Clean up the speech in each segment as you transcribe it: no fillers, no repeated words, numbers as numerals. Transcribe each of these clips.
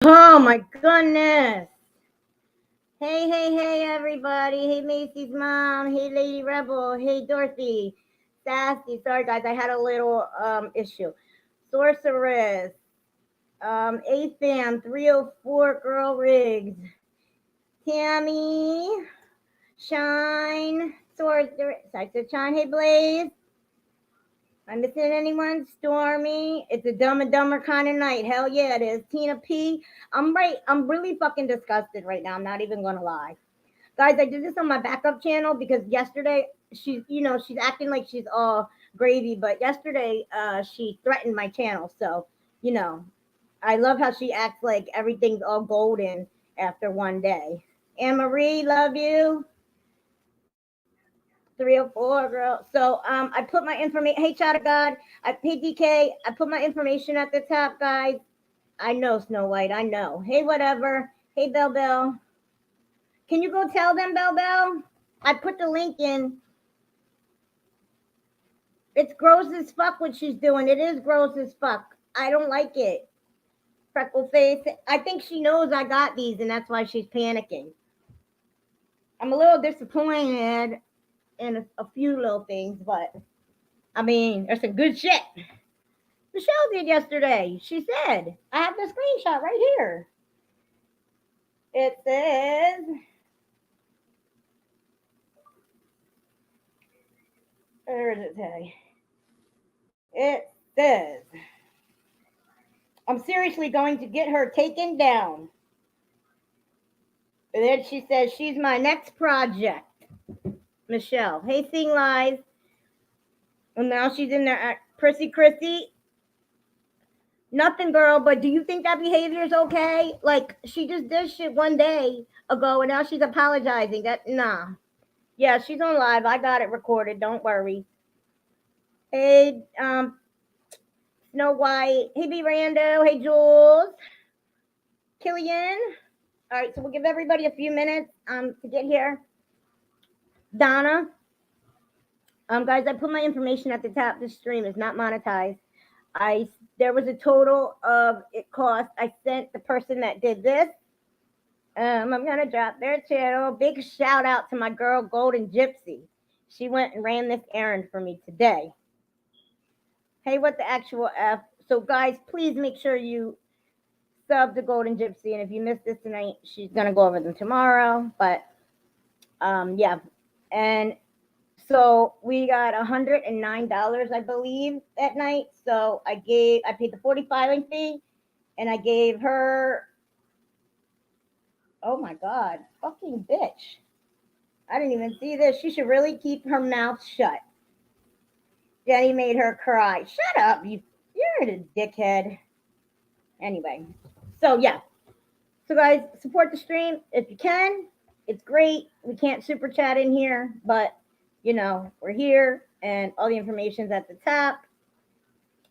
Oh my goodness. Hey, everybody. Hey, Macy's mom. Hey, Lady Rebel. Hey, Dorothy. Sassy. Sorry, guys. I had a little issue. Sorceress. AFAM 304 Girl Rigs. Tammy. Shine. Sorceress. I said Shine. Hey, Blaze. I'm missing anyone? Stormy. It's a dumb and dumber kind of night. Hell yeah, it is. Tina P. I'm right. I'm really fucking disgusted right now. I'm not even gonna lie. Guys, I did this on my backup channel because yesterday she's acting like she's all gravy, but yesterday she threatened my channel. So, you know, I love how she acts like everything's all golden after one day. Anne Marie, love you. 304 girl. So I put my information. Hey, child of God. Hey, DK. I put my information at the top, guys. I know Snow White. I know. Hey, whatever. Hey, Bell Bell. Can you go tell them, Bell Bell? I put the link in. It's gross as fuck what she's doing. It is gross as fuck. I don't like it. Freckle face. I think she knows I got these, and that's why she's panicking. I'm a little disappointed in a few little things, but I mean, there's some good shit. Michelle did yesterday. She said, I have the screenshot right here. It says, where does it say? It says, I'm seriously going to get her taken down. And then she says, she's my next project. Michelle. Hey, Sing Lies. And now she's in there at Prissy Chrissy. Nothing, girl, but do you think that behavior is okay? Like, she just did shit one day ago and now she's apologizing. Nah. Yeah, she's on live. I got it recorded. Don't worry. Hey, Snow White. Hey, B Rando. Hey, Jules. Killian. All right, so we'll give everybody a few minutes to get here. Donna. Guys, I put my information at the top. This stream is not monetized. There was a total of it cost. I sent the person that did this. I'm gonna drop their channel. Big shout out to my girl Golden Gypsy. She went and ran this errand for me today. Hey, what the actual F? So, guys, please make sure you sub to Golden Gypsy. And if you missed this tonight, she's going to go over them tomorrow. But, yeah. And so we got $109, I believe, that night. So I paid the 45 fee and I gave her, oh my God, fucking bitch. I didn't even see this. She should really keep her mouth shut. Jenny made her cry. Shut up, you're a dickhead. Anyway, so yeah. So guys, support the stream if you can. It's great. We can't super chat in here, but we're here and all the information's at the top.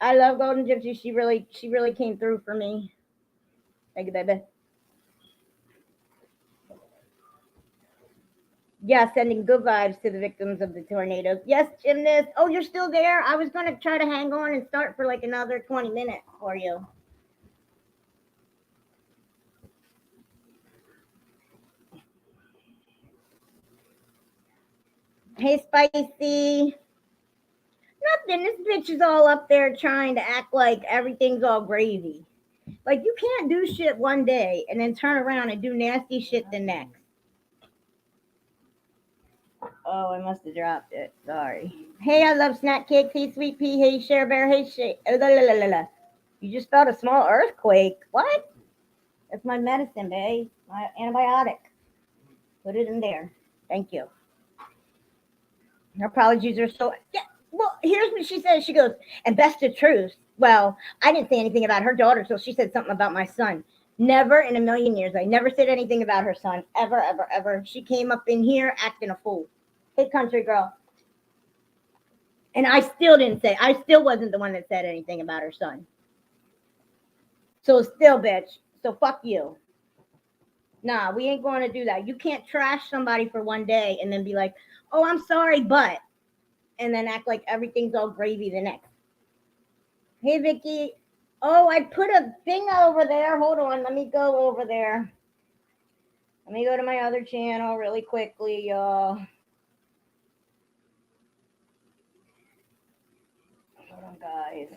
I love Golden Gypsy. She really came through for me. Thank you, baby. Yeah, sending good vibes to the victims of the tornadoes. Yes, Gymnast. Oh, you're still there? I was gonna try to hang on and start for like another 20 minutes for you. Hey, Spicy. Nothing. This bitch is all up there trying to act like everything's all gravy. Like, you can't do shit one day and then turn around and do nasty shit the next. Oh, I must have dropped it. Sorry. Hey, I love snack cakes. Hey, Sweet Pea. Hey, Share Bear. Hey, You just felt a small earthquake. What? That's my medicine, babe. My antibiotic. Put it in there. Thank you. Her apologies are so. Yeah. Well, here's what she says. She goes, and best of truth. Well, I didn't say anything about her daughter, so she said something about my son. Never in a million years. I never said anything about her son. Ever, ever, ever. She came up in here acting a fool. Hey, country girl. And I still wasn't the one that said anything about her son. So still, bitch. So fuck you. Nah, we ain't going to do that. You can't trash somebody for one day and then be like, oh, I'm sorry, but, and then act like everything's all gravy the next. Hey, Vicky. Oh, I put a thing over there. Hold on. Let me go over there. Let me go to my other channel really quickly, y'all. Hold on, guys.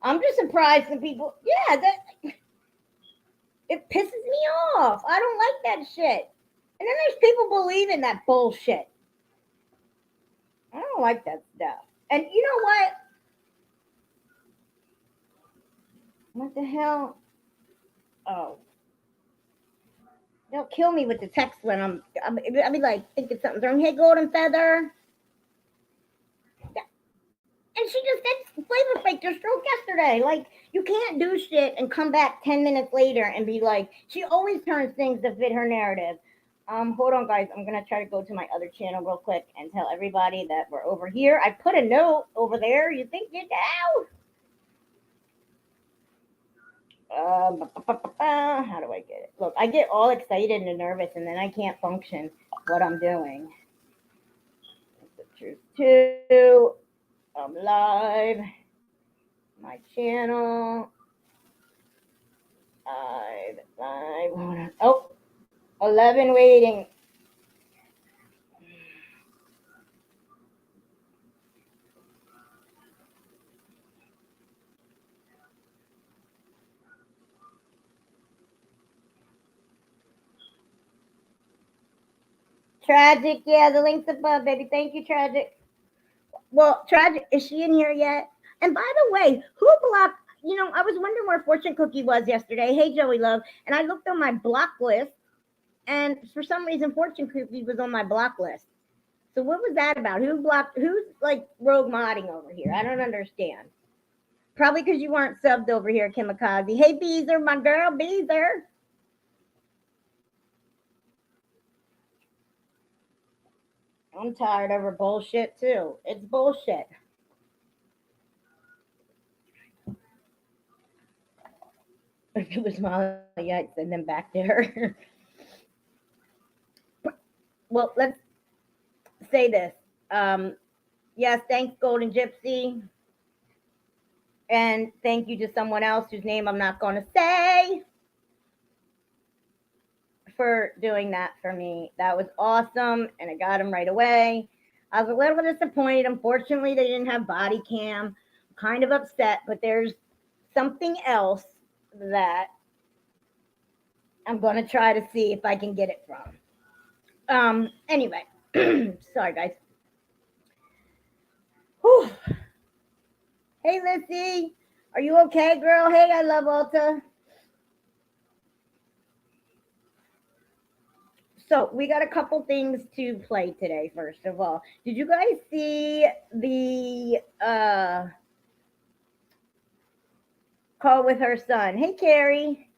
I'm just surprised that people. Yeah, that it pisses me off. I don't like that shit. And then there's people believing that bullshit. I don't like that stuff. And you know what? What the hell? Oh, they'll kill me with the text when I'll be like thinking something's wrong. Hey, Golden Feather. And she just did flavor faked her stroke yesterday. Like, you can't do shit and come back 10 minutes later and be like, she always turns things to fit her narrative. Hold on, guys. I'm going to try to go to my other channel real quick and tell everybody that we're over here. I put a note over there. You think you know? How do I get it? Look, I get all excited and nervous, and then I can't function what I'm doing. That's the truth, too. I'm live. My channel. Live. Oh, 11 waiting. Tragic, yeah, the link's above, baby. Thank you, Tragic. Well, Tragic, is she in here yet? And by the way, who blocked? You know, I was wondering where Fortune Cookie was yesterday. Hey, Joey Love. And I looked on my block list, and for some reason, Fortune Cookie was on my block list. So what was that about? Who blocked? Who's like rogue modding over here? I don't understand. Probably because you weren't subbed over here, Kimikaze. Hey, Beezer, my girl, Beezer. I'm tired of her bullshit too. It's bullshit. If it was Molly, I'd send them back to her. Well, let's say this. Um, yes, thanks, Golden Gypsy. And thank you to someone else whose name I'm not going to say for doing that for me. That was awesome. And I got him right away. I was a little disappointed. Unfortunately, they didn't have body cam. I'm kind of upset, but there's something else that I'm going to try to see if I can get it from. Anyway, sorry, guys. Whew. Hey, Lissy. Are you okay, girl? Hey, I love Alta. So we got a couple things to play today. First of all, did you guys see the call with her son? Hey, Carrie.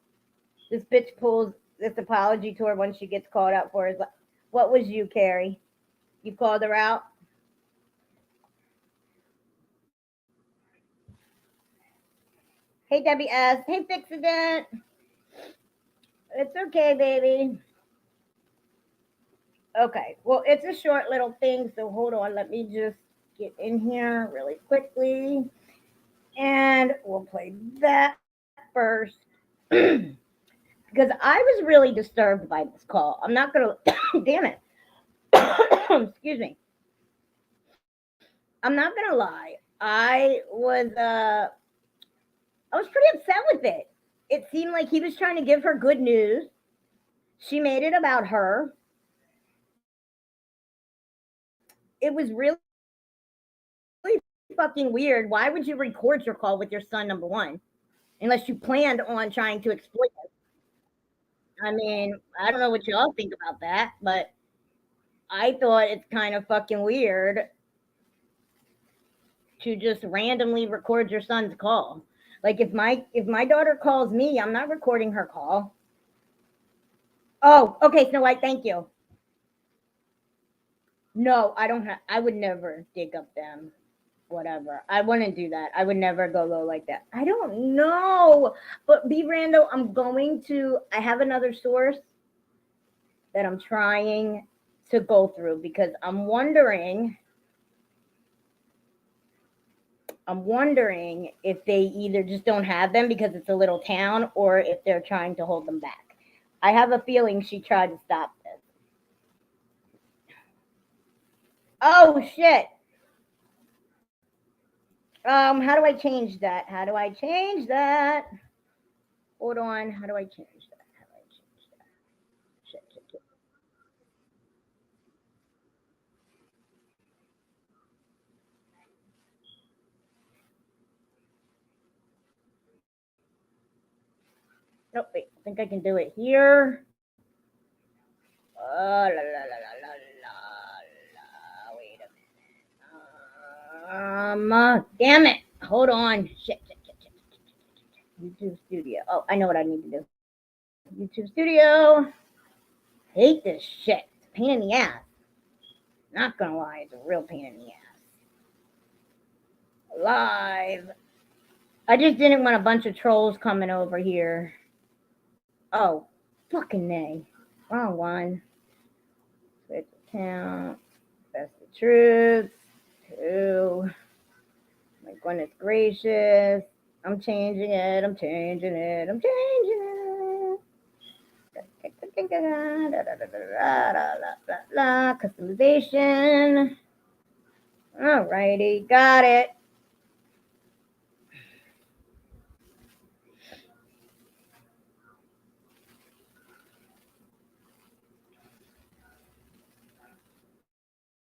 This bitch pulls this apology tour when she gets called out for it. What was you, Carrie? You called her out? Hey, Debbie S. Hey, Fixident. It's okay, baby. Okay, well, it's a short little thing, so hold on. Let me just get in here really quickly. And we'll play that first. Because I was really disturbed by this call. I'm not going to, damn it. Excuse me. I'm not going to lie. I was pretty upset with it. It seemed like he was trying to give her good news. She made it about her. It was really fucking weird. Why would you record your call with your son, number one? Unless you planned on trying to exploit it. I mean, I don't know what y'all think about that, but I thought it's kind of fucking weird to just randomly record your son's call. Like if my daughter calls me, I'm not recording her call. Oh, okay, Snow White, thank you. No, I don't have. I would never dig up them. Whatever. I wouldn't do that. I would never go low like that. I don't know, but B Rando, I'm going to. I have another source that I'm trying to go through because I'm wondering I'm wondering if they either just don't have them because it's a little town or if they're trying to hold them back. I have a feeling she tried to stop this. Oh shit. How do I change that? How do I change that? Hold on. How do I change that? How do I change that? Shit, shit, shit. Nope, wait. I think I can do it here. La la la la la la. Wait a minute. Damn it. Hold on. Shit, shit, shit, shit, shit, shit. YouTube Studio. Oh, I know what I need to do. YouTube Studio. Hate this shit. It's a pain in the ass. Not gonna lie, it's a real pain in the ass. Live. I just didn't want a bunch of trolls coming over here. Oh, fucking nay. Wrong one. Switch account. That's the truth. Two. My goodness gracious. I'm changing it. I'm changing it. I'm changing it. Customization. Alrighty, got it.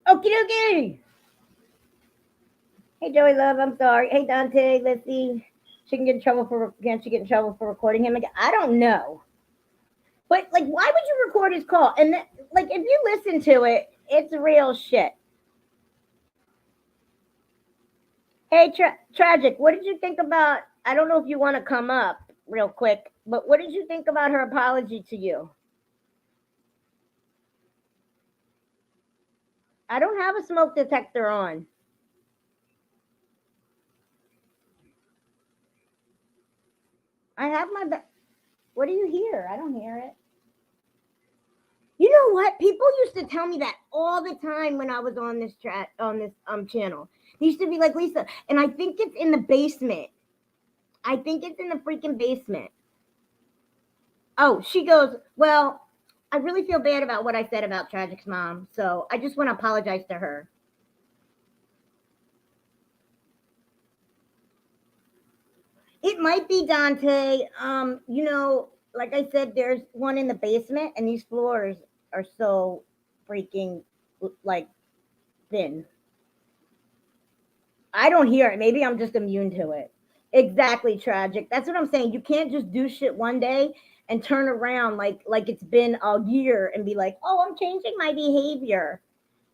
Okie dokie. Hey Joey Love, I'm sorry. Hey Dante, let's see. She can get in trouble for Can't she get in trouble for recording him again? I don't know. But like why would you record his call? And then, like if you listen to it, it's real shit. Hey Tragic, what did you think about I don't know if you want to come up real quick, but what did you think about her apology to you? I don't have a smoke detector on. I have my what do you hear? I don't hear it. You know what? People used to tell me that all the time when I was on this chat on this channel. They used to be like, Lisa, and I think it's in the basement. I think it's in the freaking basement. Oh, she goes, well, I really feel bad about what I said about Tragic's mom, so I just want to apologize to her. It might be Dante. Like I said, there's one in the basement, and these floors are so freaking like thin. I don't hear it. Maybe I'm just immune to it. Exactly, Tragic. That's what I'm saying. You can't just do shit one day and turn around like it's been a year and be like, "Oh, I'm changing my behavior."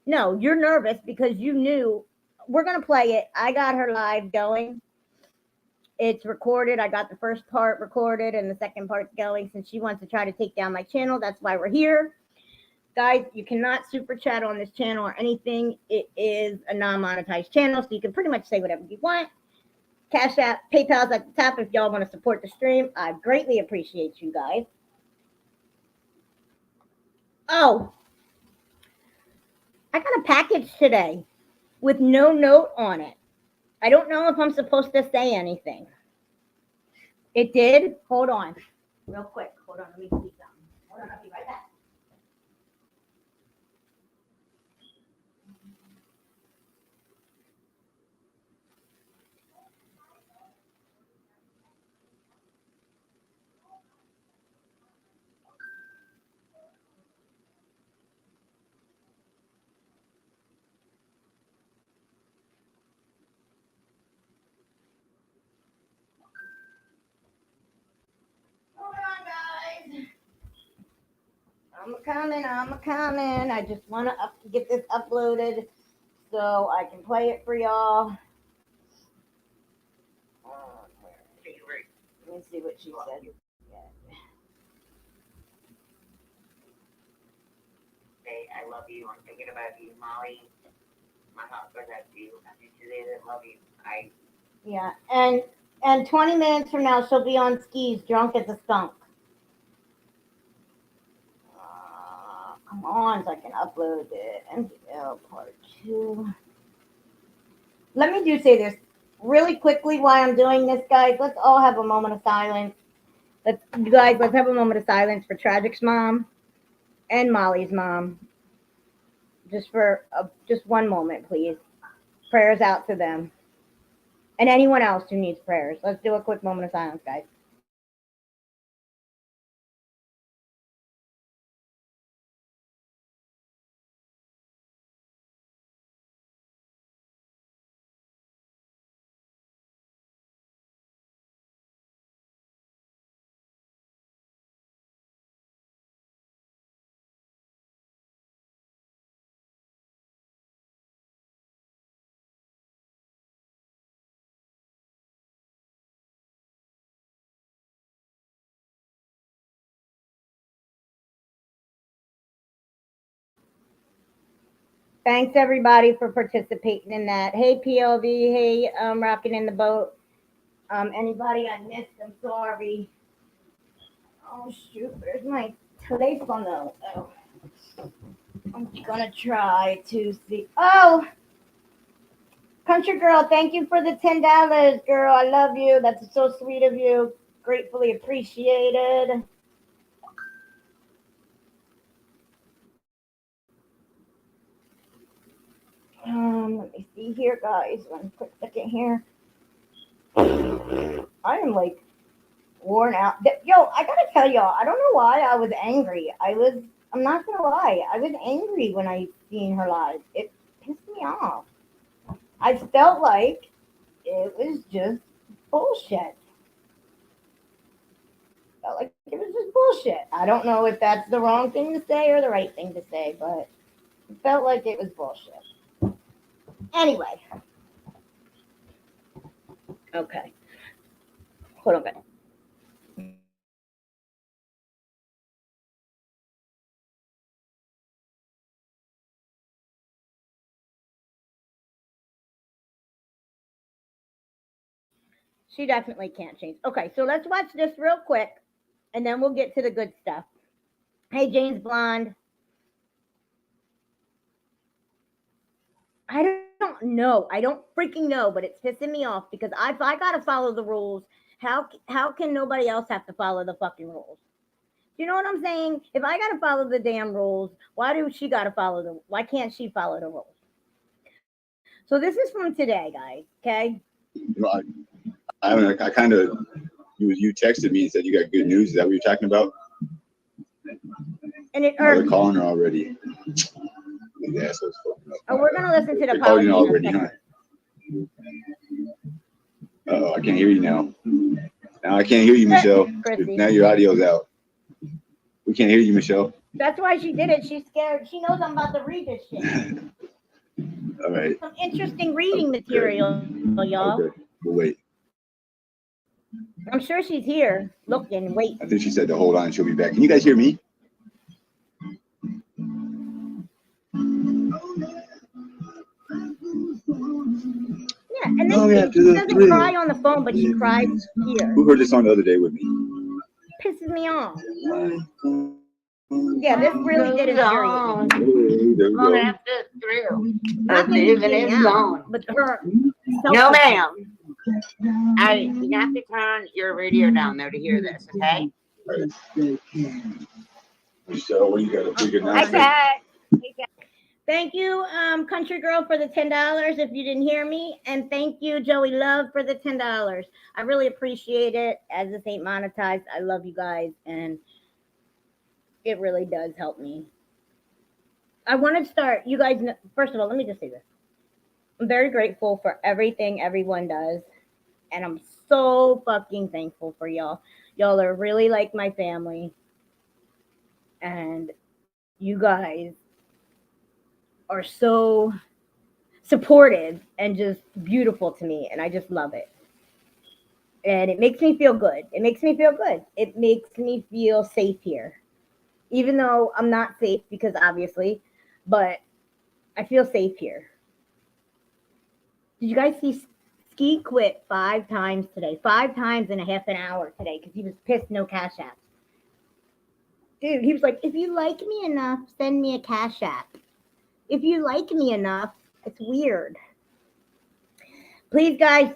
No, you're nervous because you knew we're going to play it. I got her live going. It's recorded. I got the first part recorded and the second part's going since she wants to try to take down my channel. That's why we're here. Guys, you cannot super chat on this channel or anything. It is a non-monetized channel, so you can pretty much say whatever you want. Cash App, PayPal's at the top if y'all want to support the stream. I greatly appreciate you guys. Oh, I got a package today with no note on it. I don't know if I'm supposed to say anything. It did? Hold on. Real quick. Hold on. Let me see something. Hold on. I'll be right back. Hold on, guys. I'm a coming. I just want to get this uploaded so I can play it for y'all. Let me see what she said. Say, I love you. I'm thinking about you, Molly. My heart goes out to you. I think today that love you. Yeah, and 20 minutes from now she'll be on skis, drunk as a skunk. Come on, so I can upload it. MDL part 2. Let me do say this. Really quickly, while I'm doing this, guys, let's all have a moment of silence. Let's have a moment of silence for Tragic's mom and Molly's mom. Just for just one moment, please. Prayers out to them and anyone else who needs prayers. Let's do a quick moment of silence, guys. Thanks everybody for participating in that. Hey POV, hey Rocking in the Boat. Anybody I missed, I'm sorry. Oh shoot, where's my telephone though? Oh, I'm gonna try to see. Oh, Country Girl, thank you for the $10, girl. I love you. That's so sweet of you. Gratefully appreciated. Let me see here, guys. One quick second here. I am like worn out. Yo, I gotta tell y'all, I don't know why I was angry. I'm not gonna lie, I was angry when I seen her live. It pissed me off. I felt like it was just bullshit. Felt like it was just bullshit. I don't know if that's the wrong thing to say or the right thing to say, but it felt like it was bullshit. Anyway, okay. Hold on, guys. She definitely can't change. Okay, so let's watch this real quick, and then we'll get to the good stuff. Hey, James Blonde. I don't know. I don't freaking know, but it's pissing me off because if I gotta follow the rules, how can nobody else have to follow the fucking rules? Do you know what I'm saying? If I gotta follow the damn rules, why do she gotta follow the? Why can't she follow the rules? So this is from today, guys. Okay. Well, I kind of you texted me and said you got good news. Is that what you're talking about? And it they're calling her already. These assholes. Oh, we're gonna listen to the They're calling you apology already, huh? Oh, I can't hear you now. Now I can't hear you, Michelle. Chrissy. Now your audio's out. We can't hear you, Michelle. That's why she did it. She's scared. She knows I'm about to read this shit. All right. Some interesting reading material, y'all. Okay. We'll wait. I'm sure she's here looking, wait. I think she said to hold on. She'll be back. Can you guys hear me? Yeah, and then she doesn't cry on the phone, but she cries here. Who heard this song the other day with me? Pisses me off. Yeah, this really did infuriate me. Long after through. Not Living in zone. but her. No, ma'am. You have to turn your radio down though to hear this, okay? So what do you got? A pretty good Hi, announcement? Pat. Thank you, Country Girl, for the $10. If you didn't hear me, and thank you, Joey Love, for the $10. I really appreciate it. As this ain't monetized, I love you guys, and it really does help me. I want to start. You guys, first of all, let me just say this. I'm very grateful for everything everyone does, and I'm so fucking thankful for y'all. Y'all are really like my family, and you guys are so supportive and just beautiful to me, and I just love it. And it makes me feel good. It makes me feel good. It makes me feel safe here, even though I'm not safe because obviously, but I feel safe here. Did you guys see Ski quit 5 times today? 5 times in a half an hour today because he was pissed no cash apps. Dude, he was like, if you like me enough, send me a cash app. If you like me enough, it's weird. Please, guys,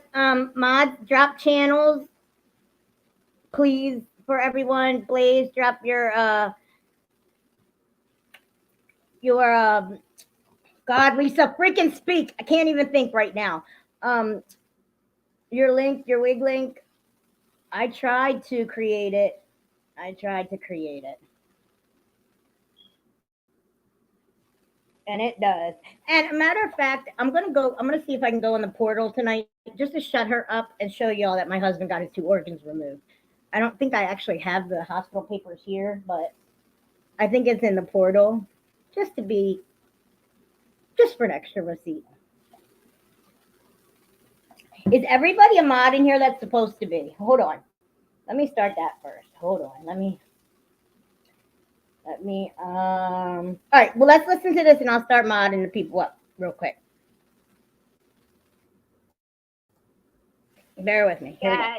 mods, drop channels, please, for everyone. Blaze, drop your God, Lisa, freaking speak. I can't even think right now. Your link, your wig link. I tried to create it. And it does. And a matter of fact, I'm gonna see if I can go in the portal tonight just to shut her up and show y'all that my husband got his 2 organs removed. I don't think I actually have the hospital papers here, but I think it's in the portal. Just to be just for an extra receipt. Is everybody a mod in here that's supposed to be? Hold on. Let me start that first. Hold on. All right, well, let's listen to this and I'll start modding the people up real quick. Bear with me. Here we go.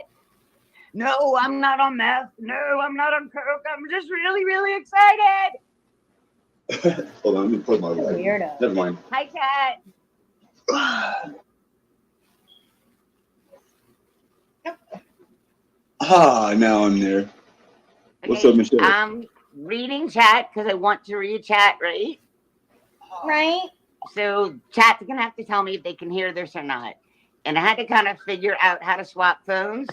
No, I'm not on meth. No, I'm not on coke. I'm just really, really excited. Hold on, let me put my Weirdo. Never mind. Hi, Cat. Now I'm there. What's up, Michelle? I'm reading chat because I want to read chat, right? Right? So chat's gonna have to tell me if they can hear this or not. And I had to kind of figure out how to swap phones.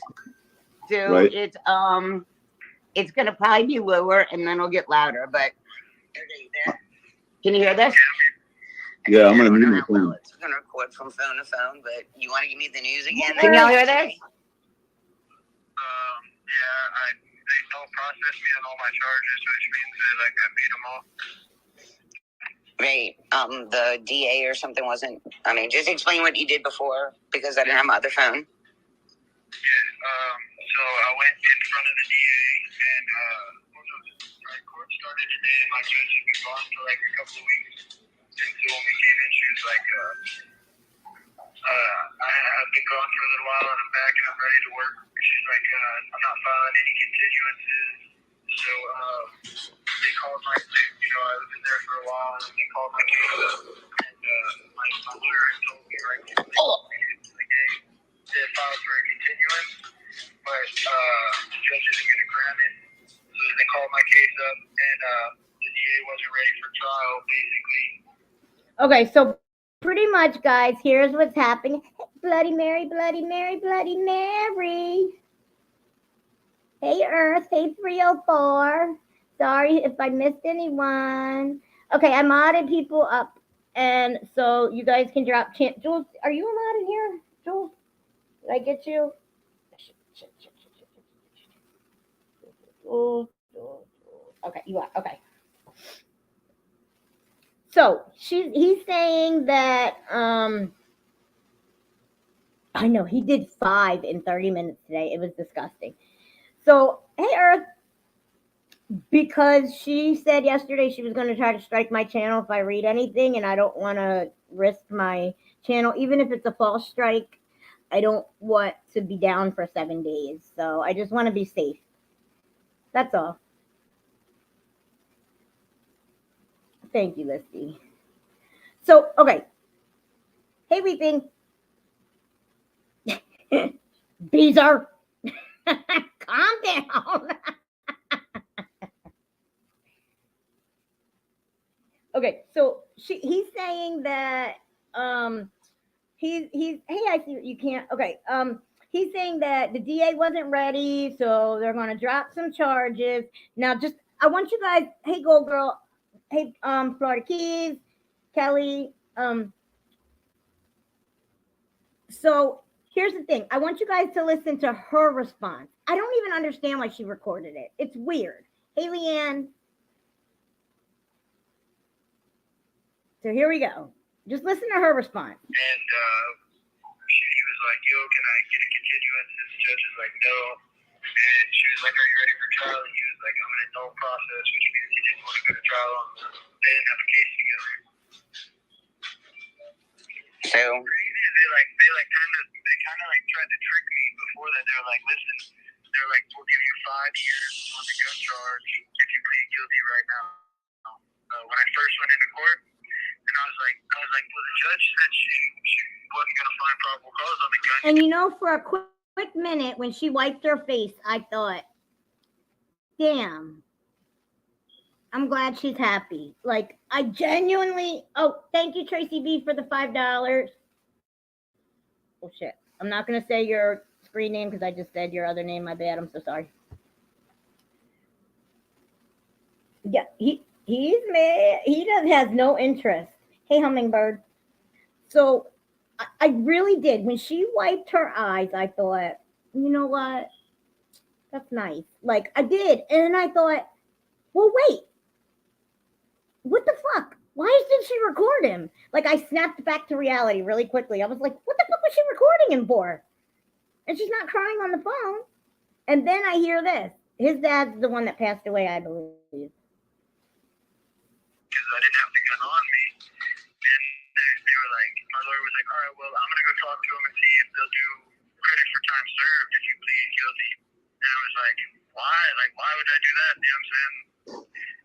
So Right. it's gonna probably be lower and then it'll get louder. But can you hear this? Yeah, I'm gonna I don't mute know my how well phone. it's gonna record from phone to phone, but you want to give me the news again? Can y'all hear this? Yeah, they don't process me on all my charges, which means that like I beat them all. Right. The DA or something wasn't. I mean, just explain what you did before because I didn't have my other phone. Yeah. So I went in front of the DA and my court started today. My judge had been gone for like a couple of weeks, and so when we came in, she was like, I've been gone for a little while and I'm back and I'm ready to work. She's like, I'm not filing any continuances. So they called I was in there for a while and they called my case up. And my lawyer had told me right before like, hey, they filed for a continuance, but the judge isn't going to grant it. So they called my case up and the DA wasn't ready for trial, basically. Okay, so pretty much, guys, here's what's happening. Bloody Mary, Bloody Mary, Bloody Mary. Hey, Earth. Hey, 304. Sorry if I missed anyone. Okay, I modded people up, and so you guys can drop chant. Jules, are you a mod in here? Jules, did I get you? Jules. Okay, you are. Okay. So he's saying that I know he did 5 in 30 minutes today. It was disgusting. So hey, Earth, because she said yesterday she was going to try to strike my channel if I read anything, and I don't want to risk my channel, even if it's a false strike. I don't want to be down for 7 days, so I just want to be safe. That's all. Thank you, Listy. So, okay. Hey, Weeping. Beezer. Calm down. Okay, so he's saying that he's hey, I see you can't. Okay, he's saying that the DA wasn't ready, so they're going to drop some charges. Now, just I want you guys. Hey, Gold Girl. Hey, Florida Keys, Kelly. So here's the thing. I want you guys to listen to her response. I don't even understand why she recorded it. It's weird. Hey, Leanne. So here we go. Just listen to her response. And he was like, yo, can I get a continuance? And the judge is like, no. And she was like, are you ready for trial? And he was like, I'm in a null process, which means he didn't want to go to trial. They didn't have a case together. So They kind of tried to trick me before that. They were like, listen, they're like, we'll give you 5 years on the gun charge if you plead guilty right now. When I first went into court, and I was like, well, the judge said she wasn't gonna find probable cause on the gun. And you know, for a quick minute, when she wiped her face, I thought, damn, I'm glad she's happy. Like, I genuinely, oh, thank you, Tracy B, for the $5. Oh, shit. I'm not going to say your screen name because I just said your other name. My bad. I'm so sorry. Yeah, he's mad. He has no interest. Hey, Hummingbird. So I really did. When she wiped her eyes, I thought, you know what? That's nice. Like, I did. And then I thought, well, wait. What the fuck? Why did she record him? Like, I snapped back to reality really quickly. I was like, what the fuck was she recording him for? And she's not crying on the phone. And then I hear this. His dad's the one that passed away, I believe. Because I didn't have the gun on me. And they were like, my lawyer was like, all right, well, I'm going to go talk to him and see if they'll do credit for time served if you plead guilty. And I was like, why? Like, why would I do that? You know what I'm saying?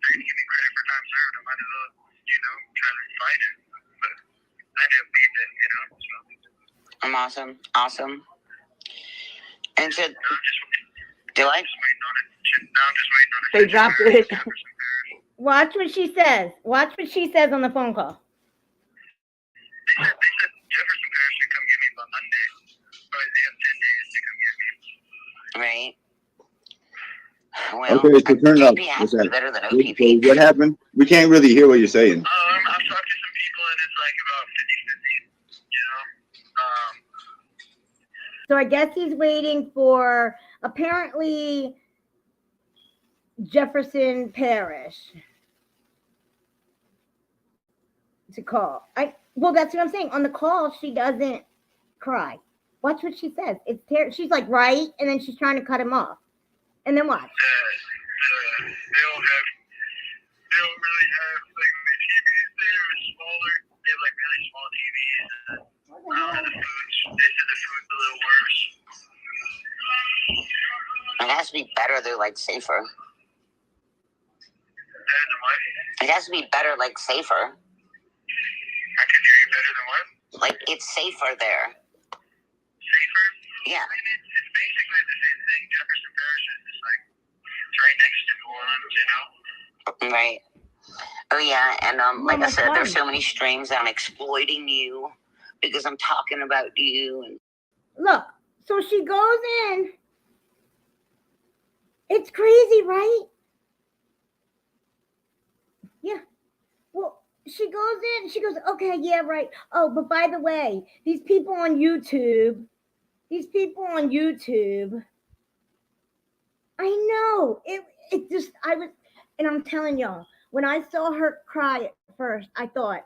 They're going to give me credit for time served. I might as well, you know, try to fight it. But I didn't believe it, you know. So. I'm awesome. Awesome. And so, No, I'm just do I? waiting on it. No, I'm just waiting on it. They dropped it. Watch what she says. Watch what she says on the phone call. They said Jefferson Parish should come get me by Monday, but they have 10 days to come get me. Right. Well, Okay, so turn it up. GP has What's to be that? better than So OPP. what happened? We can't really hear what you're saying. I've talked to some people and it's like about 50-50, you know? So I guess he's waiting for apparently Jefferson Parish to call. Well, that's what I'm saying. On the call, she doesn't cry. Watch what she says. She's like, right, and then she's trying to cut him off. And then watch. They don't really have like the TVs there are smaller. They have like really small TVs. The foods, they said the food's a little worse. It has to be better. They're like safer. Better than what? It has to be better, like safer. I can hear you better than what? Like it's safer there. Safer? Yeah. I mean, it's basically the same thing. Jefferson Parish is just like, it's right next to New Orleans, you know? Right. Oh yeah, and like I that's said, there's fine. so many streams that I'm exploiting you because I'm talking about you. And Look, so she goes in. It's crazy, right? Yeah. Well, she goes in. She goes, okay, yeah, right. Oh, but by the way, these people on YouTube, I know. It just, and I'm telling y'all, when I saw her cry at first, I thought,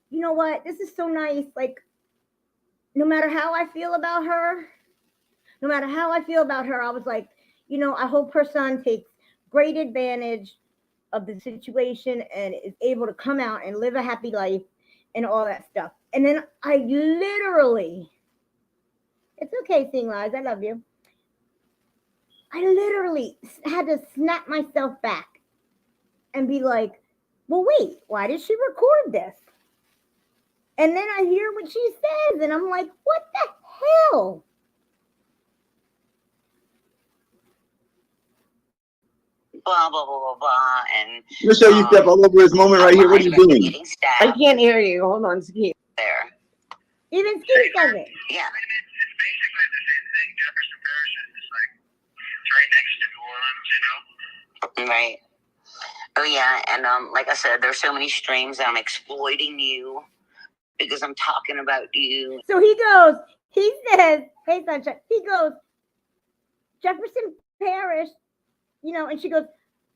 you know what? This is so nice. Like, no matter how I feel about her, I was like, you know, I hope her son takes great advantage of the situation and is able to come out and live a happy life and all that stuff. And then I literally, it's okay, Seeing Lies, I love you. I literally had to snap myself back and be like, well, wait, why did she record this? And then I hear what she says, and I'm like, what the hell? blah blah blah blah blah. And Michelle, you step all over his moment right here. What are you doing? Getting I stabbed can't hear you. Hold on, Ski. there. Even Steve does it. Yeah. I mean, it's basically the same thing. Jefferson Parish is just like, it's right next to New Orleans, you know? Right. Oh yeah, and like I said, there's so many streams that I'm exploiting you because I'm talking about you. So he says, hey, Sunshine, he goes, Jefferson Parish, you know, and she goes,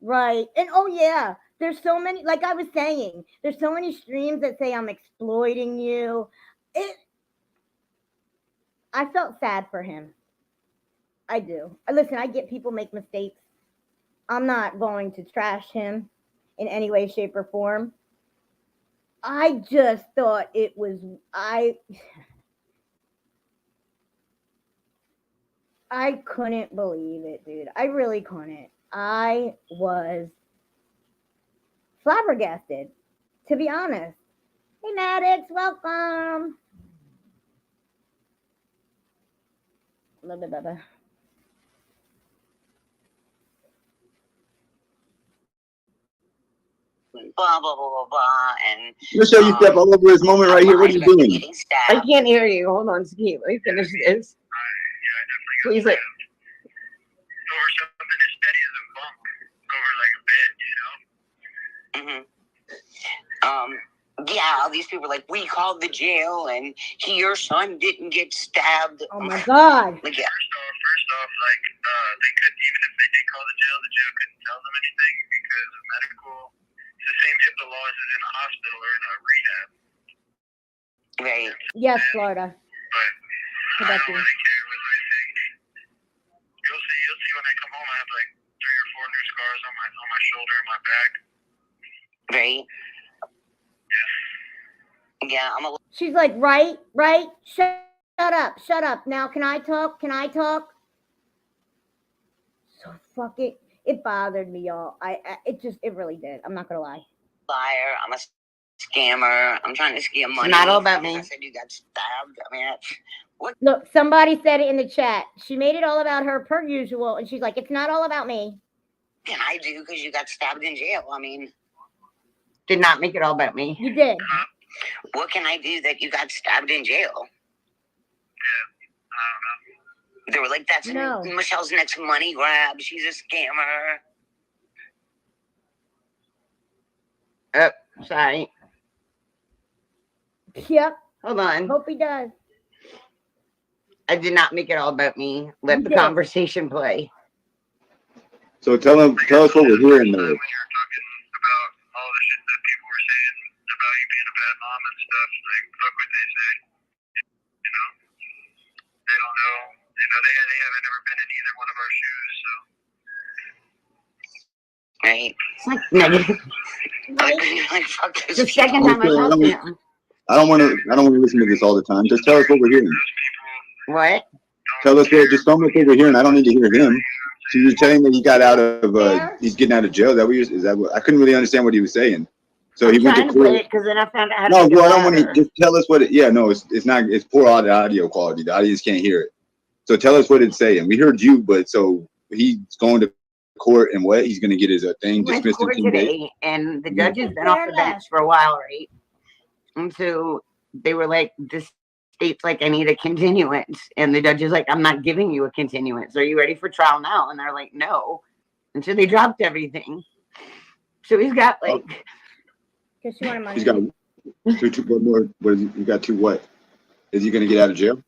right. And oh, yeah, there's so many, like I was saying, there's so many streams that say I'm exploiting you. I felt sad for him. I do. Listen, I get people make mistakes. I'm not going to trash him in any way, shape, or form. I just thought it was, I couldn't believe it, dude. I really couldn't. I was flabbergasted, to be honest. Hey, Maddox, welcome. A little bit better. Blah blah blah blah blah, and Michelle, you step all over this moment right here. What are you doing? getting I stabbed. can't hear you. Hold on, Ski. Let me finish this. Yeah, I definitely got Please, like, stabbed. Over something as steady as a bunk over like a bed, you know? Yeah, all these people are like, we called the jail, and your son didn't get stabbed. Oh my God. Like, yeah. First off, like, they couldn't, even if they did call the jail couldn't tell them anything because of medical, it's the same HIPAA laws as in a hospital or in a rehab. Right. Yes, Florida. But I don't really care what they think. You'll see when I come home, I have like 3 or 4 new scars on my shoulder and my back. Right. Yeah, I'm a She's like, right? Shut up. Now, can I talk? So fuck it. It bothered me, y'all. It really did. I'm not gonna lie. liar. I'm a scammer. I'm trying to scam money. It's not all about me. I said you got stabbed. I mean, what? Look, somebody said it in the chat. She made it all about her per usual, and she's like, it's not all about me. Can I do because you got stabbed in jail? I mean, did not make it all about me. You did. What can I do that you got stabbed in jail? They were like, that's Michelle's next money grab. She's a scammer. Oh, sorry. Yep. Hold on. Hope he does. I did not make it all about me. Let You the did. conversation play. So tell us what we're hearing though. When you were talking about all the shit that people were saying about you being a bad mom and stuff, like, fuck what they say. You know? They don't know. You know, they haven't ever been in either one of our shoes, so. Right? It's like negative. Like, fuck this. The second time I talked to him. I don't want to listen to this all the time. Just tell us what we're hearing. What? Tell us just tell me what we're hearing. I don't need to hear him. So you're saying that he got out of he's getting out of jail. Is that what I couldn't really understand what he was saying. So I'm he went to trying to play court. it because then I found out how to No, make it well, I don't want to. louder. Just tell us what it. Yeah, no, it's not. It's poor audio quality. The audience can't hear it. So tell us what it's saying. We heard you, but so he's going to court and what? He's going to get his thing He went to dismissed in court 2 days. today, and the Yeah. judge has been off the bench for a while, right? And so they were like, this state's like, I need a continuance. And the judge is like, I'm not giving you a continuance. Are you ready for trial now? And they're like, no. And so they dropped everything. So he's got like, Because she wanted money. He's got two what more? What is he? You got 2 what? Is he going to get out of jail?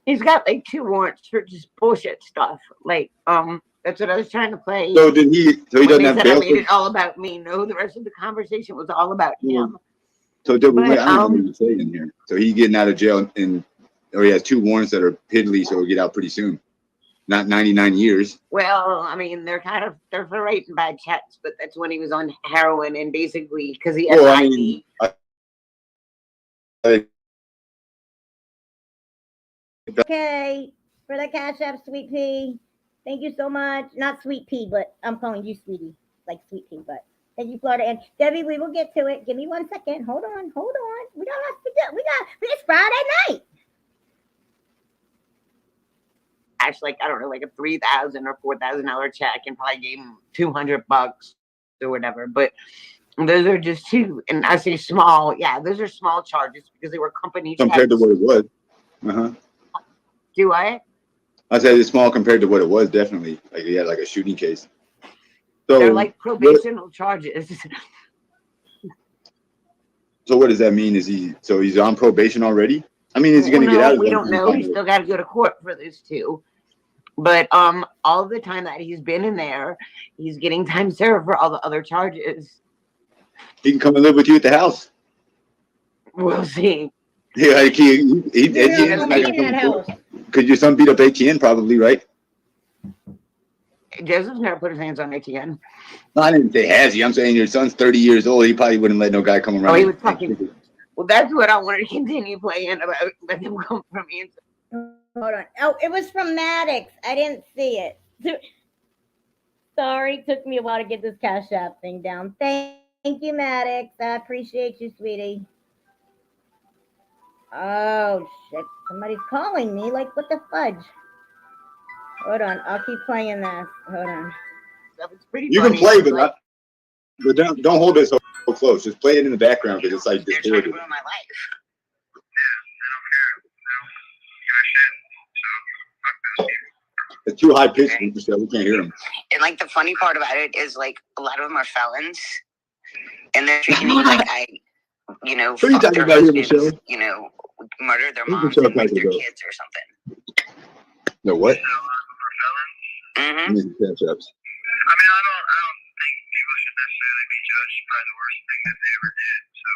he's got like 2 warrants for just bullshit stuff. Like, that's what I was trying to play. So did he? So he When doesn't they have said I bail. made it all about me. No, the rest of the conversation was all about him. So did we? But, I don't know what you're saying here. So he's getting out of jail, or he has 2 warrants that are piddly, so he'll get out pretty soon. Not 99 years. Well, I mean, they're for writing bad checks, but that's when he was on heroin and basically because he has Well, I ID. mean, Okay. For the Cash App, Sweet Pea. Thank you so much. Not Sweet Pea, but I'm calling you Sweetie. Like Sweet Pea, but thank you, Florida. And Debbie, we will get to it. Give me 1 second. Hold on. We don't have to do. It's Friday night. Actually, like, I don't know, like a $3,000 or $4,000 check, and probably gave him $200 or whatever. But those are just 2, and I say small. Yeah, those are small charges because they were company compared to checks. what it was. Do I? I said it's small compared to what it was. Definitely, like he had like a shooting case. So They're like probational charges. So what does that mean? He's on probation already? I mean, is he going to get out? We don't know. He's still got to go to court for those 2. But all the time that he's been in there, he's getting time served for all the other charges. He can come and live with you at the house. We'll see. Yeah, like You're not gonna be in that house. Could your son beat up ATN? Probably, right? Joseph's never put his hands on ATN. No, I didn't say has he. I'm saying your son's 30 years old. He probably wouldn't let no guy come around. Oh, he was fucking. Well, that's what I wanted to continue playing about. Let him come from me. Hold on. Oh, it was from Maddox. I didn't see it. Sorry, took me a while to get this Cash App thing down. Thank you, Maddox. I appreciate you, sweetie. Oh, shit. Somebody's calling me. Like, what the fudge? Hold on, I'll keep playing this. Hold on. Stuff. It's pretty You can funny. play, It's but like, but don't hold it so close. Just play it in the background because it's like They're trying to distorted. ruin my life. They don't care. They don't give a shit. So fuck those people. It's too high pitched, Michelle. We can't hear him. And like the funny part about it is like a lot of them are felons, and they're treating me like I, you know, What are you fucked talking their about here, husbands, Michelle? you know, murdered their Who's moms Michelle and raped talking their about? kids or something. No what? So a lot of them are felons. Mm-hmm. Let me see catch ups. I mean, I don't think people should necessarily be judged by the worst thing that they ever did. So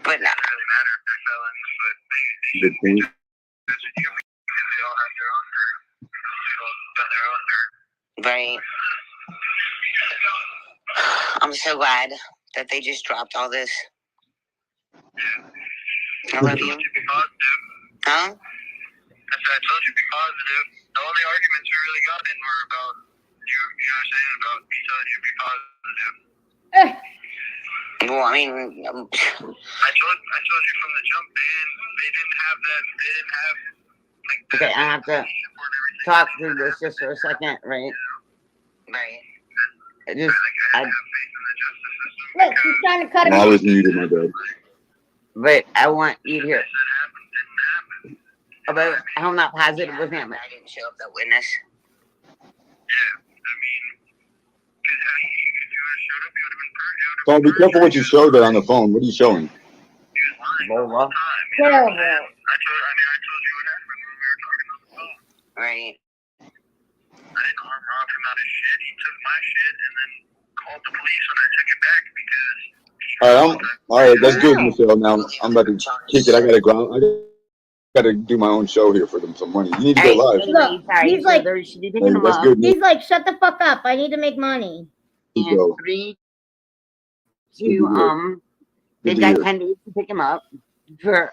But it doesn't really matter if they're felons, but they Good shouldn't be point. judging you because they all have their own dirt. They've all done their own dirt. right, I'm so glad that they just dropped all this. I love you. I told you be positive. Huh? I said I told you be positive. The only arguments we really got in were about you know what I'm saying, about me telling you to be positive. Well, I mean, I told you from the jump, they didn't have that. They didn't have like that. okay, I have to support and everything. talk through this just for a second, right? right. I just, I I, have faith in the justice system. Look, he's trying to cut him I off. was muted, my bad. but I want you to hear That happened didn't happen. about how I'm not positive Yeah, with him. I didn't show up that witness. Yeah, I mean, if you would have showed up, you would have been purged. So be careful what you show there on the phone. What are you showing? He was lying the Lola. whole time. You know what I'm Terrible. saying? I told you what happened when we were talking on the phone. Right. I didn't arm rob him out of shit. He took my shit and then called the police when I took it back because. All right, that's good, Wow. Michelle. Now I'm about to kick it. I gotta do my own show here for them some money. You need to go Alright, live. anyway, Look, sorry, he's so like- there should be Hey, picking him that's up. good. He's like, shut the fuck up. I need to make money. Nick. And Go. 3, Good to 2, hear. they've Good to got hear. 10 days to pick him up for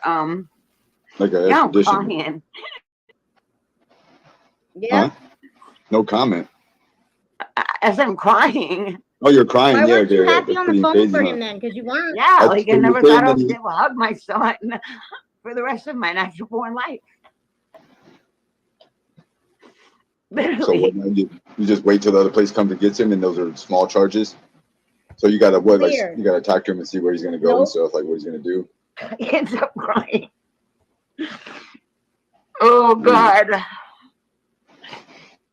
Like an yeah, I'm expedition. crying. Yeah. Huh? No comment. As I'm crying. Oh, you're crying. Why Yeah, weren't you yeah, happy that's on the pretty phone crazy, for huh? him then? Because you weren't. Yeah, That's like I when you're never saying thought I that would he- be able to hug my son for the rest of my natural born life. So Literally. what? Now you just wait till the other place comes and gets him, and those are small charges. So you gotta what? Like Weird. you gotta talk to him and see where he's gonna go and Nope. stuff. Like what he's gonna do. I can't stop crying. Oh God.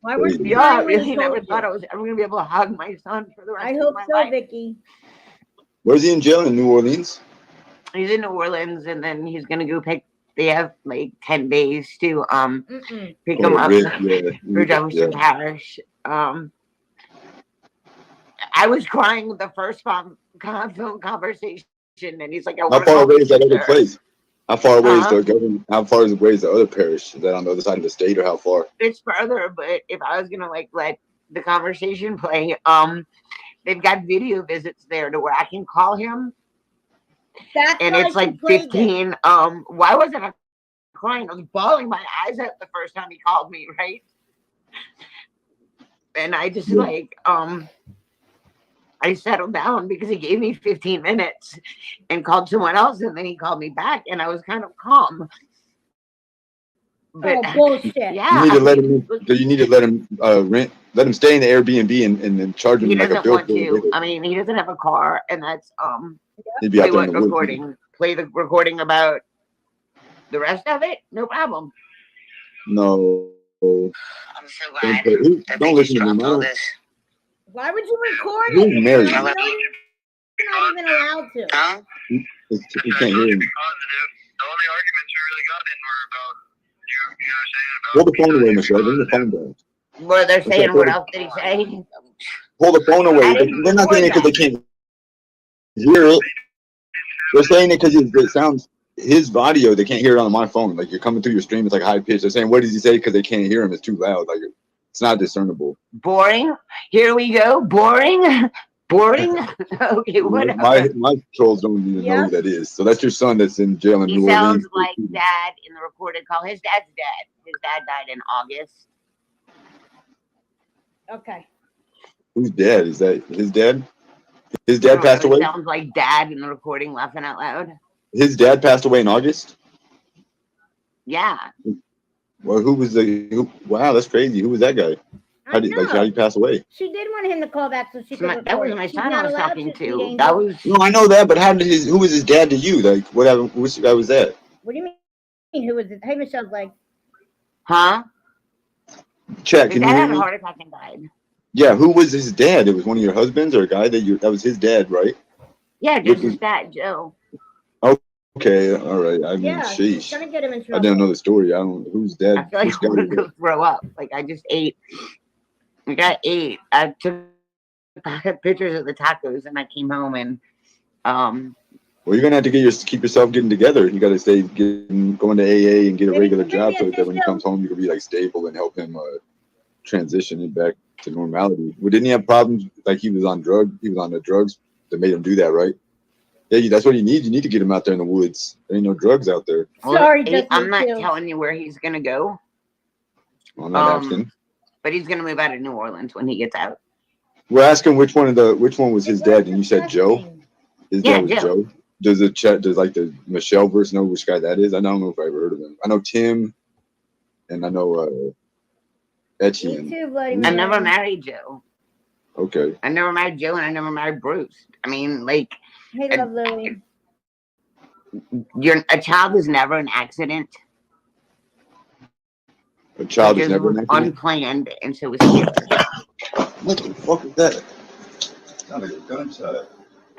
Why weren't you Crazy. Yeah, I crying when he really never told thought I you? was ever gonna be able to hug my son for the rest I of hope my so, life. Vicky. Where's he in jail in New Orleans? He's in New Orleans and then he's gonna go pick they have like 10 days to Mm-mm. pick him up Rick, for Jefferson yeah. Parish. I was crying with the first phone conversation and he's like, I How want to far call away my is that other sister. place? How far away is Uh-huh. the government? How far away is the other parish? Is that on the other side of the state, or how far? It's further, but if I was gonna like let the conversation play, they've got video visits there to where I can call him That's and why it's she like played this. 15. Why wasn't I crying? I was bawling my eyes out the first time he called me, right? And I just Yeah. like I settled down because he gave me 15 minutes and called someone else and then he called me back and I was kind of calm. But Oh, bullshit. yeah, You need to I let mean, him. So you need to let him let him stay in the Airbnb and then charge him he like a doesn't bill want for to. it. I mean, he doesn't have a car and that's He'd be out play there what in the woods. recording. Play the recording about the rest of it, no problem. No. I'm so glad that they Don't just listen to me. dropped all Man. this. Why would you record He's it? married. You know, I love you're not even allowed to. Huh? You I can't told hear you him. be positive. The only arguments we really got in were about you know what I'm saying, about Hold the me phone telling away, you to be Michelle. Bring the positive. phone down. What they're saying, what okay. else did he say? Hold the phone away. I didn't They're not saying it record because they can't hear it. They're saying it because it sounds his audio. They can't hear it on my phone. Like you're coming through your stream, it's like high pitched. They're saying, "What does he say?" Because they can't hear him. It's too loud. Like it's not discernible. Boring. Here we go. Boring. Boring. Okay, whatever. My trolls don't even know who that is. So that's your son that's in jail in He New sounds Orleans. like dad in the recorded call. His dad's dead. His dad died in August. Okay. Who's dead? Is that his dad? His I dad don't passed know, he away. sounds like dad in the recording, laughing out loud. His dad passed away in August. Yeah. Well, who was wow, that's crazy. Who was that guy? I How know. did he pass away? She did want him to call back so she could record That was it. my She's son I not was allowed talking to, Sweet to. Angel. That was No, I know that, but who was his dad to you? Like, what happened? Which guy was that? What do you mean? Who was it? Hey, Michelle's like, huh? Check, His can you dad hear had a me? heart attack and died. Yeah, who was his dad? It was one of your husbands or a guy that was his dad, right? Yeah, Which just was his dad, Joe. okay, all right. I mean, yeah, she's sheesh. gonna get him in I didn't know trouble. the story. I don't whose dad. I feel like Which I dad want to was go that? throw up. Like I just ate. Like I ate. I took pictures of the tacos and I came home and Well, you're gonna have to keep yourself getting together. You got to stay going to AA and get a Maybe regular bring job me so a that when he tissue. comes home, you can be like stable and help him transition it back to normality. Well, didn't he have problems? Like he was on the drugs that made him do that, right? Yeah, that's what he needs. You need to get him out there in the woods. There ain't no drugs out there. Sorry, just I'm me not too. telling you where he's gonna go. I'm not asking. But he's gonna move out of New Orleans when he gets out. We're asking which one was his dad, and you said Joe. Disgusting. His Yeah, dad was Joe. Joe. Does like the Michelle verse know which guy that is? I don't know if I ever heard of him. I know Tim, and I know Me Etienne. too, Bloody I Mary. never married Joe. Okay. I never married Joe and I never married Bruce. I mean, like Hey, love Lily. a child is never an accident. A child It is just never was an accident. unplanned and so was scary. What the fuck is that? Sound like a gunshot.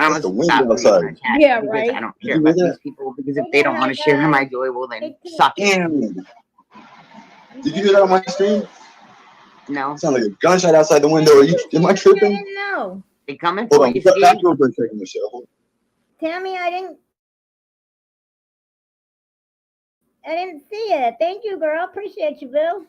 I'm That's the gonna wind stop reading outside. our chat Yeah, because right. I don't Did care you hear about that? these people because if Hey, they don't good want night, to share in my guys. joy, well then Hey, Tina. suck it. Damn. Did you hear that on my screen? No. Sound like a gunshot outside the window. Am I I tripping? didn't know. They coming Hold for on. you, Back Steve. over for a second, Michelle. Tammy, I didn't see it. Thank you, girl. Appreciate you, Bill.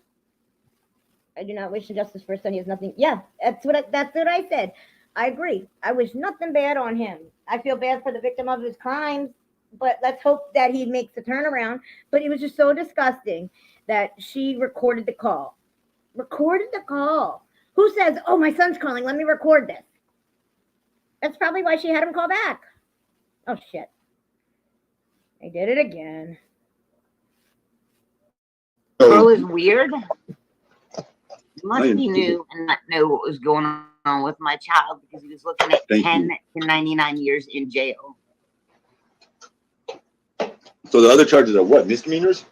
I do not wish injustice for his son. He has nothing. Yeah, that's what I said. I agree. I wish nothing bad on him. I feel bad for the victim of his crimes, but let's hope that he makes a turnaround. But it was just so disgusting that she recorded the call. Recorded the call. Who says, "Oh, my son's calling. Let me record this"? That's probably why she had him call back. Oh shit! I did it again. Girl is weird. Must I be am- new and not know what was going on with my child because he was looking at Thank 10 you. to 99 years in jail. So the other charges are what? Misdemeanors?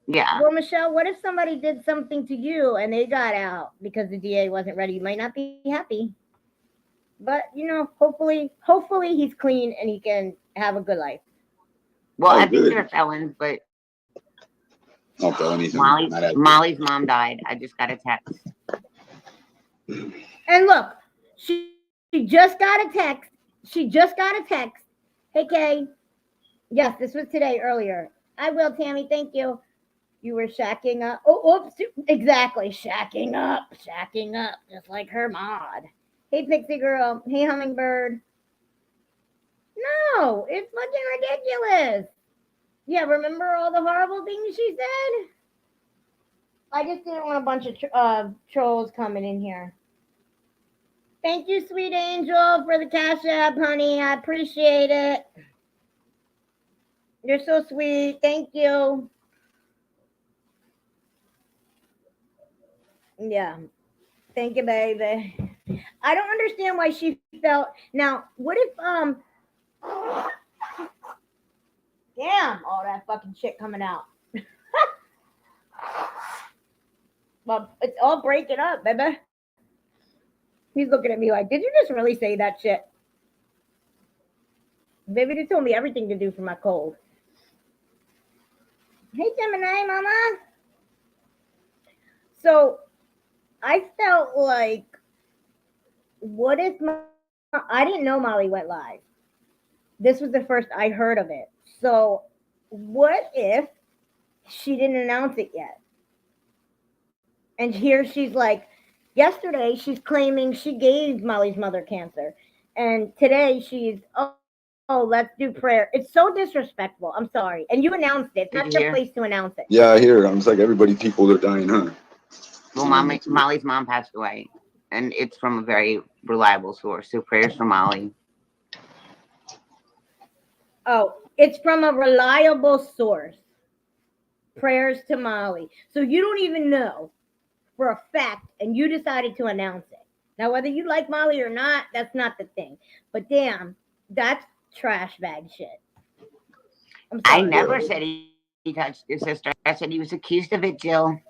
Yeah. Well, Michelle, what if somebody did something to you and they got out because the DA wasn't ready? You might not be happy. But hopefully he's clean and he can have a good life. Well, Oh, I think good. they're felons, but No felonies. Molly's mom died. I just got a text. And look, she just got a text. Hey, Kay. Yes, this was today earlier. I will, Tammy. Thank you. You were shacking up. Oh, oops. Exactly. Shacking up. Just like her mod. Hey, Pixie Girl. Hey, Hummingbird. No, it's fucking ridiculous. Yeah, remember all the horrible things she said? I just didn't want a bunch of trolls coming in here. Thank you, sweet angel, for the cash app, honey. I appreciate it. You're so sweet. Thank you. Yeah. Thank you, baby. I don't understand why she felt. Now, what if damn, all that fucking shit coming out. Well, it's all breaking up, baby. He's looking at me like, did you just really say that shit? Baby, they told me everything to do for my cold. Hey, Gemini, mama. So, I felt like, what if I didn't know Molly went live. This was the first I heard of it. So, what if she didn't announce it yet? And here she's like, yesterday she's claiming she gave Molly's mother cancer. And today she's, oh, let's do prayer. It's so disrespectful. I'm sorry. And you announced it. It's not your place to announce it. Yeah, I hear. It's like people are dying, huh? Well, Molly's mom passed away, and it's from a very reliable source. So prayers for Molly. Oh, it's from a reliable source. prayers to Molly. So you don't even know for a fact, and you decided to announce it. Now, whether you like Molly or not, that's not the thing. But damn, that's trash bag shit. I'm I sorry. never said he touched his sister. I said he was accused of it, Jill.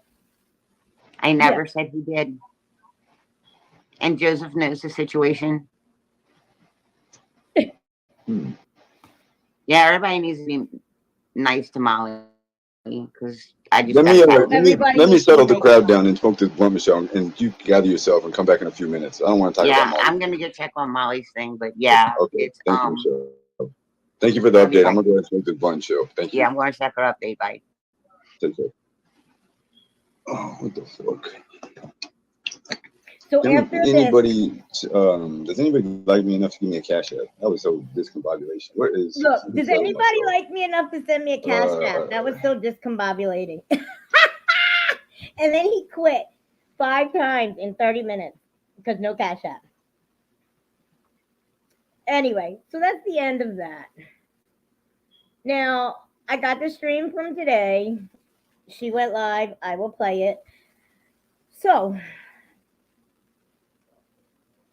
I never said he did. And Joseph knows the situation. Hmm. Yeah, everybody needs to be nice to Molly because I just Let got me, back. Everybody let me needs to be settle the nice crowd to down and smoke this blunt, Michelle, and you gather yourself and come back in a few minutes. I don't want to talk about Yeah, Molly. I'm gonna go check on Molly's thing, but yeah, Okay, it's thank you, Michelle. Thank you for the I'll be update. I'm back. gonna go ahead and smoke this blunt, Michelle. Thank you. Yeah, I'm gonna check her update. Bye. Take care. Oh, what the fuck? So after this, Anybody, does anybody like me enough to give me a cash app? That was so discombobulation. Where is? look, Let me does settle anybody myself. like me enough to send me a cash app? That was so discombobulating. And then he quit 5 times in 30 minutes because no cash app. Anyway, so that's the end of that. Now, I got the stream from today. She went live. I will play it. So,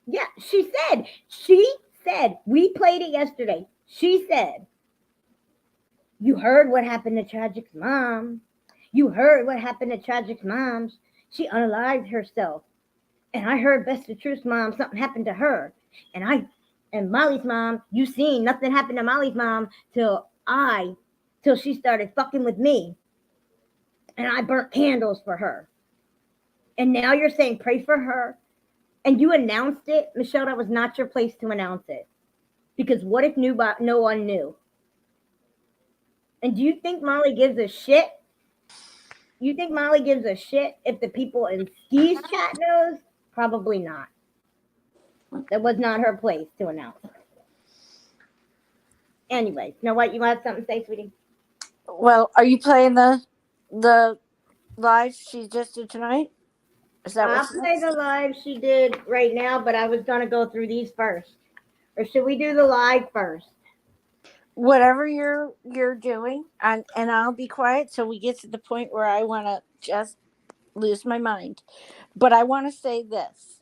yeah, she said, we played it yesterday. She said, you heard what happened to Tragic's mom. You heard what happened to Tragic's mom. She unalived herself. And I heard Best of Truth's mom, something happened to her. And Molly's mom, you seen nothing happened to Molly's mom till she started fucking with me. And I burnt candles for her. And now you're saying pray for her. And you announced it. Michelle, that was not your place to announce it. Because what if no one knew? And do you think Molly gives a shit? You think Molly gives a shit if the people in Ski's chat knows? Probably not. That was not her place to announce. Anyway, you know what? You have something to say, sweetie? Well, are you playing the live she just did tonight? Is that I'll what? play the live she did right now, but I was gonna go through these first. Or should we do the live first? Whatever you're doing, and I'll be quiet till we get to the point where I want to just lose my mind. But I want to say this.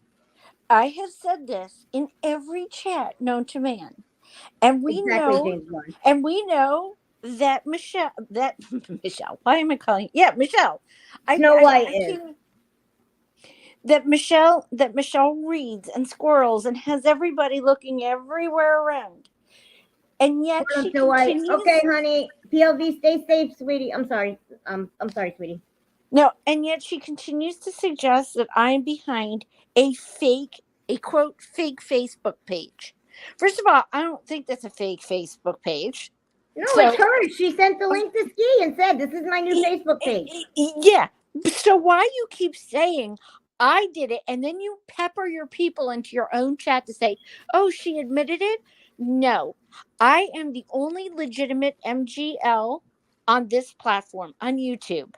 I have said this in every chat known to man. And we Exactly, know James Bond. that Michelle, why am I calling? Yeah, Michelle. Snow White I is. can't, that Michelle reads and squirrels and has everybody looking everywhere around. And yet Hold on, she Snow White. continues. Okay, honey. PLV, stay safe, sweetie. I'm sorry. I'm sorry, sweetie. No, and yet she continues to suggest that I am behind a quote fake Facebook page. First of all, I don't think that's a fake Facebook page. No, So it's hers. She sent the link to Ski and said, "This is my new Facebook page." yeah. So why you keep saying I did it, and then you pepper your people into your own chat to say, "Oh, she admitted it"? No, I am the only legitimate MGL on this platform on YouTube.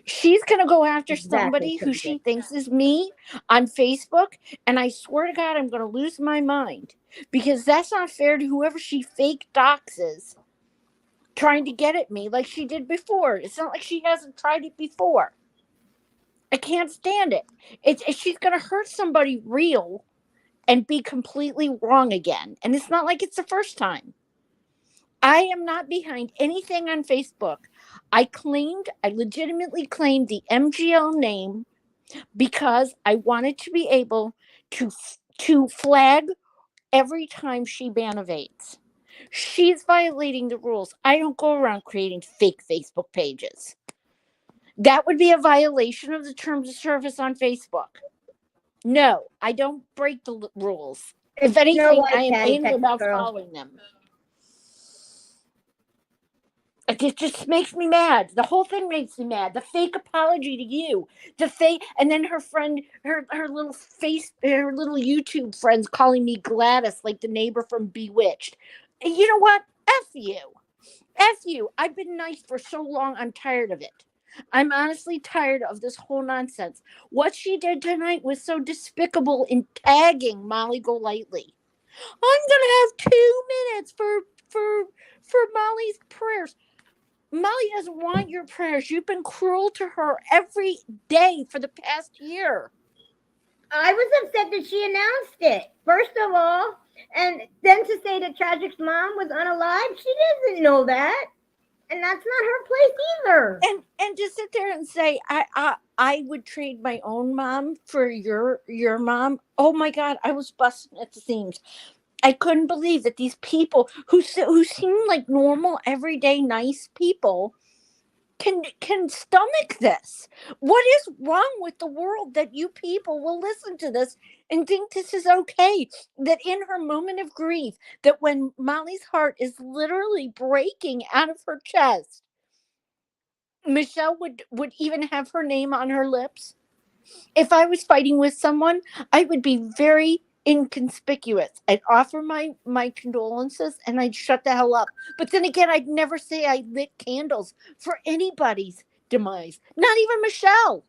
She's going to go after Exactly, somebody who Cynthia. she thinks is me on Facebook. And I swear to God, I'm going to lose my mind because that's not fair to whoever she fake doxes trying to get at me like she did before. It's not like she hasn't tried it before. I can't stand it. She's going to hurt somebody real and be completely wrong again. And it's not like it's the first time. I am not behind anything on Facebook. I legitimately claimed the MGL name because I wanted to be able to flag every time she bannovates. She's violating the rules. I don't go around creating fake Facebook pages. That would be a violation of the terms of service on Facebook. No, I don't break the rules. It's If Snow anything, I White, am Patty, anal Texas about girl. following them. It just makes me mad. The whole thing makes me mad. The fake apology to you, the fake, and then her friend, her little YouTube friends calling me Gladys, like the neighbor from Bewitched. And you know what? F you, F you. I've been nice for so long. I'm tired of it. I'm honestly tired of this whole nonsense. What she did tonight was so despicable in tagging Molly Golightly. I'm gonna have 2 minutes for Molly's prayers. Molly doesn't want your prayers. You've been cruel to her every day for the past year. I was upset that she announced it, first of all. And then to say that Tragic's mom was unalive, she doesn't know that. And that's not her place either. And to sit there and say, I would trade my own mom for your mom. Oh my God, I was busting at the seams. I couldn't believe that these people who seem like normal, everyday, nice people can stomach this. What is wrong with the world that you people will listen to this and think this is okay? That in her moment of grief, that when Molly's heart is literally breaking out of her chest, Michelle would even have her name on her lips. If I was fighting with someone, I would be very inconspicuous. I'd offer my condolences and I'd shut the hell up. But then again, I'd never say I lit candles for anybody's demise, not even Michelle.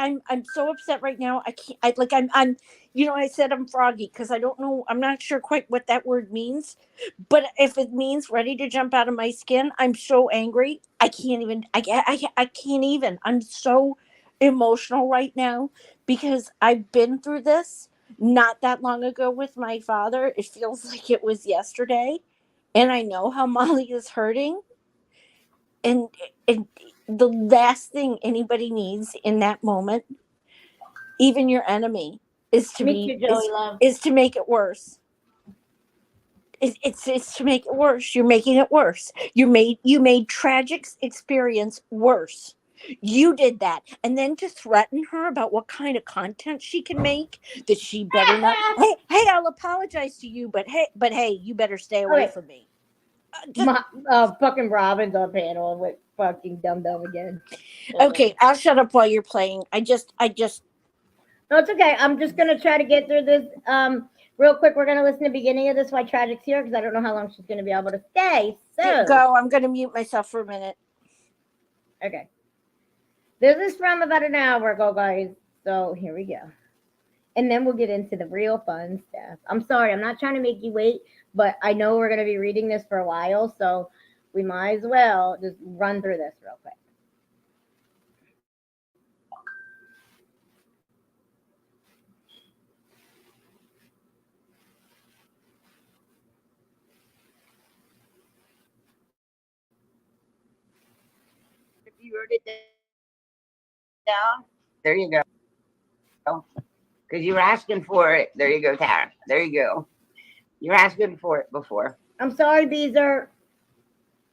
I'm so upset right now. I can't. I'm I said I'm froggy because I don't know. I'm not sure quite what that word means, but if it means ready to jump out of my skin, I'm so angry. I can't even. I can't even. I'm so emotional right now because I've been through this not that long ago with my father. It feels like it was yesterday, and I know how Molly is hurting, and the last thing anybody needs in that moment, even your enemy, is to Me too, Joey love. is to make it worse. It's to make it worse. You're making it worse. You made Tragic's experience worse. You did that, and then to threaten her about what kind of content she can make, that she better not. Hey, I'll apologize to you, but hey, you better stay away Okay. from me. Fucking Robin's on panel with fucking Dum Dum again. Okay, I'll shut up while you're playing. I just No, it's okay. I'm just gonna try to get through this. Real quick, we're gonna listen to the beginning of this while Tragic's here because I don't know how long she's gonna be able to stay. So go. I'm gonna mute myself for a minute. okay. This is from about an hour ago, guys. So here we go. And then we'll get into the real fun stuff. I'm sorry, I'm not trying to make you wait, but I know we're gonna be reading this for a while, so we might as well just run through this real quick. If you wrote it down, there you go. Because you were asking for it. There you go, Tara. There you go. You're asking for it before. I'm sorry, Beezer.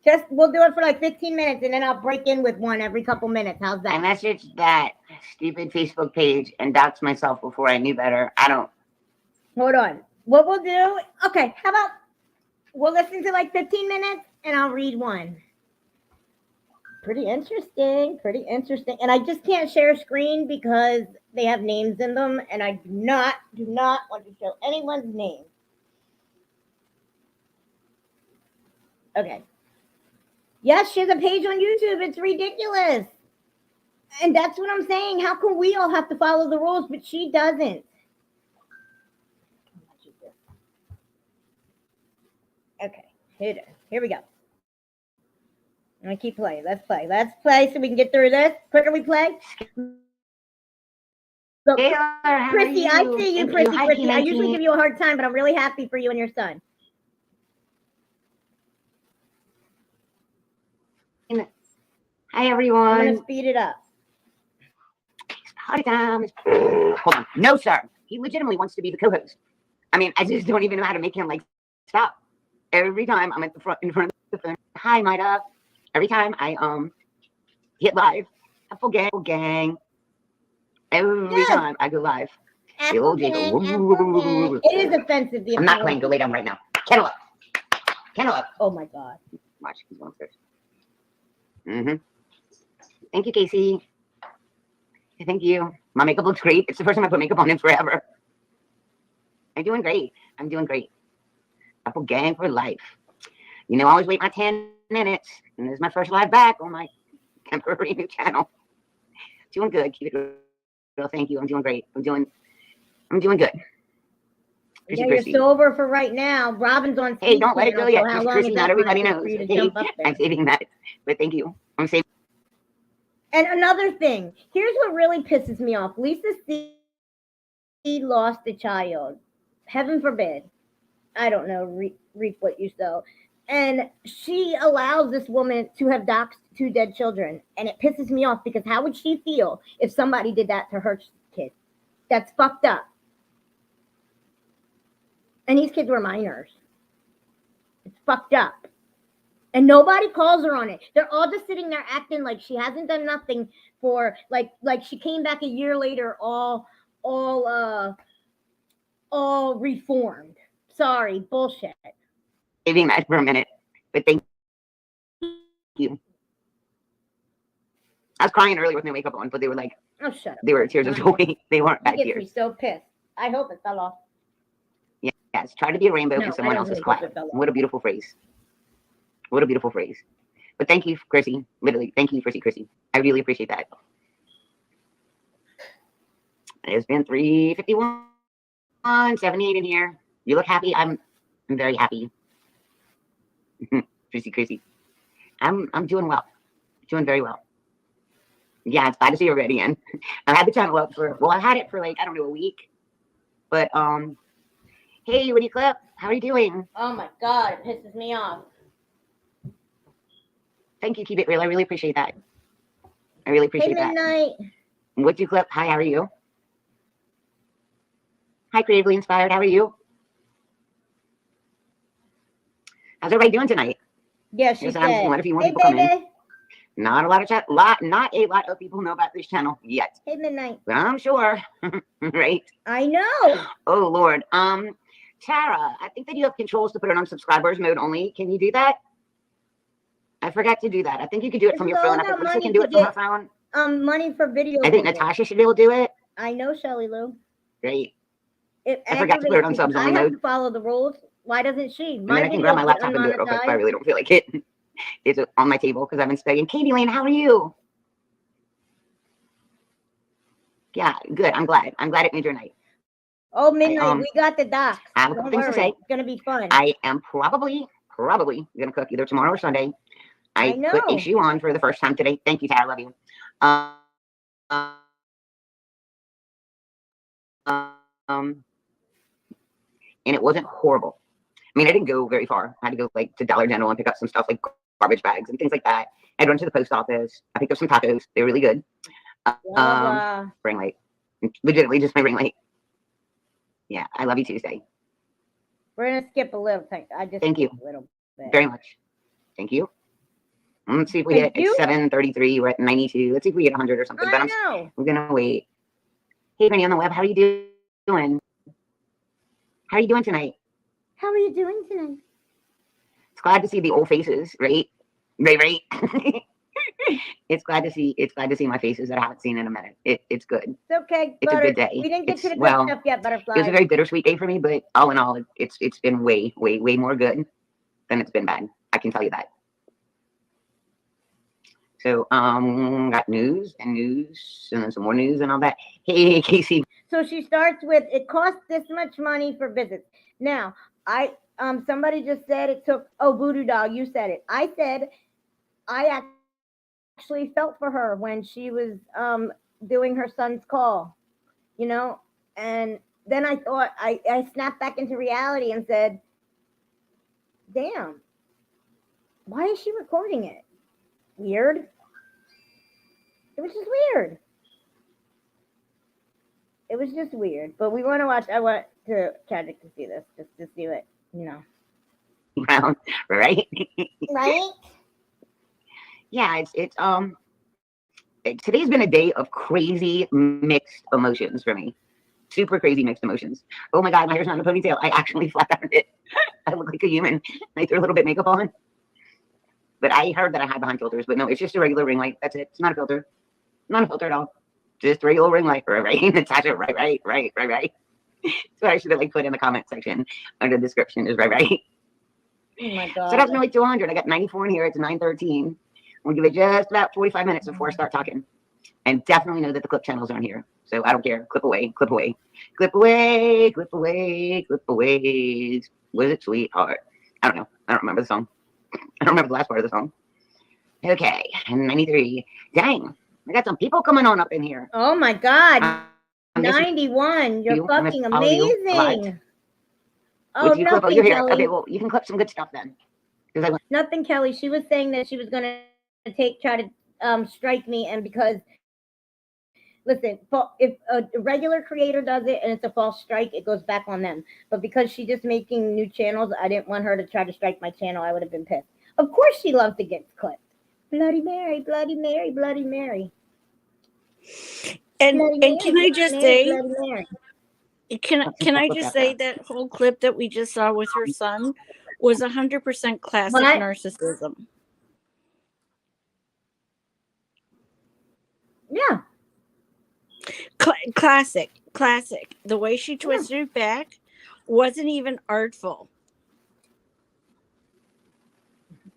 Just we'll do it for like 15 minutes and then I'll break in with one every couple minutes. How's I that? messaged that stupid Facebook page and doxed myself before I knew better. I don't. Hold on. What we'll do, okay, how about we'll listen to like 15 minutes and I'll read one. Pretty interesting. And I just can't share screen because they have names in them and I do not want to show anyone's name. Okay. Yes, she has a page on YouTube. It's ridiculous. And that's what I'm saying. How come we all have to follow the rules, but she doesn't? Okay, here we go. I'm gonna keep playing. Let's play so we can get through this. Quicker we play. So, Taylor, Chrissy, I see you, Chrissy. Hi, I usually give you a hard time, but I'm really happy for you and your son. Hi, I'm everyone. gonna speed it up. Storytime. Hold on. No, sir. He legitimately wants to be the co-host. I mean, I just don't even know how to make him like stop. Every time I'm at the front in front of the phone. Hi, Maida. Every time I hit live, Apple gang. Every time I go live. Apple gang, Apple gang. It is offensive. I'm not playing. Go lay down right now. Kennel up. Kennel up. Oh my God. Watch. He's going upstairs. Thank you, Casey. Thank you. My makeup looks great. It's the first time I put makeup on in forever. I'm doing great. Apple gang for life. You know, I always wait my 10 minutes. And this is my first live back on my temporary new channel. Doing good. Keep it real. Thank you. I'm doing great. I'm doing good. Yeah, Chrissy. you're sober for right now. Robin's on Hey, speed don't let it channel, go yet. so how long Chrissy, is not that going to everybody take for knows. you to Okay, jump up I'm there? saving that. But thank you. I'm saving. And another thing, here's what really pisses me off. Lisa C lost a child. Heaven forbid. I don't know, reap what you sow. And she allows this woman to have doxed 2 dead children. And it pisses me off because how would she feel if somebody did that to her kid? That's fucked up. And these kids were minors. It's fucked up. And nobody calls her on it. They're all just sitting there acting like she hasn't done nothing for like she came back a year later all reformed. Sorry, bullshit. Saving that for a minute. But thank you. I was crying earlier with my makeup on, but they were like, Oh, shut up. they were tears of joy. They weren't bad It gets me tears. so pissed. I hope it fell off. Yes, try to be a rainbow No, in I someone don't else's really hope cloud. it fell off. What a beautiful phrase. What a beautiful phrase. But thank you, Chrissy. Literally, thank you, Chrissy. I really appreciate that. It's been 3:51, 78 in here. You look happy. I'm very happy. Chrissy. I'm doing well. Doing very well. Yeah, it's glad to see you already in. I had the channel up for, well, I had it for like, I don't know, a week. But hey, Woody Clip, how are you doing? Oh my god, it pisses me off. Thank you, keep it real. I really appreciate that. I really appreciate that. Midnight. Woody Clip, hi, how are you? Hi, Creatively Inspired, how are you? How's everybody doing tonight? Yeah, she Yes, said. I'm let a few more Hey, people come in. baby. Not a lot of not a lot of people know about this channel yet. Hey, Midnight. But I'm sure. Right? I know. Oh Lord. Tara, I think that you have controls to put it on subscribers mode only. Can you do that? I forgot to do that. I think you can do it This from is your all phone. I think about Lisa money can do to it from her get phone. money for video. I think games. Natasha should be able to do it. I know, Shelly Lou. Great. It I forgot to put it on aggravates subs me. I only have mode. to follow the rules. Why doesn't she? I mean, My I can grab my videos get laptop and do it real quick, but I unmonetized. really don't feel like it. It's on my table because I've been studying. Katie Lane, how are you? Yeah, good. I'm glad. I'm glad it made your night. Oh, Midnight, we got the docs. I have a couple Don't things to worry. say. It's gonna be fun. I am probably gonna cook either tomorrow or Sunday. I put a know. shoe on for the first time today. Thank you, Tara. I love you. And it wasn't horrible. I mean, I didn't go very far. I had to go like to Dollar General and pick up some stuff like garbage bags and things like that. I'd run to the post office. I picked up some tacos. They were really good. Ring light. Legitimately just my ring light. Yeah, I love you Tuesday. We're gonna skip a little thing. Thank you a little bit. very much. Thank you. Let's see if we hit it's 7:33. We're at 92. Let's see if we get 100 or something. But I'm gonna wait. Hey, Granny on the web, how are you doing? How are you doing tonight? How are you doing tonight? It's glad to see the old faces, right? Right. It's glad to see my faces that I haven't seen in a minute. It's good. It's okay. It's a good day. We didn't get to the good stuff yet, Butterfly. It was a very bittersweet day for me, but all in all, it's been way more good than it's been bad. I can tell you that. So got news and then some more news and all that. Hey, Casey. So she starts with, it costs this much money for visits. Now, somebody just said it took, Voodoo Dog, you said it. I said, I actually felt for her when she was doing her son's call, and then I thought, I snapped back into reality and said, damn, why is she recording it? Weird. It was just weird. It was just weird. But we want to watch. I want to Tragic to see this, just to see it, Round, right? Right? Yeah, today's been a day of crazy mixed emotions for me. Super crazy mixed emotions. Oh my God, my hair's not in a ponytail. I actually flat ironed it. I look like a human. I threw a little bit of makeup on. But I heard that I had behind filters, but no, it's just a regular ring light. That's it. It's not a filter. Not a filter at all. Just a regular ring light. Right. Natasha, right. So I should have put in the comment section under the description is right. Oh my God. So that's only 200. I got 94 in here. It's 9:13. We'll give it just about 45 minutes before I start talking. And definitely know that the clip channels aren't here. So I don't care. Clip away, clip away, clip away, clip away, clip away. Was it sweetheart? I don't know. I don't remember the song. I don't remember the last part of the song. Okay, 93. Dang, I got some people coming on up in here. Oh my God. I'm missing 91. You're you. I miss fucking all of you a lot. amazing. Oh, Would you clip? Oh, nothing, you're here. Kelly. Okay, well, you can clip some good stuff then. Because I went, Nothing, Kelly. She was saying that she was gonna try to strike me, and because listen, if a regular creator does it and it's a false strike, it goes back on them. But because she's just making new channels, I didn't want her to try to strike my channel. I would have been pissed. Of course, she loves to get clipped. Bloody Mary, Bloody Mary, Bloody Mary. And Bloody and can Mary, I just Bloody say, Mary, Bloody Mary. can I just say that whole clip that we just saw with her son was 100% classic What? narcissism. Yeah. Classic. The way she twisted it back wasn't even artful.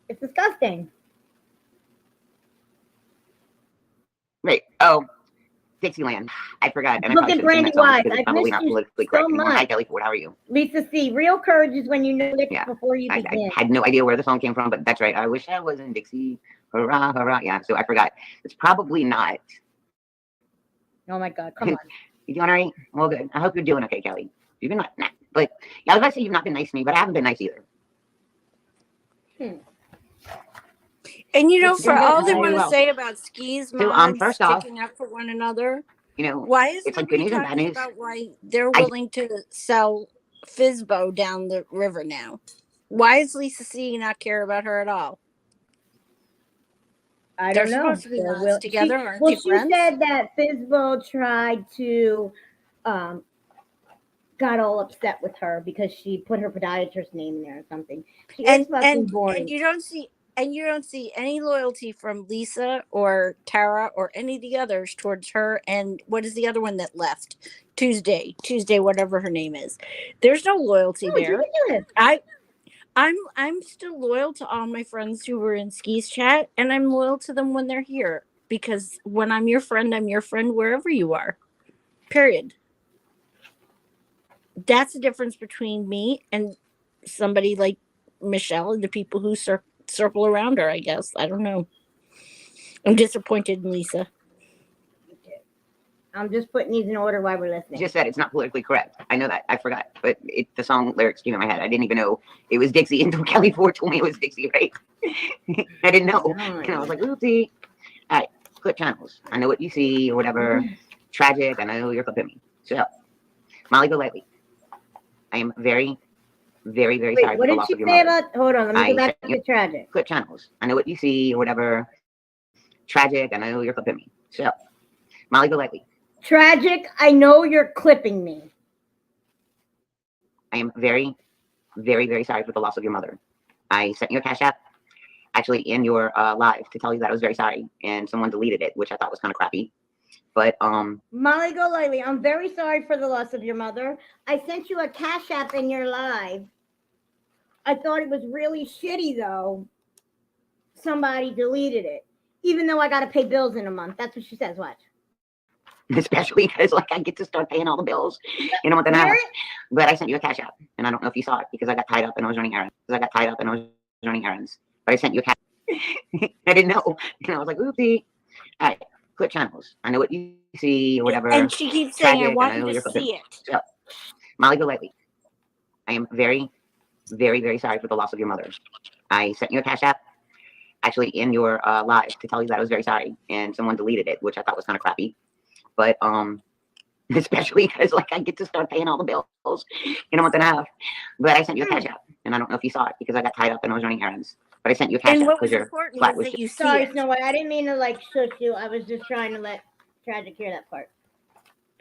It's disgusting. right. Oh, Dixieland. I forgot. And I Look probably at should have seen Brandy that song Wise. because it's I've probably missed not you politically so correct anymore. Hi, much. Kelly Ford. How are you? Lisa C. Real courage is when you know it Yeah. before you I begin. had no idea where the song came from, but that's right. I wish I was in Dixie. Hurrah, hurrah. Yeah, so I forgot. It's probably not. Oh my God, come on. You doing all right? Well, good. I hope you're doing okay, Kelly. You've been like, nah. But yeah, I was about to say you've not been nice to me, but I haven't been nice either. And you know, It's for been good. all they Very want to well. say about skis So, mods first off, sticking up for one another, you know, why is it's like good nobody news and bad talking news. about why they're I- willing to sell Fizbo down the river now? Why does Lisa C not care about her at all? I They're don't know. supposed to be They're mods together, aren't they she friends? said that Fizbo tried to, got all upset with her because she put her podiatrist name in there or something. She is fucking boring. And you don't see any loyalty from Lisa or Tara or any of the others towards her. And what is the other one that left? Tuesday, whatever her name is. There's no loyalty No, it's there. ridiculous. I'm still loyal to all my friends who were in Skis chat, and I'm loyal to them when they're here, because when I'm your friend wherever you are. Period. That's the difference between me and somebody like Michelle and the people who circle around her, I guess. I don't know. I'm disappointed in Lisa. I'm just putting these in order while we're listening. Just said it's not politically correct. I know that. I forgot. But the song lyrics came in my head. I didn't even know it was Dixie until Kelly Ford told me it was Dixie, right? I didn't know. And I was like, oopsie. All right, clip channels. I know what you see or whatever. Tragic. I know you're clipping me. So, Molly, go lightly. I am very, very, very sorry for the loss of your mother. Hold on, let me go back to the tragic. Clip channels. I know what you see or whatever. Tragic. I know you're clipping me. So, Molly, go lightly. Tragic. I know you're clipping me. I am very, very, very sorry for the loss of your mother. I sent you a Cash App, actually in your live, to tell you that I was very sorry, and someone deleted it, which I thought was kind of crappy. But Molly Golightly, I'm very sorry for the loss of your mother. I sent you a Cash App in your live. I thought it was really shitty though. Somebody deleted it, even though I got to pay bills in a month. That's what she says. Watch. especially because like I get to start paying all the bills in a month and a half. But I sent you a Cash App, and I don't know if you saw it because I got tied up and I was running errands. But I sent you a Cash App. I didn't know, and I was like, oopsie. All right, clip channels. I know what you see or whatever. And she keeps saying, Tragic, I want I know you to you're see it. So, Molly, go lightly. I am very, very, very sorry for the loss of your mother. I sent you a Cash App, actually in your live, to tell you that I was very sorry, and someone deleted it, which I thought was kind of crappy. But especially because like I get to start paying all the bills in a month and a half. But I sent you a Cash App, and I don't know if you saw it because I got tied up and I was running errands. But I sent you a Cash And App what was because your important flat was was that you see Sorry, it. Snow White. I didn't mean to like shush you. I was just trying to let Tragic hear that part.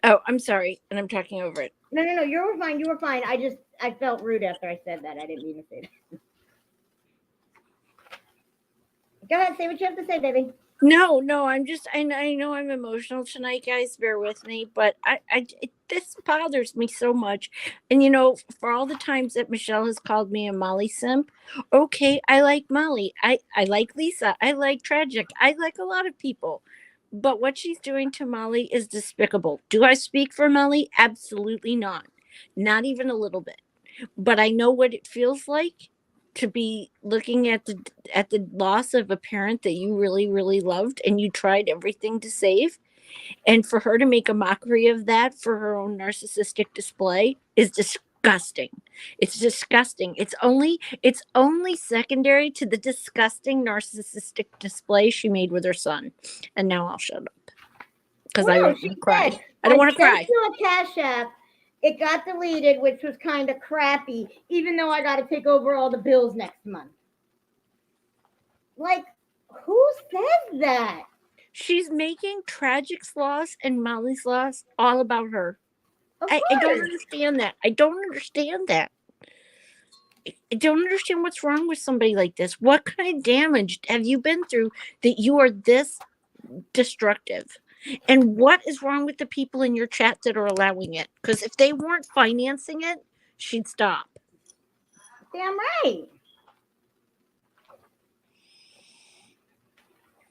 Oh, I'm sorry, and I'm talking over it. No, you were fine. You were fine. I felt rude after I said that. I didn't mean to say that. Go ahead, say what you have to say, baby. No, I know I'm emotional tonight, guys. Bear with me, but this bothers me so much. And you know, for all the times that Michelle has called me a Molly simp, okay, I like Molly. I like Lisa. I like Tragic. I like a lot of people, But what she's doing to Molly is despicable. Do I speak for Molly? Absolutely not. Not even a little bit. But I know what it feels like to be looking at the loss of a parent that you really, really loved and you tried everything to save. And for her to make a mockery of that for her own narcissistic display is disgusting. It's disgusting. It's only secondary to the disgusting narcissistic display she made with her son. And now I'll shut up because I Well, don't she want to cry. said, I don't want to sent cry. you a Cash App. It got deleted, which was kind of crappy, even though I got to take over all the bills next month. Like, who says that? She's making Tragic's loss and Molly's loss all about her. Of I don't course. understand that. I don't understand that. I don't understand what's wrong with somebody like this. What kind of damage have you been through that you are this destructive? And what is wrong with the people in your chat that are allowing it? Because if they weren't financing it, she'd stop. Damn right.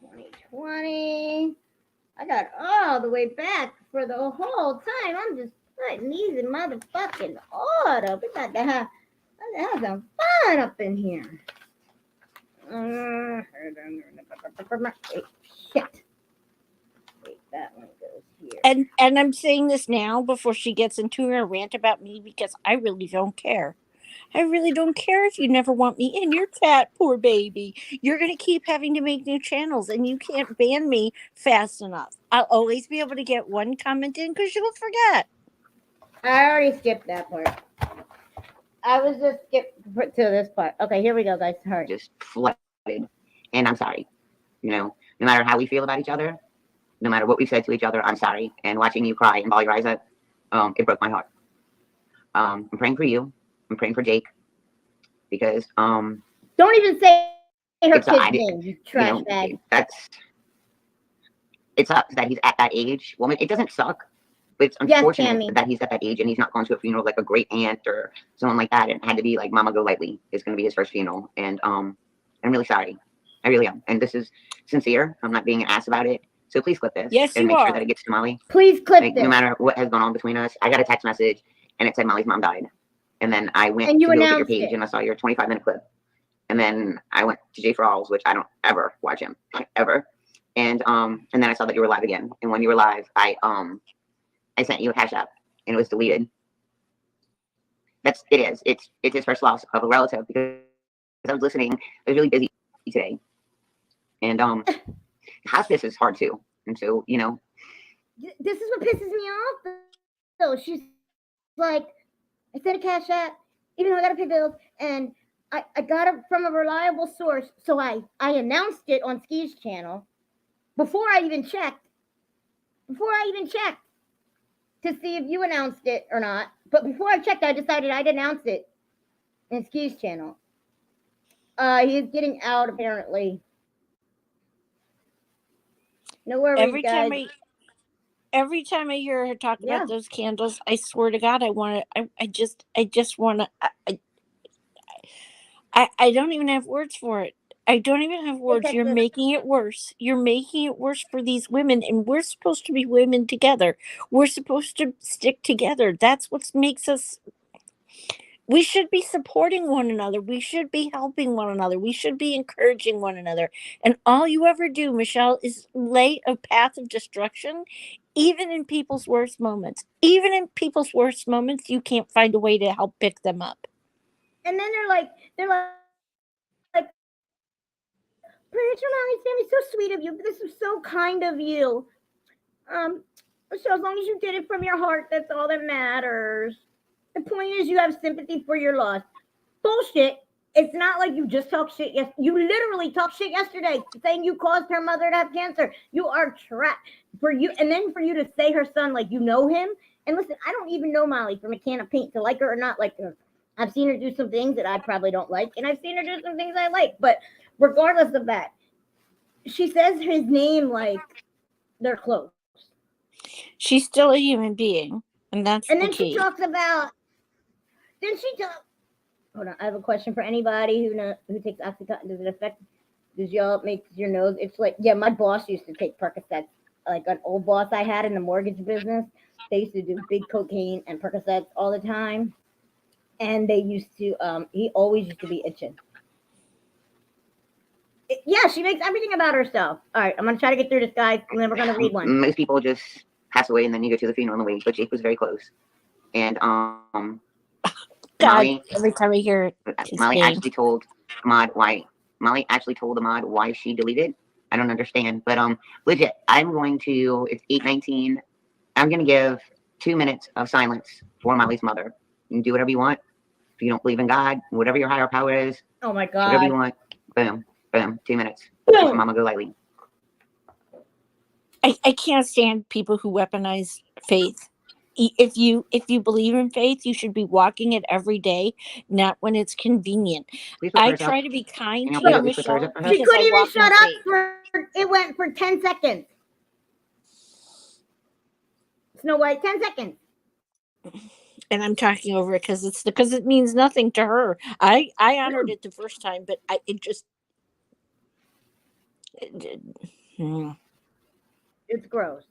2020. I got all the way back for the whole time. I'm just putting these in motherfucking order. We got to have some fun up in here. Shit. Wait, that one goes here. And I'm saying this now before she gets into her rant about me because I really don't care. I really don't care if you never want me in your chat, poor baby. You're going to keep having to make new channels and you can't ban me fast enough. I'll always be able to get one comment in because you'll forget. I already skipped that part. I was just skipped to this part. Okay, here we go, guys. Hurry. Just flooded. And I'm sorry. You know, no matter how we feel about each other, no matter what we said to each other, I'm sorry. And watching you cry and bawl your eyes out, it broke my heart. I'm praying for you. I'm praying for Jake because Don't even say her it's kid's name, you trash bag. It sucks that he's at that age. Well, it doesn't suck, but it's Yes, unfortunate Tammy. that he's at that age and he's not going to a funeral like a great aunt or someone like that. And it had to be like Mama Go Lightly is going to be his first funeral. And I'm really sorry. I really am. And this is sincere. I'm not being an ass about it. So please clip this. Yes, and you make are. sure that it gets to Molly. Please clip Like, this. no matter what has gone on between us, I got a text message and it said Molly's mom died. And then I went And you to go look at your announced page it. and I saw your 25-minute clip. And then I went to Jay Frawls, which I don't ever watch him, ever. And then I saw that you were live again. And when you were live, I sent you a Cash App and it was deleted. It's his first loss of a relative because I was listening. I was really busy today. And hospice is hard too. And so, you know, This is what pisses me off. So she's like, I sent a Cash App, even though I gotta pay bills, and I got it from a reliable source. So I announced it on Ski's channel before I even checked. To see if you announced it or not. But before I checked, I decided I'd announce it in Ski's channel. He's getting out apparently. No worries, guys. Every time I hear her talk Yeah. about those candles, I swear to God, I just want to. I don't even have words for it. I don't even have words. You're making it worse. You're making it worse for these women, and we're supposed to be women together. We're supposed to stick together. That's what makes us. We should be supporting one another. We should be helping one another. We should be encouraging one another. And all you ever do, Michelle, is lay a path of destruction, even in people's worst moments. Even in people's worst moments, you can't find a way to help pick them up. And then they're like, Preacher Molly's family, so sweet of you. This is so kind of you. So as long as you did it from your heart, that's all that matters. The point is you have sympathy for your loss. Bullshit. It's not like you just talk shit. Yes, you literally talked shit yesterday, saying you caused her mother to have cancer. You are trapped for you, and then for you to say her son like you know him. And listen, I don't even know Molly from a can of paint to like her or not like her. I've seen her do some things that I probably don't like, and I've seen her do some things I like. But regardless of that, she says his name like they're close. She's still a human being, and that's And the then key. she talks about. Hold on, I have a question for anybody who takes Oxycontin. Does it affect? Does y'all make your nose? It's like, yeah, my boss used to take Percocets like an old boss I had in the mortgage business. They used to do big cocaine and Percocets all the time, and they used to. He always used to be itching. Yeah, she makes everything about herself. All right, I'm gonna try to get through this, guys, and then we're gonna read one. Most people just pass away and then you go to the funeral in the wake, but Jake was very close. And God, Molly, every time I hear his Molly name. actually told Ahmad why. Molly actually told Ahmad why she deleted. I don't understand, but legit. I'm going to. It's 8:19. I'm gonna give 2 minutes of silence for Molly's mother. You can do whatever you want. If you don't believe in God, whatever your higher power is, Oh my whatever you God. want. Boom, boom. 2 minutes. For Mama Golightly. I can't stand people who weaponize faith. If you believe in faith, you should be walking it every day, not when it's convenient. Please put I hers up. try to be kind Can to you you, please put hers Michelle, up for her? She because couldn't I even walk shut in up faith. for. It went for 10 seconds. Snow White, 10 seconds. And I'm talking over it because it means nothing to her. I honored it the first time, but hmm. It's gross.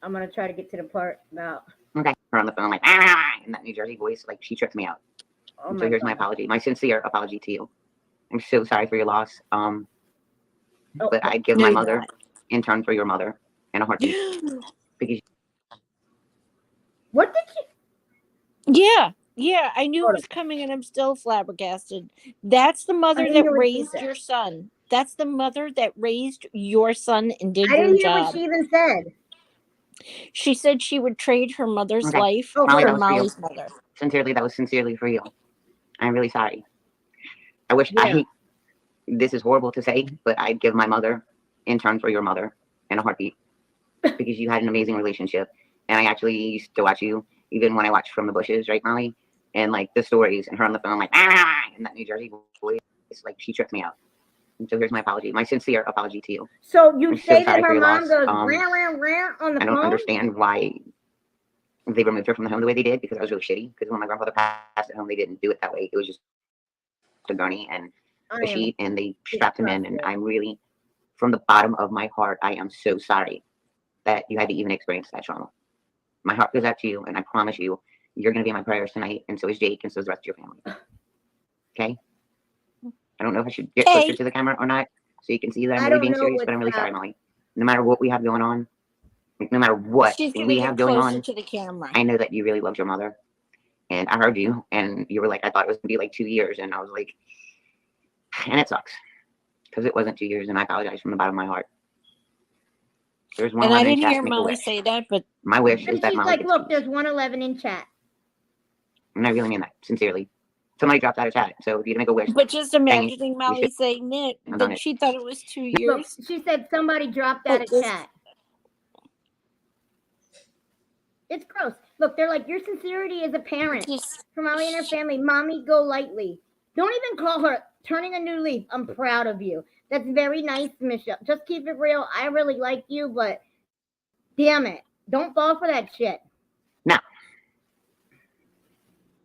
I'm gonna try to get to the part about. Okay. Her on the phone, like, in that New Jersey voice, like, she tripped me out. Oh And my so here's my God. apology, my sincere apology to you. I'm so sorry for your loss. Oh, But I'd give No, my you're mother not. in turn for your mother in a heartbeat. Because what did you? Yeah, I knew it was coming, and I'm still flabbergasted. That's the I mother didn't that hear what she raised said. your son. That's the mother that raised your son and did I your didn't hear what job. she even said. She said she would trade her mother's okay, life Oh, Molly, for that was for you. Molly's mother. Sincerely, that was sincerely for you. I'm really sorry. I wish Yeah. this is horrible to say, but I'd give my mother in turn for your mother in a heartbeat because you had an amazing relationship. And I actually used to watch you even when I watched From the Bushes, right, Molly? And like the stories and her on the phone, like, in that New Jersey voice, it's like she tripped me out. And so here's my apology, my sincere apology to you. So you I'm so say that sorry for her your mom loss. goes rah, rah, rah on the I don't phone? understand why they removed her from the home the way they did because that was really shitty. Because when my grandfather passed at home, they didn't do it that way. It was just a gurney and I a am sheet, and they strapped him in. And disgusted. I'm really, from the bottom of my heart, I am so sorry that you had to even experience that trauma. My heart goes out to you, and I promise you, you're going to be in my prayers tonight, and so is Jake, and so is the rest of your family. Okay? I don't know if I should get closer to the camera or not, so you can see that I'm I really don't being know serious, but I'm really sorry, Molly. No matter what we have going on, no matter what She's gonna we get have going closer on, to the camera. I know that you really loved your mother. And I heard you, and you were like, I thought it was going to be like 2 years, and I was like, and it sucks, because it wasn't 2 years, and I apologize from the bottom of my heart. There's And I 111 in didn't chat, hear make a Molly wish. say that, but My wish is And that she's Molly like, gets look, peace. there's 111 in chat. And I really mean that, sincerely. Somebody dropped out of chat, so if you make a wish, just imagining Molly saying have done that it. she thought it was 2 Look, years. she said somebody dropped Oh, out of chat. It's gross. Look, they're like, your sincerity as a parent Just for Molly and her family. Mommy, go lightly. Don't even call her turning a new leaf. I'm proud of you. That's very nice, Michelle. Just keep it real. I really like you, but damn it. Don't fall for that shit. No.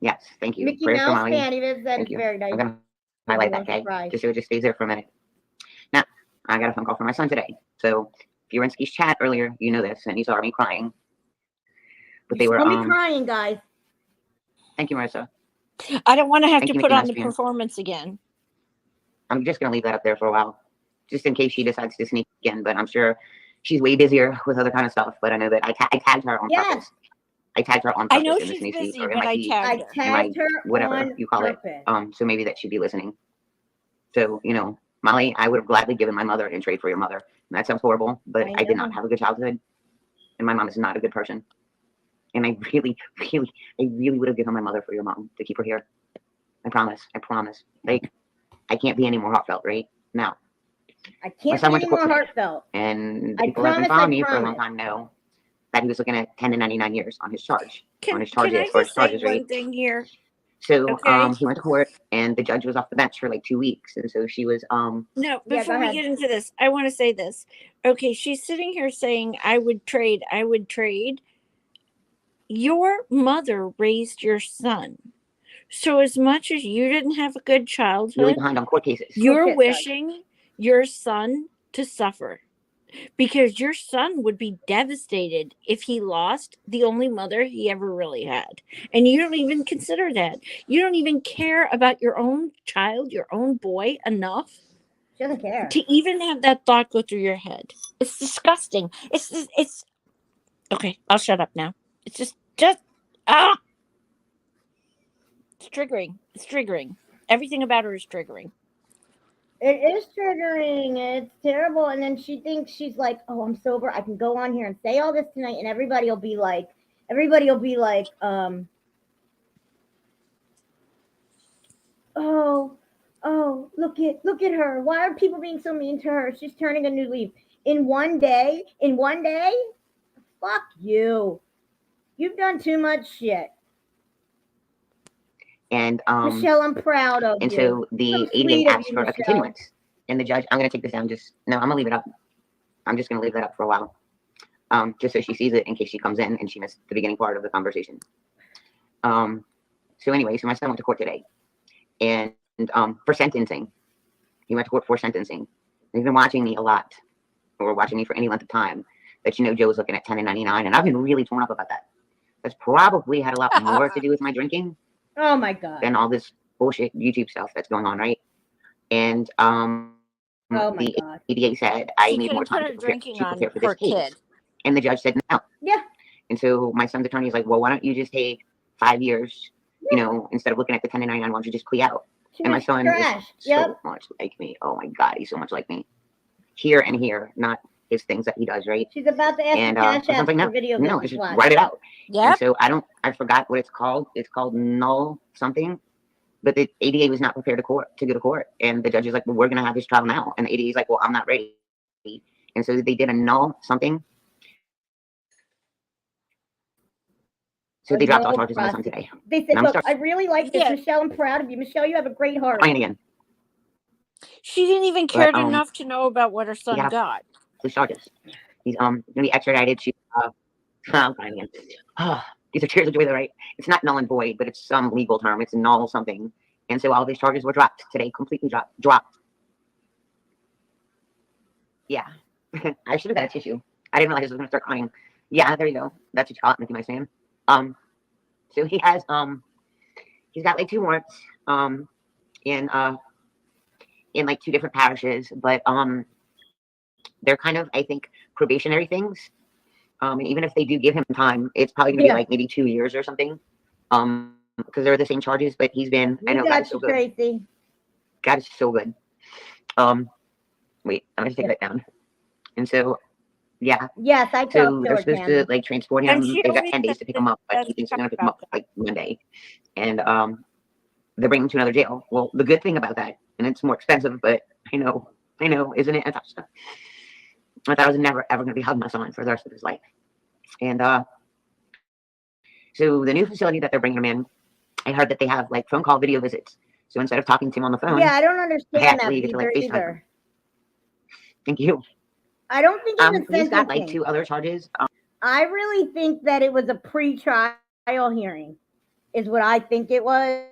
Yes, thank you. Mickey Prayers for Mouse Molly. fan, that Thank is you. very nice. I'm going to highlight that, I'm okay? surprised. Just so it just stays there for a minute. Now, I got a phone call from my son today. So if you were in Ski's chat earlier, you know this, and you saw me crying. But they You were, saw me crying, guys. thank you, Marissa. I don't want to have Thank to you, put Mickey on Mouse the fan. performance again. I'm just going to leave that up there for a while, just in case she decides to sneak in. But I'm sure she's way busier with other kind of stuff. But I know that I tagged her on purpose. I tagged her on I purpose know in this she's new feed busy, or in but my I feed, tagged I her. tagged her whatever on you call purpose. it. So maybe that she'd be listening. So, you know, Molly, I would have gladly given my mother in trade for your mother. And that sounds horrible, but I did not have a good childhood. And my mom is not a good person. And I really would have given my mother for your mom to keep her here. I promise. Like, I can't be any more heartfelt right now. I can't son be went any to court more today. heartfelt. And the I people that have been promise, following me for a long time know that he was looking at 10 to 99 years on his charge. Can on his I charges, for his just say charges, one right? thing here? So Okay. he went to court, and the judge was off the bench for like 2 weeks, and so she was No, Yeah, before go we ahead. get into this, I want to say this. Okay, she's sitting here saying, I would trade. Your mother raised your son. So as much as you didn't have a good really childhood, behind on court cases. you're Bullshit, wishing your son to suffer, because your son would be devastated if he lost the only mother he ever really had. And you don't even consider that. You don't even care about your own child, your own boy enough She doesn't care. to even have that thought go through your head. It's disgusting. It's okay. I'll shut up now. It's just ah, it's triggering. It's triggering. Everything about her is triggering. It is triggering. It's terrible. And then she thinks she's like, oh, I'm sober. I can go on here and say all this tonight, and everybody will be like, oh, look at her. Why are people being so mean to her? She's turning a new leaf. In one day, fuck you. You've done too much shit. And Michelle, I'm proud of and you. so the So 88 sweet of asked you, for a Michelle. continuance, and the judge, I'm going to take this down. I'm going to leave it up. I'm just going to leave that up for a while, just so she sees it in case she comes in and she missed the beginning part of the conversation. So anyway, so my son went to court today, and for sentencing, he went to court for sentencing. He's been watching me a lot, or watching me for any length of time. That Joe's looking at 10 and 99, and I've been really torn up about that. That's probably had a lot more to do with my drinking. Oh my God. Than all this bullshit YouTube stuff that's going on, right? And Oh my the God. ADA said I She need more couldn't put time her to prepare drinking on for this her case. kid. And the judge said no. Yeah. And so my son's attorney is like, well, why don't you just take 5 years, instead of looking at the 10 and 99, why don't you just plea out? She And my was son trash. is so much like me. Oh my God, he's so much like me. Here and here, not his things that he does, right? She's about to ask And for cash my son's app like, for video no, games. just Watch. write it out. Yep. And so I forgot what it's called. It's called null something. But the ADA was not prepared to go to court. And the judge is like, well, we're going to have this trial now. And the ADA is like, well, I'm not ready. And so they did a null something. So they dropped all charges on my son today. They said, And look, I really like this. Yeah. Michelle, I'm proud of you. Michelle, you have a great heart. Fine again. She didn't even care But, enough to know about what her son got. These charges. He's going to be extradited. I'm fine again. These are tears of joy, though, right? It's not null and void, but it's some legal term. It's null something. And so all these charges were dropped today, completely dropped. Yeah. I should have got a tissue. I didn't realize I was going to start crying. Yeah, there you go. That's what you call it, my fan. So he has, he's got like 2 warrants, in like 2 different parishes, but, they're kind of, I think, probationary things. And even if they do give him time, it's probably going to be like maybe 2 years or something. Because they're the same charges, but he's been, I know, God is so good. Tracy. God is so good. Wait, I'm going to take that down. And so, yeah. Yes, I So they're supposed to like transport him. They've got 10 days to pick him up, but he thinks they're going to pick him up like Monday. And they're bringing him to another jail. Well, the good thing about that, and it's more expensive, but I know, isn't it? I thought I was never ever going to be hugging my son for the rest of his life. And so the new facility that they're bringing him in, I heard that they have like phone call video visits. So instead of talking to him on the phone, yeah, I don't understand that you get to, like, FaceTime either. him. Thank you. I don't think he's got like 2 other charges. I really think that it was a pre-trial hearing, is what I think it was.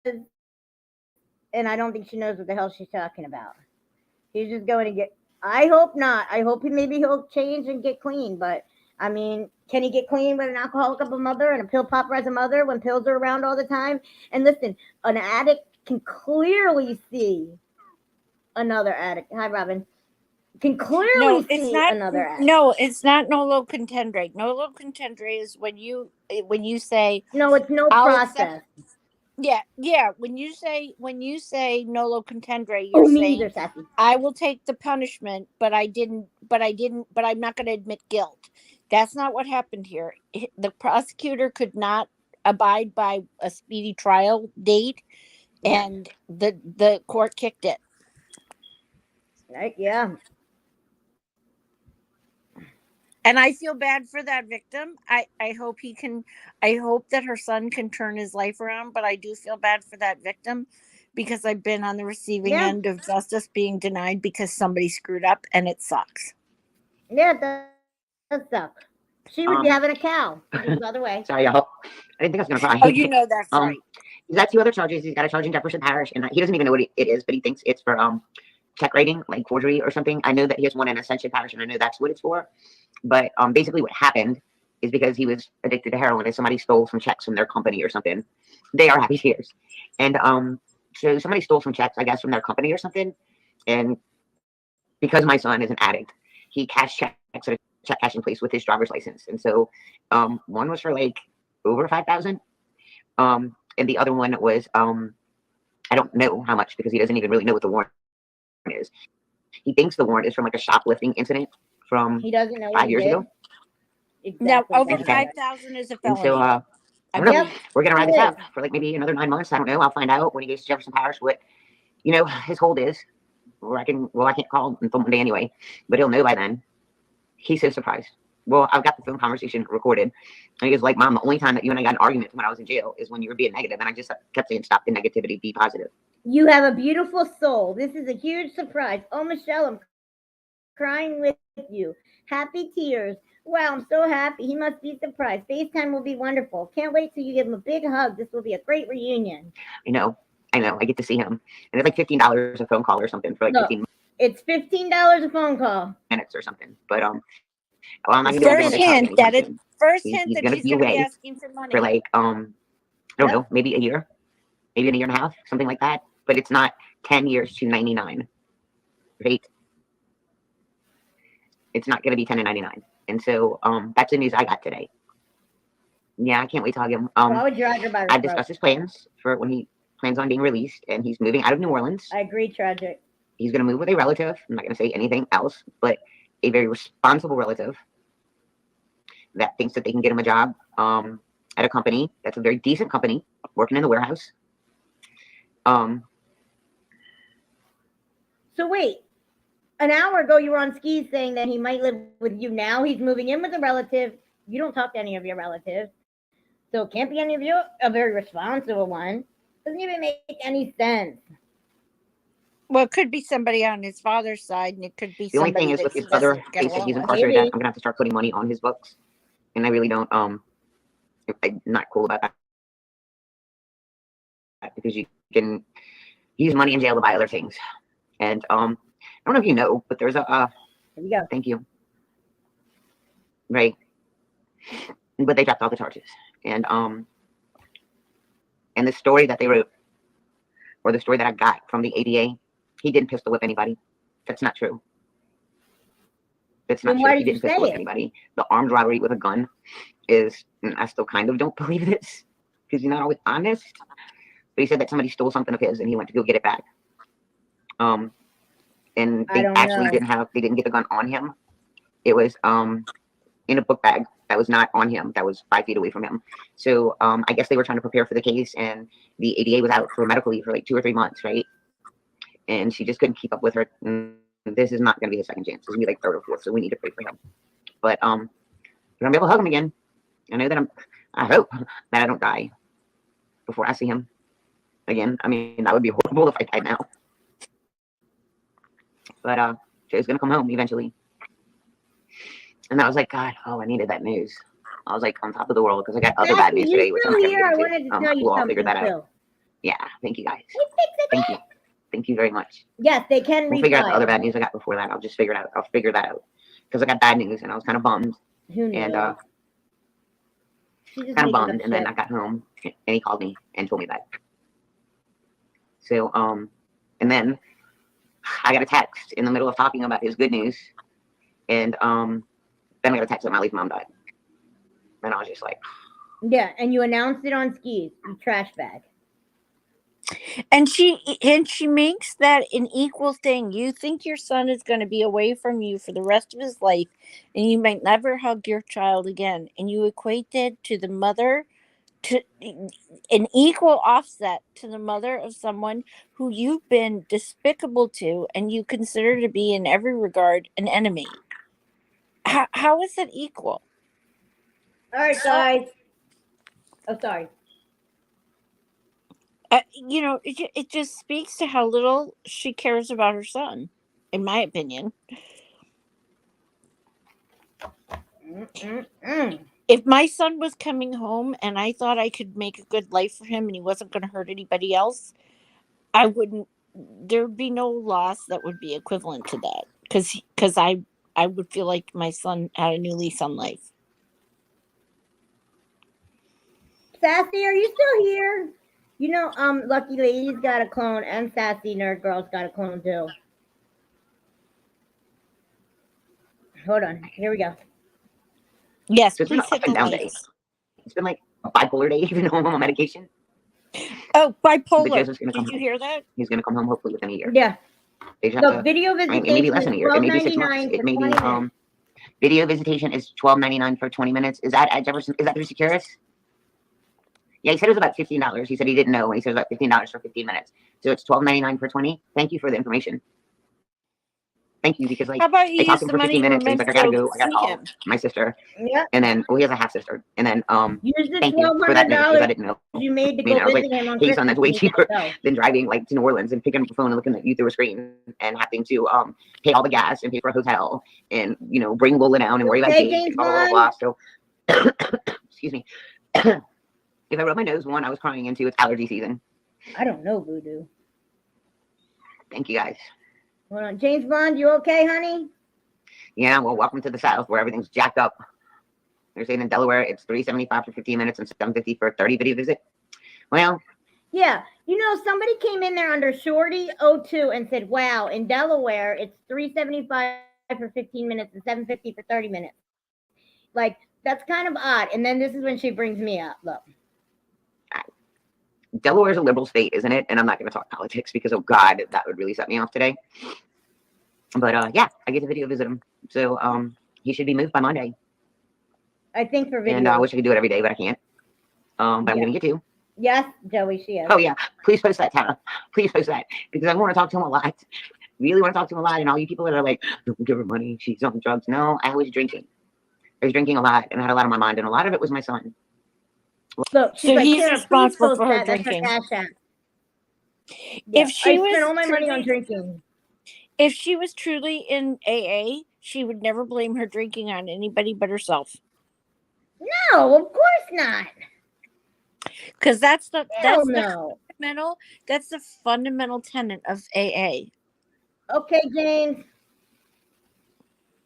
And I don't think she knows what the hell she's talking about. He's just going to get. I hope not. I hope maybe he'll change and get clean. But I mean, can he get clean with an alcoholic of a mother and a pill popper as a mother when pills are around all the time? And listen, an addict can clearly see another addict. Hi, Robin. Can clearly see another addict. No, it's not nolo contendere. Nolo contendere is when you say no, it's no process. Yeah. When you say nolo contendere, you're saying either, I will take the punishment, but I'm not going to admit guilt. That's not what happened here. The prosecutor could not abide by a speedy trial date, and the court kicked it. Right? Yeah. And I feel bad for that victim. I hope that her son can turn his life around, but I do feel bad for that victim because I've been on the receiving end of justice being denied because somebody screwed up, and it sucks. Yeah, it does suck. She would be having a cow. The other way. Sorry, y'all. I didn't think I was going to cry. Oh, you know that's right. He's got 2 other charges. He's got a charge in Jefferson Parish, and he doesn't even know what it is, but he thinks it's for check writing, like forgery or something. I know that he has one in Ascension Parish, and I know that's what it's for. But basically, what happened is because he was addicted to heroin, and somebody stole some checks from their company or something. They are happy tears, and so somebody stole some checks, I guess, from their company or something. And because my son is an addict, he cashed checks at a check cashing place with his driver's license. And so, one was for like over 5,000, and the other one was I don't know how much because he doesn't even really know what the warrant is. He thinks the warrant is from like a shoplifting incident from He doesn't know 5 years ago. Now, Exactly. over Okay. 5,000 is a And felony. so, I I don't know. believe. We're gonna ride It this out is. for like maybe another 9 months. I don't know. I'll find out when he goes to Jefferson Parish what his hold is. Or I can't call him until Monday anyway, but he'll know by then. He's so surprised. Well, I've got the phone conversation recorded. And he was like, Mom, the only time that you and I got an argument when I was in jail is when you were being negative. And I just kept saying, stop the negativity, be positive. You have a beautiful soul. This is a huge surprise. Oh, Michelle, I'm crying with you. Happy tears. Wow, I'm so happy. He must be surprised. FaceTime will be wonderful. Can't wait till you give him a big hug. This will be a great reunion. I know. I get to see him. And it's like $15 a phone call or something for like No, 15 it's $15 a phone call. minutes or something. But well, I'm not gonna do First anything hint that anytime soon. first He's hint that gonna he's be going to be away asking for money. for like I don't know, maybe a year, maybe a year and a half, something like that. But it's not 10 years to 99, right? It's not gonna be 10 to 99. And so that's the news I got today. Yeah, I can't wait to hug him. Why would you drag her by her I've throat? discussed his plans for when he plans on being released, and he's moving out of New Orleans. I agree, tragic. He's going to move with a relative. I'm not going to say anything else, but a very responsible relative that thinks that they can get him a job at a company that's a very decent company, working in the warehouse. So wait, an hour ago you were on skis saying that he might live with you. Now he's moving in with a relative. You don't talk to any of your relatives, so it can't be any of you. A very responsible one. Doesn't even make any sense. Well, it could be somebody on his father's side, and it could be The only somebody thing is that with he his other doesn't get case that along he's with. incarcerated at, Maybe. I'm going to have to start putting money on his books. And I really don't, I'm not cool about that. Because you can use money in jail to buy other things. And I don't know if you know, but there's a, Here we go. thank you. Right. But they dropped all the charges. And the story that they wrote, or the story that I got from the ADA, he didn't pistol whip anybody. That's not true. That's not Then true. why He did you didn't pistol say whip it? anybody. The armed robbery with a gun is, I still kind of don't believe this because you're not always honest. But he said that somebody stole something of his and he went to go get it back. And I they don't actually know. they didn't get the gun on him. It was in a book bag that was not on him, that was 5 feet away from him. So I guess they were trying to prepare for the case, and the ADA was out for medical leave for like 2 or 3 months, right? And she just couldn't keep up with her. This is not going to be his second chance. This is going to be like third or fourth, so we need to pray for him. But we're going to be able to hug him again. I know that I hope that I don't die before I see him again. I mean, that would be horrible if I died now. But Joe's going to come home eventually. And I was like, God, I needed that news. I was like on top of the world because I got other bad Jackie, news you today, which I'm still not here? I going to wanted get to into. tell you We'll all something figure that out. too. Yeah, thank you guys. Thank you. Thank you very much. Yes, they can We'll figure out the refile. other bad news I got before that. I'll just figure it out. I'll figure that out. Because I got bad news and I was kind of bummed. Who knew? And She's just kind of making up bummed. And then I shit. got home and he called me and told me that. So, and then I got a text in the middle of talking about his good news. And then I got a text that Miley's mom died. And I was just like, Yeah, and you announced it on skis, you trash bag. And she makes that an equal thing. You think your son is going to be away from you for the rest of his life, and you might never hug your child again, and you equate that to the mother, to an equal offset to the mother of someone who you've been despicable to and you consider to be in every regard an enemy. How is it equal? All right, guys. Oh, sorry. It just speaks to how little she cares about her son, in my opinion. If my son was coming home and I thought I could make a good life for him and he wasn't going to hurt anybody else, I wouldn't there would be no loss that would be equivalent to that, because I would feel like my son had a new lease on life. Sassy, are you still here? You know, Lucky Lady's got a clone, and Sassy Nerd Girl's got a clone too. Hold on, here we go. Yes, So it's been please an up hit and the down day. likes. It's been like a bipolar day, even though I'm on medication. Oh, But bipolar. Joseph's gonna come Did you home. hear that? He's gonna come home hopefully within a year. Yeah. They just have Look, to, video I mean, visitation it may be less is than a year. It may be 6 months. $12.99 It for may 20 be minutes. video visitation is $12.99 for 20 minutes. Is that at Jefferson? Is that through Securus? Yeah, he said it was about $15. He said he didn't know, and he said it was about $15 for 15 minutes. So it's $12.99 for 20. Thank you for the information. Thank you, because like How about you I talked use to him the for money 15 for minutes, and he's men like, I gotta to go. I gotta see call him? my sister, Yeah. and then he has a half sister, and then Use the thank you for that news, because I $1,200 didn't know. you made to I mean, go I was like, visit him on hey son, Christmas that's way and you cheaper gotta go. than driving like to New Orleans and picking up the phone and looking at you through a screen and having to pay all the gas and pay for a hotel and bring Lola down and worry about Okay, dates James and blah blah blah Bond? blah. So excuse me. If I rub my nose, one I was crying into, it's allergy season. I don't know, Voodoo. Thank you guys. Hold on. James Bond, you okay, honey? Yeah, well, welcome to the South where everything's jacked up. They're saying in Delaware it's $3.75 for 15 minutes and $7.50 for a 30 video visit. Well, Yeah. You know, somebody came in there under Shorty02 and said, wow, in Delaware, it's $3.75 for 15 minutes and $7.50 for 30 minutes. Like, that's kind of odd. And then this is when she brings me up. Look. Delaware's a liberal state, isn't it? And I'm not going to talk politics because, oh God, that would really set me off today. But yeah, I get to video visit him. So he should be moved by Monday. I think for video. And I wish I could do it every day, but I can't. But I'm going to get to. Yes, Joey, she is. Oh, yeah. Please post that, Tara. Please post that. Because I want to talk to him a lot. Really want to talk to him a lot. And all you people that are like, don't give her money, she's on drugs. No, I was drinking. I was drinking a lot and I had a lot on my mind. And a lot of it was my son. Look, she's So like, he's Tara, responsible please for her post that. That's her drinking. Cash App. Yeah, If she I was spent all my money on truly- drinking. If she was truly in AA, she would never blame her drinking on anybody but herself. No, of course not. Because that's the No. fundamental tenet of AA. Okay, James.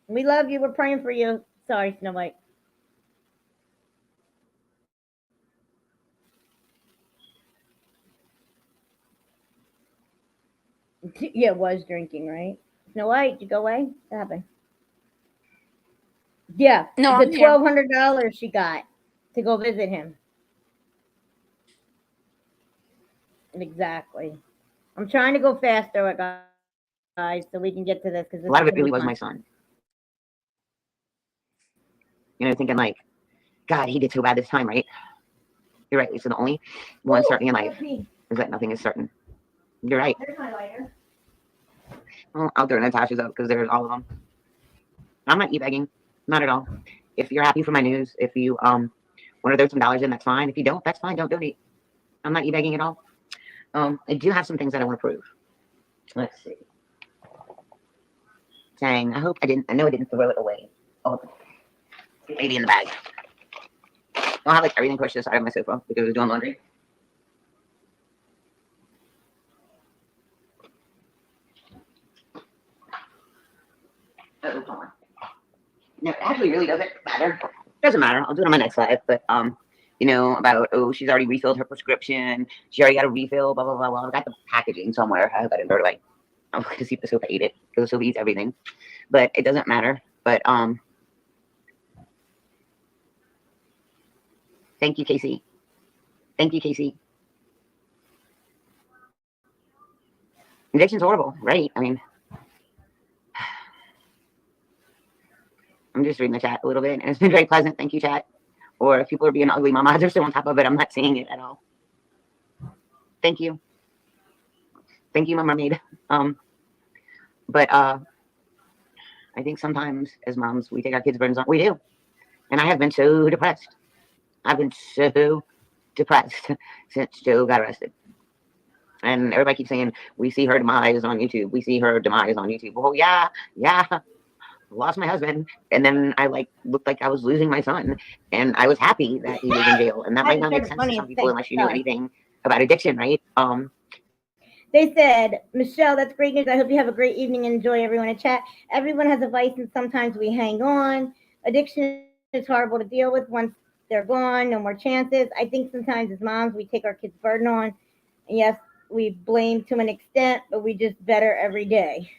We love you. We're praying for you. Sorry, Snow White. Yeah, was drinking, right? Snow White, did you go away? What happened? Yeah, No, the I'm here. $1,200 she got to go visit him. Exactly. I'm trying to go faster, guys, so we can get to this because A lot of it really was my son. Thinking like, God, he did so bad this time, right? You're right, Lisa. The only one certain in life is that nothing is certain. You're right. There's my lighter. Well, I'll throw Natasha's up because there's all of them. I'm not e-begging. Not at all. If you're happy for my news, if you want to throw some dollars in, that's fine. If you don't, that's fine. Don't donate. I'm not e-begging at all. I do have some things that I want to prove. Let's see. Dang, I know I didn't throw it away. Oh, maybe in the bag. I'll have like everything pushed to the side of my sofa because I was doing laundry. Oh, hold on. No, it actually really doesn't matter. Doesn't matter. I'll do it on my next live. But about she's already refilled her prescription. She already got a refill. Blah blah blah. Well, I've got the packaging somewhere. I hope I didn't throw it away. I'm going to see if the sofa ate it because the sofa eats everything. But it doesn't matter. But thank you, Casey. Thank you, Casey. Addiction's horrible, right? I mean, I'm just reading the chat a little bit, and it's been very pleasant. Thank you, chat. Or if people are being ugly, my mods are still on top of it. I'm not seeing it at all. Thank you. Thank you, my mermaid. But I think sometimes as moms, we take our kids' burdens on. We do. And I have been so depressed. I've been so depressed since Joe got arrested. And everybody keeps saying, we see her demise on YouTube. We see her demise on YouTube. Well, yeah. Lost my husband. And then I looked like I was losing my son. And I was happy that he was in jail. And that might not make sense to some people unless you know anything about addiction, right? They said, Michelle, that's great news. I hope you have a great evening and enjoy everyone in chat. Everyone has a vice and sometimes we hang on. Addiction is horrible to deal with once they're gone, no more chances. I think sometimes as moms, we take our kids' burden on. And yes, we blame to an extent, but we just better every day.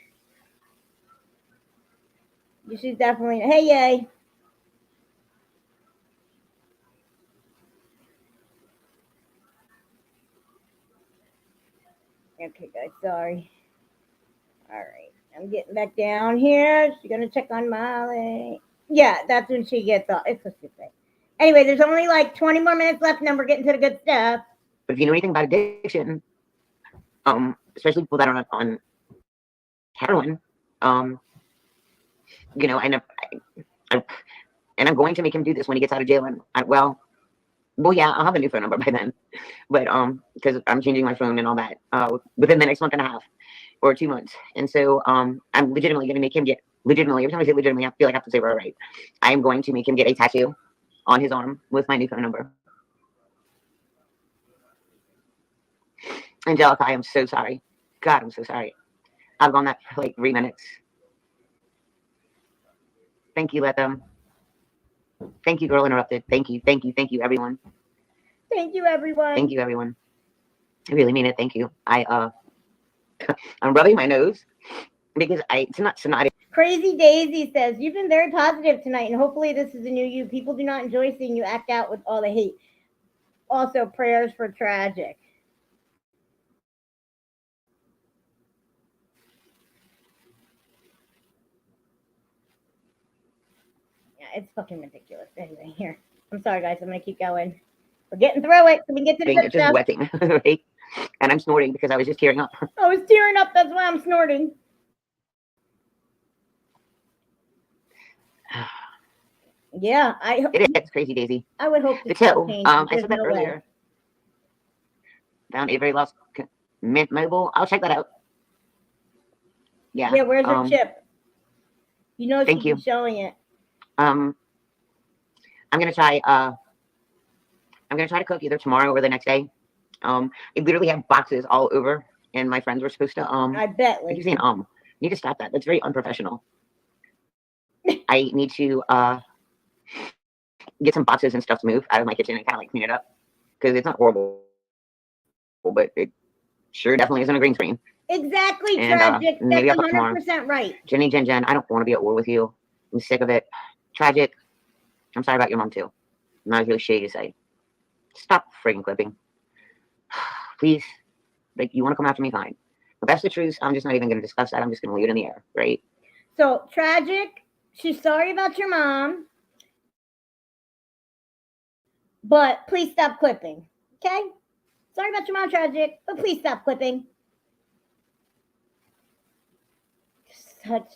You should definitely, hey, yay. Okay, guys, sorry. All right, I'm getting back down here. She's gonna check on Molly. Yeah, that's when she gets off. It's what she say. Anyway, there's only like 20 more minutes left, and then we're getting to the good stuff. But if you know anything about addiction, especially people that are on heroin, you know, and I'm going to make him do this when he gets out of jail. And well, yeah, I'll have a new phone number by then. But because I'm changing my phone and all that within the next month and a half or 2 months. And so I'm legitimately going to make him get legitimately. Every time I say legitimately, I feel like I have to say it right. I am going to make him get a tattoo on his arm with my new phone number. Angelica, I am so sorry. God, I'm so sorry. I've gone that for like 3 minutes. Thank you, Lethem. Thank you, Girl Interrupted. Thank you, everyone. Thank you, everyone. Thank you, everyone. I really mean it. Thank you. I'm rubbing my nose because it's not. Crazy Daisy says, you've been very positive tonight, and hopefully this is a new you. People do not enjoy seeing you act out with all the hate. Also, prayers for Tragic. Yeah, it's fucking ridiculous. Anyway, here. I'm sorry, guys. I'm going to keep going. We're getting through it so we can get to the good It's just stuff. wetting, right? And I'm snorting because I was just tearing up. I was tearing up. That's why I'm snorting. Yeah, It's Crazy Daisy. I would hope The toe. I said that no earlier. Way. Down Avery Lost Mint Mobile. I'll check that out. Yeah. Yeah, where's her chip? You know Thank you. Showing it. I'm gonna try to cook either tomorrow or the next day. I literally have boxes all over, and my friends were supposed to I bet. I keep saying you need to stop that. That's very unprofessional. I need to get some boxes and stuff to move out of my kitchen and kind of like clean it up because it's not horrible, but it sure definitely isn't a green screen. Exactly, and, Tragic. That's 100% right. Jenny, Jen, I don't want to be at war with you. I'm sick of it. Tragic. I'm sorry about your mom too. I'm not really shady to say. Stop friggin' clipping. Please. Like, you want to come after me, fine. But that's the truth. I'm just not even going to discuss that. I'm just going to leave it in the air, right? So, Tragic, she's sorry about your mom. But please stop clipping. Okay? Sorry about your mom, Tragic, but please stop clipping.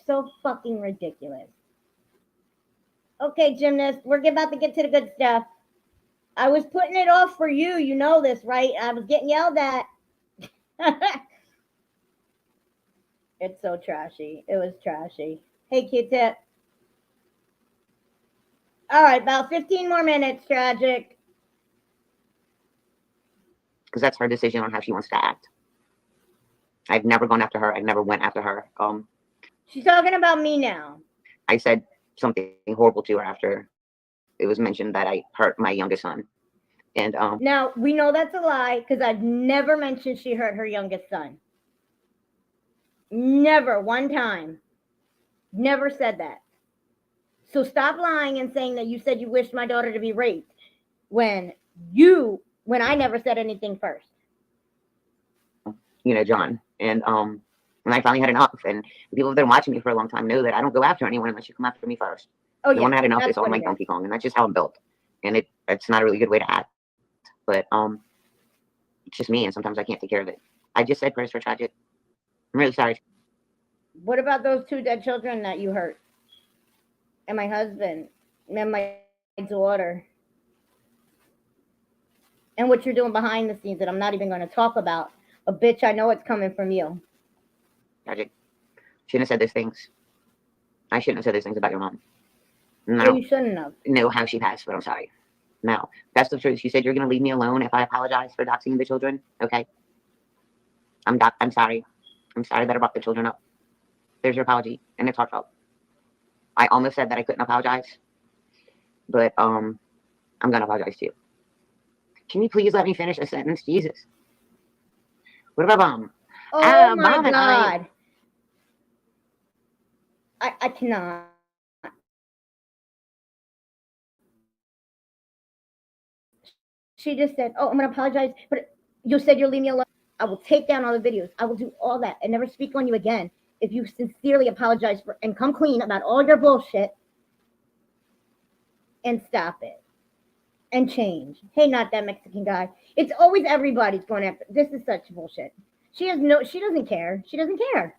So fucking ridiculous. Okay, Gymnast, we're about to get to the good stuff. I was putting it off for you. You know this, right? I was getting yelled at. It's so trashy. It was trashy. Hey, Q-Tip. All right, about 15 more minutes, Tragic. Because that's her decision on how she wants to act. I've never gone after her. I never went after her. She's talking about me now. I said something horrible to her after it was mentioned that I hurt my youngest son. And now we know that's a lie because I've never mentioned she hurt her youngest son. Never, one time. Never said that. So stop lying and saying that you said you wished my daughter to be raped when I never said anything first. You know, John. And when I finally had enough, and people that have been watching me for a long time know that I don't go after anyone unless you come after me first. Oh, yeah. When I had enough, it's all like Donkey Kong, and that's just how I'm built. And it's not a really good way to act. But it's just me, and sometimes I can't take care of it. I just said prayers for Tragic. I'm really sorry. What about those 2 dead children that you hurt? And my husband, and my daughter. And what you're doing behind the scenes that I'm not even going to talk about. But bitch, I know it's coming from you. Tragic. Shouldn't have said those things. I shouldn't have said those things about your mom. No, you shouldn't have. Know how she passed, but I'm sorry. No, that's the truth. You said you're going to leave me alone if I apologize for doxing the children. Okay. I'm sorry. I'm sorry that I brought the children up. There's your apology, and it's heartfelt. I almost said that I couldn't apologize, but I'm gonna apologize to you. Can you please let me finish a sentence, Jesus? What about Bomb? Oh my Bomb and God. I cannot. She just said, "Oh, I'm gonna apologize, but you said you'll leave me alone. I will take down all the videos. I will do all that and never speak on you again if you sincerely apologize for and come clean about all your bullshit and stop it and change." Hey, not that Mexican guy. It's always everybody's going after. This is such bullshit. She doesn't care. She doesn't care.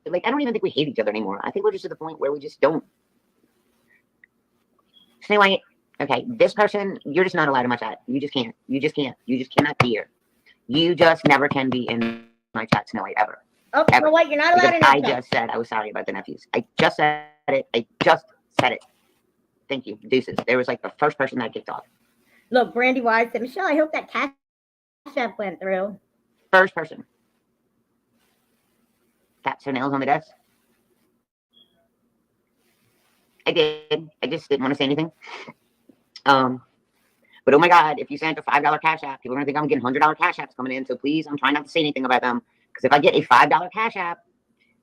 Like, I don't even think we hate each other anymore. I think we're just at the point where we just don't. Snow White, okay, this person, you're just not allowed in my chat. You just can't. You just can't. You just cannot be here. You just never can be in my chat, Snow White, ever. Oh, Ever. Snow White, you're not allowed Because in I our chat. just said I was sorry about the nephews. I just said it. I just said it. Thank you. Deuces. There was like the first person that kicked off. Look, Brandy Wise said, "Michelle, I hope that cash app went through." First person. Taps her nails on the desk. I did. I just didn't want to say anything. But oh my God, if you send a $5 cash app, people are gonna think I'm getting $100 cash apps coming in. So please, I'm trying not to say anything about them. Because if I get a $5 cash app,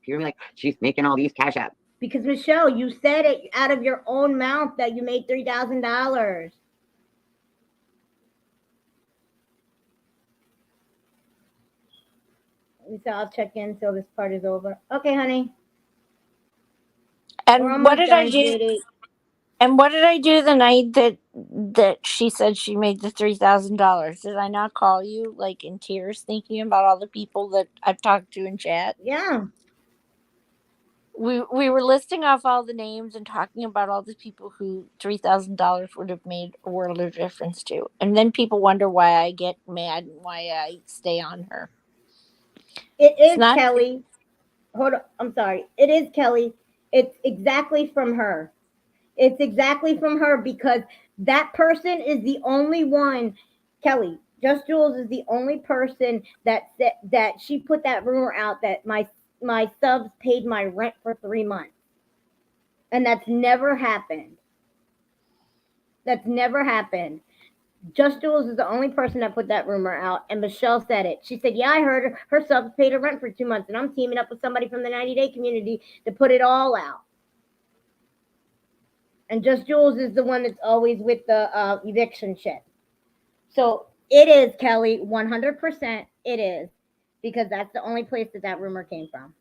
people are like, she's making all these cash apps. Because Michelle, you said it out of your own mouth that you made $3,000. So I'll check in until this part is over. Okay, honey. And what did I do? JD. And what did I do the night that she said she made the $3,000? Did I not call you like in tears, thinking about all the people that I've talked to in chat? Yeah. We were listing off all the names and talking about all the people who $3,000 would have made a world of difference to. And then people wonder why I get mad and why I stay on her. It is It's not Kelly. Hold on. I'm sorry. It is Kelly. It's exactly from her. It's exactly from her because that person is the only one, Kelly. Just Jules is the only person that said that she put that rumor out that my subs paid my rent for 3 months. And that's never happened. That's never happened. Just Jules is the only person that put that rumor out, and Michelle said it. She said, "Yeah, I heard her subs paid her rent for 2 months, and I'm teaming up with somebody from the 90-day community to put it all out." And Just Jules is the one that's always with the eviction shit. So it is, Kelly, 100%. It is, because that's the only place that rumor came from.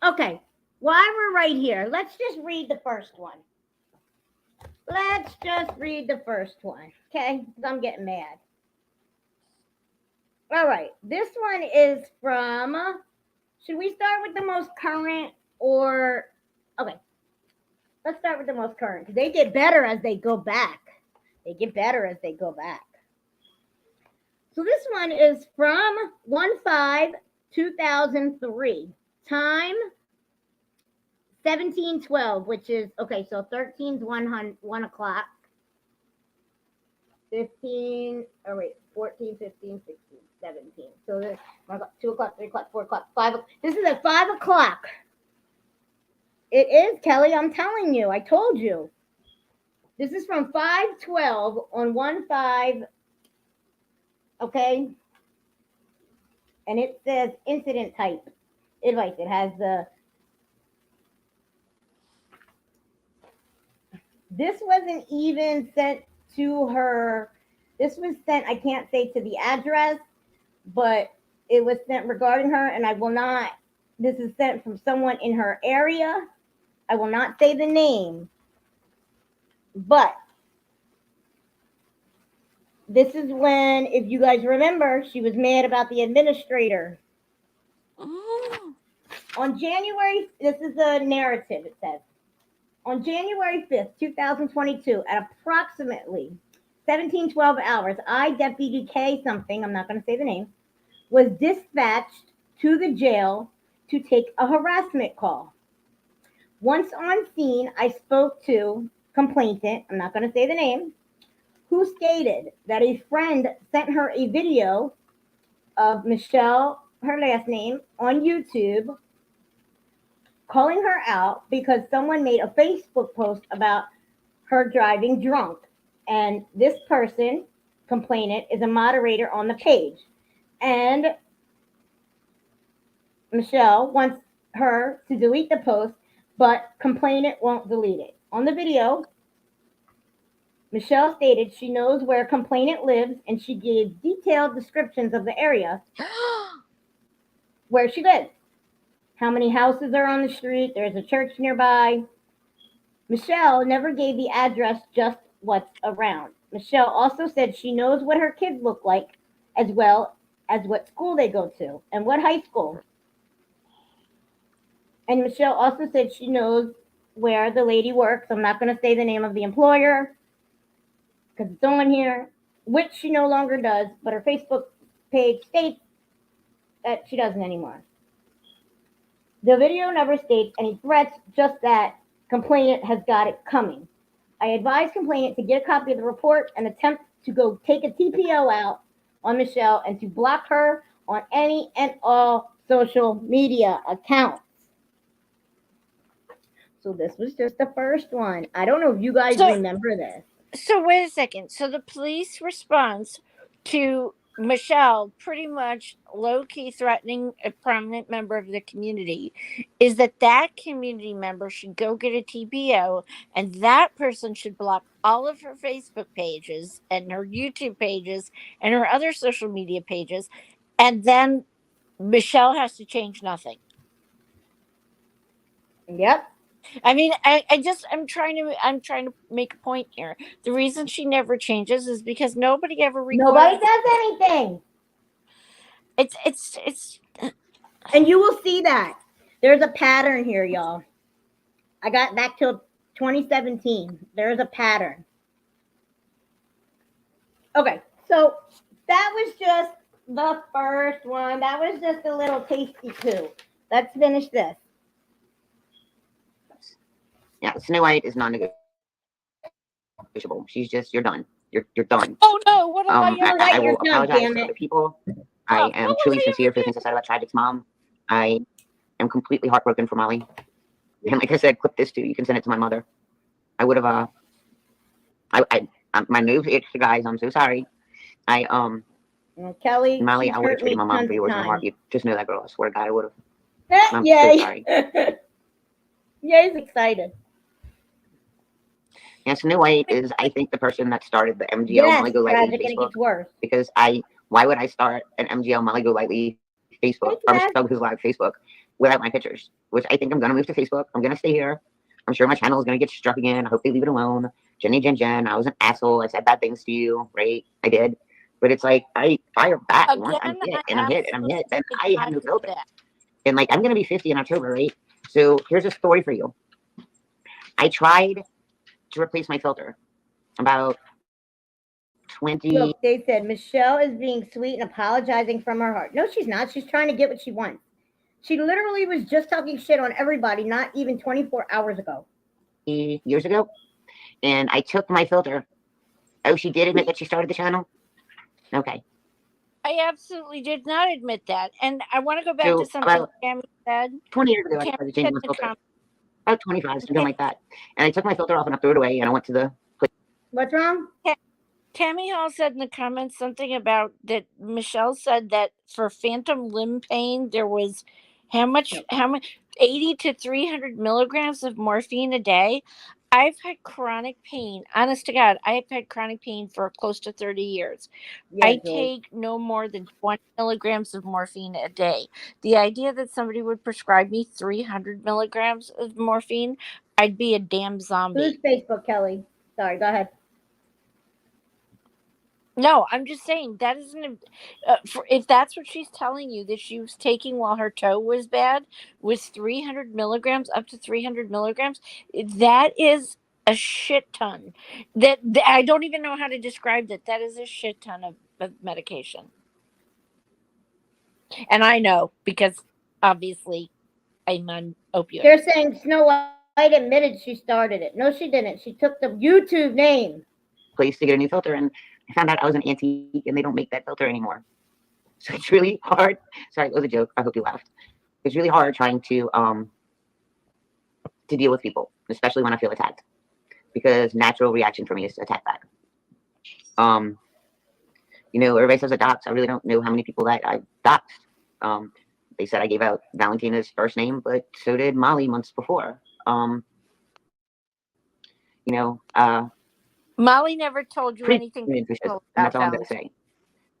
Okay, while we're right here, let's just read the first one. Let's just read the first one, okay? Because I'm getting mad. All right, this one is from, should we start with the most current or, okay, let's start with the most current because they get better as they go back. They get better as they go back. So this one is from 1/5/2003. Time 17:12, which is, okay, so 13's 1 o'clock. 15, oh wait, 14, 15, 16, 17. So this 2 o'clock, 3 o'clock, 4 o'clock, 5 o'clock. This is at 5 o'clock. It is, Kelly, I'm telling you. I told you. This is from 5/12 on 1/5. Okay. And it says incident type advice. It has the, this wasn't even sent to her. This was sent, I can't say to the address, but it was sent regarding her, and I will not, this is sent from someone in her area. I will not say the name, but this is when, if you guys remember, she was mad about the administrator. On January, this is a narrative, it says. On January 5th, 2022, at approximately 17:12 hours, I, Deputy K something, I'm not going to say the name, was dispatched to the jail to take a harassment call. Once on scene, I spoke to complainant, I'm not going to say the name, who stated that a friend sent her a video of Michelle, her last name, on YouTube, calling her out because someone made a Facebook post about her driving drunk. And this person, complainant, is a moderator on the page. And Michelle wants her to delete the post, but complainant won't delete it. On the video, Michelle stated she knows where complainant lives and she gave detailed descriptions of the area where she lives. How many houses are on the street? There's a church nearby. Michelle never gave the address, just what's around. Michelle also said she knows what her kids look like, as well as what school they go to and what high school. And Michelle also said she knows where the lady works. I'm not going to say the name of the employer because it's on here, which she no longer does, but her Facebook page states that she doesn't anymore. The video never states any threats, just that complainant has got it coming. I advise complainant to get a copy of the report and attempt to go take a TPO out on Michelle and to block her on any and all social media accounts. So this was just the first one. I don't know if you guys remember this. So wait a second. So the police response to Michelle pretty much low-key threatening a prominent member of the community is that community member should go get a TPO, and that person should block all of her Facebook pages and her YouTube pages and her other social media pages, and then Michelle has to change nothing. Yep. I mean, I'm trying to make a point here. The reason she never changes is because nobody ever records. Nobody does anything. It's And you will see that. There's a pattern here, y'all. I got back to 2017. There's a pattern. Okay, so that was just the first one. That was just a little tasty too. Let's finish this. Yeah, Snow White is non-negotiable. She's just, you're done. You're done. Oh no! What am I will You're done, apologize damn to it. other people. I am truly sincere for the things I said about Tragic's mom. I am completely heartbroken for Molly. And like I said, clip this too. You can send it to my mother. I would have. My news itch, guys. I'm so sorry. Kelly, Molly, she's I would have hurt me treated my mom tons for of yours in a times. heartbeat. Just know that, girl. I swear to God, I would have. I'm so Yay! sorry. Yay's excited. Yeah, Snow White is, I think, the person that started the MGL Yes, Molly Go Lightly tragic, and it Facebook. gets worse. Because why would I start an MGL Molly Go Lightly Facebook or Michelle Goes Live Facebook without my pictures? Which I think I'm gonna move to Facebook. I'm gonna stay here. I'm sure my channel is gonna get struck again. I hope they leave it alone. Jen, I was an asshole. I said bad things to you, right? I did. But it's like I fire back once I'm hit and I'm hit and I'm hit, then I have no filter. And like I'm gonna be 50 in October, right? So here's a story for you. I tried to replace my filter about 20. Look, they said Michelle is being sweet and apologizing from her heart. No, she's not. She's trying to get what she wants. She literally was just talking shit on everybody not even 24 hours ago. Years ago. And I took my filter. Oh, she did admit that she started the channel? Okay. I absolutely did not admit that. And I want to go back to something Tammy said. 20 years ago, I tried to change my filter. About 25, something like that. And I took my filter off and I threw it away and I went to the... What's wrong? Tammy Hall said in the comments something about that Michelle said that for phantom limb pain, there was how much 80 to 300 milligrams of morphine a day. I've had chronic pain. Honest to God, I have had chronic pain for close to 30 years. Yeah, I take no more than 20 milligrams of morphine a day. The idea that somebody would prescribe me 300 milligrams of morphine, I'd be a damn zombie. Who's Facebook, Kelly? Sorry, go ahead. No, I'm just saying that isn't if that's what she's telling you that she was taking while her toe was bad was 300 milligrams up to 300 milligrams. That is a shit ton. That I don't even know how to describe that. That is a shit ton of medication. And I know because obviously I'm on opioids. They're saying Snow White admitted she started it. No, she didn't. She took the YouTube name. Place to get a new filter and I found out I was an antique and they don't make that filter anymore. So it's really hard. Sorry, it was a joke. I hope you laughed. It's really hard trying to deal with people, especially when I feel attacked, because natural reaction for me is to attack back. You know, everybody says I doxed. I really don't know how many people that I doxed. They said I gave out Valentina's first name, but so did Molly months before. You know, Molly never told you pretty anything interesting, personal and that's about all I'm going to Valentine. say.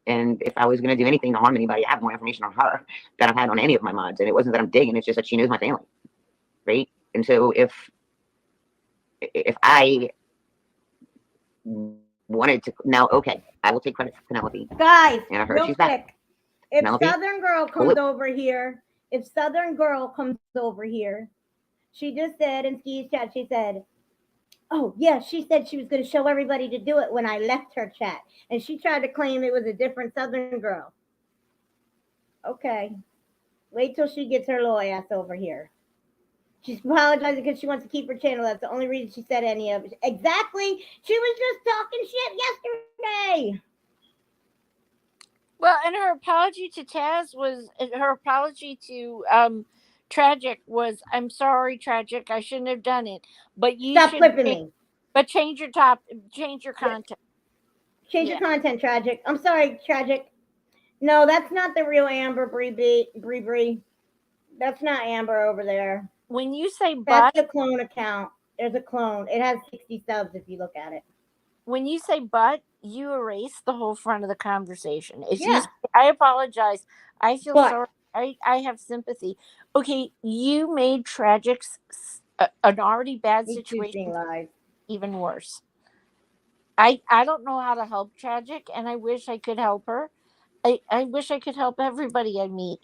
And if I was going to do anything to harm anybody, I have more information on her than I've had on any of my mods. And it wasn't that I'm digging; it's just that she knows my family, right? And so if I wanted to now, okay, I will take credit for Penelope, Guys, and I heard real she's back. quick. If Penelope, Southern Girl pull comes it. over here, she just said in Ski's chat, she said, oh, yeah, she said she was going to show everybody to do it when I left her chat. And she tried to claim it was a different Southern Girl. Okay. Wait till she gets her little ass over here. She's apologizing because she wants to keep her channel. That's the only reason she said any of it. Exactly. She was just talking shit yesterday. Well, and her apology to Taz was her apology to Tragic was, I'm sorry, Tragic, I shouldn't have done it. But you Stop should flipping me. but change your content. Change your content, Tragic. I'm sorry, Tragic. No, that's not the real Amber Bree. That's not Amber over there. When you say That's but, the clone account. There's a clone. It has 60 subs if you look at it. when you say but, you erase the whole front of the conversation. If you Yeah. say, I apologize, I feel But- sorry, I have sympathy. Okay, you made Tragic's an already bad situation Live. even worse. I don't know how to help Tragic, and I wish I could help her. I wish I could help everybody I meet,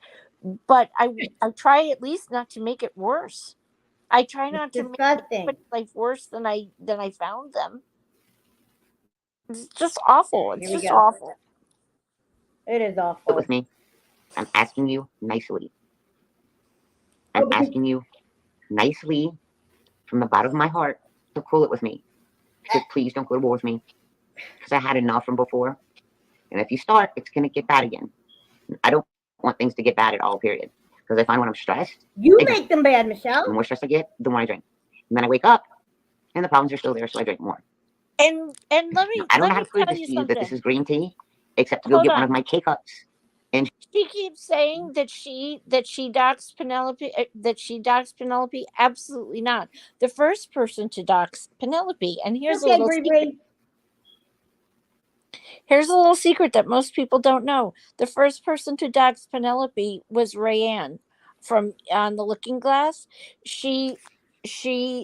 but I try at least not to make it worse. I try not to make Disgusting. life worse than I found them. It's just awful. It's Here we just go. awful. It is Put awful. with me. I'm asking you nicely. I'm asking you nicely from the bottom of my heart to cool it with me. So please don't go to war with me, because I had enough from before. And if you start, it's going to get bad again. I don't want things to get bad at all, period. Because I find when I'm stressed, You I drink. make them bad, Michelle. The more stressed I get, the more I drink. And then I wake up, and the problems are still there, so I drink more. And let me Now, I don't let know how me to prove tell this you to you that this something. is green tea, except to go Hold get on. one of my K-Cups. She keeps saying that she doxed Penelope. Absolutely not. The first person to dox Penelope. And here's a Okay, little Bree secret. Bree. Here's a little secret that most people don't know. The first person to dox Penelope was Rayanne from On the Looking Glass. She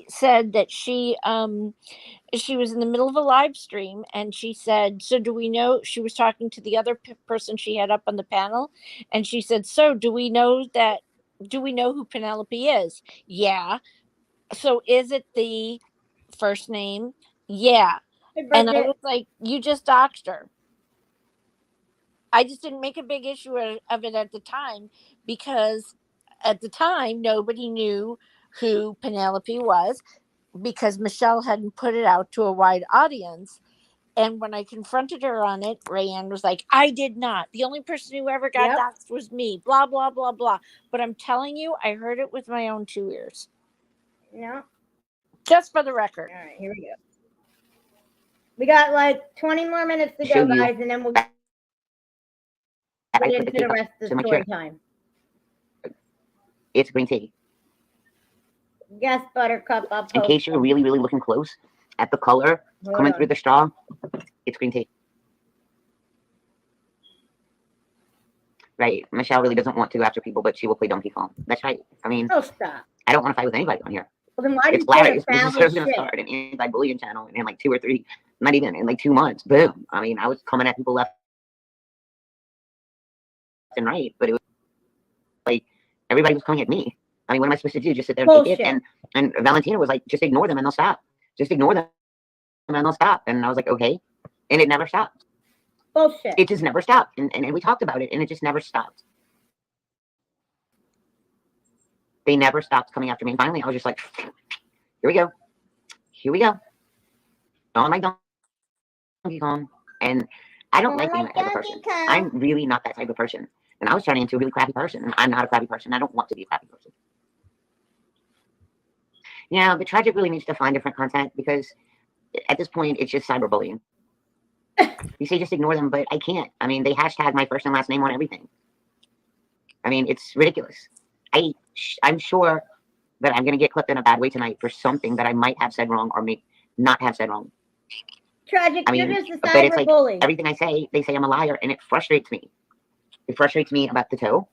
said that she was in the middle of a live stream and she said, so do we know, she was talking to the other person she had up on the panel, and she said, so do we know who Penelope is? Yeah. So is it the first name? Yeah. Hey, And I Bridget. was like, you just doxed her. I just didn't make a big issue of it at the time, because at the time nobody knew who Penelope was, because Michelle hadn't put it out to a wide audience. And when I confronted her on it, Rayanne was like, I did not. The only person who ever got doxxed was me. Blah, blah, blah, blah. But I'm telling you, I heard it with my own 2 ears. No. Just for the record. All right, here we go. We got like 20 more minutes to go, guys, and then we'll get into the rest of the story time. It's green tea. Yes, Buttercup. I'll post In case you're really, really looking close at the color coming through the straw, it's green tea. Right. Michelle really doesn't want to go after people, but she will play Donkey Kong. That's right. I mean, oh, stop. I don't want to fight with anybody on here. Well, then why do It's you say hilarious. a This is foul going to shit? start an anti-bullying channel in like 2 or 3, not even, in like 2 months. Boom. I mean, I was coming at people left and right, but it was like everybody was coming at me. I mean, what am I supposed to do? Just sit there and take it? And Valentina was like, just ignore them and they'll stop. Just ignore them and they'll stop. And I was like, okay. And it never stopped. Bullshit. It just never stopped. And we talked about it, and it just never stopped. They never stopped coming after me. And finally, I was just like, here we go. Here we go. Don't like Donkey Kong. And I don't like being that type of person. I'm really not that type of person. And I was turning into a really crappy person. And I'm not a crappy person. I don't want to be a crappy person. Yeah, but Tragic really needs to find different content because at this point, it's just cyberbullying. You say just ignore them, but I can't. I mean, they hashtag my first and last name on everything. I mean, it's ridiculous. I'm sure that I'm going to get clipped in a bad way tonight for something that I might have said wrong or may not have said wrong. Tragic, I mean, you're just a but it's like cyberbully. everything I say, they say I'm a liar, and it frustrates me. It frustrates me about the toe.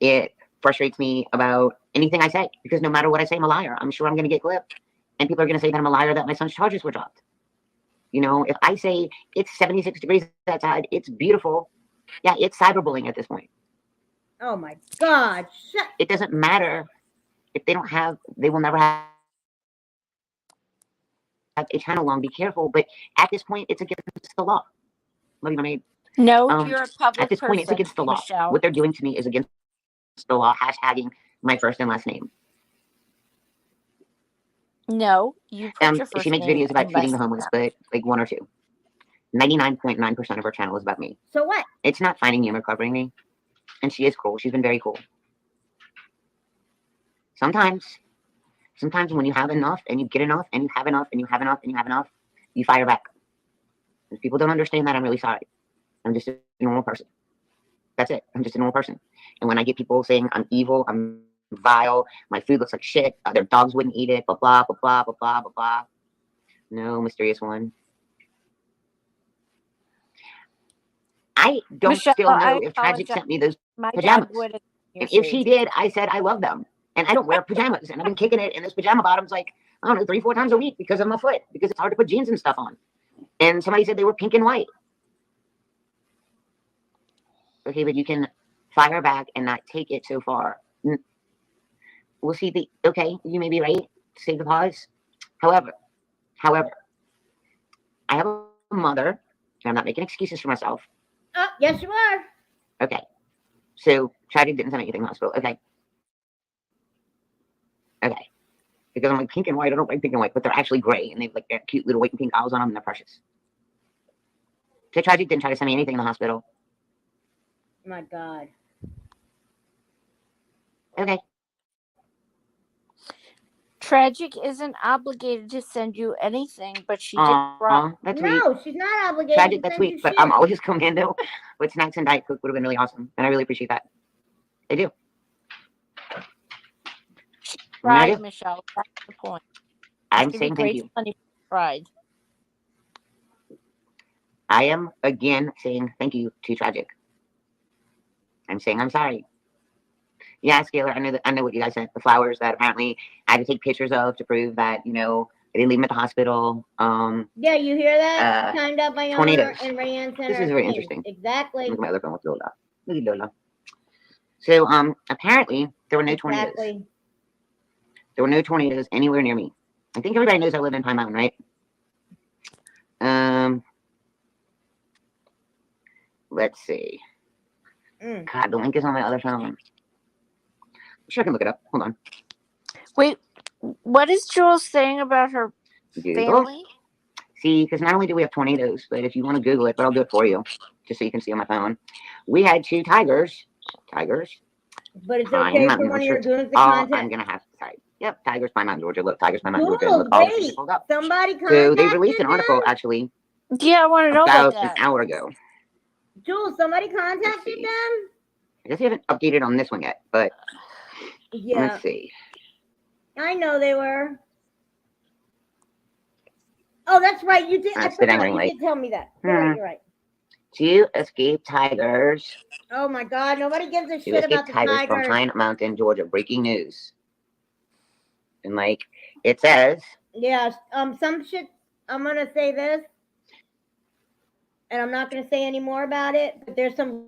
It frustrates me about anything I say because no matter what I say, I'm a liar. I'm sure I'm going to get clipped, and people are going to say that I'm a liar, that my son's charges were dropped. You know, if I say it's 76 degrees outside, it's beautiful. Yeah, it's cyberbullying at this point. Oh my God! It doesn't matter if they don't have. They will never have a channel long. Be careful, but at this point, it's against the law. Love you, my maid. No, you're a public At this point, it's person, against the law. Michelle. What they're doing to me is against the law. Hashtagging my first and last name. No, you put your first She makes name videos about and feeding the last homeless, name. but like 1 or 2. 99.9% of her channel is about me. So what? It's not finding me and recovering me. And she is cool. She's been very cool. Sometimes when you have enough and you get enough and you have enough and you have enough and you have enough, you fire back. If people don't understand that, I'm really sorry. I'm just a normal person. That's it. I'm just a normal person. And when I get people saying I'm evil, I'm vile, my food looks like shit, their dogs wouldn't eat it, blah, blah, blah, blah, blah, blah, blah, blah. No, mysterious one. I don't Michelle, still know I if Tragic apologize. sent me those My pajamas. dad would have And if she did, I said I love them. And I don't wear pajamas. And I've been kicking it in this pajama bottoms like, I don't know, 3-4 times a week because of my foot. Because it's hard to put jeans and stuff on. And somebody said they were pink and white. Okay, but you can fire back and not take it so far. We'll see okay, you may be right. Save the pause. However, I have a mother, and I'm not making excuses for myself. Oh, yes, you are. Okay. So Tragic didn't send anything to the hospital. Okay. Okay. Because I'm like pink and white. I don't like pink and white, but they're actually gray, and they've like got cute little white and pink owls on them, and they're precious. So Tragic didn't try to send me anything in the hospital. My God. Okay. Tragic isn't obligated to send you anything, but she did drop. That's sweet. No, she's not obligated Tragic, to that's send you sweet, but shit. I'm always commando with snacks and Diet Coke would have been really awesome, and I really appreciate that. I do. Tried, Michelle. That's the point. I'm saying thank you. Tried. I am again saying thank you to Tragic. I'm saying I'm sorry. Yeah, Scalar, I know what you guys sent. The flowers that apparently I had to take pictures of to prove that, you know, I didn't leave them at the hospital. Yeah, you hear that? Timed up by tornadoes. owner and Rayanne Center. This is very interesting. Exactly. Look at my other phone with Lola. Look at Lola. So apparently there were no tornadoes. There were no tornadoes anywhere near me. I think everybody knows I live in Pine Mountain, right? Let's see. God, the link is on my other phone. I'm sure I can look it up. Hold on. Wait, what is Jules saying about her family? See, because not only do we have tornadoes, but if you want to Google it, but I'll do it for you, just so you can see on my phone. We had 2 tigers. But it's okay for one of your goons to contact. I'm gonna have to. Sorry. Yep, Tigers, Pine Mountain, Georgia. Look, Tigers, Pine Mountain, Georgia. Cool, Look, all wait, pulled up. somebody contacted So they released an article them? actually. Yeah, I want to know about an that. hour ago. Jules, somebody contacted them? I guess we haven't updated on this one yet, but yeah. Let's see. I know they were. Oh, that's right. You did. I forgot. You did tell me that. You're right. 2 escaped tigers. Oh my God! Nobody gives a shit about the tigers from Pine Mountain, Georgia. Breaking news. And like it says. Yeah. Some shit. I'm gonna say this, and I'm not gonna say any more about it. But there's some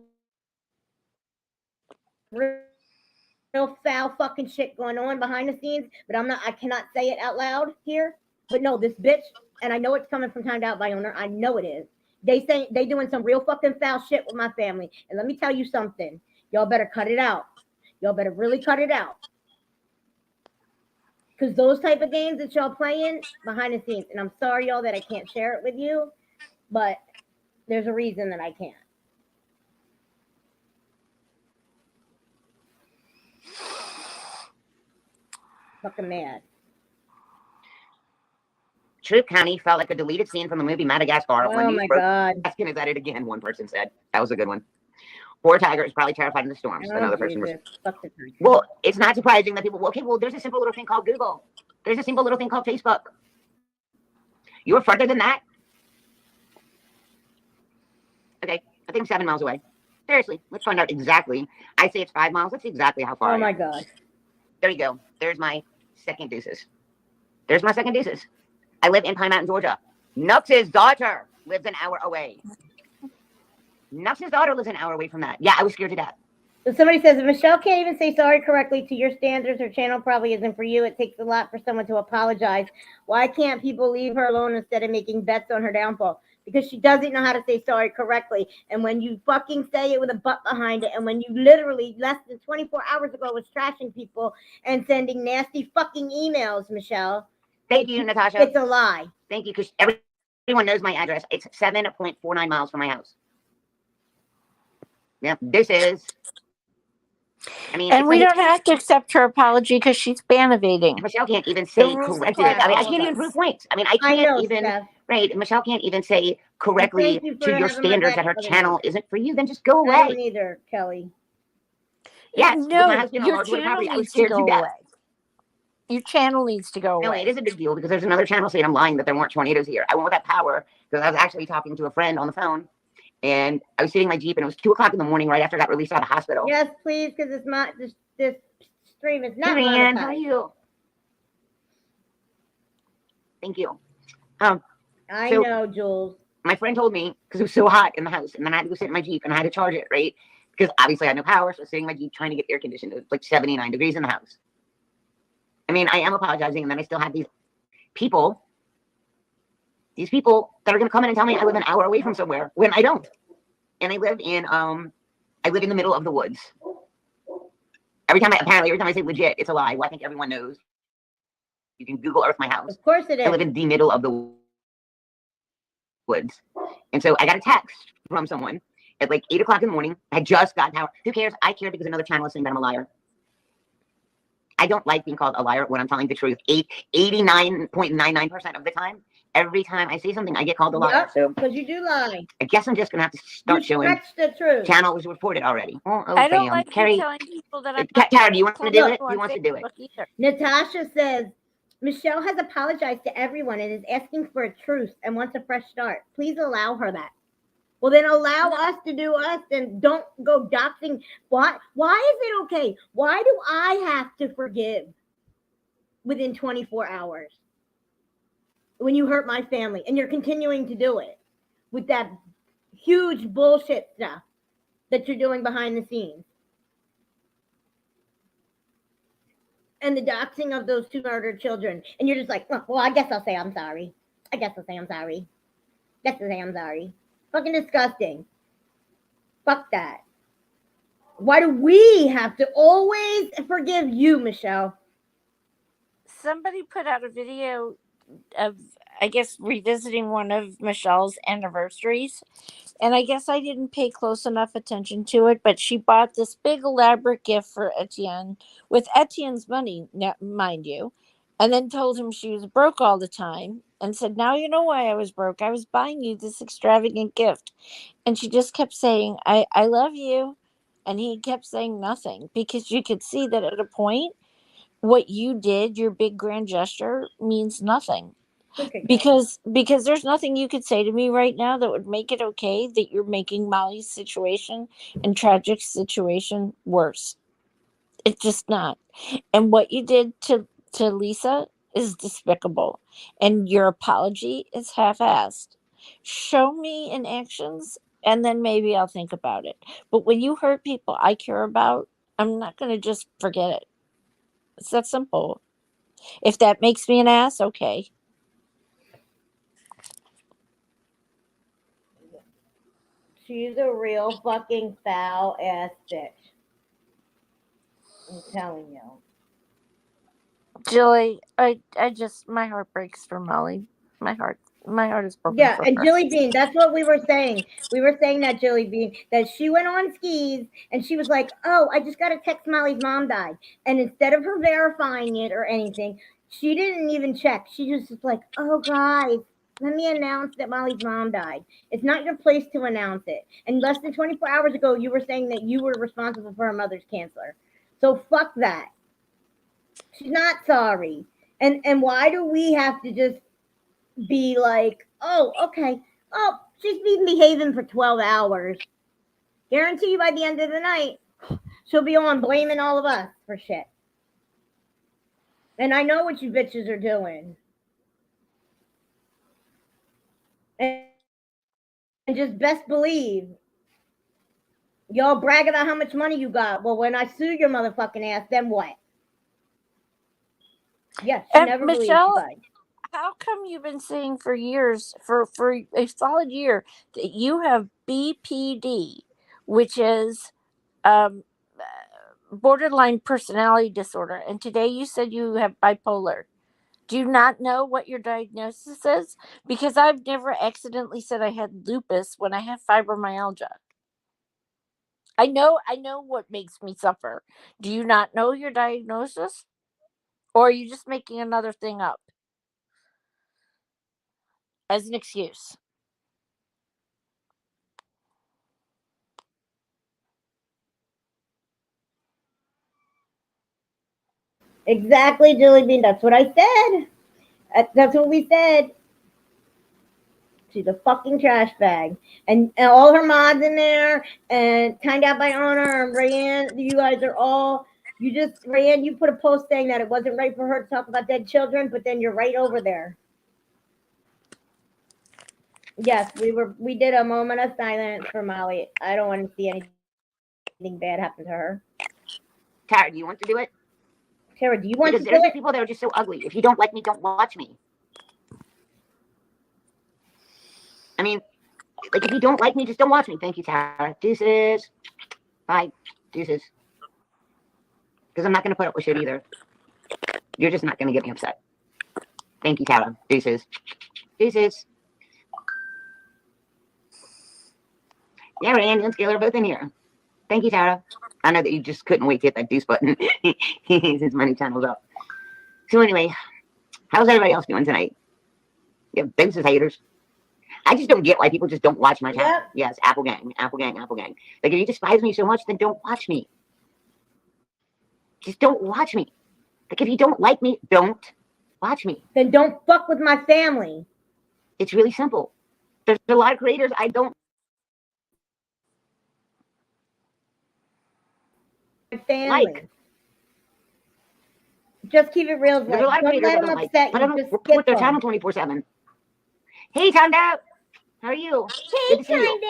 real foul fucking shit going on behind the scenes. But I cannot say it out loud here. But no, this bitch, and I know it's coming from Timed Out by owner. I know it is. They say they doing some real fucking foul shit with my family. And let me tell you something. Y'all better cut it out. Y'all better really cut it out. Because those type of games that y'all playing behind the scenes, and I'm sorry, y'all, that I can't share it with you, but There's a reason that I can't. Fucking mad. Troup County felt like a deleted scene from the movie Madagascar. When Oh news my broke, god. Askin is at it again, one person said. That was a good one. Poor Tiger is probably terrified in the storms. Oh, Another person was. Jesus. Fuck the tiger. Well, it's not surprising that people. Okay, well, there's a simple little thing called Google. There's a simple little thing called Facebook. You're further than that. Okay, I think I'm 7 miles away. Seriously, let's find out exactly. I say it's 5 miles. Let's see exactly how far. Oh my god. There you go. There's my second deuces. There's my second deuces. I live in Pine Mountain, Georgia. Nux's daughter lives an hour away. Nux's daughter lives an hour away from that. Yeah, I was scared to death. So somebody says, if Michelle can't even say sorry correctly to your standards, her channel probably isn't for you. It takes a lot for someone to apologize. Why can't people leave her alone instead of making bets on her downfall? Because she doesn't know how to say sorry correctly. And when you fucking say it with a butt behind it, and when you literally less than 24 hours ago was trashing people and sending nasty fucking emails, Michelle. Thank you, Natasha. It's a lie. Thank you, because everyone knows my address. It's 7.49 miles from my house. Yep, this is. I mean, And we like, don't have to accept her apology because she's ban evading. Michelle can't even say rules correctly. apply to I mean, I all can't of even us. prove points. I mean, I I can't know, even. Steph. Right, Michelle can't even say correctly Thank you for to your having my standards back that her the other channel day. isn't for you. Then just go I don't away. either, Kelly. Yes, with my No, husband on your Lordwood channel property, I was needs to scared to go death. away. Your channel needs to go No, away. it is a big deal because there's another channel saying I'm lying that there weren't tornadoes here. I went with that power because I was actually talking to a friend on the phone, and I was sitting in my Jeep, and it was 2:00 in the morning right after I got released out of the hospital. Yes, please, because it's not this stream is not Hey, Ryan, how are monetized. you? Thank you. I So- know, Jules. My friend told me because it was so hot in the house, and then I had to go sit in my Jeep and I had to charge it, right? Because obviously I had no power, so I was sitting in my Jeep trying to get air conditioned. It was like 79 degrees in the house. I mean, I am apologizing, and then I still have these people that are going to come in and tell me I live an hour away from somewhere when I don't. And I live in the middle of the woods. Every time I say legit, it's a lie. Well, I think everyone knows. You can Google Earth my house. Of course it I live is. in the middle of the woods. And so I got a text from someone at like 8:00 in the morning. I just got power. Who cares? I care because another channel is saying that I'm a liar. I don't like being called a liar when I'm telling the truth. 89.99% of the time, every time I say something, I get called a liar. Yep, So because you do lie. I guess I'm just going to have to start You showing stretch the truth. channel was reported already. Oh, I don't bam. like Carrie, you telling people that I'm Tara, do you want to do it? on Who wants to do it? Facebook either. Natasha says, Michelle has apologized to everyone and is asking for a truce and wants a fresh start. Please allow her that. Well, then allow us to do us and don't go doxing. Why is it okay? Why do I have to forgive within 24 hours when you hurt my family and you're continuing to do it with that huge bullshit stuff that you're doing behind the scenes? And the doxing of those 2 murdered children. And you're just like, oh, well, I guess I'll say I'm sorry. Fucking disgusting. Fuck that. Why do we have to always forgive you, Michelle? Somebody put out a video of, I guess, revisiting one of Michelle's anniversaries. And I guess I didn't pay close enough attention to it, but she bought this big elaborate gift for Etienne with Etienne's money, mind you, and then told him she was broke all the time and said, now you know why I was broke. I was buying you this extravagant gift. And she just kept saying, I love you. And he kept saying nothing because you could see that at a point, what you did, your big grand gesture, means nothing. Okay, Because there's nothing you could say to me right now that would make it okay that you're making Molly's situation and tragic situation worse. It's just not. And what you did to Lisa is despicable. And your apology is half-assed. Show me in actions and then maybe I'll think about it. But when you hurt people I care about, I'm not going to just forget it. It's that simple. If that makes me an ass, okay. she's a real fucking foul ass bitch. I'm telling you. Julie, I just, my heart breaks for Molly. My heart. My heart is broken Yeah, for and her. Jilly Bean, that's what we were saying. We were saying that Jilly Bean, that she went on skis and she was like, "Oh, I just got a text Molly's mom died." And instead of her verifying it or anything, she didn't even check. She just was like, "Oh, guys, let me announce that Molly's mom died." It's not your place to announce it. And less than 24 hours ago, you were saying that you were responsible for her mother's cancer. So fuck that. She's not sorry. And why do we have to just be like, oh, okay, oh, she's been behaving for 12 hours. Guarantee you by the end of the night, she'll be on blaming all of us for shit. And I know what you bitches are doing. And just best believe, y'all brag about how much money you got. Well, when I sue your motherfucking ass, then what? Yeah, she And never believed she Michelle, died. how come you've been saying for years, for a solid year, that you have BPD, which is um, borderline personality disorder, and today you said you have bipolar? Do you not know what your diagnosis is? Because I've never accidentally said I had lupus when I have fibromyalgia. I know what makes me suffer. Do you not know your diagnosis? Or are you just making another thing up as an excuse? Exactly, Julie Bean. That's what I said. That's what we said. She's a fucking trash bag. And all her mods in there, and Kind Out by Honor, and Rayanne, you guys are all, Rayanne, you put a post saying that it wasn't right for her to talk about dead children, but then you're right over there. Yes, we did a moment of silence for Molly. I don't want to see anything bad happen to her. Tara, do you want to do it? Tara, do you want Because to do there's just it? people that are just so ugly. If you don't like me, don't watch me. I mean, like, if you don't like me, just don't watch me. Thank you, Tara. Deuces. Bye. Deuces. Because I'm not going to put up with shit either. You're just not going to get me upset. Thank you, Tara. Deuces. Deuces. Yeah, Rand and Scalar are both in here. Thank you, Tara. I know that you just couldn't wait to hit that deuce button. His money channel's up. So anyway, how's everybody else doing tonight? Yeah, deuces haters. I just don't get why people just don't watch my channel. Yep. Yes, Apple Gang, Apple Gang, Apple Gang. Like, if you despise me so much, then don't watch me. Just don't watch me. Like, if you don't like me, don't watch me. Then don't fuck with my family. It's really simple. There's a lot of creators I don't Family. like. Just keep it real. There's a lot of Don't creators let I them don't like, upset but I you. don't Just report skip their them. channel 24/7. Hey, Tonda, how are you? Hey, Good to see you.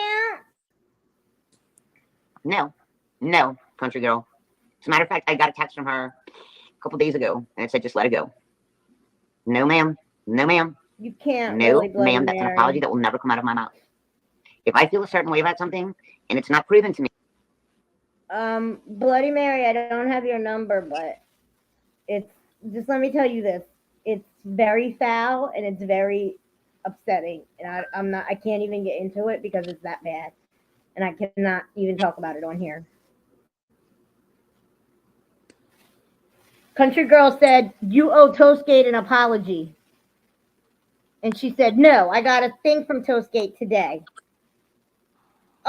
Kinda. No, country girl. As a matter of fact, I got a text from her a couple days ago, and it said, just let it go. No, ma'am. No, ma'am. You can't No, really, Bloody ma'am. That's an Mary. apology that will never come out of my mouth. If I feel a certain way about something, and it's not proven to me. Bloody Mary, I don't have your number, but it's, just let me tell you this. It's very foul and it's very upsetting. And I can't even get into it because it's that bad. And I cannot even talk about it on here. Country Girl said, you owe Toastgate an apology. And she said, no, I got a thing from Toastgate today.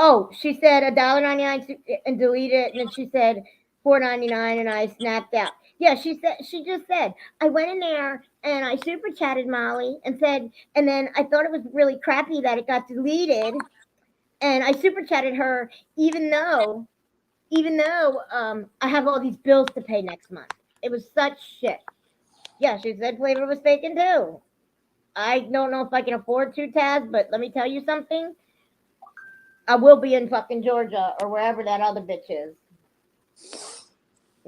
Oh, she said $1.99 and delete it. And then she said $4.99 and I snapped out. Yeah, she just said, I went in there and I super chatted Molly and said, and then I thought it was really crappy that it got deleted. And I super chatted her, even though I have all these bills to pay next month. It was such shit. Yeah, she said Flavor was faking too. I don't know if I can afford to, Taz, but let me tell you something. I will be in fucking Georgia or wherever that other bitch is.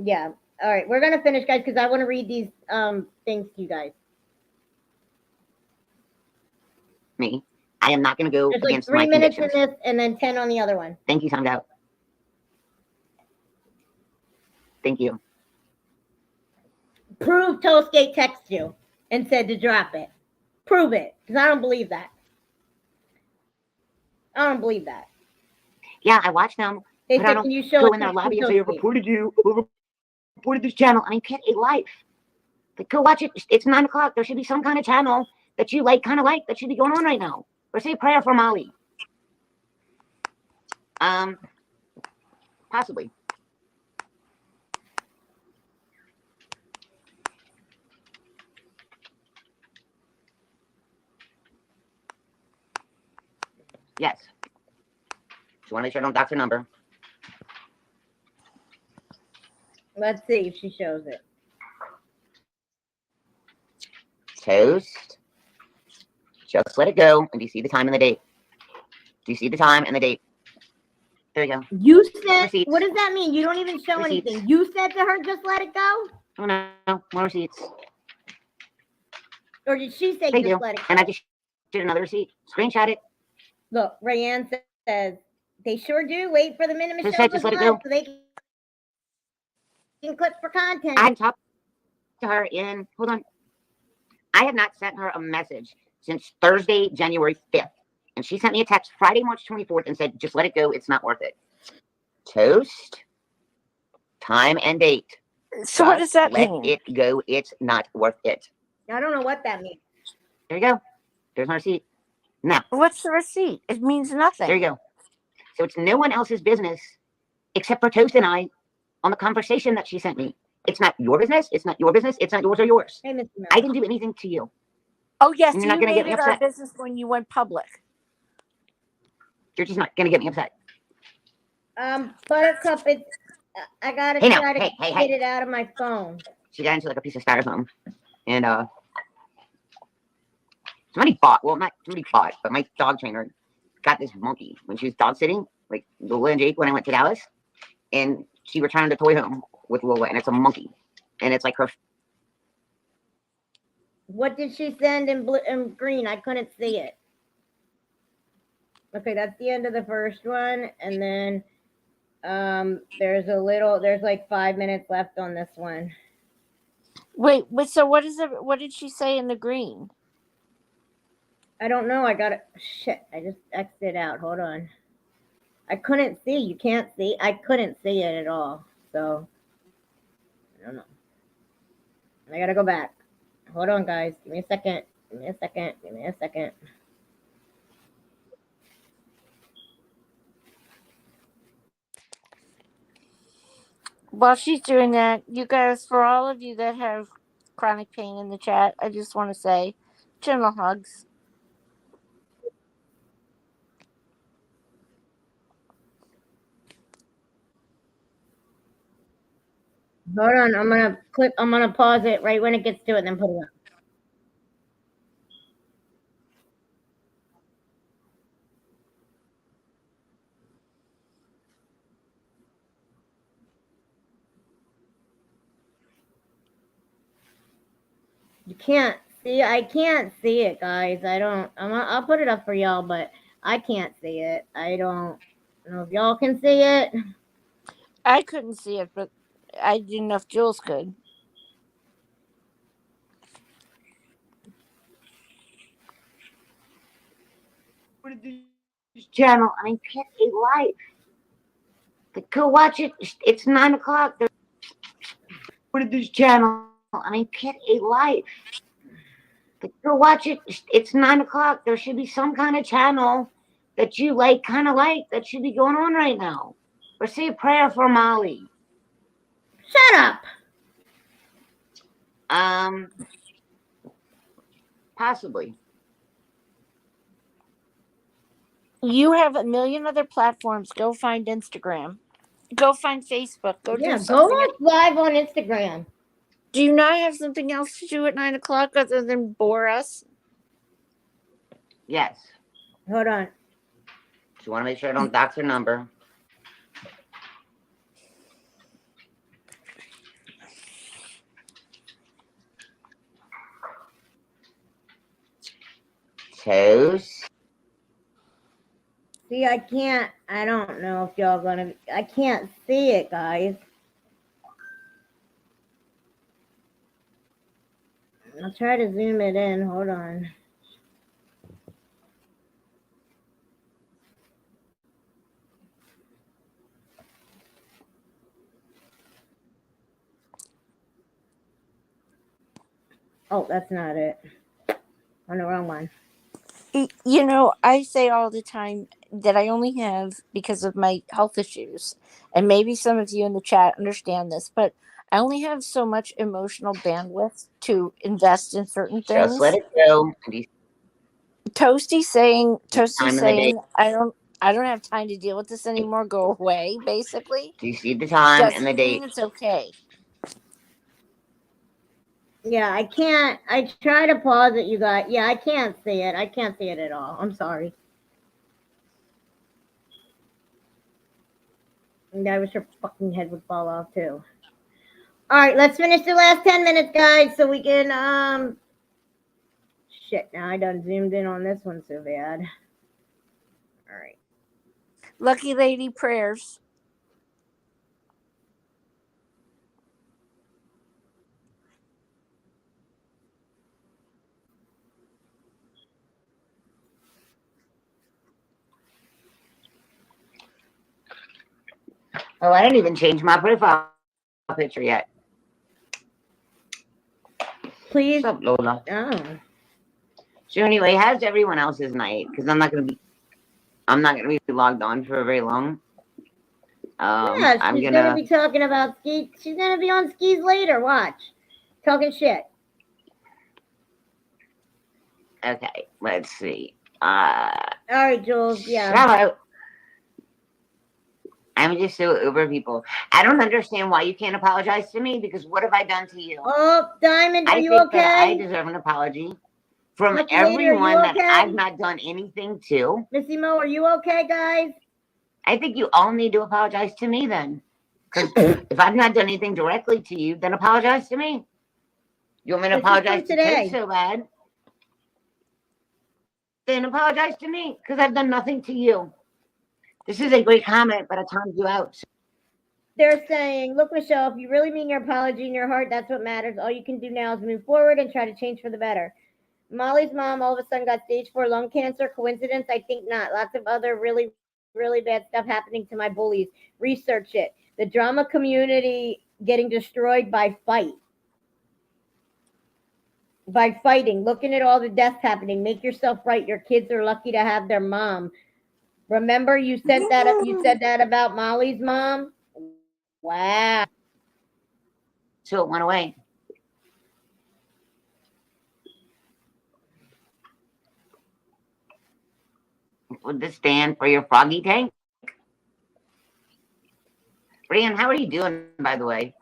Yeah. All right, we're gonna finish, guys, because I want to read these things to you guys. Me, I am not going to go There's like against 3 my minutes convictions. in this, and then 10 on the other one. Thank you, timed out. Thank you. Prove Toastgate texted you and said to drop it. Prove it, because I don't believe that. I don't believe that. Yeah, I watch them. They But I said, don't can you show go it in their to lobby and so say, I reported you. I reported this channel. I mean, get a life. Like, go watch it. It's 9 o'clock. There should be some kind of channel that you like, that should be going on right now. Or say a prayer for Molly. Possibly. Yes. Just want to make sure I don't dox her number. Let's see if she shows it. Toast. Just let it go. And do you see the time and the date? Do you see the time and the date? There you go. You said, Receipts. what does that mean? You don't even show Receipts. anything. You said to her, just let it go? Oh, no. More receipts. Or did she say, Thank just you. let it go? And I just did another receipt. Screenshot it. Look, Rayanne says, they sure do. Wait for the minute Just Michelle said, just goes let it live go. so they can clip for content. I talked to her in, hold on. I have not sent her a message since Thursday, January 5th. And she sent me a text Friday, March 24th and said, just let it go. It's not worth it. Toast. Time and date. So what does that let mean? it go. It's not worth it. I don't know what that means. There you go. There's my receipt. Now, What's the receipt? It means nothing. there you go. So it's no one else's business except for Toast and I on the conversation that she sent me. It's not your business. It's not your business. It's not yours or yours. Hey, Mr. Miller. I didn't do anything to you. Oh, yes, You're you not gonna get made me it our upset. business when you went public. You're just not going to get me upset. Buttercup, it's, I gotta Hey, now. try to Hey. get it out of my phone. She got into like a piece of styrofoam. And somebody bought, but my dog trainer got this monkey when she was dog sitting, like Lola and Jake when I went to Dallas. And she returned a toy home with Lola, and it's a monkey. And it's like her. What did she send in blue and green? I couldn't see it. Okay, that's the end of the first one, and then there's like 5 minutes left on this one. Wait, so what is it? What did she say in the green? I don't know. I got it. Shit, I just X'd it out. Hold on. I couldn't see. You can't see. I couldn't see it at all. So I don't know. I gotta go back. Hold on, guys. Give me a second. Give me a second. While she's doing that, you guys, for all of you that have chronic pain in the chat, I just want to say gentle hugs. Hold on. I'm gonna pause it right when it gets to it, and then put it up. You can't see. I can't see it, guys. I'll put it up for y'all, but I can't see it. I don't know if y'all can see it. I couldn't see it, but I didn't know if Jules could. This channel, I mean, get a life. Like, go watch it. It's 9 o'clock. What is this channel? I mean, get a life. Like, go watch it. It's 9 o'clock. There should be some kind of channel that you like, that should be going on right now. Or say a prayer for Molly. Shut up. Possibly. You have a million other platforms. Go find Instagram. Go find Facebook. Go do Go something. on live on Instagram. Do you not have something else to do at 9 o'clock other than bore us? Yes. Hold on. Just want to make sure I don't dox her number. Toast. See, I don't know if y'all I can't see it, guys. I'll try to zoom it in. Hold on. Oh, that's not it. On the wrong one. You know, I say all the time that I only have, because of my health issues, and maybe some of you in the chat understand this, but I only have so much emotional bandwidth to invest in certain Just let things. it go. Toasty's Time in the day. I don't have time to deal with this anymore. Go away, basically. Do you see the time and the Doesn't date? mean it's okay. Yeah, I can't. I try to pause it, you guys. Yeah, I can't see it. I can't see it at all. I'm sorry. And I wish her fucking head would fall off too. All right, let's finish the last 10 minutes, guys, so we can shit, now I done zoomed in on this one so bad. All right. Lucky lady prayers. Oh, I didn't even change my profile picture yet. Please. What's up, Lola? Oh. So anyway, how's everyone else's night? Because I'm not gonna be logged on for very long. Yeah, I'm she's gonna be talking about skis. She's gonna be on skis later. Watch. Talking shit. okay. Let's see. All right, Jules. Yeah. Shout out. I'm just so over people. I don't understand why you can't apologize to me, because what have I done to you? Oh, Diamond, are I you think okay? that I deserve an apology from Lucky lady, are you everyone that okay? I've not done anything to. Missy Mo, are you okay, guys? I think you all need to apologize to me then. Because if I've not done anything directly to you, then apologize to me. You want me to This is from apologize to today. Ted so bad? Then apologize to me, because I've done nothing to you. This is a great comment, but it times you out. They're saying, look, Michelle, if you really mean your apology in your heart, that's what matters. All you can do now is move forward and try to change for the better. Molly's mom all of a sudden got stage 4 lung cancer. Coincidence? I think not. Lots of other really, really bad stuff happening to my bullies. Research it. The drama community getting destroyed by fight. By fighting. Looking at all the deaths happening. Make yourself right. Your kids are lucky to have their mom. Remember you said that about Molly's mom? Wow. So it went away. Would this stand for your froggy tank? Brian, how are you doing, by the way?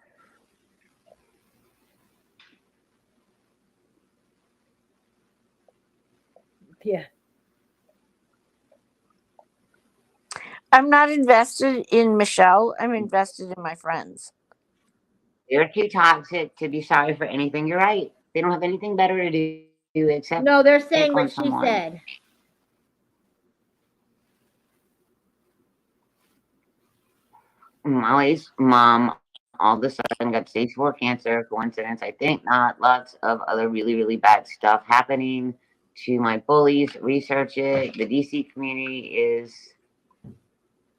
Yeah. I'm not invested in Michelle. I'm invested in my friends. They're too toxic to be sorry for anything. You're right. They don't have anything better to do except No, they're saying pick what on she someone. said. Molly's mom all of a sudden got stage 4 cancer. Coincidence? I think not. Lots of other really, really bad stuff happening to my bullies. Research it. The DC community is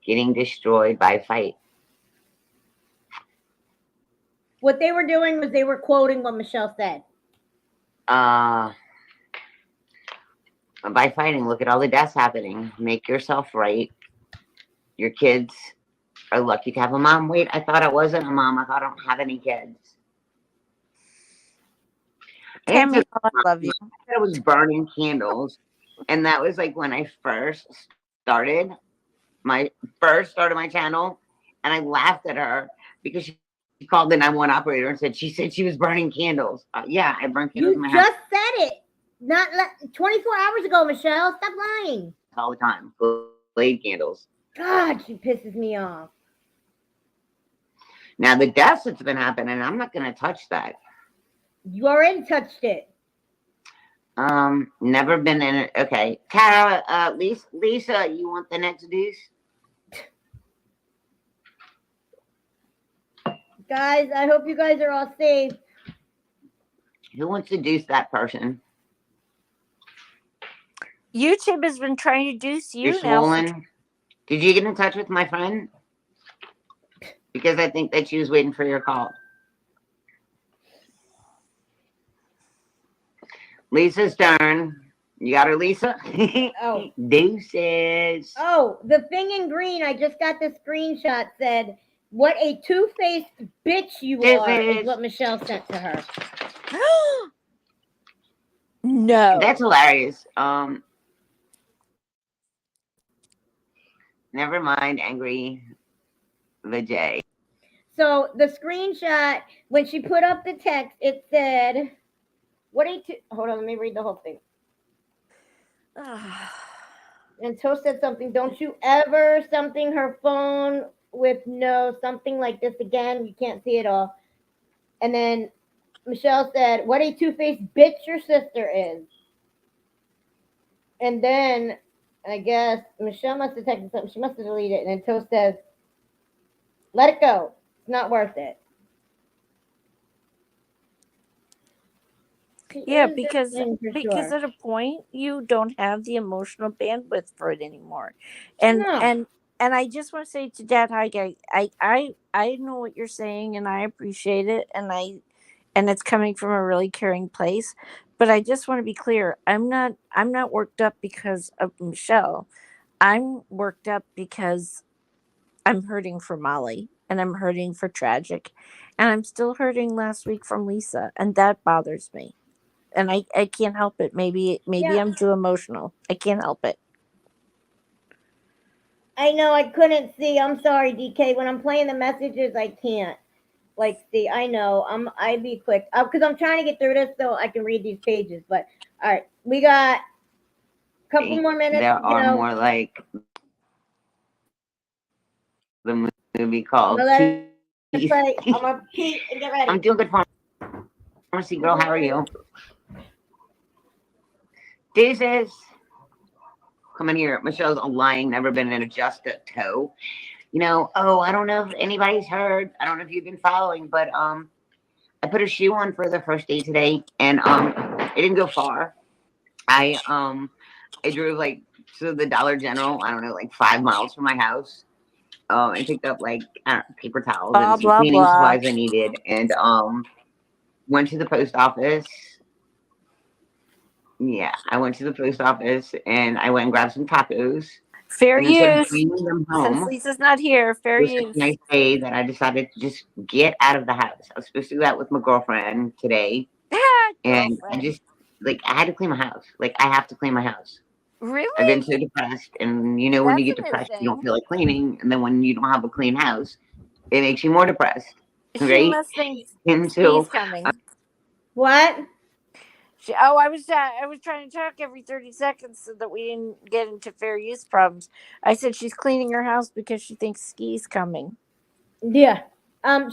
getting destroyed by fight. What they were doing was they were quoting what Michelle said. By fighting, look at all the deaths happening. Make yourself right. Your kids are lucky to have a mom. Wait, I thought I wasn't a mom. I thought I don't have any kids. Tammy, I love you. I was burning candles, and that was like when I first started my channel, and I laughed at her because she called the 911 operator and said she was burning candles. Yeah, I burn candles in You my house just said it. Not 24 hours ago, Michelle. Stop lying. all the time. Blade candles. God, she pisses me off. Now the deaths that's been happening, I'm not going to touch that. You already touched it. Never been in it. Okay, Tara, Lisa, you want the next deuce? Guys, I hope you guys are all safe. Who wants to deuce that person? YouTube has been trying to deuce you You're now. swollen. Did you get in touch with my friend? Because I think that she was waiting for your call. Lisa's turn. You got her, Lisa? Oh. Deuces. Oh, the thing in green, I just got the screenshot, said, "What a two-faced bitch you are," is what Michelle sent to her. No. That's hilarious. Never mind, angry Vijay. So the screenshot, when she put up the text, it said, "What a two." Hold on, let me read the whole thing. And Toast said something. Don't you ever something her phone with no something like this again. You can't see it all. And then Michelle said, "What a two-faced bitch your sister is." And then I guess Michelle must have texted something. She must have deleted it. And then Toast says, "Let it go. It's not worth it." Yeah, It is because this thing for sure. at a point you don't have the emotional bandwidth for it anymore. And No. and I just want to say to Dad Hike, I know what you're saying and I appreciate it, and it's coming from a really caring place. But I just want to be clear. I'm not worked up because of Michelle. I'm worked up because I'm hurting for Molly and I'm hurting for Tragic. And I'm still hurting last week from Lisa, and that bothers me. And I can't help it. Maybe Yeah. I'm too emotional. I can't help it. I know I couldn't see. I'm sorry, DK. When I'm playing the messages, I can't. Like, see, I know. I be quick. Because I'm trying to get through this so I can read these pages. But, all right. We got a couple more minutes. There are more like the movie called I'm Teeth. going to pee and get ready. I'm doing good, pharmacy girl. How are you? Deuces. Come in here. Michelle's lying, never been in a just a toe. You know, I don't know if anybody's heard. I don't know if you've been following, but I put a shoe on for the first day today, and it didn't go far. I drove like to the Dollar General. I don't know, like 5 miles from my house. I picked up like paper towels Blah and some blah cleaning blah. supplies I needed, and went to the post office. Yeah, I went to the post office and I went and grabbed some tacos. Fair And instead of use. bringing them Since home, Lisa's not here, fair it was such use. a nice day that I decided to just get out of the house. I was supposed to do that with my girlfriend today, and I Girlfriend. just I had to clean my house. Like I have to clean my house. I've Really? been so depressed, and you know when you That's get a new depressed, you don't thing. feel like cleaning, and then when you don't have a clean house, it makes you more depressed, She right? must think And Ski's so coming. What? I was trying to talk every 30 seconds so that we didn't get into fair use problems. I said she's cleaning her house because she thinks Ski's coming. Yeah.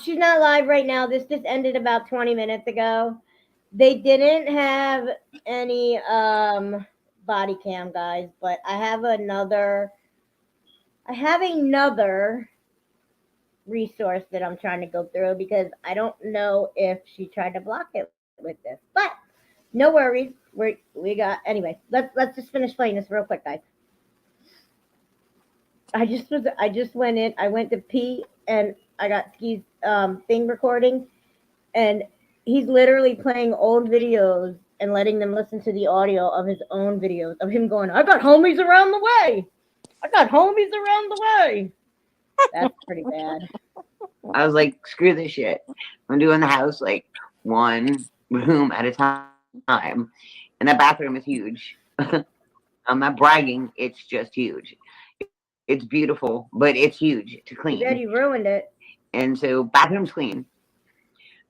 She's not live right now. This just ended about 20 minutes ago. They didn't have any body cam, guys, but I have another resource that I'm trying to go through because I don't know if she tried to block it with this. But no worries. We got anyway. Let's just finish playing this real quick, guys. I just went in. I went to pee and I got Ski's thing recording, and he's literally playing old videos and letting them listen to the audio of his own videos of him going, "I got homies around the way. I got homies around the way." That's pretty bad. I was like, screw this shit. I'm doing the house like one room at a time. And that bathroom is huge. I'm not bragging, it's just huge. It's beautiful, but it's huge to Too bad clean. you ruined it. And so bathroom's clean.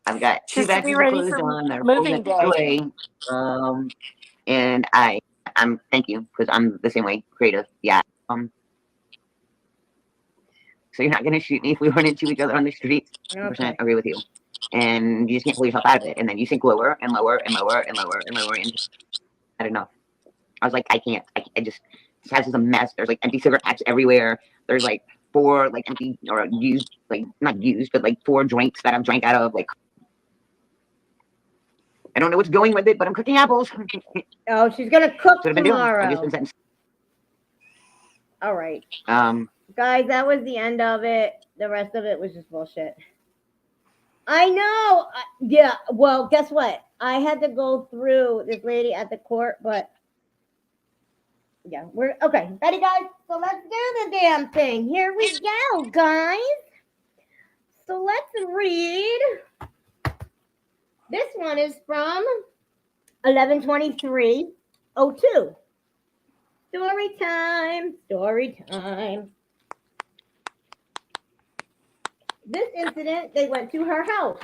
I've got two Just to be batches of ready clothes for on that are folded moving and put day. away. And I'm thank you because I'm the same way, creative. Yeah. So you're not gonna shoot me if we run into each other on the street. 100% Okay. agree with you. And you just can't pull yourself out of it. And then you sink lower and lower and lower and lower and lower and just had enough. I was like, I can't. I just this house is a mess. There's like empty cigarette packs everywhere. There's like 4 like empty or used like not used but like 4 drinks that I've drank out of. Like I don't know what's going with it, but I'm cooking apples. Oh, she's gonna cook What I've been doing. I've just tomorrow. been sitting. All right, Um, guys, that was the end of it. The rest of it was just bullshit. I know. Yeah. Well, guess what? I had to go through this lady at the court, but yeah, we're okay. Ready, guys? So let's do the damn thing. Here we go, guys. So let's read. This one is from 11/23/02. Story time. Story time. This incident, they went to her house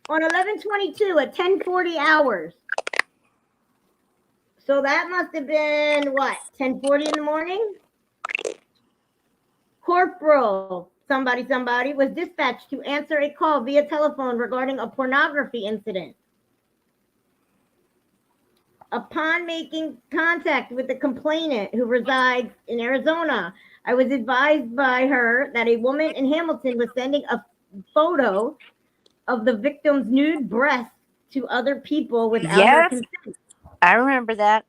on 11/22 at 10:40 hours. So that must have been what, 10:40 in the morning? Corporal somebody was dispatched to answer a call via telephone regarding a pornography incident. Upon making contact with the complainant, who resides in Arizona, I was advised by her that a woman in Hamilton was sending a photo of the victim's nude breast to other people without her Yes, consent. I remember that.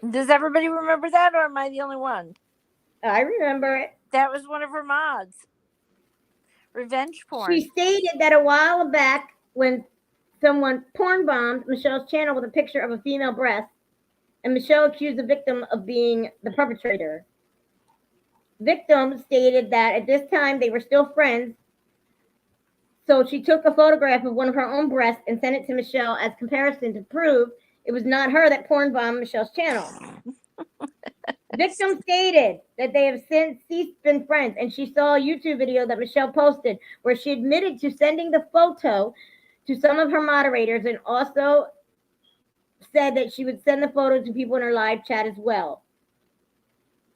Does everybody remember that, or am I the only one? I remember it. That was one of her mods. Revenge porn. She stated that a while back, when someone porn bombed Michelle's channel with a picture of a female breast, and Michelle accused the victim of being the perpetrator. Victim stated that at this time they were still friends, so she took a photograph of one of her own breasts and sent it to Michelle as comparison to prove it was not her that porn bombed Michelle's channel. Victim stated that they have since ceased been friends, and she saw a YouTube video that Michelle posted where she admitted to sending the photo to some of her moderators and also said that she would send the photo to people in her live chat as well.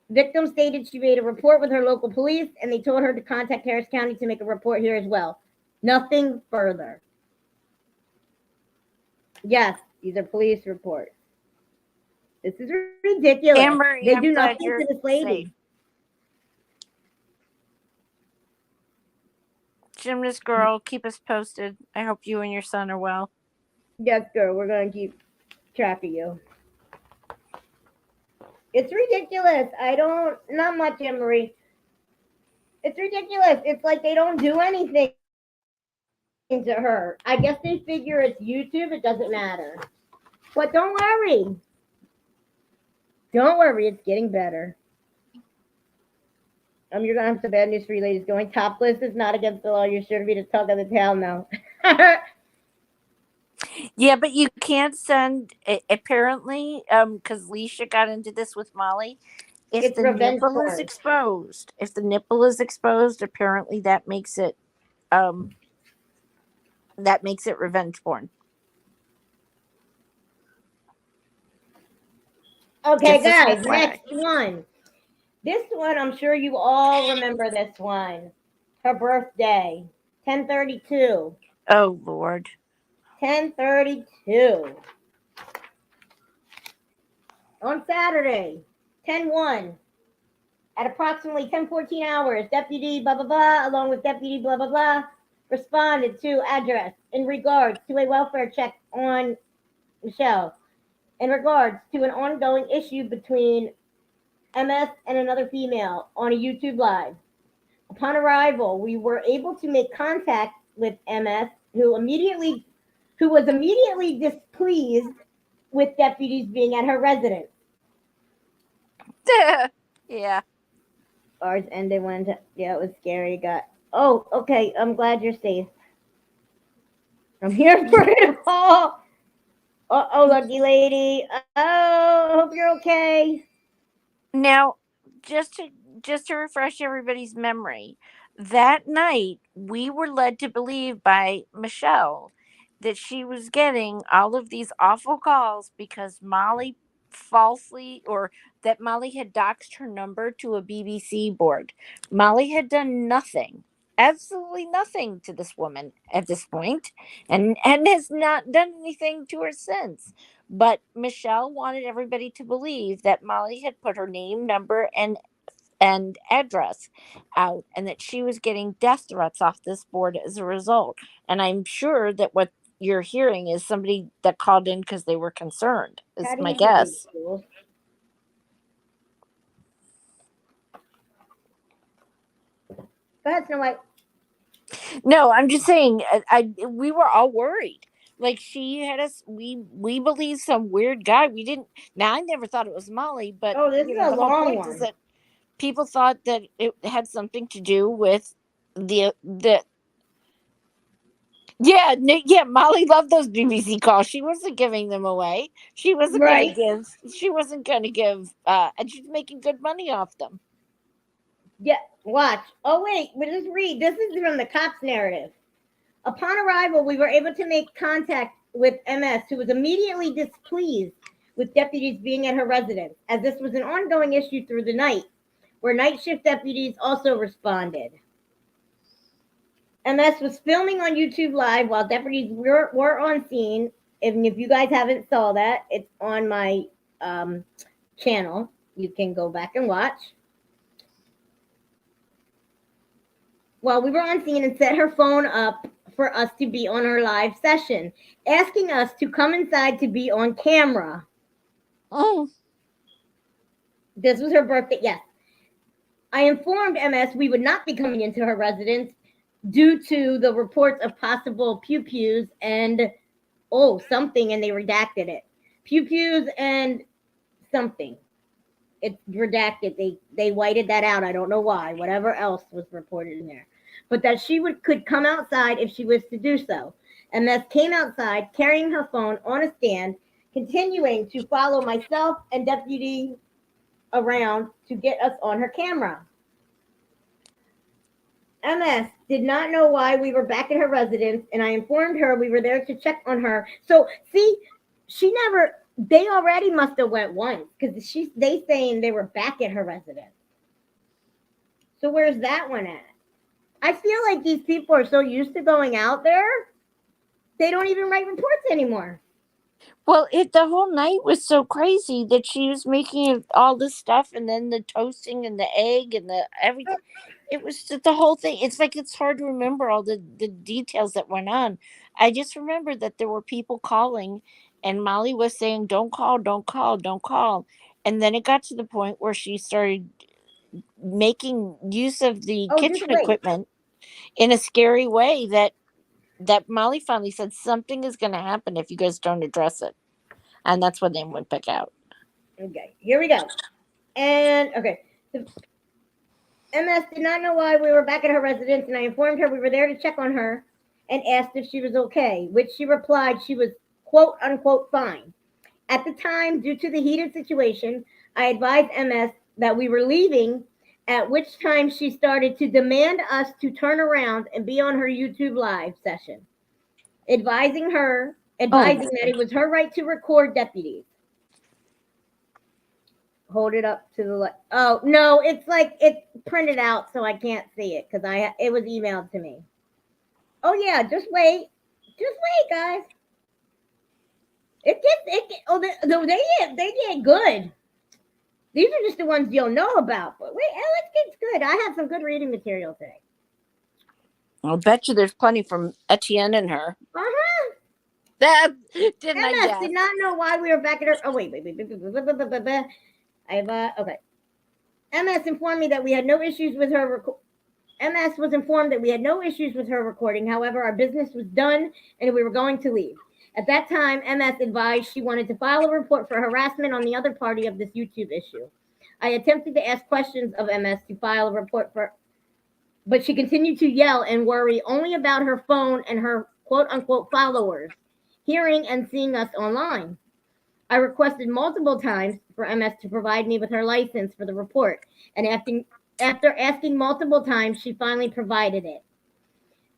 Victim stated she made a report with her local police, and they told her to contact Harris County to make a report here as well. Nothing further. Yes, these are police reports. This is ridiculous. Amber, They I'm do glad nothing you're to this lady. safe. Gymnast girl, keep us posted. I hope you and your son are well. Yes, girl, we're going to keep track of you. It's ridiculous. Not much, Emery. It's ridiculous. It's like they don't do anything to her. I guess they figure it's YouTube. It doesn't matter. But don't worry. Don't worry. It's getting better. You're going to have some bad news for you ladies. Going topless is not against the law. You're sure to be the talk of the town now. Yeah, but you can't send, apparently, because Leisha got into this with Molly. If It's the revenge nipple is porn. exposed, apparently that makes it revenge porn. Okay, Just as guys, FYI. next one. This one, I'm sure you all remember this one. Her birthday, 10/32. Oh, Lord. 10/32. On Saturday, 10/1. At approximately 10:14 hours, Deputy blah, blah, blah, along with Deputy blah, blah, blah, responded to address in regards to a welfare check on Michelle, in regards to an ongoing issue between MS and another female on a YouTube Live. Upon arrival, we were able to make contact with MS, who was immediately displeased with deputies being at her residence. Yeah. Ours ended when, it was scary. Oh, okay. I'm glad you're safe. I'm here for it all. Oh, lucky lady. Oh, hope you're okay. Now, just to refresh everybody's memory, that night we were led to believe by Michelle that she was getting all of these awful calls because Molly Molly had doxed her number to a BBC board. Molly had done nothing, absolutely nothing to this woman at this point, and has not done anything to her since. But Michelle wanted everybody to believe that Molly had put her name, number, and address out, and that she was getting death threats off this board as a result. And I'm sure that what you're hearing is somebody that called in because they were concerned, is How do my you guess. do? Go ahead, Snow White. No, I'm just saying. We were all worried. Like she had us. We believed some weird guy. We didn't. Now I never thought it was Molly, but Oh, this is a the whole long point one. is that people thought that it had something to do with the. Yeah, yeah. Molly loved those BBC calls. She wasn't giving them away. She wasn't Right. going to give. She wasn't going to give. And she's making good money off them. Yeah, watch. Oh, wait, but just read. This is from the cops' narrative. Upon arrival, we were able to make contact with MS, who was immediately displeased with deputies being at her residence, as this was an ongoing issue through the night, where night shift deputies also responded. MS was filming on YouTube Live while deputies were on scene. If you guys haven't saw that, it's on my channel. You can go back and watch. While we were on scene and set her phone up for us to be on her live session, asking us to come inside to be on camera. Oh, This was her birthday. Yes. I informed MS we would not be coming into her residence due to the reports of possible pew-pews and something, and they redacted it. Pew-pews and something. It's redacted. They whited that out. I don't know why. Whatever else was reported in there. But that she could come outside if she wished to do so. MS came outside carrying her phone on a stand, continuing to follow myself and deputy around to get us on her camera. MS did not know why we were back at her residence, and I informed her we were there to check on her. So, see, they already must have went once, because they saying they were back at her residence. So where's that one at? I feel like these people are so used to going out there, they don't even write reports anymore. well, the whole night was so crazy that she was making all this stuff, and then the toasting and the egg and the everything. It was just the whole thing. It's like it's hard to remember all the details that went on. I just remember that there were people calling, and Molly was saying, "Don't call, don't call, don't call." And then it got to the point where she started making use of the Oh, just kitchen wait. equipment in a scary way that Molly finally said something is going to happen if you guys don't address it. And that's when they went back out. Okay, here we go. And okay, the MS did not know why we were back at her residence, and I informed her we were there to check on her and asked if she was okay, which she replied she was quote unquote fine. At the time, due to the heated situation, I advised MS that we were leaving, at which time she started to demand us to turn around and be on her YouTube live session, advising that it was her right to record deputies. Hold it up to the left. Oh no, it's like it's printed out, so I can't see it because it was emailed to me. Oh yeah, just wait, guys. They get good. These are just the ones you'll know about. But wait, Alex gets good. I have some good reading material today. I'll bet you there's plenty from Etienne and her. Uh-huh. That didn't MS I guess? did not know why we were back at her. Oh, wait. Okay. MS informed me that we had no issues with her. MS was informed that we had no issues with her recording. However, our business was done and we were going to leave. At that time, MS advised she wanted to file a report for harassment on the other party of this YouTube issue. I attempted to ask questions of MS to file a report but she continued to yell and worry only about her phone and her quote-unquote followers hearing and seeing us online. I requested multiple times for MS to provide me with her license for the report, and after asking multiple times, she finally provided it.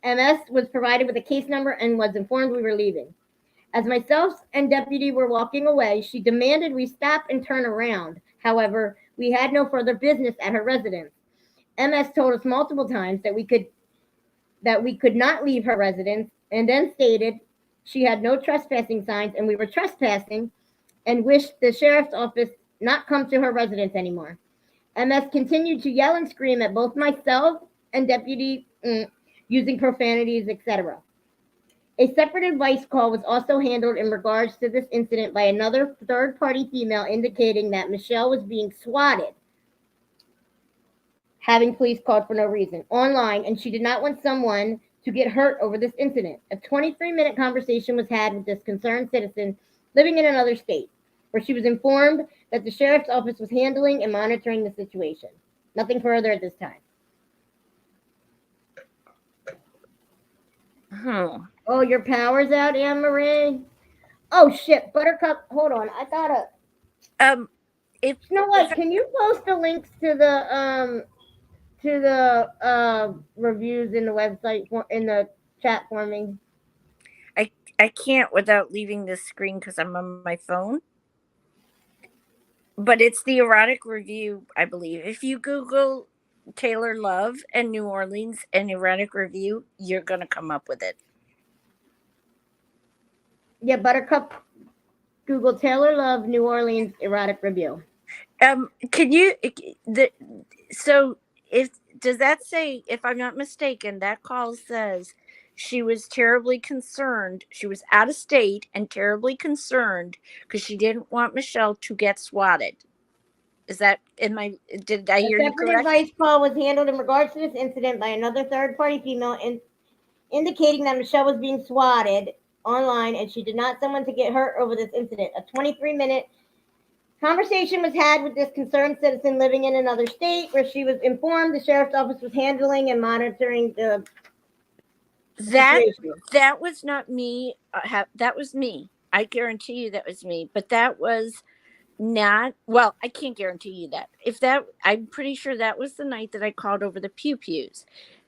MS was provided with a case number and was informed we were leaving. As myself and deputy were walking away, she demanded we stop and turn around. However, we had no further business at her residence. MS told us multiple times that we could not leave her residence, and then stated she had no trespassing signs and we were trespassing, and wished the sheriff's office not come to her residence anymore. MS continued to yell and scream at both myself and deputy, using profanities, etc. A separate advice call was also handled in regards to this incident by another third-party female indicating that Michelle was being swatted. having police called for no reason online, and she did not want someone to get hurt over this incident. A 23-minute conversation was had with this concerned citizen living in another state, where she was informed that the sheriff's office was handling and monitoring the situation. Nothing further at this time. Oh, your power's out, Anne Marie? Oh, shit. Buttercup, hold on. I gotta. If You know what? Can you post the links to the reviews in the website in the chat for me? I can't without leaving this screen because I'm on my phone. But it's the erotic review, I believe. If you Google Taylor Love and New Orleans and erotic review, you're gonna come up with it. Yeah, Buttercup. Google Taylor Love New Orleans erotic review. Can you so if does that say, if I'm not mistaken, that call says she was terribly concerned. She was out of state and terribly concerned because she didn't want Michelle to get swatted. Is that did I hear A you separate correct? advice call was handled in regards to this incident by another third-party female, indicating that Michelle was being swatted online and she did not want someone to get hurt over this incident. A 23-minute conversation was had with this concerned citizen living in another state, where she was informed the sheriff's office was handling and monitoring the situation. That was not me. That was me. I guarantee you that was me. But that was not, well, I can't guarantee you that. I'm pretty sure that was the night that I called over the pew pews.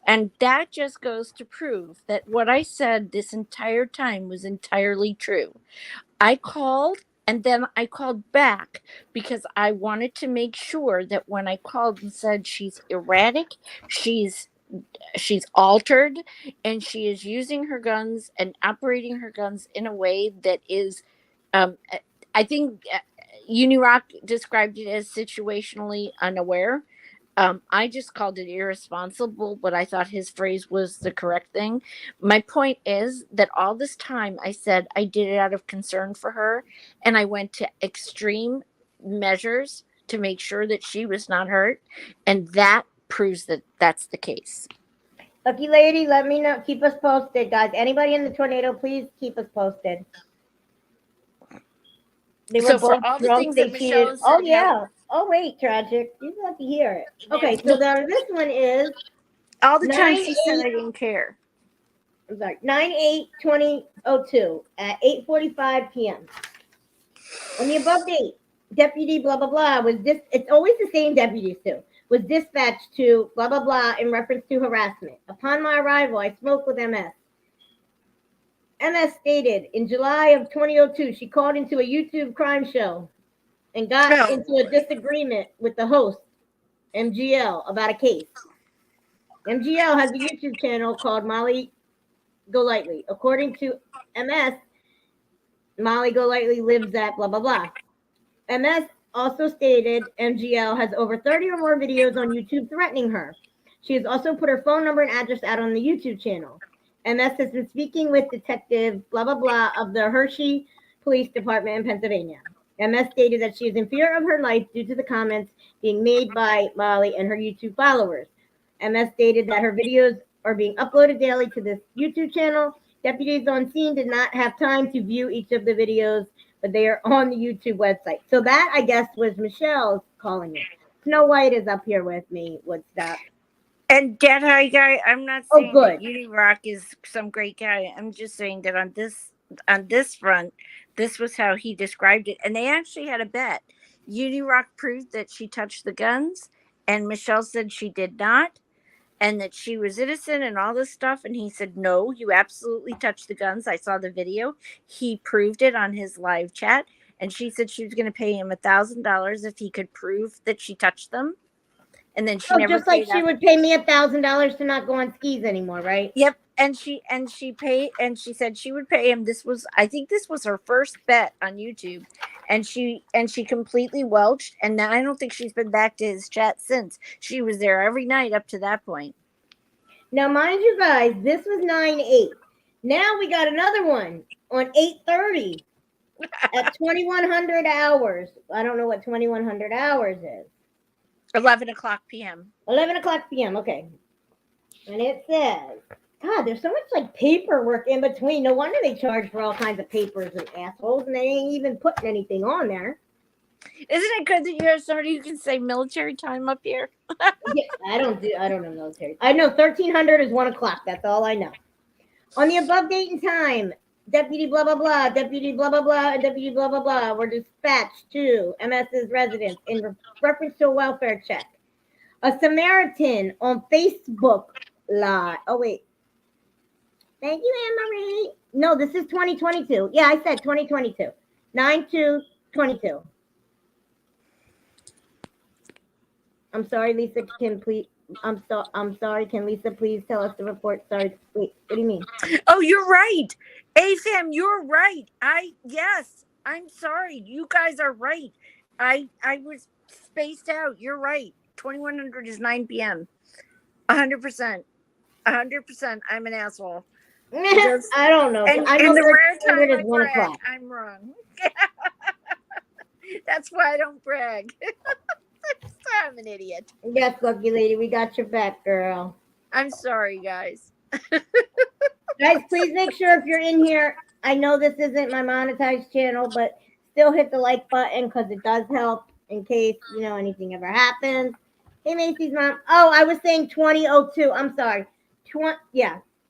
And that just goes to prove that what I said this entire time was entirely true. I called and then I called back because I wanted to make sure that when I called and said she's erratic, she's altered, and she is using her guns and operating her guns in a way that is, I think Unirock described it as situationally unaware. I just called it irresponsible, but I thought his phrase was the correct thing. My point is that all this time I said I did it out of concern for her, and I went to extreme measures to make sure that she was not hurt, and that proves that that's the case. Lucky lady, let me know. Keep us posted, guys. Anybody in the tornado, please keep us posted. They were So for both all the drunk. things They that cheated. Michelle Oh said, yeah. Oh wait, tragic. You have to hear it. Okay, so then this one is all the time she 9/8. said I didn't care. I'm sorry, 9/8/2002 at 8:45 p.m. On the above date, Deputy blah blah blah was this. It's always the same deputies too. Was dispatched to blah blah blah in reference to harassment. Upon my arrival, I spoke with MS. MS stated in July of 2002 she called into a YouTube crime show and got into a disagreement with the host, MGL, about a case. MGL has a YouTube channel called Molly Golightly. According to MS, Molly Golightly lives at blah blah blah. MS also stated MGL has over 30 or more videos on YouTube threatening her. She has also put her phone number and address out on the YouTube channel. MS has been speaking with Detective blah blah blah of the Hershey Police Department in Pennsylvania. MS stated that she is in fear of her life due to the comments being made by Molly and her YouTube followers. MS stated that her videos are being uploaded daily to this YouTube channel. Deputies on scene did not have time to view each of the videos, but they are on the YouTube website. So that, I guess, was Michelle's calling it. Snow White is up here with me, Woodstock. And Dad High Guy, I'm not Oh, saying good. that Unirock is some great guy. I'm just saying that on this front, this was how he described it. And they actually had a bet. Unirock proved that she touched the guns, and Michelle said she did not, and that she was innocent and all this stuff. And he said, no, you absolutely touched the guns. I saw the video. He proved it on his live chat. And she said she was going to pay him $1,000 if he could prove that she touched them. And then she never just like paid she up. would pay me $1,000 to not go on skis anymore, right? Yep. And she paid, and she said she would pay him. I think this was her first bet on YouTube. And she completely welched. And now I don't think she's been back to his chat since. She was there every night up to that point. Now, mind you guys, this was 9/8. Now we got another one on 8:30 at 2100 hours. I don't know what 2100 hours is. 11 o'clock p.m. 11 o'clock p.m. Okay. And it says, God, there's so much like paperwork in between. No wonder they charge for all kinds of papers and assholes, and they ain't even putting anything on there. Isn't it good that you have somebody who can say military time up here? Yeah, I don't know military. I know 1300 is 1 o'clock. That's all I know. On the above date and time, Deputy blah blah blah, Deputy blah blah blah, and Deputy blah blah blah were dispatched to MS's residence in reference to a welfare check. A Samaritan on Facebook Live. Oh wait. Thank you, Anne Marie. No, this is 2022. Yeah, I said 2022. 9/2/22. I'm sorry, Lisa. Can please? I'm sorry. Can Lisa please tell us the report? Sorry. Wait. What do you mean? Oh, you're right. AFAM, you're right. Yes. I'm sorry. You guys are right. I was spaced out. You're right. 2100 is 9 p.m. 100%. 100%. I'm an asshole. I don't know. And, I know the rare time 1300 I is 1 brag, o'clock. I'm wrong. That's why I don't brag. I'm an idiot. Yes, lucky lady. We got your back, girl. I'm sorry, guys. Guys, please make sure if you're in here. I know this isn't my monetized channel, but still hit the like button because it does help in case, anything ever happens. Hey, Macy's mom. Oh, I was saying 2002. I'm sorry.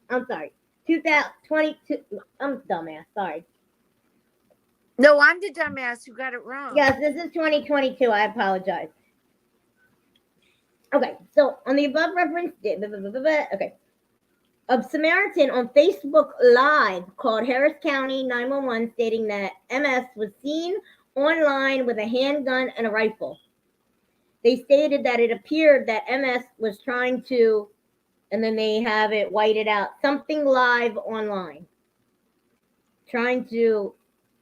I'm sorry. 2022. I'm dumbass. Sorry. No, I'm the dumbass who got it wrong. Yes, this is 2022. I apologize. Okay, so on the above reference, okay. A Samaritan on Facebook Live called Harris County 911 stating that MS was seen online with a handgun and a rifle. They stated that it appeared that MS was trying to, and then they have it whited out, something live online. Trying to,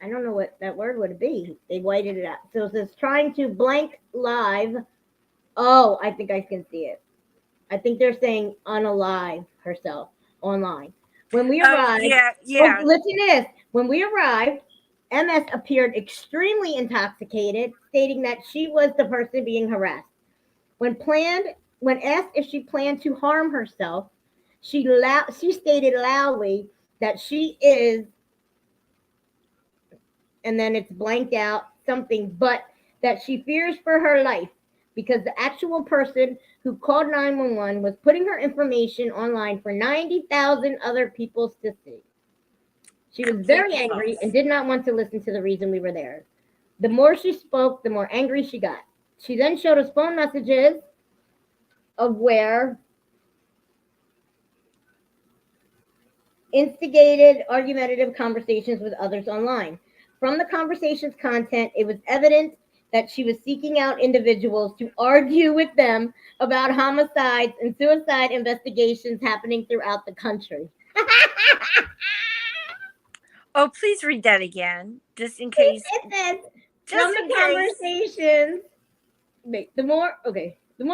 I don't know what that word would be. They whited it out. So it says trying to blank live. Oh, I think I can see it. I think they're saying unalive herself online. When we arrived, yeah. Oh, listen to this. When we arrived, MS appeared extremely intoxicated, stating that she was the person being harassed. When asked if she planned to harm herself, she stated loudly that she is, and then it's blanked out something, but that she fears for her life because the actual person who called 911 was putting her information online for 90,000 other people to see. She was very angry and did not want to listen to the reason we were there. The more she spoke, the more angry she got. She then showed us phone messages of where instigated argumentative conversations with others online. From the conversation's content, it was evident that she was seeking out individuals to argue with them about homicides and suicide investigations happening throughout the country. Oh, please read that again, just in case. It says, from the conversations, the more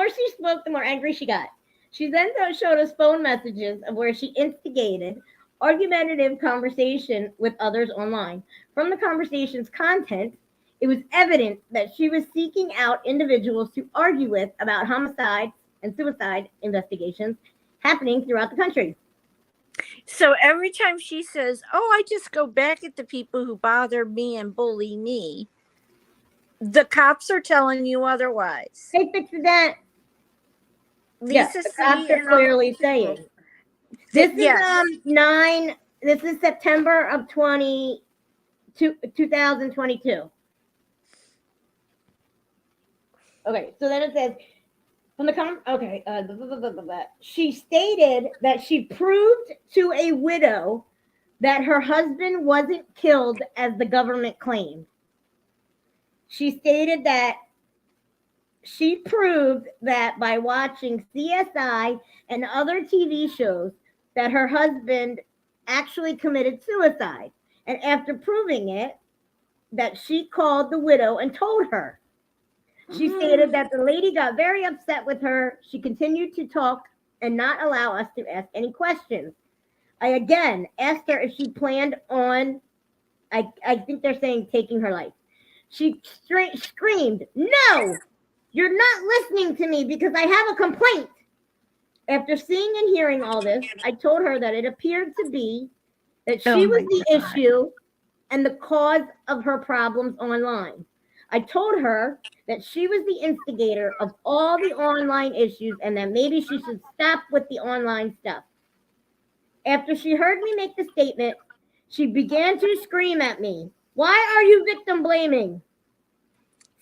she spoke, the more angry she got. She then showed us phone messages of where she instigated argumentative conversation with others online. From the conversation's content, it was evident that she was seeking out individuals to argue with about homicides and suicide investigations happening throughout the country. So every time she says, "Oh, I just go back at the people who bother me and bully me," the cops are telling you otherwise. Hey, fix that. Lisa, the cops are clearly saying. This is September of 2022. Okay, so then it says from the she stated that she proved to a widow that her husband wasn't killed as the government claimed. She stated that she proved that by watching CSI and other TV shows that her husband actually committed suicide. And after proving it, that she called the widow and told her. She stated that the lady got very upset with her. She continued to talk and not allow us to ask any questions. I again asked her if she planned on, I think they're saying taking her life. She screamed, "No!" You're not listening to me because I have a complaint. After seeing and hearing all this, I told her that it appeared to be that she was the issue and the cause of her problems online. I told her that she was the instigator of all the online issues and that maybe she should stop with the online stuff. After she heard me make the statement, she began to scream at me. Why are you victim blaming?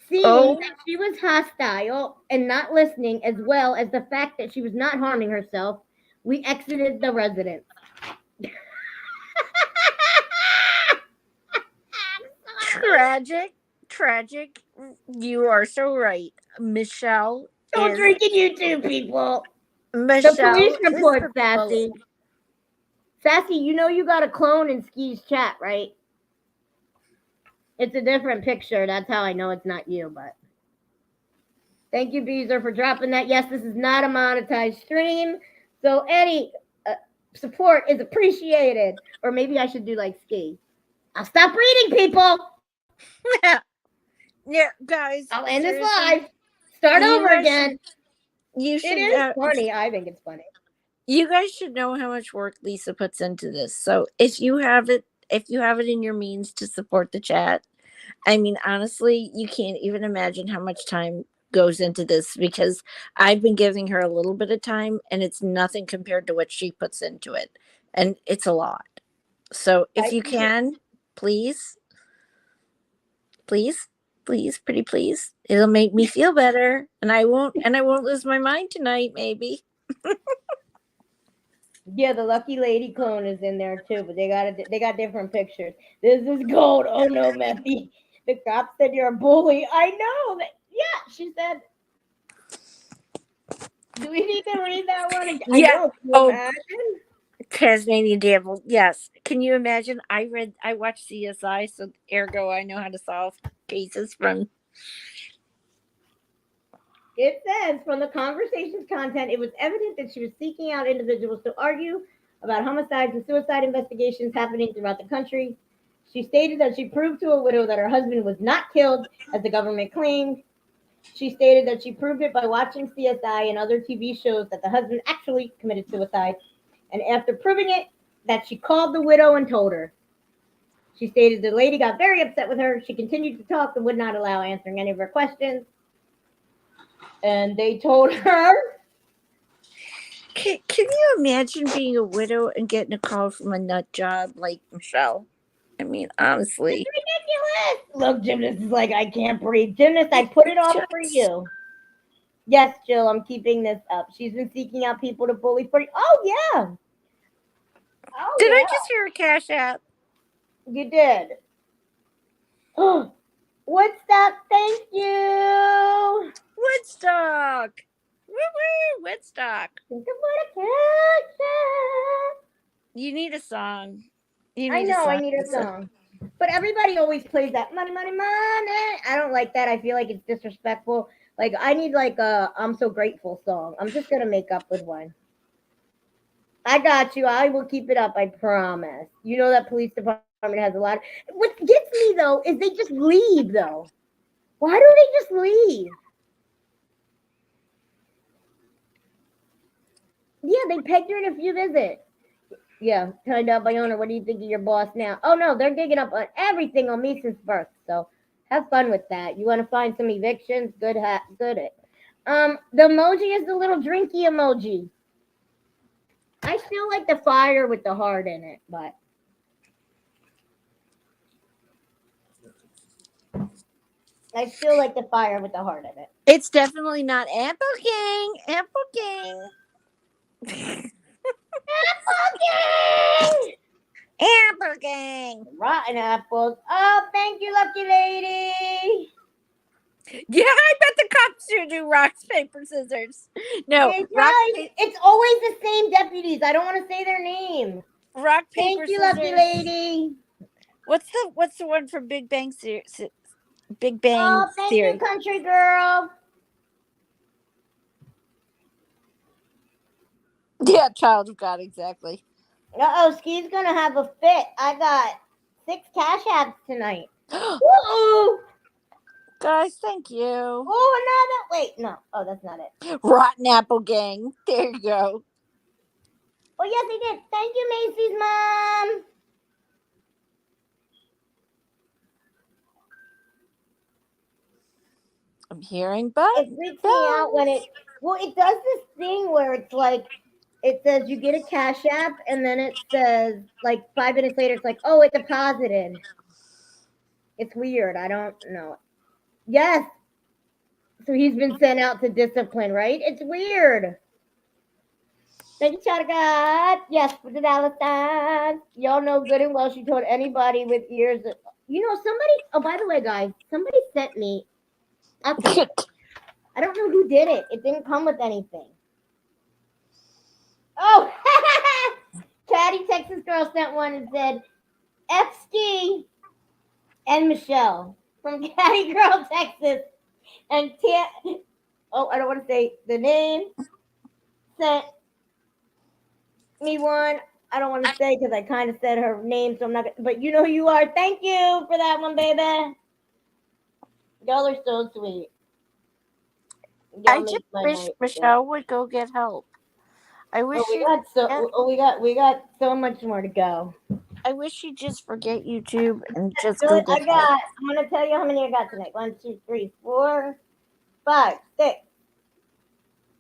Seeing Oh. that she was hostile and not listening, as well as the fact that she was not harming herself, we exited the residence. Tragic. You are so right. Michelle Don't is drink in YouTube, people. The Michelle police is report, the Sassy. Sassy, you know you got a clone in Ski's chat, right? It's a different picture. That's how I know it's not you, but thank you, Beezer, for dropping that. Yes, this is not a monetized stream. So any support is appreciated. Or maybe I should do like Ski. I'll stop reading, people. Yeah, guys. I'll end this seriously, live. Start you over guys again. You should. It is funny. I think it's funny. You guys should know how much work Lisa puts into this. So if you have it in your means to support the chat, I mean, honestly, you can't even imagine how much time goes into this because I've been giving her a little bit of time and it's nothing compared to what she puts into it. And it's a lot. So if you can, please, pretty please. It'll make me feel better and I won't lose my mind tonight, maybe. Yeah, the lucky lady clone is in there too, but they got different pictures. This is gold. Oh no, Methy. The cop said you're a bully. I know that. Yeah, she said. Do we need to read that one again? Yeah. I know. Imagine. Tasmanian Devil. Yes. Can you imagine? I watched CSI, so ergo I know how to solve cases from. It says, from the conversation's content, it was evident that she was seeking out individuals to argue about homicides and suicide investigations happening throughout the country. She stated that she proved to a widow that her husband was not killed, as the government claimed. She stated that she proved it by watching CSI and other TV shows that the husband actually committed suicide. And after proving it, that she called the widow and told her. She stated the lady got very upset with her. She continued to talk and would not allow answering any of her questions. And they told her. Can you imagine being a widow and getting a call from a nut job like Michelle? I mean, honestly. It's ridiculous. Look, Gymnast is like, I can't breathe. Gymnast, I put it off for you. Yes, Jill, I'm keeping this up. She's been seeking out people to bully for you. Oh, yeah. Oh, did yeah. I just hear a Cash App? You did. Woodstock, thank you. Woodstock. Woo-woo, Woodstock. Think about a Cash App. You need a song. I know, I need a song. But everybody always plays that money, money, money. I don't like that. I feel like it's disrespectful. Like, I need like a I'm so grateful song. I'm just going to make up with one. I got you. I will keep it up. I promise. You know that police department has a lot of... What gets me, though, is they just leave, though. Why do they just leave? Yeah, they pegged her in a few visits. Yeah, turned out by owner. What do you think of your boss now? Oh, no, they're digging up on everything on me since birth. So have fun with that. You want to find some evictions? Good it. The emoji is the little drinky emoji. I still like the fire with the heart in it, but I still like the fire with the heart in it. It's definitely not Apple King. Apple King. Apple King! Apple King. Rotten apples. Oh, thank you, lucky lady. Yeah, I bet the cops do rock, paper, scissors. No, it's always the same deputies. I don't want to say their name. Rock, paper, thank you, scissors. lucky lady. What's the one from Big Bang Theory? Big Bang Oh, thank Theory. you, country girl. Yeah, child of God, exactly. Uh-oh, Ski's gonna have a fit. I got 6 cash apps tonight. Woo! Guys, thank you. Oh, another. Wait, no. Oh, that's not it. Rotten Apple Gang. There you go. Oh, yes, they did. Thank you, Macy's mom. I'm hearing but It freaks me out when it does this thing where it's like it says you get a cash app and then it says like 5 minutes later it's like, oh, it deposited. It's weird. I don't know. Yes. So he's been sent out to discipline, right? It's weird. Thank you, child of God. Yes, for the dollar signs. Y'all know good and well she told anybody with ears. Somebody. Oh, by the way, guys, somebody sent me. I don't know who did it. It didn't come with anything. Oh, Caddy Texas Girl sent one and said, F-Ski and Michelle from Caddy Girl Texas. And I don't want to say the name, sent me one. I don't want to say because I kind of said her name, so I'm not. But you know who you are. Thank you for that one, baby. Y'all are so sweet. I just wish Michelle would go get help. I wish we got so much more to go. I wish she'd just forget YouTube and just go get help. I'm gonna tell you how many I got tonight. 1, 2, 3, 4, 5,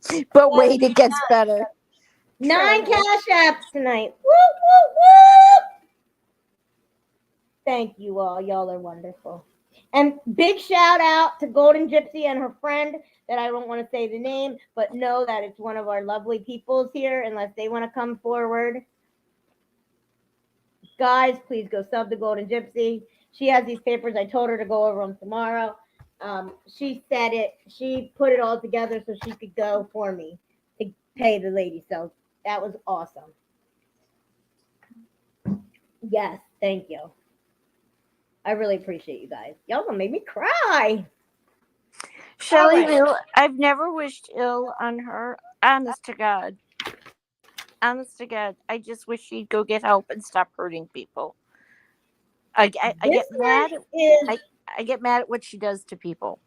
6. But wait, it gets better. 9 cash apps tonight. Whoop, whoop, whoop. Thank you all. Y'all are wonderful. And big shout out to Golden Gypsy and her friend that I don't want to say the name, but know that it's one of our lovely peoples here unless they want to come forward. Guys, please go sub the Golden Gypsy. She has these papers. I told her to go over them tomorrow. She said it. She put it all together so she could go for me to pay the lady. So that was awesome. Yes, thank you. I really appreciate you guys. Y'all gonna make me cry. Shelly, I've never wished ill on her. Honest to God. I just wish she'd go get help and stop hurting people. I get mad. I get mad at what she does to people.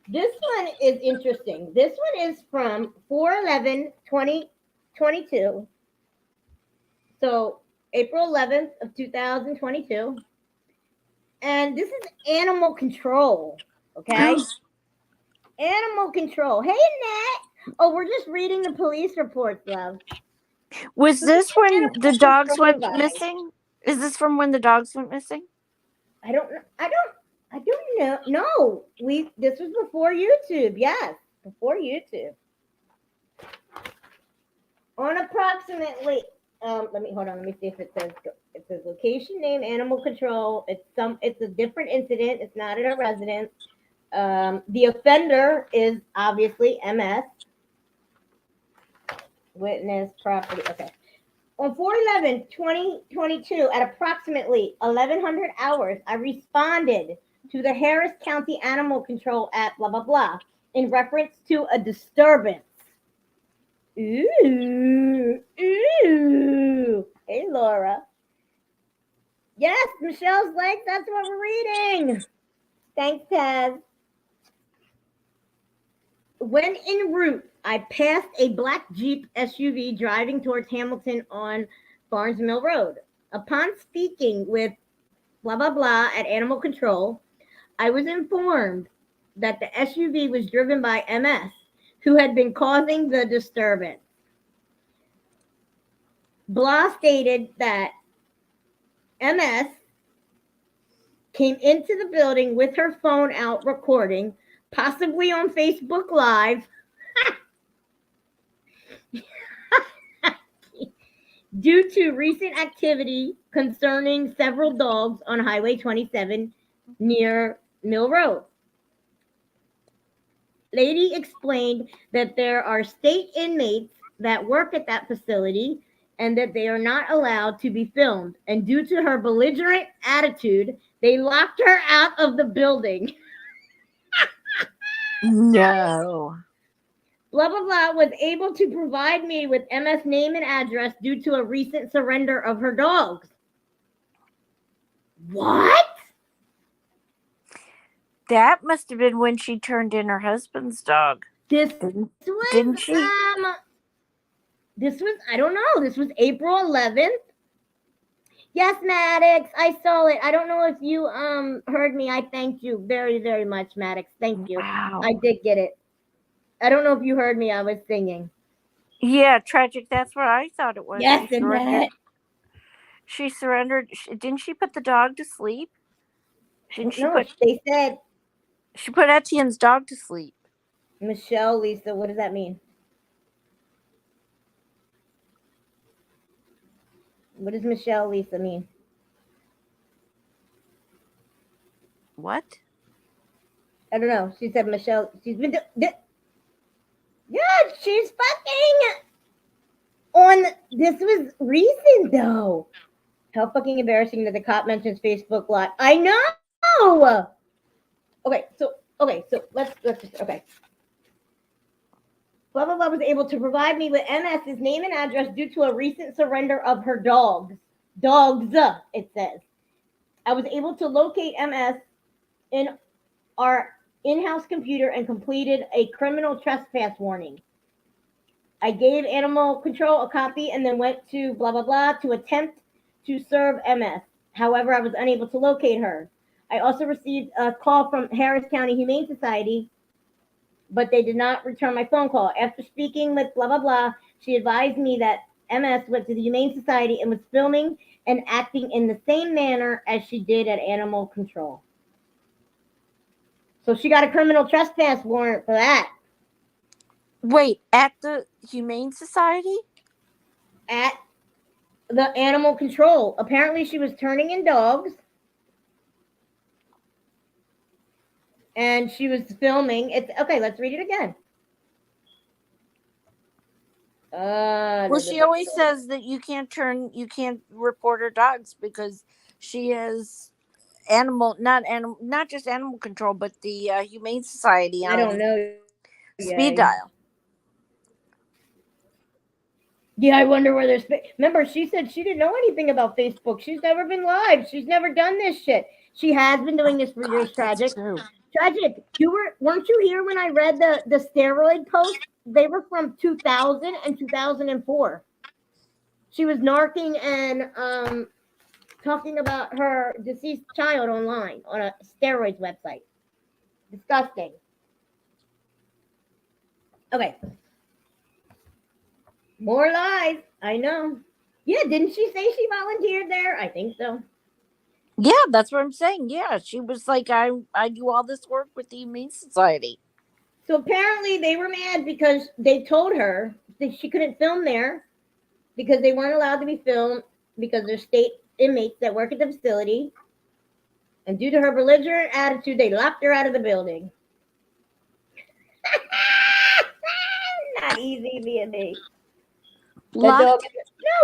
This one is interesting. This one is from 4/11/2022. So April 11th of 2022. And this is animal control. Okay? Animal control. Hey, Annette. Oh, we're just reading the police reports, love. Was this when the dogs went missing? Is this from when the dogs went missing? I don't know. No, this was before YouTube. Yes, before YouTube. On approximately, let me see if it says location name, animal control. It's a different incident. It's not at a residence. The offender is obviously MS. Witness property. Okay. On 4/11/2022, at approximately 1100 hours, I responded to the Harris County Animal Control at blah, blah, blah, in reference to a disturbance. Ooh. Hey, Laura. Yes, Michelle's legs, that's what we're reading. Thanks, Taz. When en route, I passed a black Jeep SUV driving towards Hamilton on Barnes Mill Road. Upon speaking with blah, blah, blah at Animal Control, I was informed that the SUV was driven by MS, who had been causing the disturbance. Blah stated that MS came into the building with her phone out recording, possibly on Facebook Live, due to recent activity concerning several dogs on Highway 27 near Mill Road. Lady explained that there are state inmates that work at that facility and that they are not allowed to be filmed. And due to her belligerent attitude, they locked her out of the building. No. Blah, blah, blah was able to provide me with MS name and address due to a recent surrender of her dogs. What? That must have been when she turned in her husband's dog. This Didn't was she? This was, I don't know. This was April 11th. Yes, Maddox, I saw it. I don't know if you heard me. I thanked you very, very much, Maddox. Thank you. Wow. I did get it. I don't know if you heard me. I was singing. Yeah, tragic. That's what I thought it was. Yes, She and surrendered. that. She surrendered. Didn't she put the dog to sleep? Didn't she No, put? they said She put Etienne's dog to sleep. Michelle, Lisa. What does that mean? What does Michelle, Lisa mean? What? I don't know. She said Michelle. She's been. Yeah, she's fucking on. This was recent though. How fucking embarrassing that the cop mentions Facebook Live. I know. Okay, so let's just okay. Blah blah blah was able to provide me with MS's name and address due to a recent surrender of her dogs. Dogs, it says. I was able to locate MS in our in-house computer and completed a criminal trespass warning. I gave animal control a copy and then went to blah blah blah to attempt to serve MS. However, I was unable to locate her. I also received a call from Harris County Humane Society, but they did not return my phone call. After speaking with blah blah blah, she advised me that MS went to the Humane Society and was filming and acting in the same manner as she did at Animal Control. So she got a criminal trespass warrant for that. Wait, at the Humane Society? At the Animal Control. Apparently she was turning in dogs. And she was filming. It's okay, let's read it again. Well, she always says that you can't report her dogs because she has not just animal control, but the Humane Society on I don't know. speed dial. Yeah, I wonder where there's. Remember, she said she didn't know anything about Facebook. She's never been live. She's never done this shit. She has been doing this for years. Tragic. Tragic. Weren't you here when I read the steroid posts? They were from 2000 and 2004. She was narking and talking about her deceased child online on a steroids website. Disgusting. Okay. More lies. I know. Yeah, didn't she say she volunteered there? I think so. Yeah, that's what I'm saying. Yeah, she was like, I do all this work with the Humane Society. So apparently they were mad because they told her that she couldn't film there because they weren't allowed to be filmed because they're state inmates that work at the facility. And due to her belligerent attitude, they locked her out of the building. Not easy being me. No,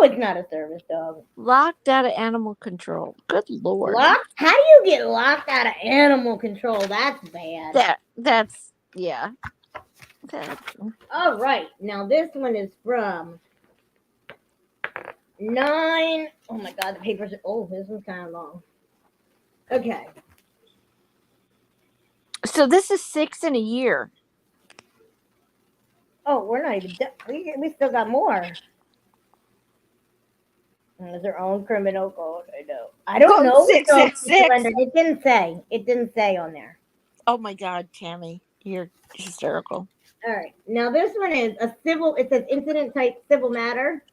it's not a service dog. Locked out of animal control. Good Lord. How do you get locked out of animal control? That's bad. That's yeah. All right. Now this one is from 9. Oh my God, the papers. Oh, this one's kind of long. Okay. So this is 6 in a year. Oh, we're not even done. We still got more. There's their own criminal code. I know. I don't know. 666. It didn't say. It didn't say on there. Oh my God, Tammy, you're hysterical. All right. Now this one is a civil. It says incident type civil matter.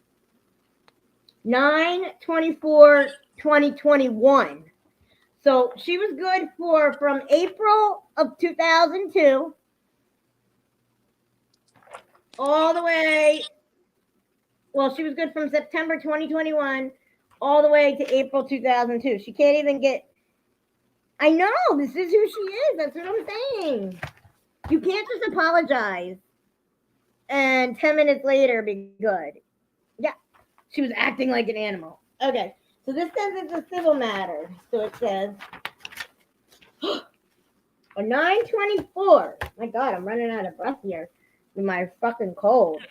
9/24/2021. So she was good from April of 2002 all the way. Well, she was good from September 2021 all the way to April 2002. She can't even get. I know, this is who she is. That's what I'm saying. You can't just apologize and 10 minutes later be good. Yeah, she was acting like an animal. Okay, so this says it's a civil matter. So it says, 9/24. My God, I'm running out of breath here with my fucking cold.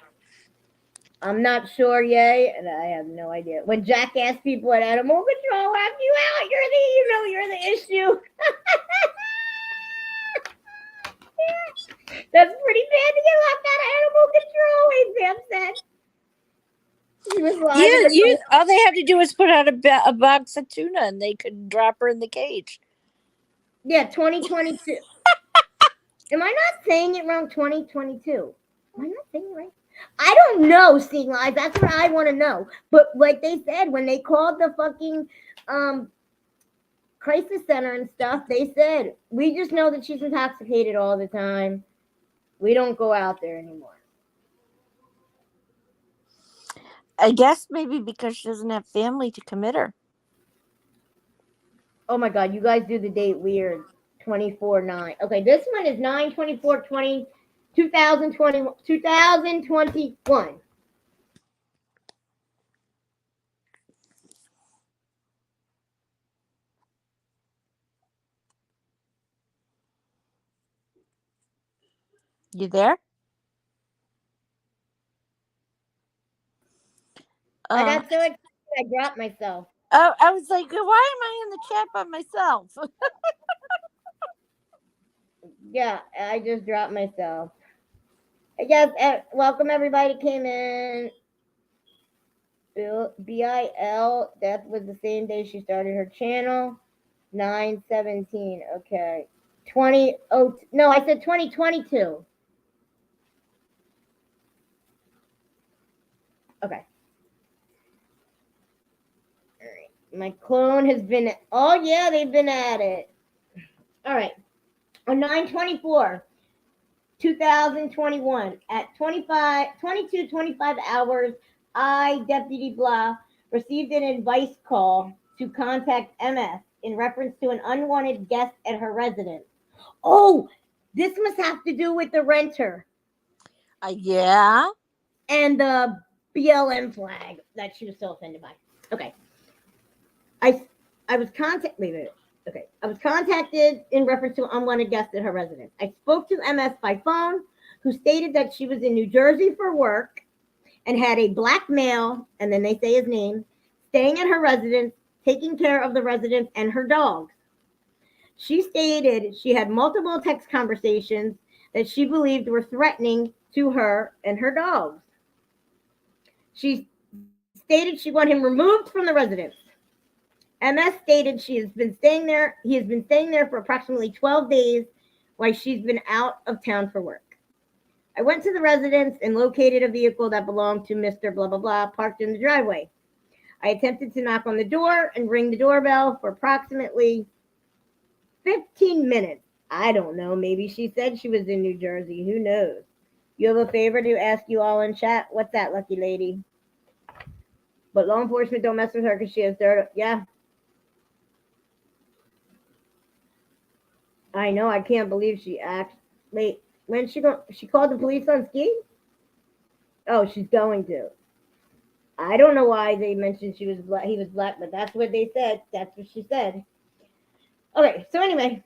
I'm not sure, yay, and I have no idea. When Jack asked people at Animal Control, help you out, you're the issue. That's pretty bad to get locked out of animal control, Sam said. She was live in the All they have to do is put out a box of tuna, and they could drop her in the cage. Yeah, 2022. Am I not saying it wrong? 2022. Am I not saying it right? I don't know, Seeing Live. That's what I want to know. But like they said, when they called the fucking crisis center and stuff, they said, we just know that she's intoxicated all the time. We don't go out there anymore. I guess maybe because she doesn't have family to commit her. Oh my God, you guys do the date weird. 24/9. Okay, this one is 9/24/20 2021. You there? I got so excited I dropped myself. Oh, I was like, why am I in the chat by myself? Yeah, I just dropped myself. Yes, welcome everybody came in. BIL, that was the same day she started her channel. 9/17. Okay. 2022. Okay. All right. My clone has been, oh yeah, they've been at it. All right. On 9/24, 2021 at 22:25 hours, I, Deputy Blah, received an advice call to contact MS in reference to an unwanted guest at her residence. Oh, this must have to do with the renter Yeah. and the BLM flag that she was so offended by. Okay. I was contacted. Okay. I was contacted in reference to an unwanted guest at her residence. I spoke to MS by phone, who stated that she was in New Jersey for work and had a black male, and then they say his name, staying at her residence, taking care of the residents and her dogs. She stated she had multiple text conversations that she believed were threatening to her and her dogs. She stated she wanted him removed from the residence. MS stated he has been staying there for approximately 12 days while she's been out of town for work. I went to the residence and located a vehicle that belonged to Mr. Blah, blah, blah, parked in the driveway. I attempted to knock on the door and ring the doorbell for approximately 15 minutes. I don't know. Maybe she said she was in New Jersey. Who knows? You have a favor to ask you all in chat? What's that, lucky lady? But law enforcement don't mess with her because she has dirt. Yeah. I know. I can't believe she acts. Wait, when she called the police on Ski? Oh, she's going to. I don't know why they mentioned he was black, but that's what they said. That's what she said. Okay, so anyway,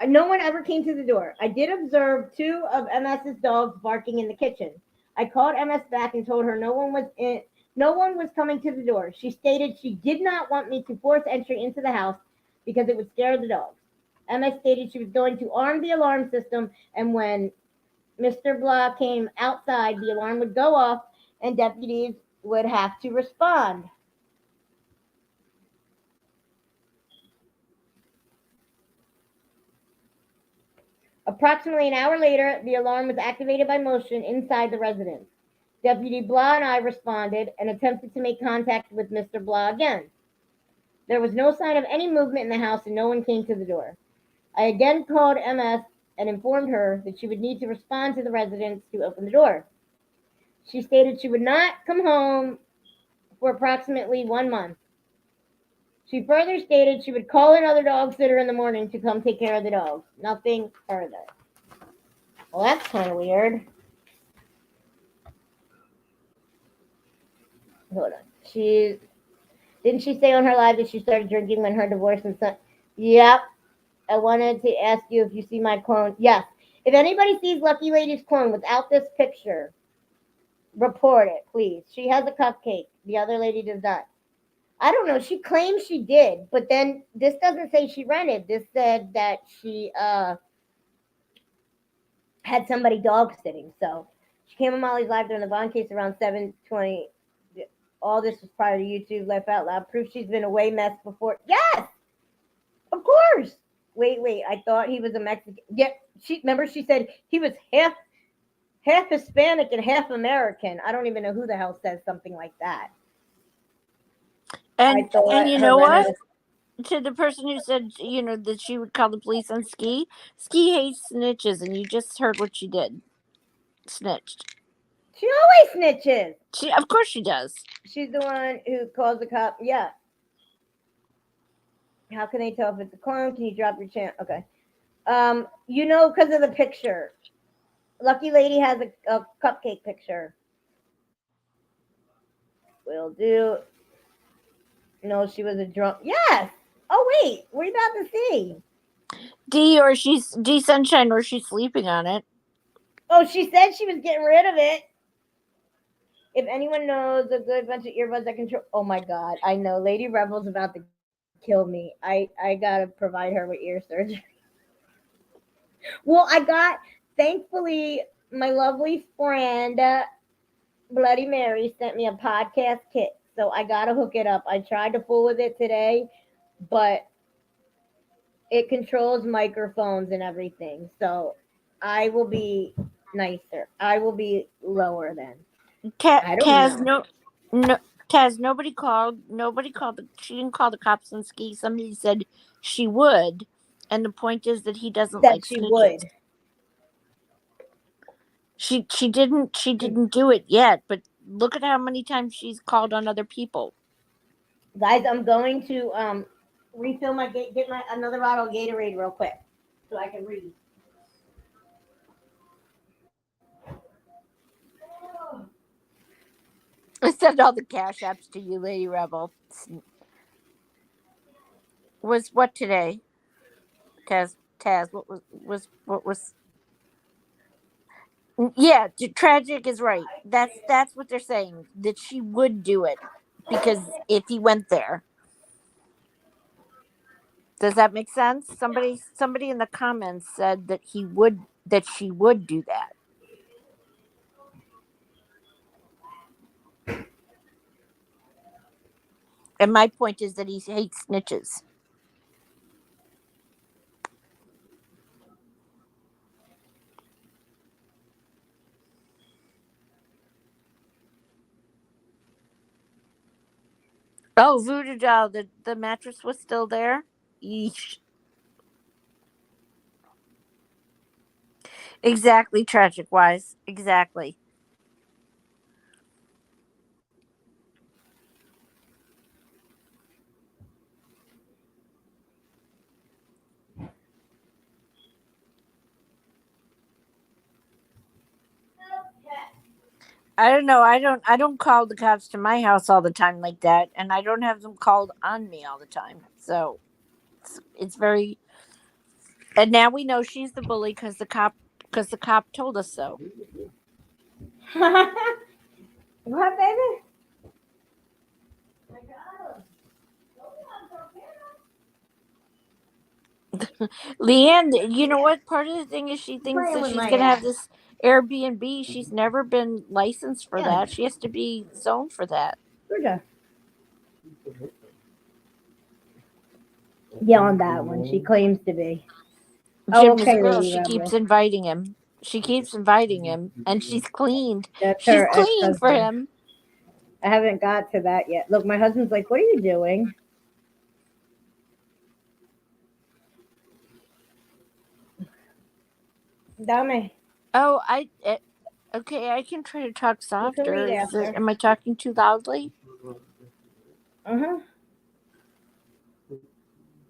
no one ever came to the door. I did observe two of MS's dogs barking in the kitchen. I called MS back and told her no one was coming to the door. She stated she did not want me to force entry into the house because it would scare the dogs. MS stated she was going to arm the alarm system, and when Mr. Blah came outside, the alarm would go off and deputies would have to respond. Approximately an hour later, the alarm was activated by motion inside the residence. Deputy Blah and I responded and attempted to make contact with Mr. Blah again. There was no sign of any movement in the house and no one came to the door. I again called MS and informed her that she would need to respond to the residents to open the door. She stated she would not come home for approximately 1 month. She further stated she would call another dog sitter in the morning to come take care of the dogs. Nothing further. Well, that's kind of weird. Hold on. Didn't she say on her live that she started drinking when her divorce and son? Yep. I wanted to ask you if you see my clone. Yes. If anybody sees Lucky Lady's clone without this picture, report it, please. She has a cupcake. The other lady does not. I don't know. She claims she did, but then this doesn't say she rented. This said that she had somebody dog sitting. So she came on Molly's live during the bond case around 7:20. All this was prior to YouTube. Laugh out loud. Proof she's been a way mess before. Yes, of course. Wait. I thought he was a Mexican. Yeah, she said he was half Hispanic and half American. I don't even know who the hell says something like that. And you know what? relative- To the person who said, that she would call the police on Ski hates snitches, and you just heard what she did. Snitched. She always snitches. Of course she does. She's the one who calls the cop. Yeah. How can they tell if it's a clone? Can you drop your channel? Okay. Because of the picture. Lucky Lady has a cupcake picture. Will do. No, she was a drunk. Yes. Oh wait, we're about to see. D Sunshine, or she's sleeping on it. Oh, she said she was getting rid of it. If anyone knows a good bunch of earbuds that control, oh my god, I know Lady Rebel's about to kill me. I gotta provide her with ear surgery. Well, thankfully, my lovely friend Bloody Mary sent me a podcast kit, so I gotta hook it up. I tried to fool with it today, but it controls microphones and everything. So I will be nicer. I will be lower then. I don't Taz, know. no, Taz. Nobody called. She didn't call the cops on Ski. Somebody said she would, and the point is that he doesn't That like she snitches. would. She didn't do it yet, but look at how many times she's called on other people. Guys, I'm going to refill get my another bottle of Gatorade real quick so I can read. I sent all the cash apps to you, Lady Rebel. Was what today? Taz, what was? Yeah, tragic is right. That's what they're saying, that she would do it because if he went there. Does that make sense? Somebody in the comments said that she would do that. And my point is that he hates snitches. Oh, Voodoo Doll, the mattress was still there? Yeesh. Exactly, tragic wise. Exactly. I don't know. I don't call the cops to my house all the time like that, and I don't have them called on me all the time. So it's very. And now we know she's the bully because the cop told us so. What, baby? Leanne, you know what? Part of the thing is she thinks Playing that with she's my gonna have ass. this Airbnb. She's never been licensed for Yeah. that. She has to be zoned for that. Georgia. Yeah, on that one. She claims to be. Oh, Jim is a okay, girl. Lady She Rebel. keeps inviting him. And she's cleaned. That's She's her cleaned for ex-husband. him. I haven't got to that yet. Look, my husband's like, what are you doing? Dame. Oh, okay. I can try to talk softer. read after. Am I talking too loudly? Uh-huh.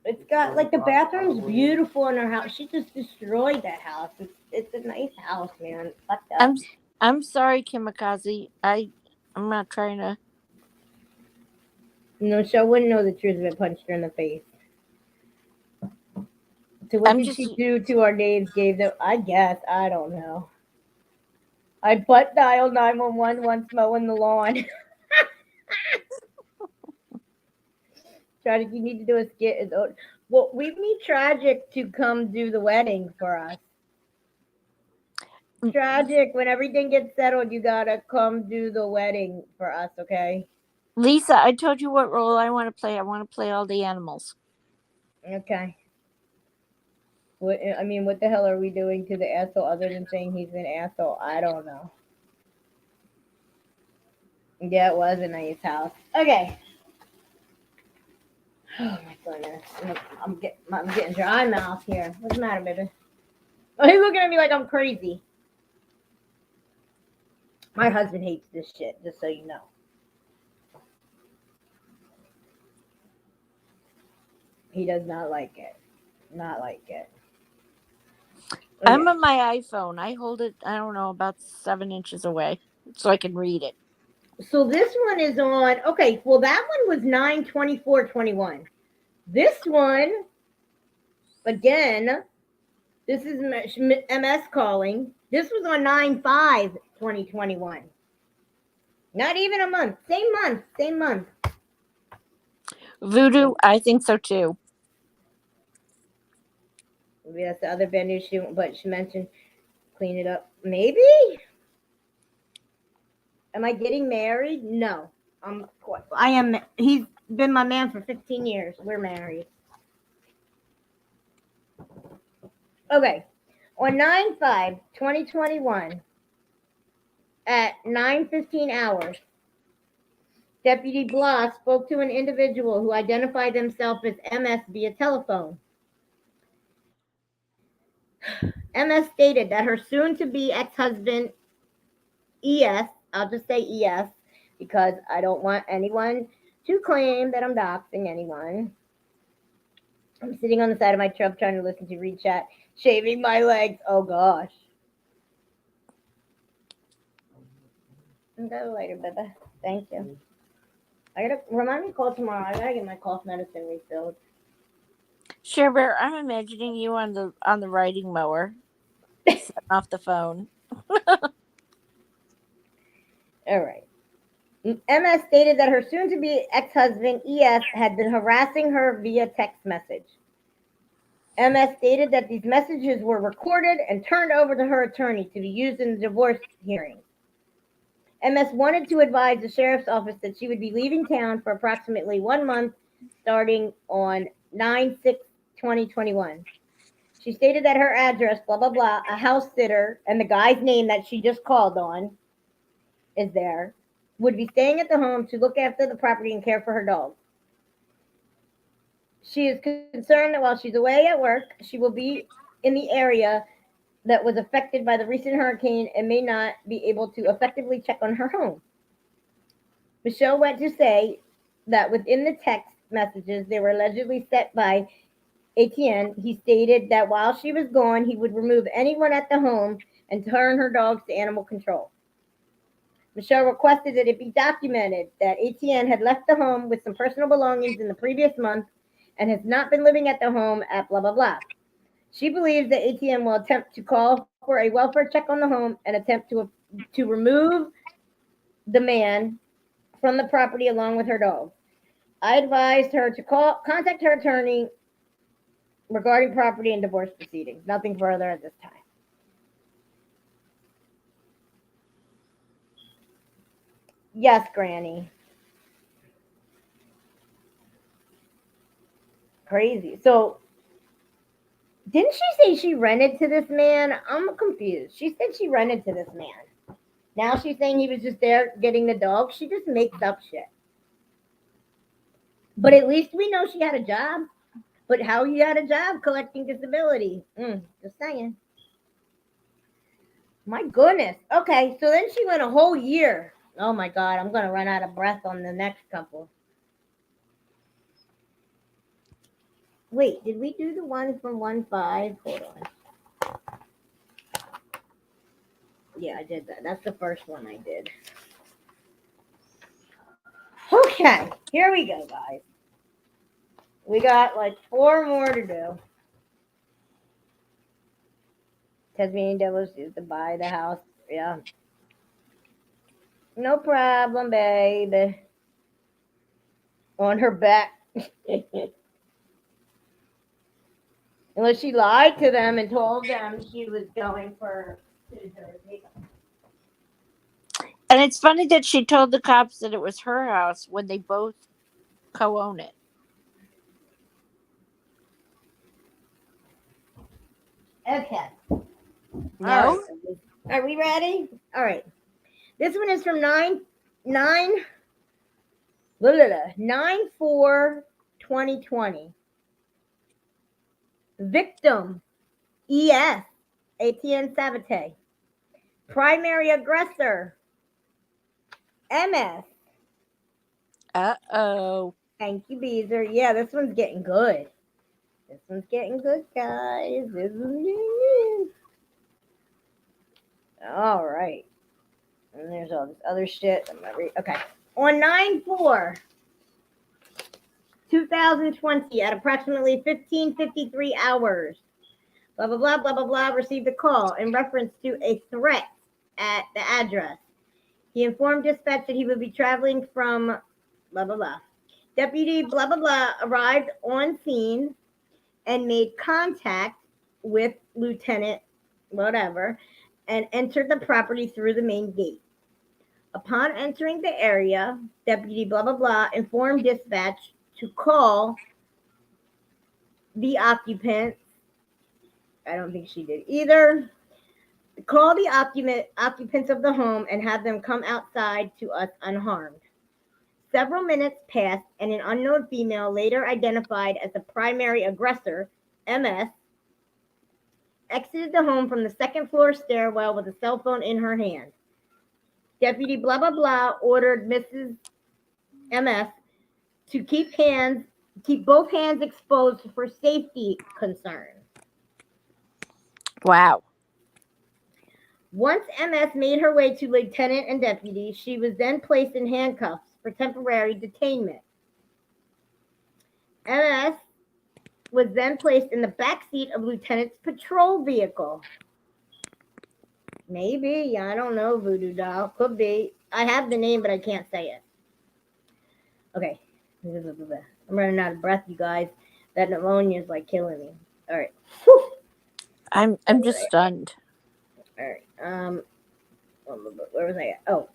It's got like the bathroom's beautiful in her house. She just destroyed that house. It's a nice house, man. Fucked up. I'm sorry, Kimikaze. I'm not trying to. No, she wouldn't know the truth if it punched her in the face. So what did she do to our names? Gave them? I guess I don't know. I butt dialed 911 once mowing the lawn. Tragic, you need to do a skit. Well, we need Tragic to come do the wedding for us. Tragic. When everything gets settled, you gotta come do the wedding for us, okay? Lisa, I told you what role I want to play. I want to play all the animals. Okay. What the hell are we doing to the asshole other than saying he's an asshole? I don't know. Yeah, it was a nice house. Okay. Oh my goodness. I'm getting dry mouth here. What's the matter, baby? Oh, he's looking at me like I'm crazy. My husband hates this shit, just so you know. He does not like it. Not like it. I'm Okay. on my iPhone. I hold it, I don't know, about 7 inches away so I can read it. So this one is on. Okay, well that one was 9/24/21. This one again. This is MS calling. This was on 9/5/2021. Not even a month. Same month. Same month. Voodoo, I think so too. Maybe that's the other venue but she mentioned clean it up. Maybe. Am I getting married? No. I am. He's been my man for 15 years. We're married. Okay. On 9/5/2021 at 9:15 hours, Deputy Bloss spoke to an individual who identified themselves as MS via telephone. MS stated that her soon-to-be ex-husband, ES, I'll just say ES, because I don't want anyone to claim that I'm doxing anyone. I'm sitting on the side of my truck trying to listen to read chat, shaving my legs. Oh gosh. Go later, baby. Thank you. I gotta remind me to call tomorrow. I gotta get my cough medicine refilled. Sure Bear, I'm imagining you on the riding mower. Setting off the phone. All right. MS stated that her soon-to-be ex-husband, ES, had been harassing her via text message. MS stated that these messages were recorded and turned over to her attorney to be used in the divorce hearing. MS wanted to advise the sheriff's office that she would be leaving town for approximately 1 month starting on 9/6/2021. She stated that her address, blah, blah, blah, a house sitter, and the guy's name that she just called on is there, would be staying at the home to look after the property and care for her dog. She is concerned that while she's away at work, she will be in the area that was affected by the recent hurricane and may not be able to effectively check on her home. Michelle went to say that within the text messages they were allegedly sent by ATN, he stated that while she was gone, he would remove anyone at the home and turn her dogs to animal control. Michelle requested that it be documented that ATN had left the home with some personal belongings in the previous month and has not been living at the home at blah, blah, blah. She believes that ATN will attempt to call for a welfare check on the home and attempt to remove the man from the property along with her dog. I advised her to contact her attorney regarding property and divorce proceedings. Nothing further at this time. Yes, Granny. Crazy. So, didn't she say she rented to this man? I'm confused. She said she rented to this man. Now she's saying he was just there getting the dog. She just makes up shit. But at least we know she had a job. But how you had a job collecting disability? Just saying. My goodness. Okay, so then she went a whole year. Oh my God, I'm going to run out of breath on the next couple. Wait, did we do the one from 1/5? Hold on. Yeah, I did that. That's the first one I did. Okay, here we go, guys. We got like 4 more to do. Tasmanian Devils used to buy the house. Yeah. No problem, baby. On her back. Unless she lied to them and told them she was going for And it's funny that she told the cops that it was her house when they both co-own it. Okay. No? All right. Are we ready? All right. This one is from 9/4/2020. Victim ES ATN Sabate. Primary aggressor MS. Uh-oh. Thank you, Beezer. Yeah, this one's getting good. This one's getting good, guys. This one's getting good. All right. And there's all this other shit. I'm not okay. On 9/4/2020 at approximately 15:53 hours, blah, blah, blah, blah, blah, blah, received a call in reference to a threat at the address. He informed dispatch that he would be traveling from blah, blah, blah. Deputy blah, blah, blah arrived on scene and made contact with Lieutenant whatever and entered the property through the main gate. Upon entering the area, Deputy blah, blah, blah informed dispatch to call the occupants. I don't think she did either. Call the occupants of the home and have them come outside to us unharmed. Several minutes passed, and an unknown female, later identified as the primary aggressor, MS, exited the home from the second floor stairwell with a cell phone in her hand. Deputy blah, blah, blah ordered Mrs. MS to keep both hands exposed for safety concerns. Wow. Once MS made her way to lieutenant and deputy, she was then placed in handcuffs for temporary detainment. MS was then placed in the back seat of lieutenant's patrol vehicle. Maybe, I don't know, Voodoo Doll. Could be. I have the name, but I can't say it. Okay. I'm running out of breath, you guys. That pneumonia is like killing me. All right. Whew. I'm just stunned. All right. Where was I at? Oh.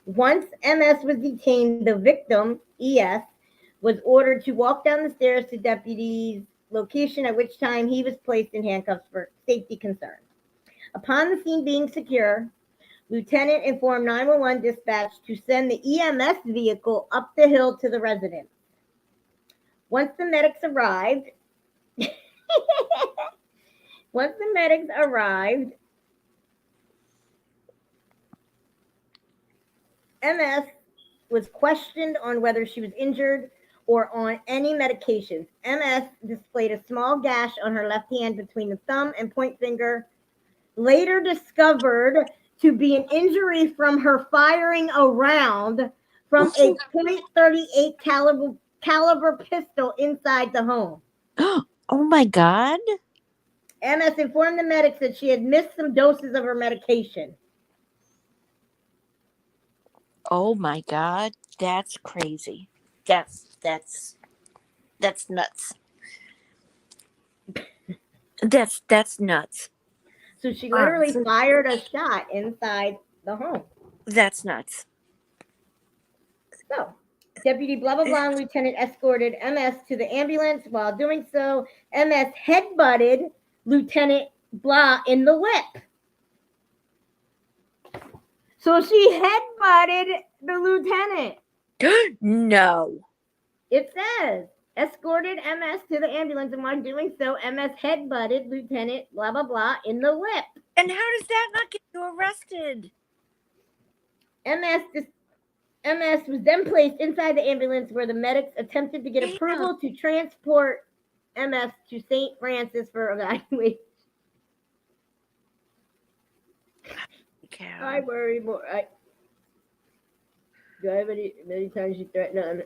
Once MS was detained, the victim, ES, was ordered to walk down the stairs to deputy's location, at which time he was placed in handcuffs for safety concerns. Upon the scene being secure, Lieutenant informed 911 dispatch to send the EMS vehicle up the hill to the residence. Once the medics arrived, MS was questioned on whether she was injured or on any medications. MS displayed a small gash on her left hand between the thumb and point finger, later discovered to be an injury from her firing a round from a .38 caliber pistol inside the home. Oh my God. MS informed the medics that she had missed some doses of her medication. Oh my God. That's crazy. That's nuts. That's nuts. So she literally fired a shot inside the home. That's nuts. So, Deputy blah, blah, blah, and Lieutenant escorted MS to the ambulance. While doing so, MS headbutted Lieutenant blah in the lip. So she headbutted the lieutenant. No. It says, escorted MS to the ambulance, and while doing so, MS headbutted Lieutenant blah, blah, blah in the lip. And how does that not get you arrested? MS was then placed inside the ambulance where the medics attempted to get approval to transport MS to St. Francis for evaluation. I worry more. Do I have many times you threaten?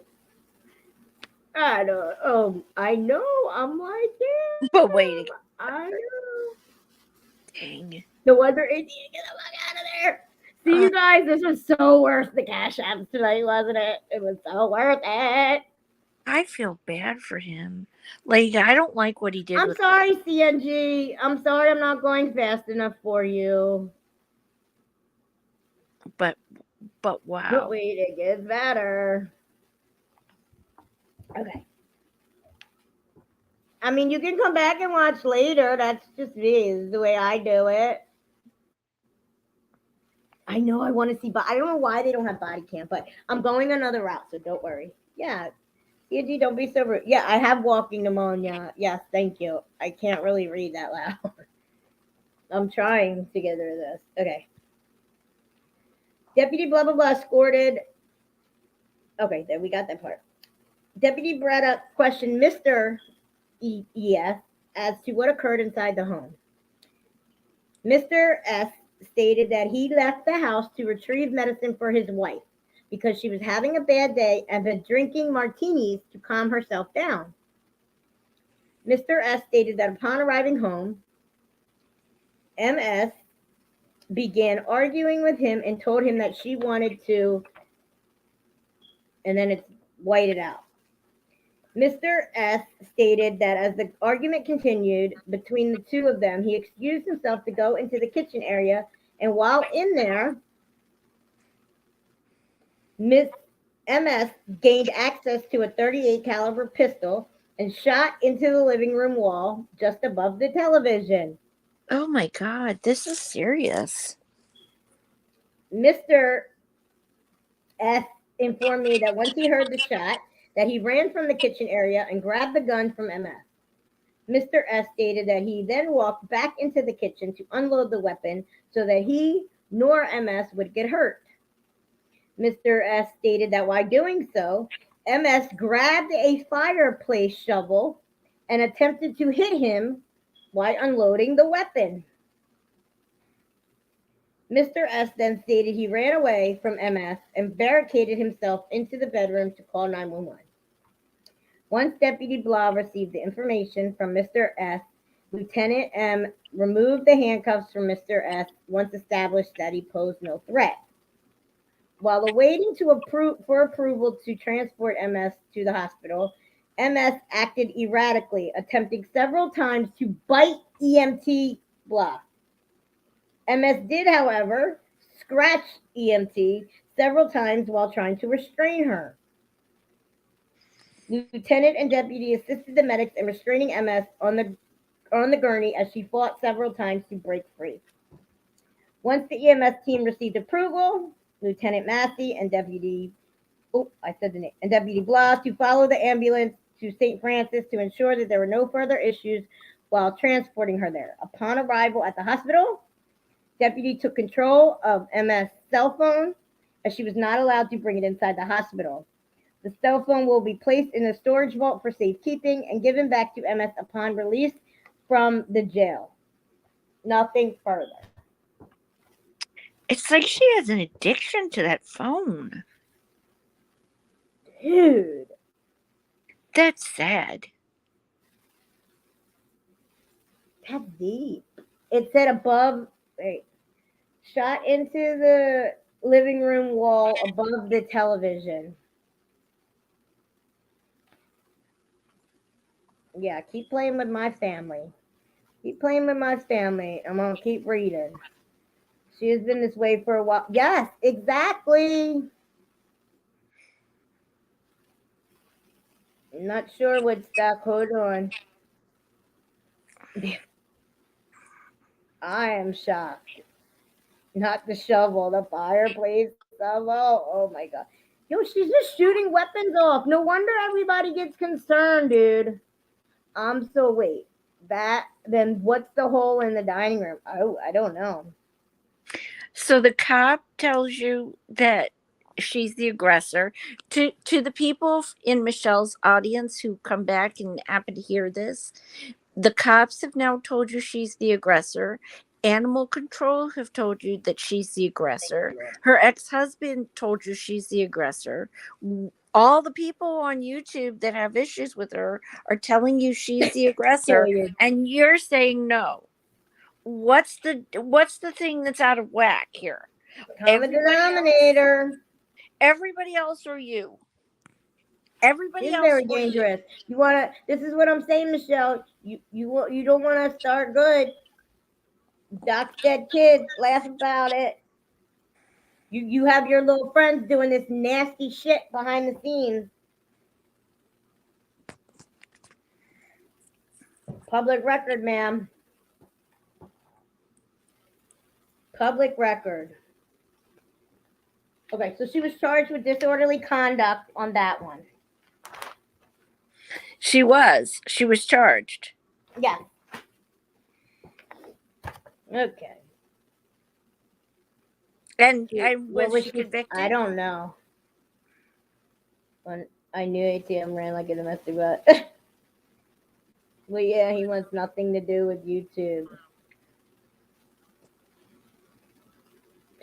I don't. Oh, I know. I'm like, yeah. But wait. I know. Dang. No wonder it needed to get the fuck out of there. See, you guys, this was so worth the cash apps tonight, wasn't it? It was so worth it. I feel bad for him. Like, I don't like what he did I'm with sorry, CNG. I'm sorry I'm not going fast enough for you. but But wow. wait, it gets better. Okay. I mean, you can come back and watch later. That's just me. This is the way I do it. I know I want to see, but I don't know why they don't have body cam. But I'm going another route, so don't worry. Yeah, CNG, don't be so rude. Yeah, I have walking pneumonia. Yes, thank you. I can't really read that loud. I'm trying to get rid of this. Okay. Deputy blah blah blah escorted. Okay, then we got that part. Deputy brought up questioned Mr. ES as to what occurred inside the home. Mr. S stated that he left the house to retrieve medicine for his wife because she was having a bad day and been drinking martinis to calm herself down. Mr. S stated that upon arriving home, MS began arguing with him and told him that she wanted to, and then it's whited out. Mr. S stated that as the argument continued between the two of them, he excused himself to go into the kitchen area, and while in there, Miss MS gained access to a 38 caliber pistol and shot into the living room wall just above the television. Oh my God, this is serious. Mr. S informed me that once he heard the shot, that he ran from the kitchen area and grabbed the gun from MS. Mr. S stated that he then walked back into the kitchen to unload the weapon so that he nor MS would get hurt. Mr. S stated that while doing so, MS grabbed a fireplace shovel and attempted to hit him while unloading the weapon. Mr. S then stated he ran away from MS and barricaded himself into the bedroom to call 911. Once Deputy Blah received the information from Mr. S, Lieutenant M removed the handcuffs from Mr. S once established that he posed no threat. While awaiting for approval to transport MS to the hospital, MS acted erratically, attempting several times to bite EMT Blah. MS did, however, scratch EMT several times while trying to restrain her. Lieutenant and deputy assisted the medics in restraining MS on the gurney as she fought several times to break free. Once the EMS team received approval, Lieutenant Massey and Deputy Blah to follow the ambulance to St. Francis to ensure that there were no further issues while transporting her there. Upon arrival at the hospital, Deputy took control of MS' cell phone as she was not allowed to bring it inside the hospital. The cell phone will be placed in a storage vault for safekeeping and given back to MS upon release from the jail. Nothing further. It's like she has an addiction to that phone. Dude. That's sad. That's deep. It said above, shot into the living room wall above the television. Yeah, keep playing with my family. Keep playing with my family. I'm going to keep reading. She has been this way for a while. Yes, exactly. I'm not sure what's stuck. Hold on. I am shocked. Not the shovel, the fireplace shovel. Oh my god. Yo, she's just shooting weapons off. No wonder everybody gets concerned, dude. So wait. Then what's the hole in the dining room? Oh, I don't know. So the cop tells you that she's the aggressor. To the people in Michelle's audience who come back and happen to hear this, the cops have now told you she's the aggressor. Animal control have told you that she's the aggressor. Her ex-husband told you she's the aggressor. All the people on YouTube that have issues with her are telling you she's the aggressor, and you're saying no. What's the thing that's out of whack here? Common denominator. Everybody else or you? Everybody It's else very will. dangerous. You wanna? This is what I'm saying, Michelle. You don't want to start good. Doc's dead kids. Laugh about it. You have your little friends doing this nasty shit behind the scenes. Public record, ma'am. Public record. Okay, so she was charged with disorderly conduct on that one. She was charged. Yes. Okay. And What was was she she? convicted? I don't know. When I knew ATM ran like a domestic butt. Well, yeah, he wants nothing to do with YouTube.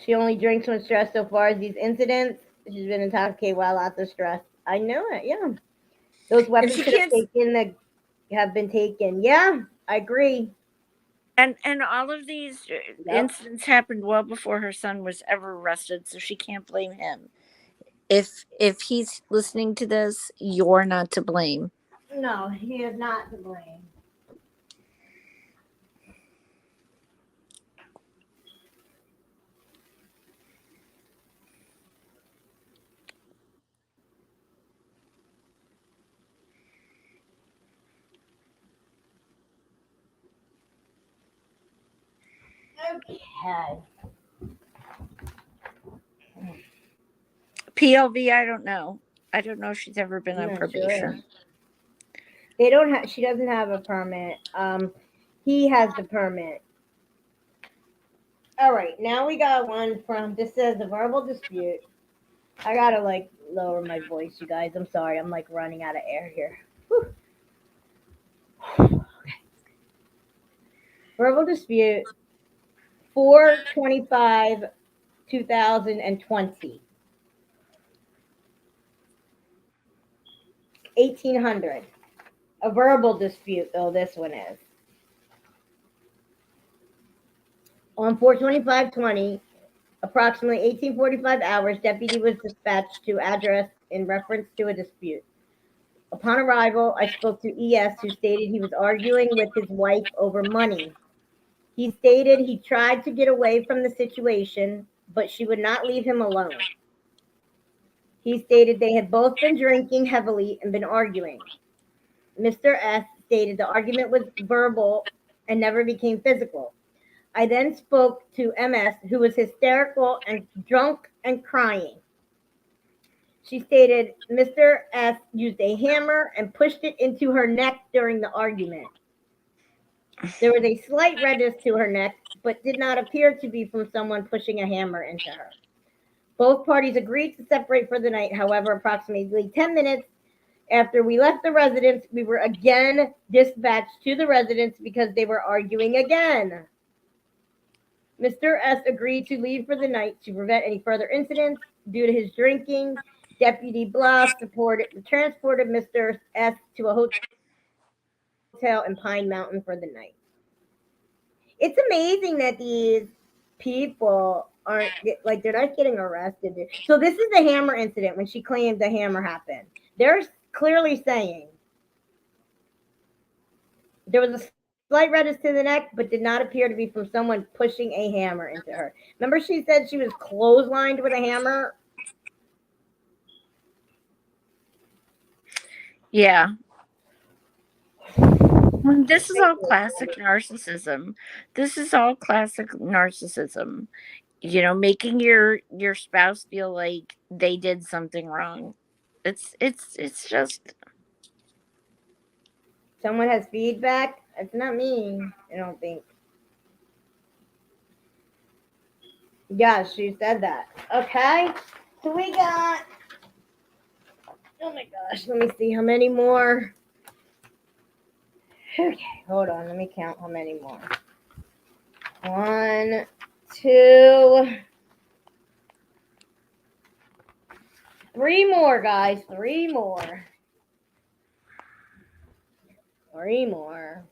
She only drinks when stressed so far as these incidents. She's been intoxicated while lots of stress. I know it, yeah. Those weapons she could have can't. have been taken. Yeah, I agree. And all of these Yep. incidents happened well before her son was ever arrested, so she can't blame him. If he's listening to this, you're not to blame. No, he is not to blame. Okay. PLV, I don't know. I don't know if she's ever been I'm on not probation. sure. They don't have. She doesn't have a permit. He has the permit. All right, now we got one from. This says a verbal dispute. I gotta like lower my voice, you guys. I'm sorry. I'm like running out of air here. Whew. Okay. Verbal dispute 4/25/2020. 1800. A verbal dispute, though, this one is. On 4/25/20, approximately 1845 hours, deputy was dispatched to address in reference to a dispute. Upon arrival, I spoke to ES, who stated he was arguing with his wife over money. He stated he tried to get away from the situation, but she would not leave him alone. He stated they had both been drinking heavily and been arguing. Mr. S stated the argument was verbal and never became physical. I then spoke to MS, who was hysterical and drunk and crying. She stated Mr. S used a hammer and pushed it into her neck during the argument. There was a slight redness to her neck, but did not appear to be from someone pushing a hammer into her. Both parties agreed to separate for the night. However, approximately 10 minutes after we left the residence, we were again dispatched to the residence because they were arguing again. Mr. S agreed to leave for the night to prevent any further incidents due to his drinking. Deputy Blah transported Mr. S to a hotel in Pine Mountain for the night. It's amazing that these people aren't like they're not getting arrested. So this is the hammer incident when she claimed the hammer happened. They're clearly saying there was a slight redness to the neck, but did not appear to be from someone pushing a hammer into her. Remember, she said she was clotheslined with a hammer. Yeah. This is all classic narcissism. You know, making your spouse feel like they did something wrong. It's just Someone has feedback. It's not me. I don't think. Yeah, she said that. Okay. So we got. Oh my gosh. Let me see how many more. Okay, hold on. Let me count how many more. 1, 2, 3 more, guys. 3 more. 3 more.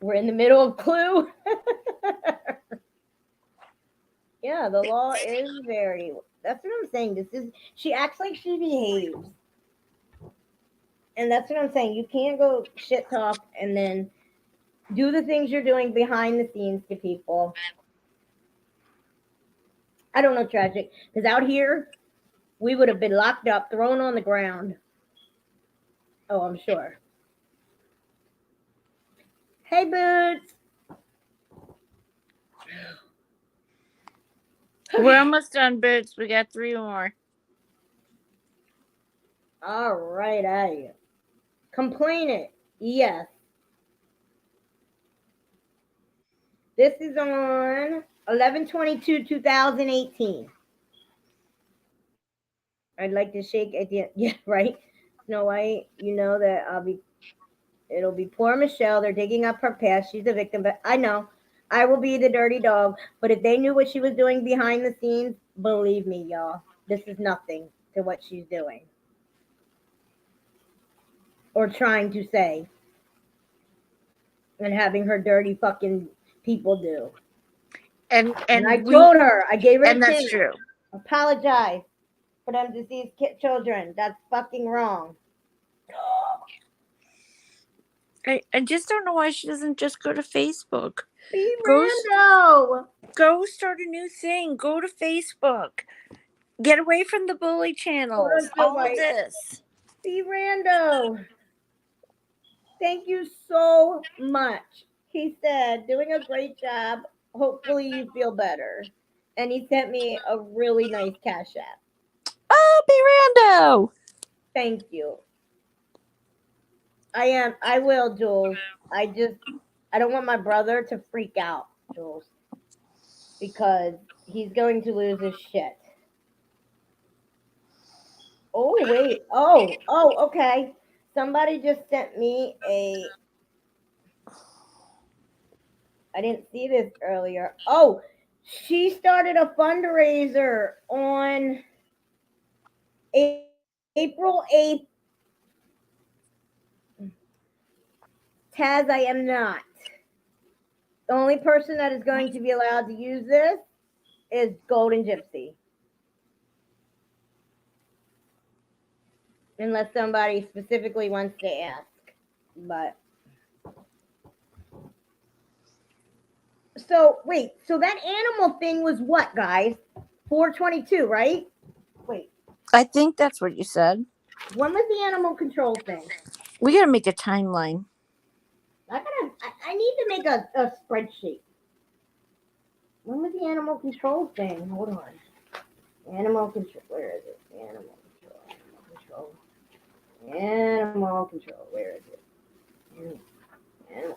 We're in the middle of Clue. Yeah, the law is very. That's what I'm saying. She acts like she behaves. And that's what I'm saying. You can't go shit talk and then do the things you're doing behind the scenes to people. I don't know, tragic. Because out here, we would have been locked up, thrown on the ground. Oh, I'm sure. Hey, Boots. We're almost done, Boots. We got 3 more. All right, out of you. Complain it. Yes. This is on 11/22/2018. I'd like to shake at the yeah, right. Snow White, you know that it'll be poor Michelle. They're digging up her past. She's a victim, but I know I will be the dirty dog. But if they knew what she was doing behind the scenes, believe me, y'all, this is nothing to what she's doing or trying to say and having her dirty fucking people do. And I we told her, I gave her and a that's chance. true. Apologize for them deceased children. That's fucking wrong. I just don't know why she doesn't just go to Facebook. Be Go rando. go start a new thing. Go to Facebook. Get away from the bully channels. Snow All of White. this. Be rando. Thank you so much. He said, doing a great job. Hopefully you feel better. And he sent me a really nice cash app. Oh, be rando. Thank you. I will, Jules. I don't want my brother to freak out, Jules. Because he's going to lose his shit. Oh, wait. Oh, okay. Somebody just sent me I didn't see this earlier. Oh, she started a fundraiser on April 8th. Taz, I am not. The only person that is going to be allowed to use this is Golden Gypsy. Unless somebody specifically wants to ask. But so wait, so that animal thing was what, guys? 4/22, right? Wait, I think that's what you said. when was the animal control thing? We gotta make a timeline. I need to make a spreadsheet. When was the animal control thing? Hold on. Animal control. Where is it? Animal control. Animal control. Where is it?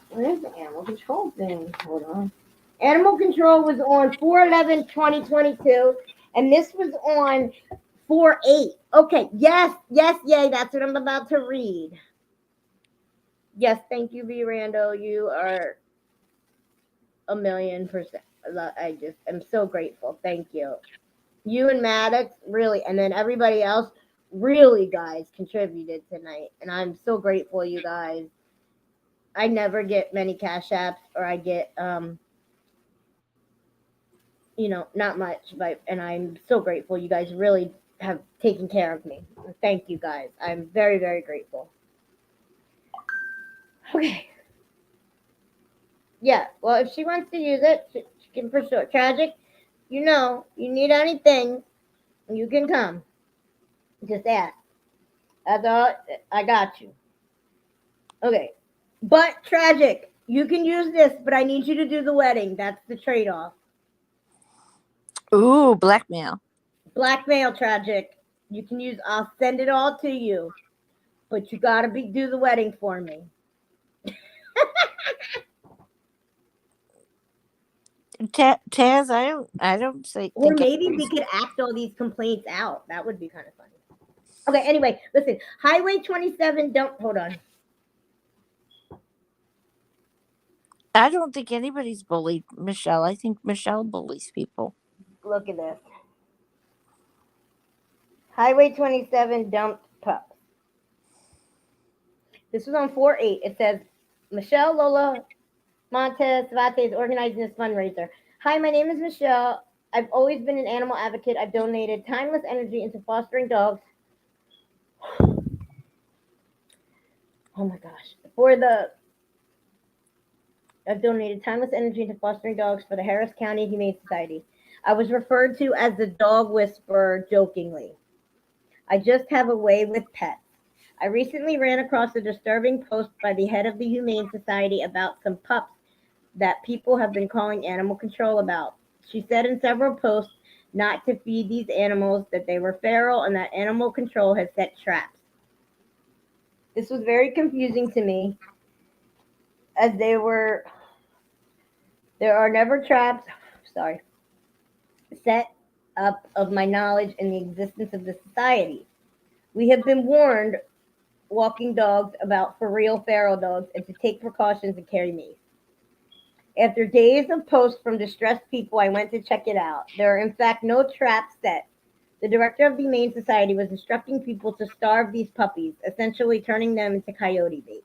Where's the animal control thing? Hold on. Animal control was on 4/11/2022, and this was on 4/8. Okay. Yes. Yay. That's what I'm about to read. Yes. Thank you, V. Rando. You are 1,000,000%. I just am so grateful. Thank you. You and Maddox, really, and then everybody else, really, guys, contributed tonight. And I'm so grateful, you guys. I never get many cash apps, or I get, not much, and I'm so grateful. You guys really have taken care of me. Thank you, guys. I'm very, very grateful. Okay. Yeah, well, if she wants to use it, she can for sure. Tragic, you need anything, you can come. Just ask. That's all. I got you. Okay. But tragic, you can use this, but I need you to do the wedding. That's the trade-off. Ooh, blackmail. Blackmail, tragic. You can use. I'll send it all to you, but you gotta do the wedding for me. Taz, I don't say. Or maybe we could act all these complaints out. That would be kind of funny. Okay. Anyway, listen. Highway 27. Hold on. I don't think anybody's bullied Michelle. I think Michelle bullies people. Look at this. Highway 27 dumped pups. This was on 4/8. It says, Michelle Lola Montez Savate is organizing this fundraiser. Hi, my name is Michelle. I've always been an animal advocate. I've donated timeless energy into fostering dogs Oh my gosh. For the I've donated timeless energy to fostering dogs for the Harris County Humane Society. I was referred to as the dog whisperer jokingly. I just have a way with pets. I recently ran across a disturbing post by the head of the Humane Society about some pups that people have been calling animal control about. She said in several posts not to feed these animals, that they were feral, and that animal control had set traps. This was very confusing to me, as there are never traps sorry set up of my knowledge in the existence of the society. We have been warned walking dogs about for real feral dogs and to take precautions and carry mace. After days of posts from distressed people, I went to check it out. There are, in fact, no traps set. The director of the Humane Society was instructing people to starve these puppies, essentially turning them into coyote bait.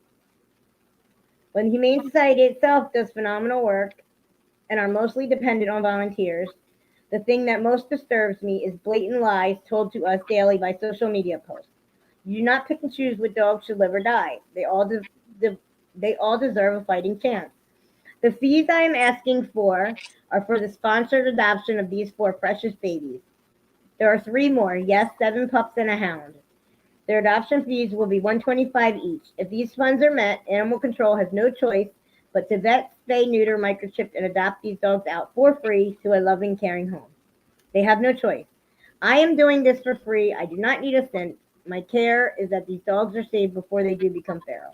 When the Humane Society itself does phenomenal work and are mostly dependent on volunteers, the thing that most disturbs me is blatant lies told to us daily by social media posts. You do not pick and choose what dogs should live or die. They all deserve a fighting chance. The fees I am asking for are for the sponsored adoption of these four precious babies. There are three more, yes, seven pups and a hound. Their adoption fees will be $125 each. If these funds are met, Animal Control has no choice but to vet, spay, neuter, microchip, and adopt these dogs out for free to a loving, caring home. They have no choice. I am doing this for free. I do not need a cent. My care is that these dogs are saved before they do become feral.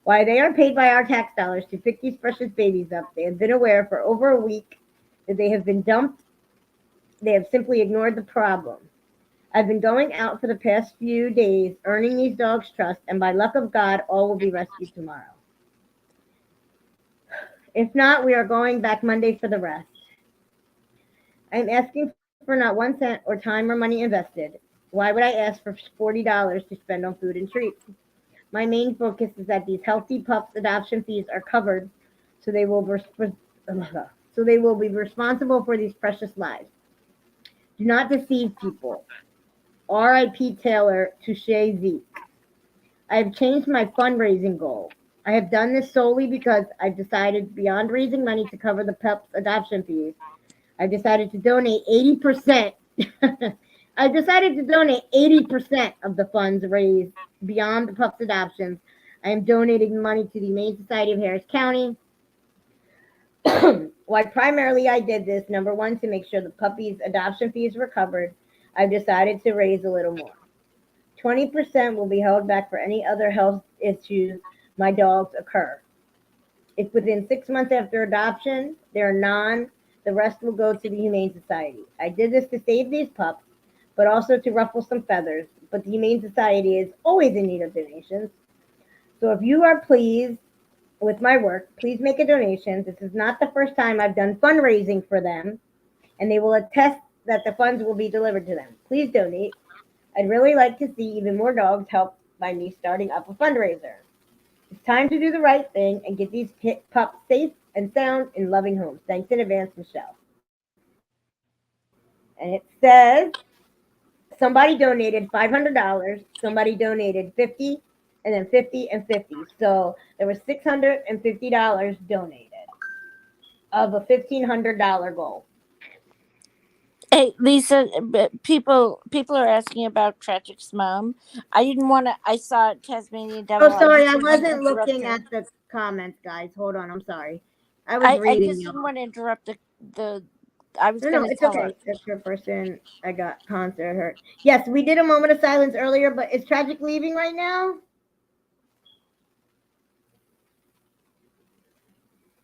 While they are paid by our tax dollars to pick these precious babies up, they have been aware for over a week that they have been dumped. They have simply ignored the problem. I've been going out for the past few days, earning these dogs' trust, and by luck of God, all will be rescued tomorrow. If not, we are going back Monday for the rest. I am asking for not 1 cent or time or money invested. Why would I ask for $40 to spend on food and treats? My main focus is that these healthy pups' adoption fees are covered, so they will so they will be responsible for these precious lives. Do not deceive people. R.I.P. Taylor Touche Zeke. I have changed my fundraising goal. I have done this solely because I've decided beyond raising money to cover the pups' adoption fees, I've decided to donate 80%. I've decided to donate 80% of the funds raised beyond the pups' adoptions. I am donating money to the Humane Society of Harris County. Why primarily I did this, number one, to make sure the puppies' adoption fees were covered, I've decided to raise a little more. 20% will be held back for any other health issues my dogs occur. If within 6 months after adoption they're non, the rest will go to the Humane Society. I did this to save these pups, but also to ruffle some feathers. But the Humane Society is always in need of donations. So if you are pleased with my work, please make a donation. This is not the first time I've done fundraising for them, and they will attest that the funds will be delivered to them. Please donate. I'd really like to see even more dogs helped by me starting up a fundraiser. It's time to do the right thing and get these pups safe and sound in loving homes. Thanks in advance, Michelle. And it says somebody donated $500, somebody donated 50, and then 50 and 50. So there was $650 donated of a $1,500 goal. Hey, Lisa, people are asking about Tragic's mom. I didn't want to. I saw Tasmanian Devil. Oh, sorry, I didn't wanna wasn't interrupt looking her. at the comments, guys. Hold on, I'm sorry. I was I reading just you. didn't want to interrupt the. I was No, going no, to it's tell her. okay. That's your person. I got concert hurt. Yes, we did a moment of silence earlier, but is Tragic leaving right now?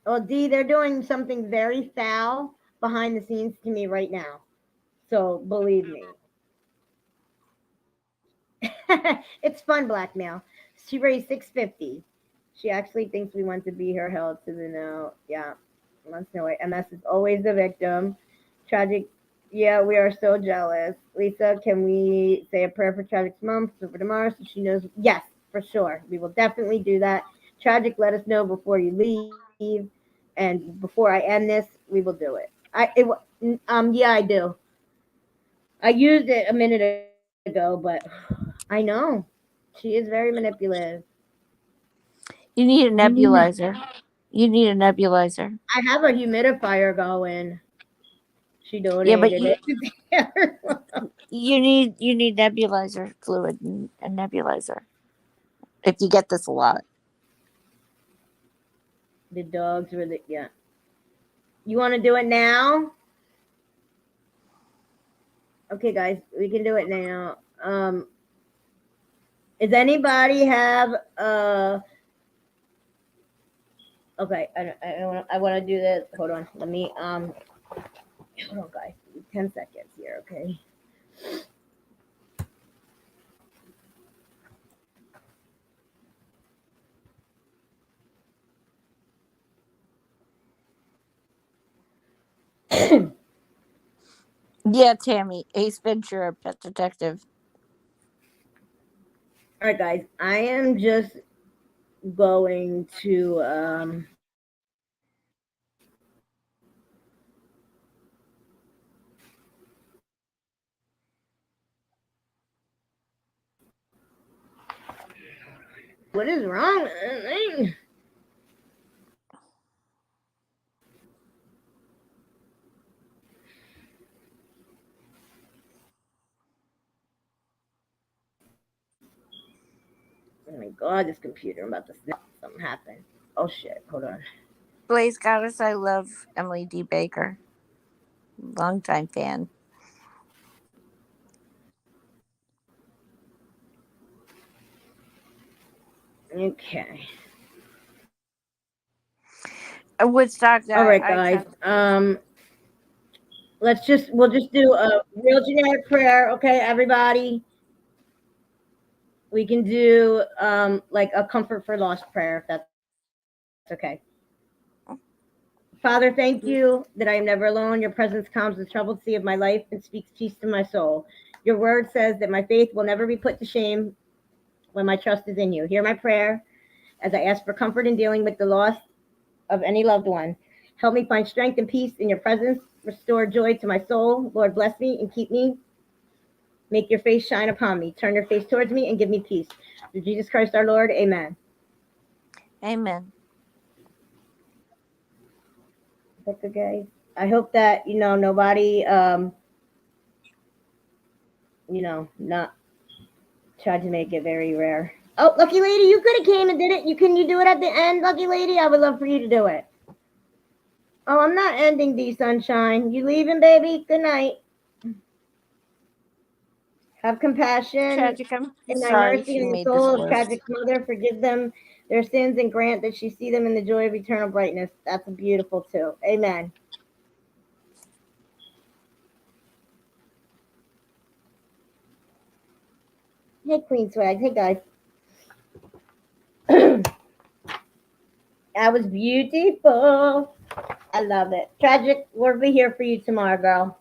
Oh, D, they're doing something very foul behind the scenes to me right now. So believe me. It's fun blackmail. She raised 650. She actually thinks we want to be her held to the no. Yeah. Let's know it. MS is always the victim. Tragic. Yeah, we are so jealous. Lisa, can we say a prayer for Tragic's mom for tomorrow so she knows? Yes, for sure. We will definitely do that. Tragic, let us know before you leave. And before I end this, we will do it. Yeah, I do. I used it a minute ago, but I know she is very manipulative. You need a nebulizer. You need a nebulizer. I have a humidifier going. She Yeah, but donated it. you need nebulizer fluid and a nebulizer if you get this a lot. The dogs were yeah. You want to do it now? Okay, guys, we can do it now. Does anybody have Okay, I want to do this. Hold on, let me hold on, guys. 10 seconds here, okay? Yeah, Tammy, Ace Ventura, Pet Detective. All right, guys, I am just going to what is wrong with this thing? Oh my god, this computer! I'm about to snap. Something happened. Oh shit! Hold on. Blaze Goddess, I love Emily D. Baker. Longtime fan. Okay. Woodstock, All right, I guys. tried to We'll just do a real generic prayer, okay, everybody. We can do like a comfort for lost prayer if that's okay. Father, thank you that I am never alone. Your presence calms the troubled sea of my life and speaks peace to my soul. Your word says that my faith will never be put to shame when my trust is in you. Hear my prayer as I ask for comfort in dealing with the loss of any loved one. Help me find strength and peace in your presence. Restore joy to my soul. Lord, bless me and keep me. Make your face shine upon me. Turn your face towards me and give me peace. Through Jesus Christ our Lord. Amen. Amen. That's okay. I hope that, nobody, not tried to make it very rare. Oh, Lucky Lady, you could have came and did it. Can you do it at the end, Lucky Lady? I would love for you to do it. Oh, I'm not ending the sunshine. You leaving, baby? Good night. Have compassion Tragic, I'm in thy sorry mercy she on the made this soul of list. tragic mother. Forgive them their sins and grant that she see them in the joy of eternal brightness. That's beautiful too. Amen. Hey, Queen Swag. Hey, guys. That was beautiful. I love it. Tragic, we'll be here for you tomorrow, girl.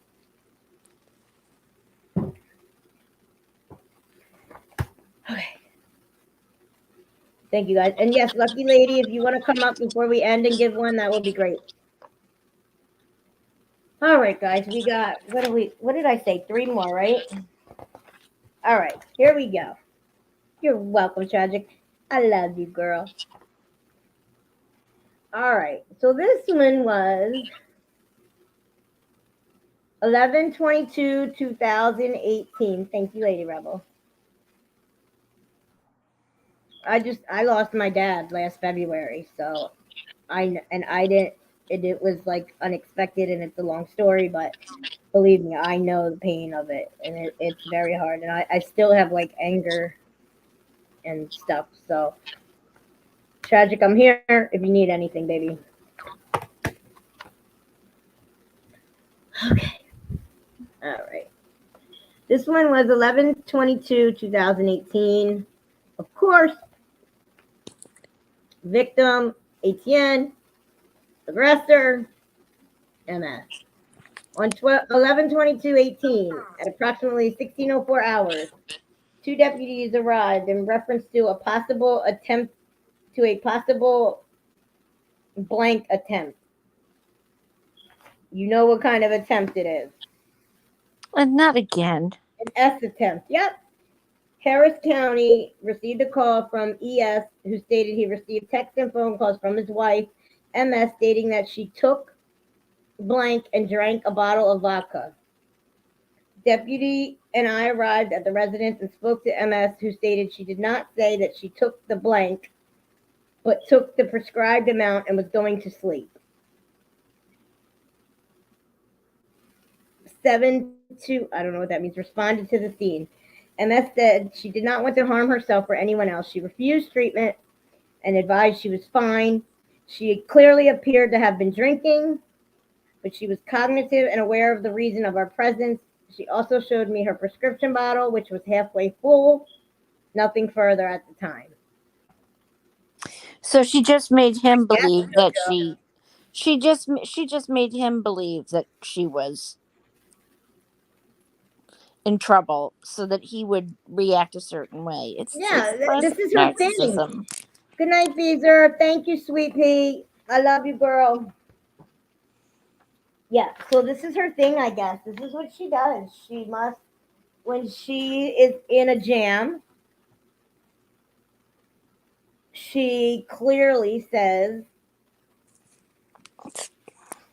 Okay. Thank you, guys. And yes, Lucky Lady, if you want to come up before we end and give one, that would be great. All right, guys. We got, what did I say? 3 more, right? All right. Here we go. You're welcome, Tragic. I love you, girl. All right. So this one was 11/22/2018. Thank you, Lady Rebel. I lost my dad last February, so I didn't. It was like unexpected, and it's a long story, but believe me, I know the pain of it, and it's very hard, and I still have like anger and stuff. So Tragic, I'm here if you need anything, baby. Okay. All right. This one was 11/22/2018. Of course, victim, ATN, aggressor, MS. On 11/22/18, at approximately 16:04 hours, 2 deputies arrived in reference to a possible blank attempt. You know what kind of attempt it is. And not again. An S attempt. Yep. Harris County received a call from ES who stated he received text and phone calls from his wife, MS, stating that she took blank and drank a bottle of vodka. Deputy and I arrived at the residence and spoke to MS, who stated she did not say that she took the blank, but took the prescribed amount and was going to sleep. 7-2, I don't know what that means, responded to the scene. MS said she did not want to harm herself or anyone else. She refused treatment and advised she was fine. She clearly appeared to have been drinking, but she was cognitive and aware of the reason of our presence. She also showed me her prescription bottle, which was halfway full. Nothing further at the time. So she just made him Yes, believe that Michelle. she just made him believe that she was in trouble so that he would react a certain way. It's Yeah, classic this is her thing. narcissism. Good night, Beezer. Thank you, sweet pea. I love you, girl. Yeah, so this is her thing, I guess. This is what she does. She must, when she is in a jam, she clearly says,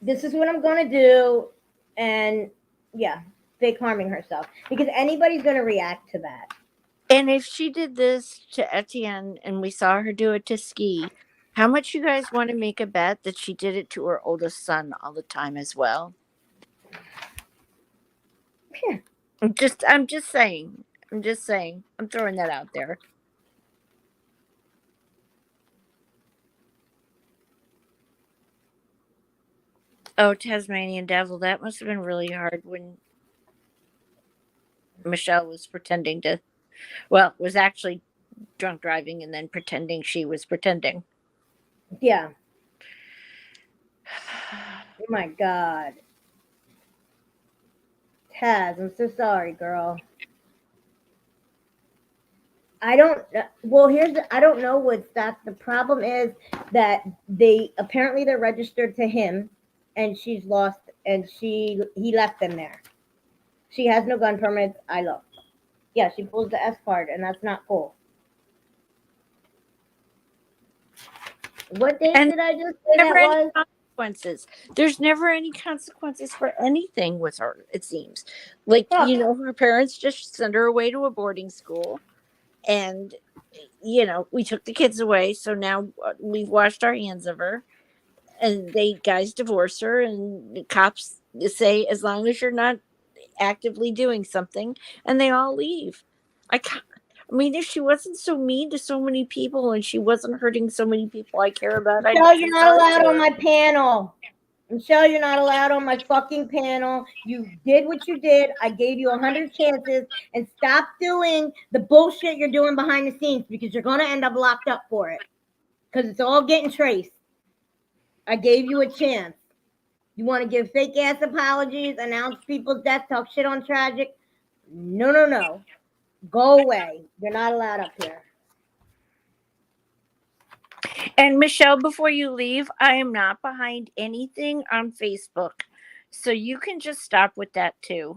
this is what I'm going to do. And yeah, fake harming herself. Because anybody's going to react to that. And if she did this to Etienne and we saw her do it to Ski, how much you guys want to make a bet that she did it to her oldest son all the time as well? Yeah. I'm just saying. I'm throwing that out there. Oh, Tasmanian Devil, that must have been really hard when Michelle was pretending to, well, was actually drunk driving and then pretending she was pretending. Yeah. Oh my God. Taz, I'm so sorry, girl. I don't. Well, I don't know what's that. The problem is that they're registered to him, and she's lost, and he left them there. She has no gun permits. I look. Yeah, she pulls the S card, and that's not cool. What date And did I just say never that any was? consequences. There's never any consequences for anything with her, it seems. Like, Oh, her parents just send her away to a boarding school, and we took the kids away, so now we've washed our hands of her, and guys divorce her, and the cops say as long as you're not actively doing something, and they all leave. I mean, if she wasn't so mean to so many people and she wasn't hurting so many people I care about, I'd Michelle, feel you're not sorry allowed for on her. my panel. Michelle, you're not allowed on my fucking panel. You did what you did. I gave you 100 chances, and stop doing the bullshit you're doing behind the scenes, because you're going to end up locked up for it, because it's all getting traced. I gave you a chance. You want to give fake ass apologies, announce people's death, talk shit on Tragic? No, no, no. Go away. You're not allowed up here. And Michelle, before you leave, I am not behind anything on Facebook. So you can just stop with that too.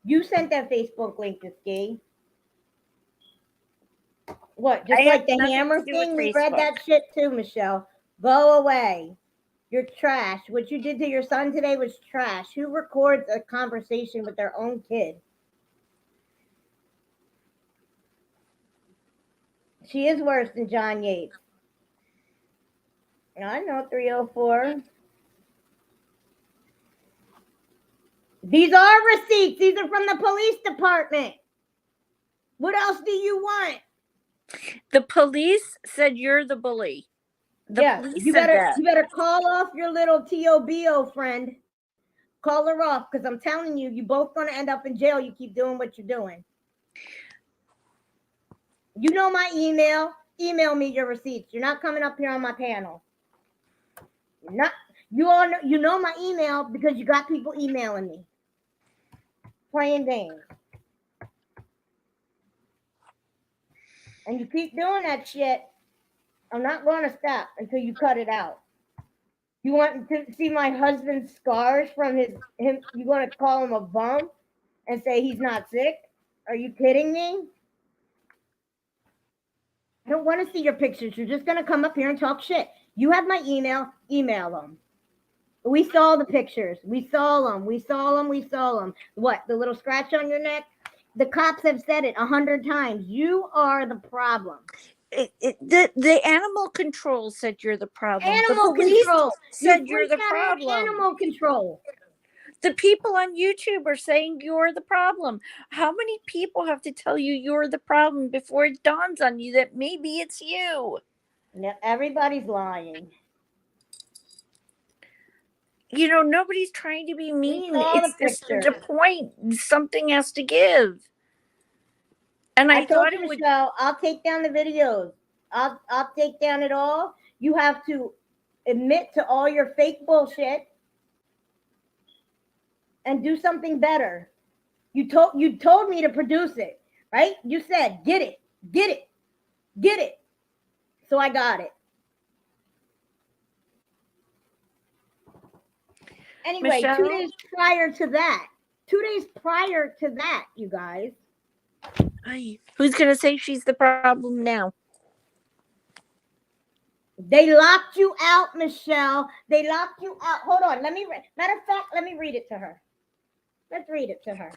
You sent that Facebook link to Ski. What? I Just have like the nothing hammer to do with thing? We read Facebook. that shit too, Michelle. Go away. You're trash. What you did to your son today was trash. Who records a conversation with their own kid? She is worse than John Yates. I know, 304. These are receipts. These are from the police department. What else do you want? The police said you're the bully. The police you said that. better call off your little TOBO friend. Call her off, because I'm telling you, you both gonna end up in jail. You keep doing what you're doing. You know my email. Email me your receipts. You're not coming up here on my panel. Not you know my email, because you got people emailing me. Playing games. And you keep doing that shit, I'm not gonna stop until you cut it out. You want to see my husband's scars from him? You want to call him a bum and say he's not sick? Are you kidding me? I don't want to see your pictures. You're just going to come up here and talk shit. You have my email. Email them. We saw the pictures. We saw them. We saw them. We saw them. What? The little scratch on your neck? The cops have said it 100 times. You are the problem. The animal control said you're the problem. Animal The police control. said You you're the freaked out on problem. animal control. The people on YouTube are saying you're the problem. How many people have to tell you you're the problem before it dawns on you that maybe it's you? No, everybody's lying. You know, nobody's trying to be mean. saw the It's just picture. the point. Something has to give. And I I told thought you, it would. Michelle, I'll take down the videos. I'll take down it all. You have to admit to all your fake bullshit and do something better. You told me to produce it, right? You said, get it, get it, get it. So I got it. Anyway, Michelle? 2 days prior to that, you guys. Who's going to say she's the problem now? They locked you out, Michelle. They locked you out. Hold on. Matter of fact, let me read it to her. Let's read it to her.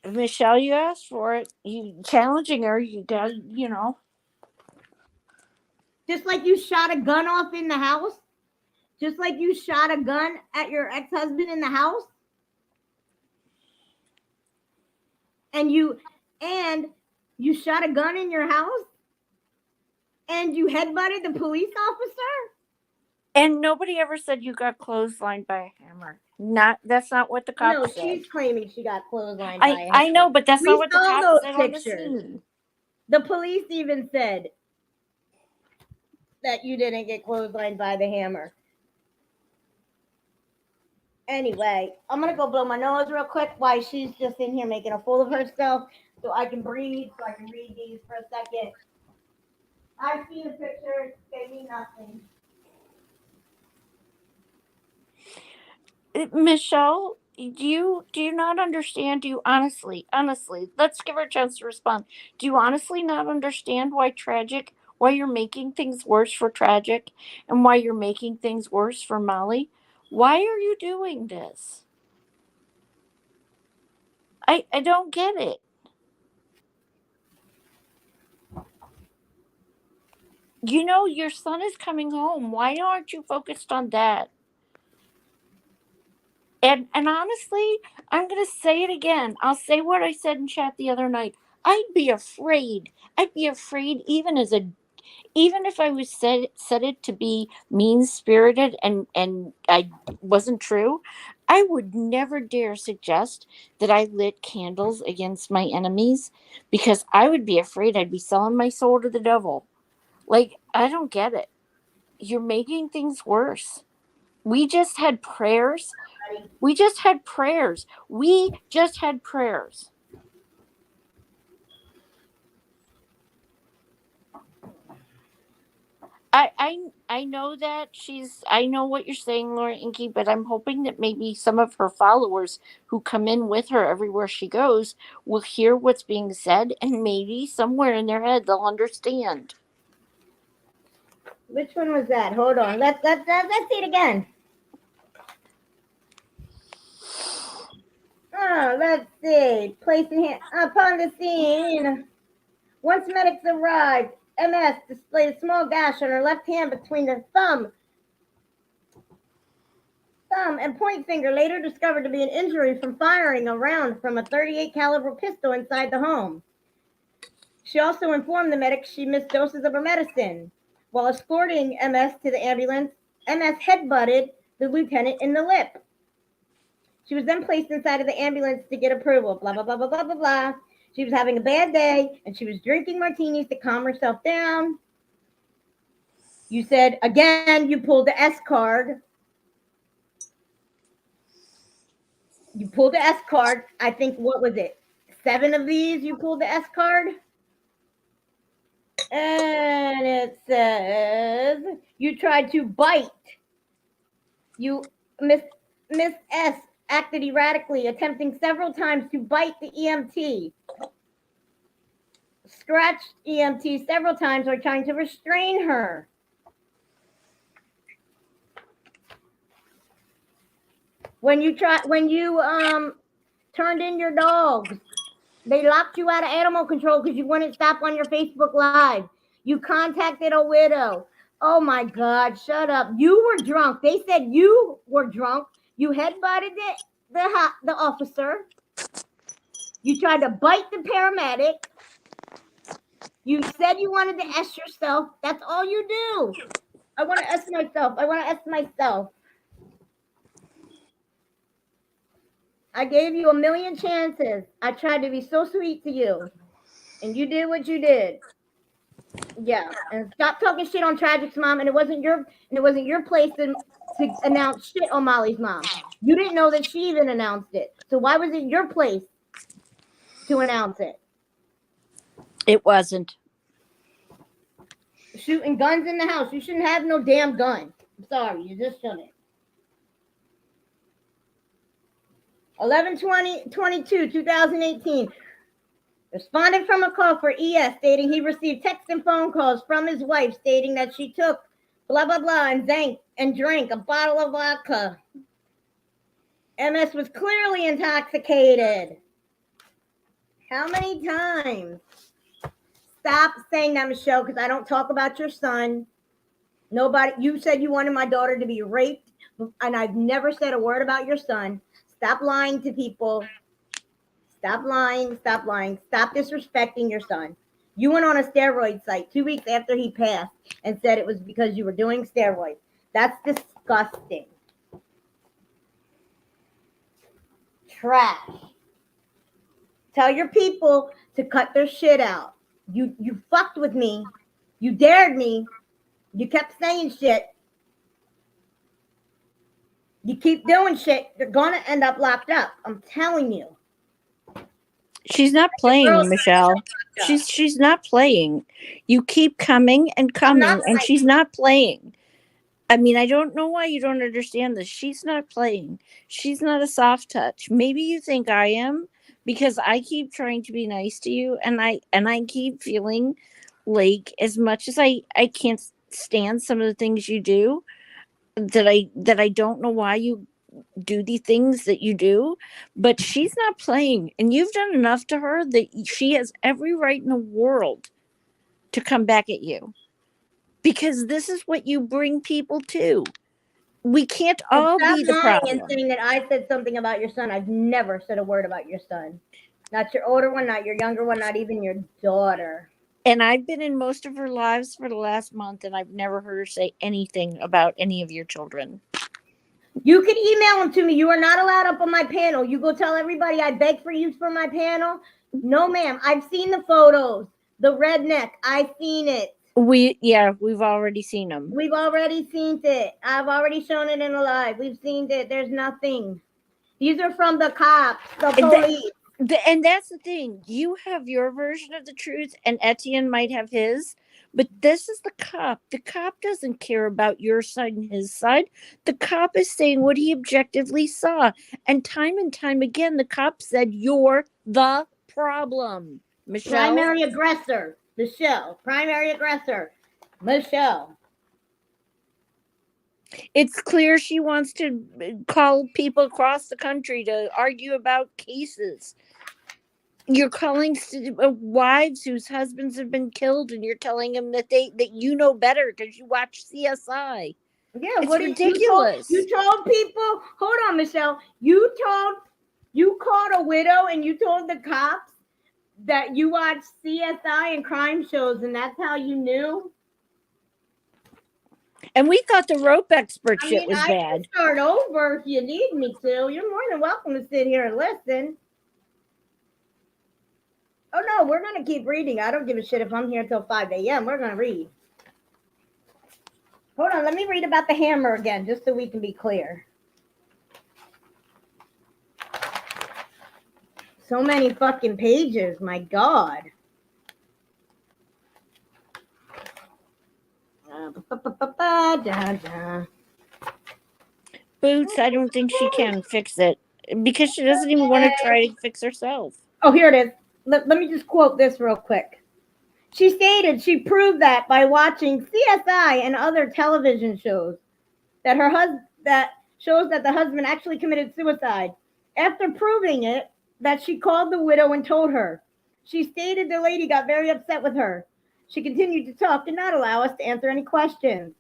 Michelle, you asked for it. You challenging her. You got, you know. Just like you shot a gun off in the house. Just like you shot a gun at your ex-husband in the house. And you shot a gun in your house. And you headbutted the police officer. And nobody ever said you got clotheslined by a hammer. That's not what the cops said. No, she's claiming she got clotheslined by a hammer. I know, but that's not what the saw cops those said pictures. on the scene. The police even said that you didn't get clotheslined by the hammer. Anyway, I'm going to go blow my nose real quick while she's just in here making a fool of herself so I can breathe, so I can read these for a second. I've seen the pictures. They mean nothing. Michelle, do you not understand? Do you honestly, let's give her a chance to respond. Do you honestly not understand why you're making things worse for Tragic and why you're making things worse for Molly? Why are you doing this? I don't get it. You know, your son is coming home. Why aren't you focused on that? And honestly, I'm going to say it again. I'll say what I said in chat the other night. I'd be afraid. Even if I was said it to be mean spirited and I wasn't true. I would never dare suggest that I lit candles against my enemies because I would be afraid I'd be selling my soul to the devil. Like, I don't get it. You're making things worse. We just had prayers. I know that I know what you're saying, Laura Inky, but I'm hoping that maybe some of her followers who come in with her everywhere she goes will hear what's being said and maybe somewhere in their head they'll understand. Which one was that? Hold on. Let's see it again. Oh, let's see. Placing hand upon the scene. Once medics arrived, MS displayed a small gash on her left hand between the thumb and point finger, later discovered to be an injury from firing a round from a .38 caliber pistol inside the home. She also informed the medics she missed doses of her medicine. While escorting MS to the ambulance, MS headbutted the lieutenant in the lip. She was then placed inside of the ambulance to get approval. Blah, blah, blah, blah, blah, blah, blah. She was having a bad day, and she was drinking martinis to calm herself down. You said, again, you pulled the S card. You pulled the S card. I think, what was it? 7 of these you pulled the S card? And it says, you tried to bite. You, Miss S, acted erratically, attempting several times to bite the EMT. scratched EMT several times while trying to restrain her. When you turned in your dogs, they locked you out of animal control because you wouldn't stop on your Facebook Live. You contacted a widow. Oh my God, shut up. You were drunk. They said you were drunk. You headbutted the officer. You tried to bite the paramedic. You said you wanted to S yourself. That's all you do. I want to S myself. I want to S myself. I gave you a million chances. I tried to be so sweet to you. And you did what you did. Yeah. And stop talking shit on Tragic's mom. And it wasn't your place to announce shit on Molly's mom. You didn't know that she even announced it. So why was it your place to announce it? It wasn't. Shooting guns in the house. You shouldn't have no damn gun. I'm sorry, you just shouldn't. 11/22/2018. Responded from a call for ES stating he received text and phone calls from his wife stating that she took blah blah blah and drank a bottle of vodka. MS was clearly intoxicated. How many times? Stop saying that, Michelle, because I don't talk about your son. Nobody. You said you wanted my daughter to be raped, and I've never said a word about your son. Stop lying to people. Stop lying. Stop lying. Stop disrespecting your son. You went on a steroid site 2 weeks after he passed and said it was because you were doing steroids. That's disgusting. Trash. Tell your people to cut their shit out. You fucked with me. You dared me. You kept saying shit. You keep doing shit, you're gonna end up locked up. I'm telling you. She's not playing, Michelle. She's not playing. You keep coming and coming, and she's not playing. I mean, I don't know why you don't understand this. She's not playing. She's not a soft touch. Maybe you think I am, because I keep trying to be nice to you, and I keep feeling like, as much as I can't stand some of the things you do, that I don't know why you do the things that you do, but she's not playing, and you've done enough to her that she has every right in the world to come back at you, because this is what you bring people to. We can't all be the problem. And saying that I said something about your son. I've never said a word about your son. Not your older one, not your younger one, not even your daughter. And I've been in most of her lives for the last month, and I've never heard her say anything about any of your children. You can email them to me. You are not allowed up on my panel. You go tell everybody I beg for you for my panel. No, ma'am. I've seen the photos. The redneck. I've seen it. We've already seen them. We've already seen it. I've already shown it in a live. We've seen it. There's nothing. These are from the cops, the police. And that's the thing. You have your version of the truth, and Etienne might have his. But this is the cop. The cop doesn't care about your side and his side. The cop is saying what he objectively saw. And time again, the cop said, "You're the problem, Michelle." Primary aggressor, Michelle. Primary aggressor, Michelle. It's clear she wants to call people across the country to argue about cases. You're calling wives whose husbands have been killed, and you're telling them that you know better because you watch CSI. Yeah, it's ridiculous. You told people. Hold on, Michelle. You called a widow, and you told the cops that you watch CSI and crime shows, and that's how you knew. And we thought the rope expert shit was bad. I can start over if you need me to. You're more than welcome to sit here and listen. Oh, no, we're going to keep reading. I don't give a shit if I'm here till 5 a.m. We're going to read. Hold on. Let me read about the hammer again, just so we can be clear. So many fucking pages. My God. Boots, I don't think she can fix it, because she doesn't even want to try to fix herself. Oh, here it is. Let me just quote this real quick. She stated she proved that by watching CSI and other television shows that that shows that the husband actually committed suicide. After proving it, that she called the widow and told her. She stated the lady got very upset with her. She continued to talk and not allow us to answer any questions.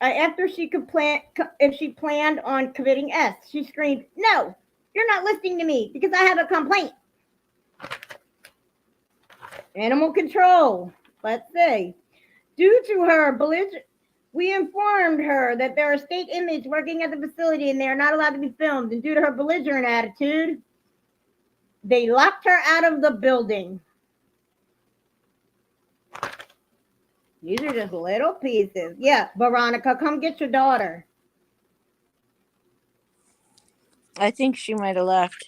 After she could plan if she planned on committing S, she screamed, "No, you're not listening to me because I have a complaint." Animal control. Let's see. Due to her belligerent, we informed her that there are state inmates working at the facility and they are not allowed to be filmed. And due to her belligerent attitude, they locked her out of the building. These are just little pieces. Yeah, Veronica, come get your daughter. I think she might have left.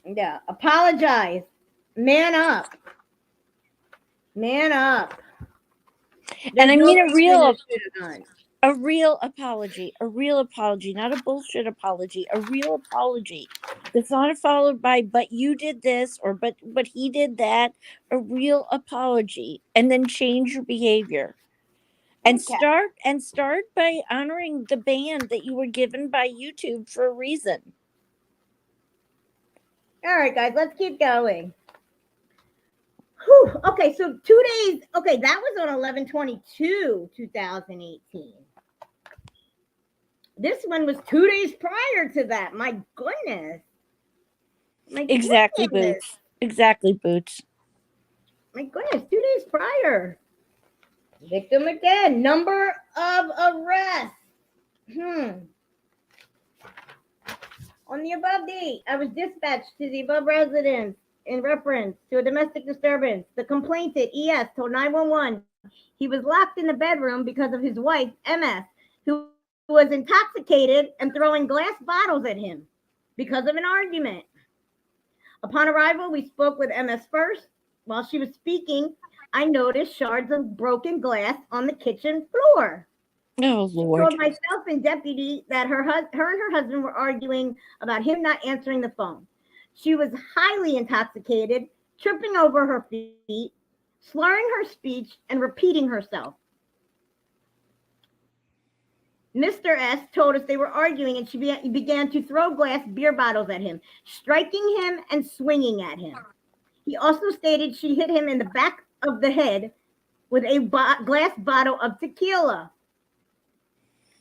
Yeah, apologize. Man up. Man up. And I mean a a real apology, not a bullshit apology, a real apology. That's not followed by "but you did this" or "but he did that." A real apology, and then change your behavior. And start by honoring the band that you were given by YouTube for a reason. All right, guys, let's keep going. Whew. Okay, so 2 days. Okay, that was on 11/22/2018. This one was 2 days prior to that. My goodness. Exactly, Boots. Exactly, Boots. My goodness, 2 days prior. Victim again. Number of arrests. On the above date, I was dispatched to the above residence in reference to a domestic disturbance. The complainant, ES, told 911 he was locked in the bedroom because of his wife, MS, who was intoxicated and throwing glass bottles at him because of an argument. Upon arrival, we spoke with MS first. While she was speaking, I noticed shards of broken glass on the kitchen floor. Oh, Lord. She told myself and deputy that her and her husband were arguing about him not answering the phone. She was highly intoxicated, tripping over her feet, slurring her speech, and repeating herself. Mr. S told us they were arguing and she began to throw glass beer bottles at him, striking him and swinging at him. He also stated she hit him in the back of the head with a glass bottle of tequila.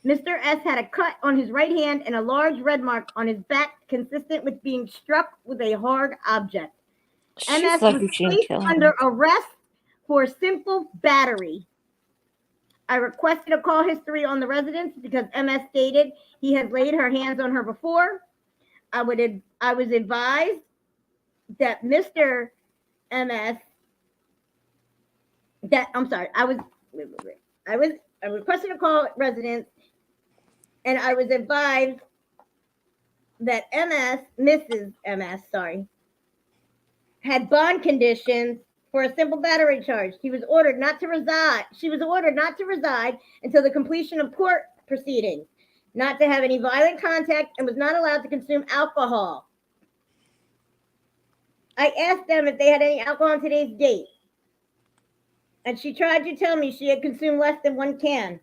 Mr. S had a cut on his right hand and a large red mark on his back, consistent with being struck with a hard object. MS was placed under arrest for simple battery. I requested a call history on the residence because MS stated he had laid her hands on her before. I was advised that Mr. MS I requested a call residence and I was advised that Mrs. MS, had bond conditions for a simple battery charge. She was ordered not to reside until the completion of court proceedings, not to have any violent contact, and was not allowed to consume alcohol. I asked them if they had any alcohol on today's date, and she tried to tell me she had consumed less than 1 can.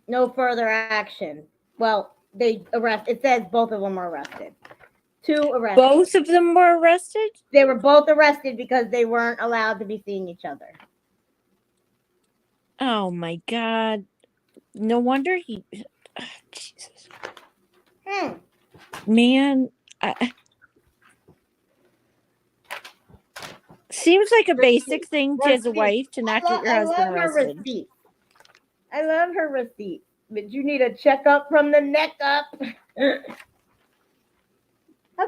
No further action. Well, it says both of them were arrested. 2 arrested. Both of them were arrested? They were both arrested because they weren't allowed to be seeing each other. Oh my God. No wonder he... Oh, Jesus. Man, seems like a basic thing to as a wife to not get your husband arrested. I love her receipt, but you need a checkup from the neck up.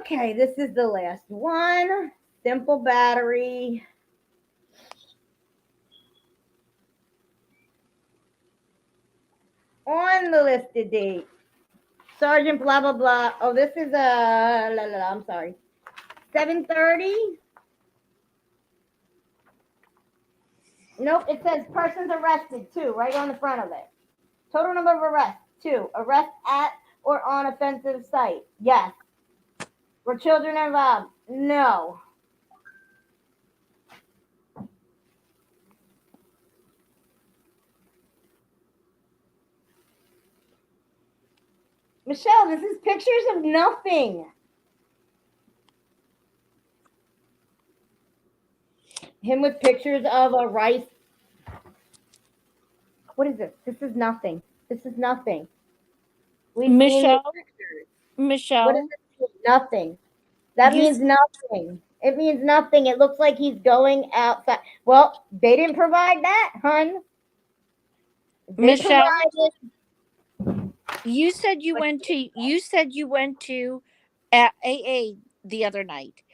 Okay, this is the last one. Simple battery. On the listed date, Sergeant blah, blah, blah. Oh, this is I'm sorry. 7:30. Nope, it says persons arrested too, right on the front of it. Total number of arrests, 2. Arrest at or on offensive site. Yes. Were children involved? No. Michelle, this is pictures of nothing. Him with pictures of a rice. What is this? This is nothing. This is nothing. We've seen these Michelle, pictures. What Michelle, does this mean? Nothing. That you means nothing. It means nothing. It looks like he's going outside. Well, they didn't provide that, hun. They Michelle, provided. you said you went to AA the other night,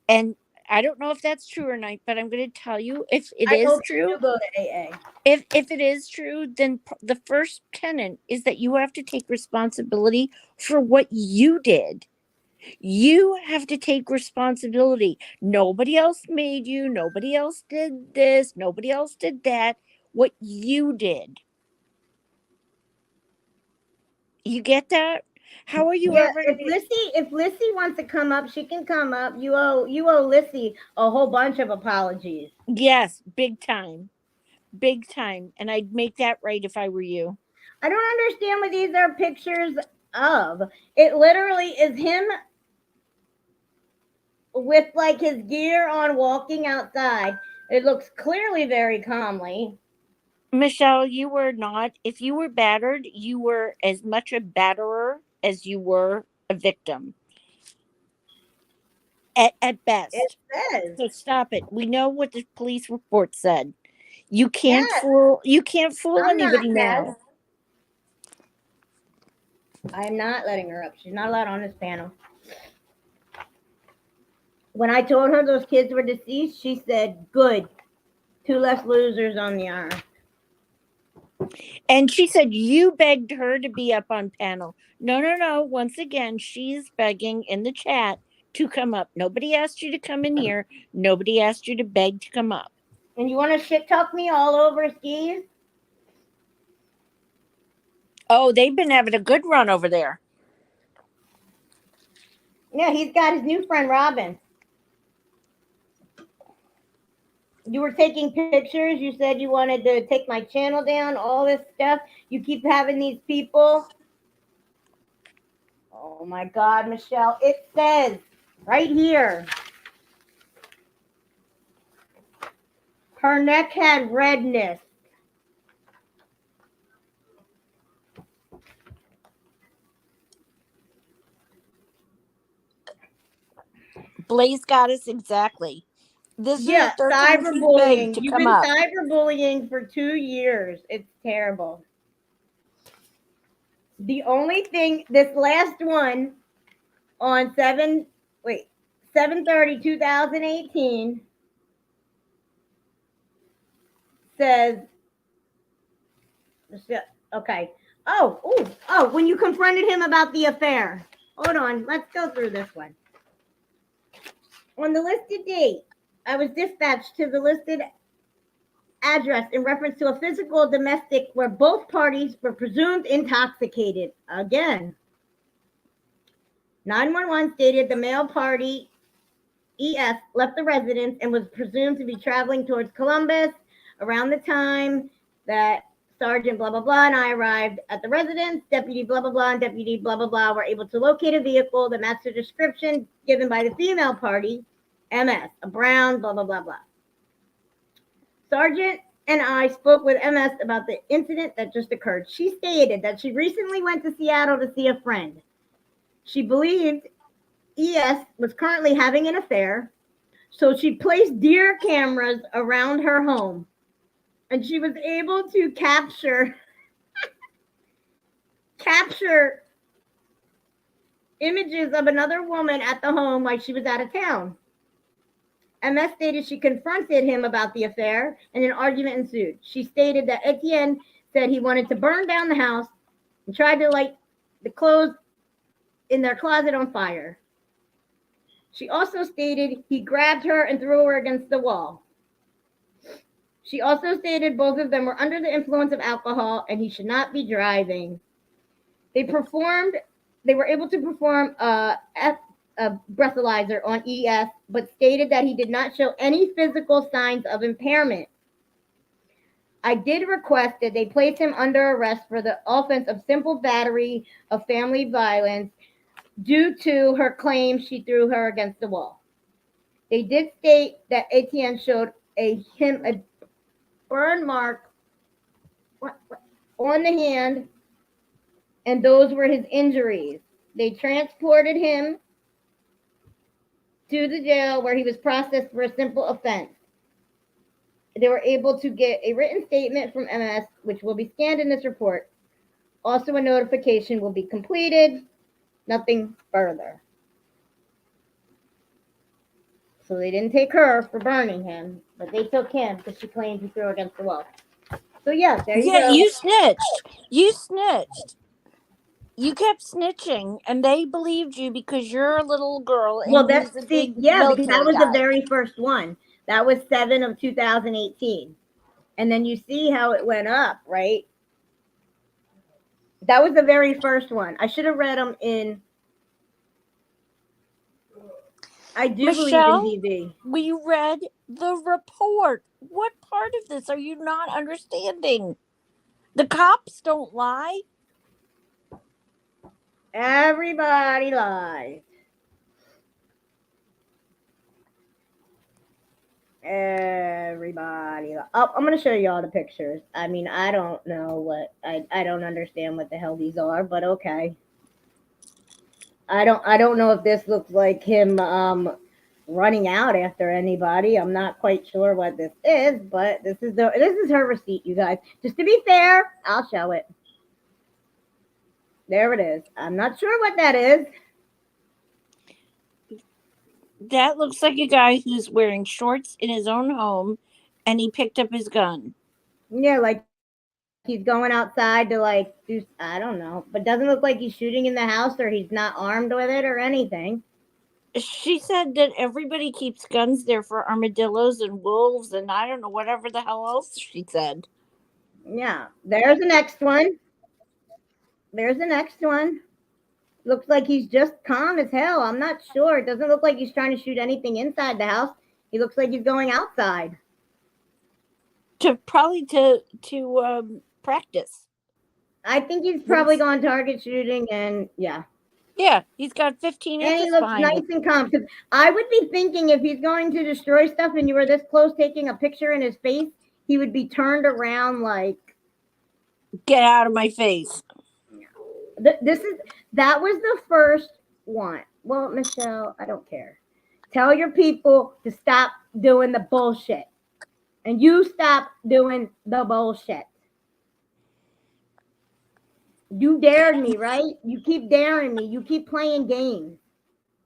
and I don't know if that's true or not, but I'm going to tell you if it I is hope you true. do go to AA. If it is true, then the first tenet is that you have to take responsibility for what you did. You have to take responsibility. Nobody else made you. Nobody else did this. Nobody else did that. What you did. You get that? How are you Yeah, ever? if Lissy wants to come up, she can come up. You owe Lissy a whole bunch of apologies. Yes, big time. Big time. And I'd make that right if I were you. I don't understand what these are pictures of. It literally is him with like his gear on walking outside. It looks clearly very calmly. Michelle, you were not, if you were battered, you were as much a batterer as you were a victim. At It best. says. So stop it. We know what the police report said. You can't Yes, fool I'm not anybody Tess. now. I'm not letting her up. She's not allowed on this panel. When I told her those kids were deceased, she said, "Good. 2 less losers on the arm." And she said you begged her to be up on panel. No. Once again, she's begging in the chat to come up. Nobody asked you to come in here. Nobody asked you to beg to come up. And you want to shit talk me all over skis? Oh, they've been having a good run over there. Yeah, he's got his new friend Robin. You were taking pictures. You said you wanted to take my channel down, all this stuff. You keep having these people. Oh my God, Michelle. It says right here. Her neck had redness. Blaze got us exactly. This is Yeah, the third time she's begged cyberbullying. to You've come been up. cyberbullying for 2 years. It's terrible. The only thing, this last one on 7/30/2018 says, okay. Oh, when you confronted him about the affair. Hold on, let's go through this one. On the listed date, I was dispatched to the listed address in reference to a physical domestic where both parties were presumed intoxicated. Again, 911 stated the male party, EF, left the residence and was presumed to be traveling towards Columbus around the time that Sergeant blah, blah, blah, and I arrived at the residence. Deputy blah, blah, blah, and Deputy blah, blah, blah were able to locate a vehicle that matched the description given by the female party, MS, a brown, blah, blah, blah, blah. Sergeant and I spoke with MS about the incident that just occurred. She stated that she recently went to Seattle to see a friend. She believed ES was currently having an affair, so she placed deer cameras around her home, and she was able to capture images of another woman at the home while she was out of town. MS stated she confronted him about the affair and an argument ensued. She stated that Etienne said he wanted to burn down the house and tried to light the clothes in their closet on fire. She also stated he grabbed her and threw her against the wall. She also stated both of them were under the influence of alcohol and he should not be driving. They were able to perform a breathalyzer on ES, but stated that he did not show any physical signs of impairment. I did request that they place him under arrest for the offense of simple battery of family violence due to her claim she threw her against the wall. They did state that Etienne showed him a burn mark on the hand, and those were his injuries. They transported him to the jail where he was processed for a simple offense. They were able to get a written statement from MS, which will be scanned in this report. Also, a notification will be completed. Nothing further. So they didn't take her for burning him, but they took him because she claimed he threw her against the wall. So yeah, there you go. You snitched. You snitched. You kept snitching, and they believed you because you're a little girl and Well, he's a big military because that was guy. the very first one. That was 7 of 2018. And then you see how it went up, right? That was the very first one. I should have read them in. I do Michelle, believe in DV. we read the report. What part of this are you not understanding? The cops don't lie. Everybody lies. Everybody. Oh, I'm gonna show you all the pictures. I mean, I don't know what I don't understand what the hell these are, but okay. I don't know if this looks like him running out after anybody. I'm not quite sure what this is, but this is her receipt, you guys. Just to be fair, I'll show it. There it is. I'm not sure what that is. That looks like a guy who's wearing shorts in his own home, and he picked up his gun. Yeah, like he's going outside to like do, I don't know, but doesn't look like he's shooting in the house or he's not armed with it or anything. She said that everybody keeps guns there for armadillos and wolves and I don't know, whatever the hell else she said. Yeah, there's the next one. There's the next one. Looks like he's just calm as hell. I'm not sure. It doesn't look like he's trying to shoot anything inside the house. He looks like he's going outside. Probably to practice. I think he's probably gone target shooting, and yeah. Yeah, he's got 15 And he inches looks behind nice him. and calm. Because I would be thinking if he's going to destroy stuff and you were this close taking a picture in his face, he would be turned around like, get out of my face. That was the first one. Well, Michelle, I don't care. Tell your people to stop doing the bullshit. And you stop doing the bullshit. You dared me, right? You keep daring me. You keep playing games.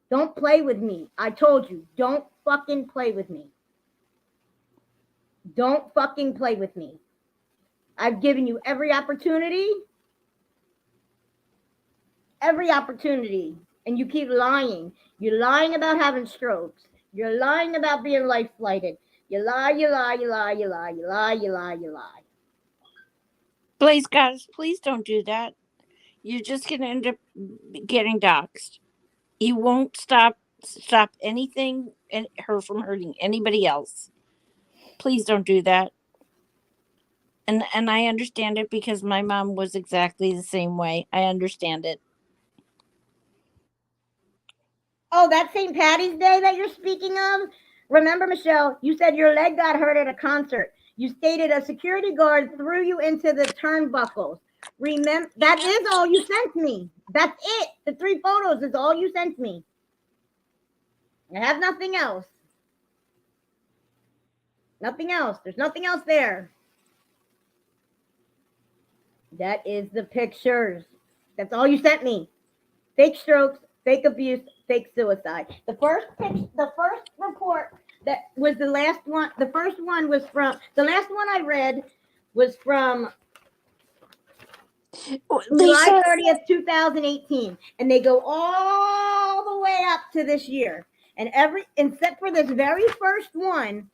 Don't play with me. I told you, don't fucking play with me. Don't fucking play with me. I've given you every opportunity. Every opportunity. And you keep lying. You're lying about having strokes. You're lying about being life flighted. You lie, you lie, you lie, you lie, you lie, you lie, you lie. Please, guys, please don't do that. You're just going to end up getting doxxed. You won't stop anything and her from hurting anybody else. Please don't do that. And I understand it because my mom was exactly the same way. I understand it. Oh, that St. Patty's Day that you're speaking of? Remember, Michelle, you said your leg got hurt at a concert. You stated a security guard threw you into the turnbuckles. Remember, that is all you sent me. That's it. The 3 photos is all you sent me. I have nothing else. Nothing else. There's nothing else there. That is the pictures. That's all you sent me. Fake strokes, fake abuse, fake suicide. The first report that was the last one. The first one was from the last one I read was from July 30th, 2018, and they go all the way up to this year. And except for this very first one,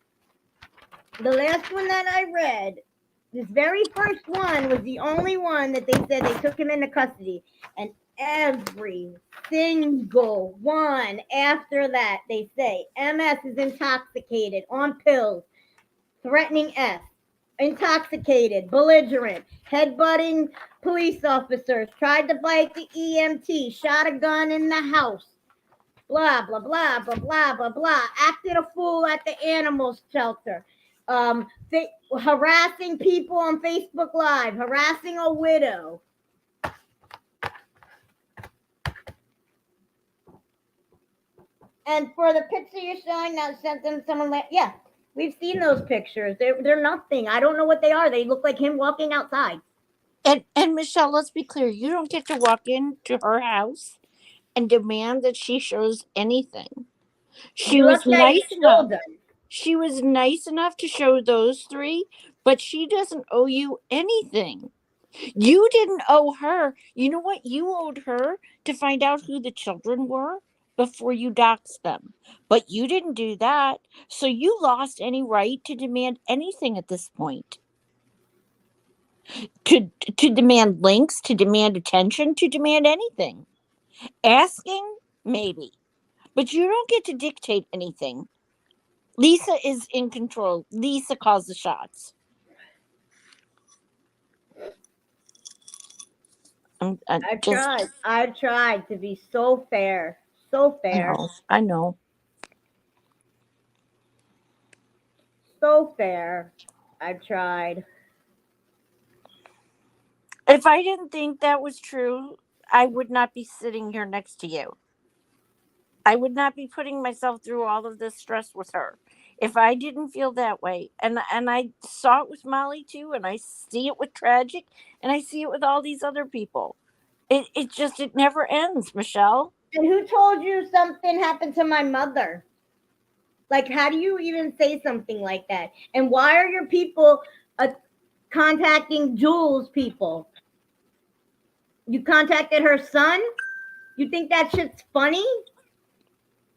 the last one that I read This very first one was the only one that they said they took him into custody. And every single one after that, they say MS is intoxicated on pills, threatening S, intoxicated, belligerent, headbutting police officers, tried to fight the EMT, shot a gun in the house, blah, blah, blah, blah, blah, blah, blah, acted a fool at the animal shelter, harassing people on Facebook Live, harassing a widow. And for the picture you're showing that sent them someone like, yeah, we've seen those pictures. They're nothing. I don't know what they are. They look like him walking outside. And Michelle, let's be clear. You don't get to walk into her house and demand that she shows anything. She You're was lucky I nice even enough. showed them. She was nice enough to show those three, but she doesn't owe you anything. You didn't owe her. You know what? You owed her to find out who the children were before you doxed them. But you didn't do that. So you lost any right to demand anything at this point. To demand links, to demand attention, to demand anything. Asking, maybe. But you don't get to dictate anything. Lisa is in control. Lisa calls the shots. I tried to be so fair. So fair. I know. So fair. I tried. If I didn't think that was true, I would not be sitting here next to you. I would not be putting myself through all of this stress with her. If I didn't feel that way, and I saw it with Molly too, and I see it with Tragic, and I see it with all these other people. It never ends, Michelle. And who told you something happened to my mother? Like, how do you even say something like that? And why are your people contacting Jules' people? You contacted her son? You think that shit's funny?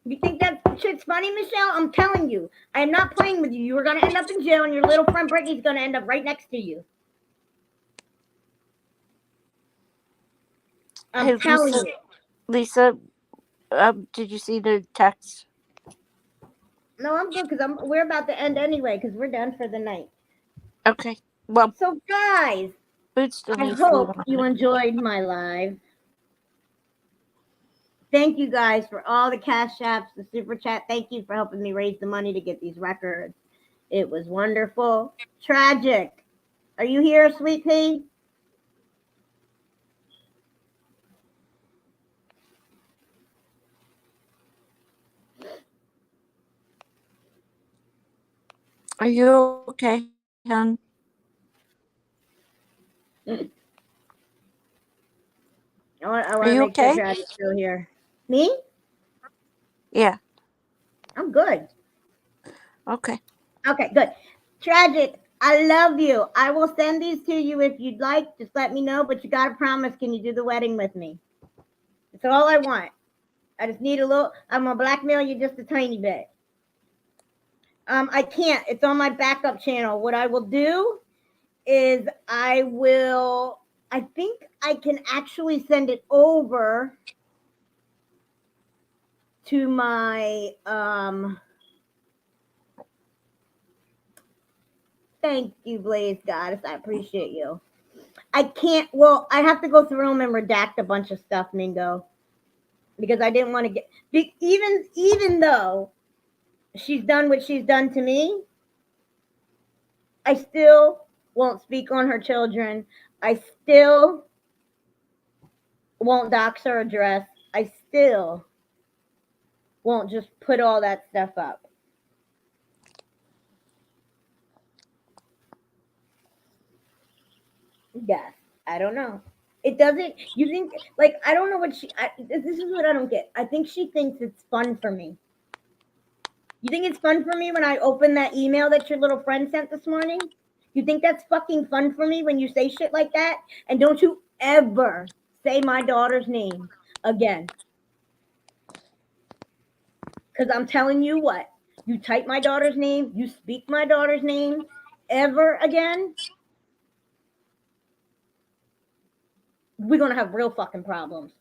You think that shit's funny, Michelle? I'm telling you, I am not playing with you. You are going to end up in jail, and your little friend Brittany's going to end up right next to you. I'm telling you. Lisa, did you see the text? No, I'm good because we're about to end anyway because we're done for the night. Okay. Well, so guys, I hope you enjoyed my live. Thank you guys for all the cash apps, the super chat. Thank you for helping me raise the money to get these records. It was wonderful. Tragic. Are you here, sweet pea? Are you okay, hon? I want to make sure Tragic's still here. Me? Yeah. I'm good. Okay. Okay, good. Tragic, I love you. I will send these to you if you'd like. Just let me know, but you got to promise, can you do the wedding with me? That's all I want. I just need a little, I'm going to blackmail you just a tiny bit. I can't. It's on my backup channel. What I will do is I think I can actually send it over to my, thank you, Blaze Goddess. I appreciate you. I can't, well, I have to go through them and redact a bunch of stuff, Mingo, because I didn't want to get, even though she's done what she's done to me, I still won't speak on her children. I still won't dox her address. I still won't just put all that stuff up. Yes, I don't know. It doesn't, you think, like, I don't know what this is what I don't get. I think she thinks it's fun for me. You think it's fun for me when I open that email that your little friend sent this morning? You think that's fucking fun for me when you say shit like that? And don't you ever say my daughter's name again. Because I'm telling you what, you type my daughter's name, you speak my daughter's name ever again, we're gonna have real fucking problems.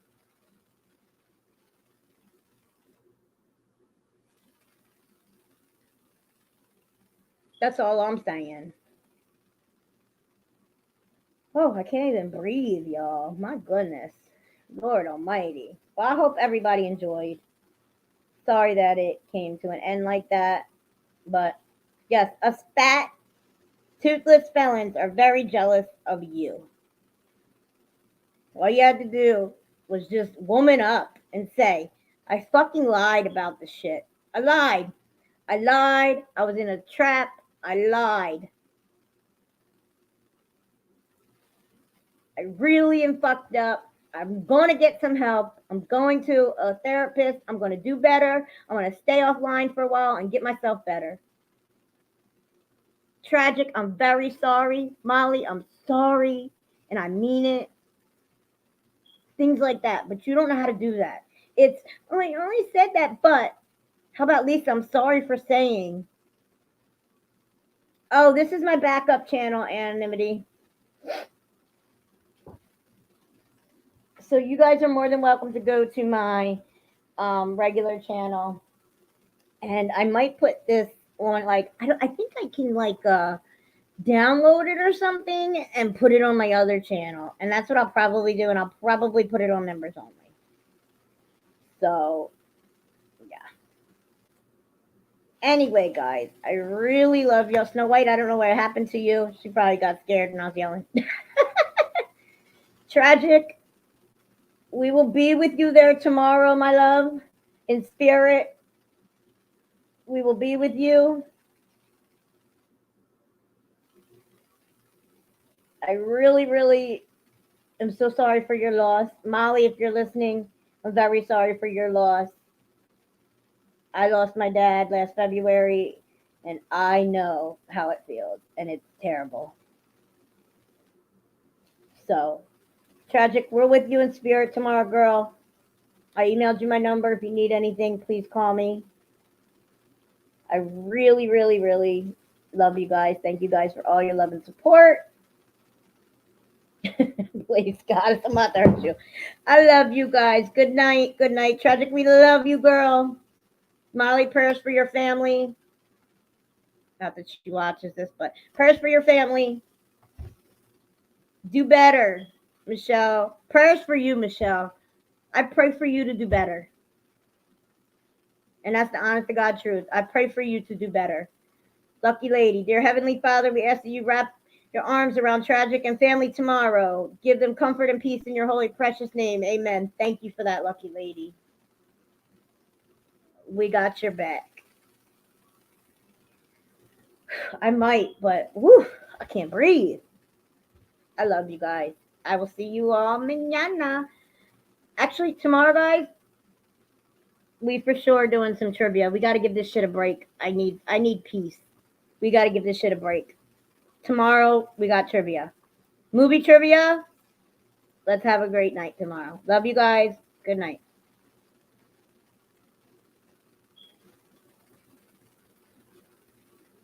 That's all I'm saying. Oh, I can't even breathe, y'all. My goodness. Lord Almighty. Well, I hope everybody enjoyed. Sorry that it came to an end like that. But yes, us fat, toothless felons are very jealous of you. All you had to do was just woman up and say, I fucking lied about the shit. I lied. I lied. I was in a trap. I lied. I really am fucked up. I'm going to get some help. I'm going to a therapist. I'm going to do better. I'm going to stay offline for a while and get myself better. Tragic. I'm very sorry. Molly, I'm sorry. And I mean it. Things like that. But you don't know how to do that. It's, oh, I only said that, but how about Lisa? I'm sorry for saying. Oh, this is my backup channel, Anonymity. So you guys are more than welcome to go to my regular channel, and I might put this on like I think I can like download it or something and put it on my other channel, and that's what I'll probably do, and I'll probably put it on members only. So yeah. Anyway, guys, I really love y'all. Snow White, I don't know what happened to you. She probably got scared when I was yelling. Tragic. We will be with you there tomorrow, my love, in spirit. We will be with you. I really, really am so sorry for your loss. Molly, if you're listening, I'm very sorry for your loss. I lost my dad last February, and I know how it feels, and it's terrible. So, Tragic, we're with you in spirit tomorrow, girl. I emailed you my number. If you need anything, please call me. I really, really, really love you guys. Thank you guys for all your love and support. Please, God, I'm out there with you. I love you guys. Good night. Good night. Tragic, we love you, girl. Molly, prayers for your family. Not that she watches this, but prayers for your family. Do better, Michelle. Prayers for you, Michelle. I pray for you to do better. And that's the honest to God truth. I pray for you to do better. Lucky lady, dear Heavenly Father, we ask that you wrap your arms around Tragic and family tomorrow. Give them comfort and peace in your holy, precious name. Amen. Thank you for that, lucky lady. We got your back. I might, but whew, I can't breathe. I love you guys. I will see you all mañana. Actually, tomorrow, guys, we for sure are doing some trivia. We got to give this shit a break. I need peace. We got to give this shit a break. Tomorrow, we got trivia. Movie trivia. Let's have a great night tomorrow. Love you guys. Good night.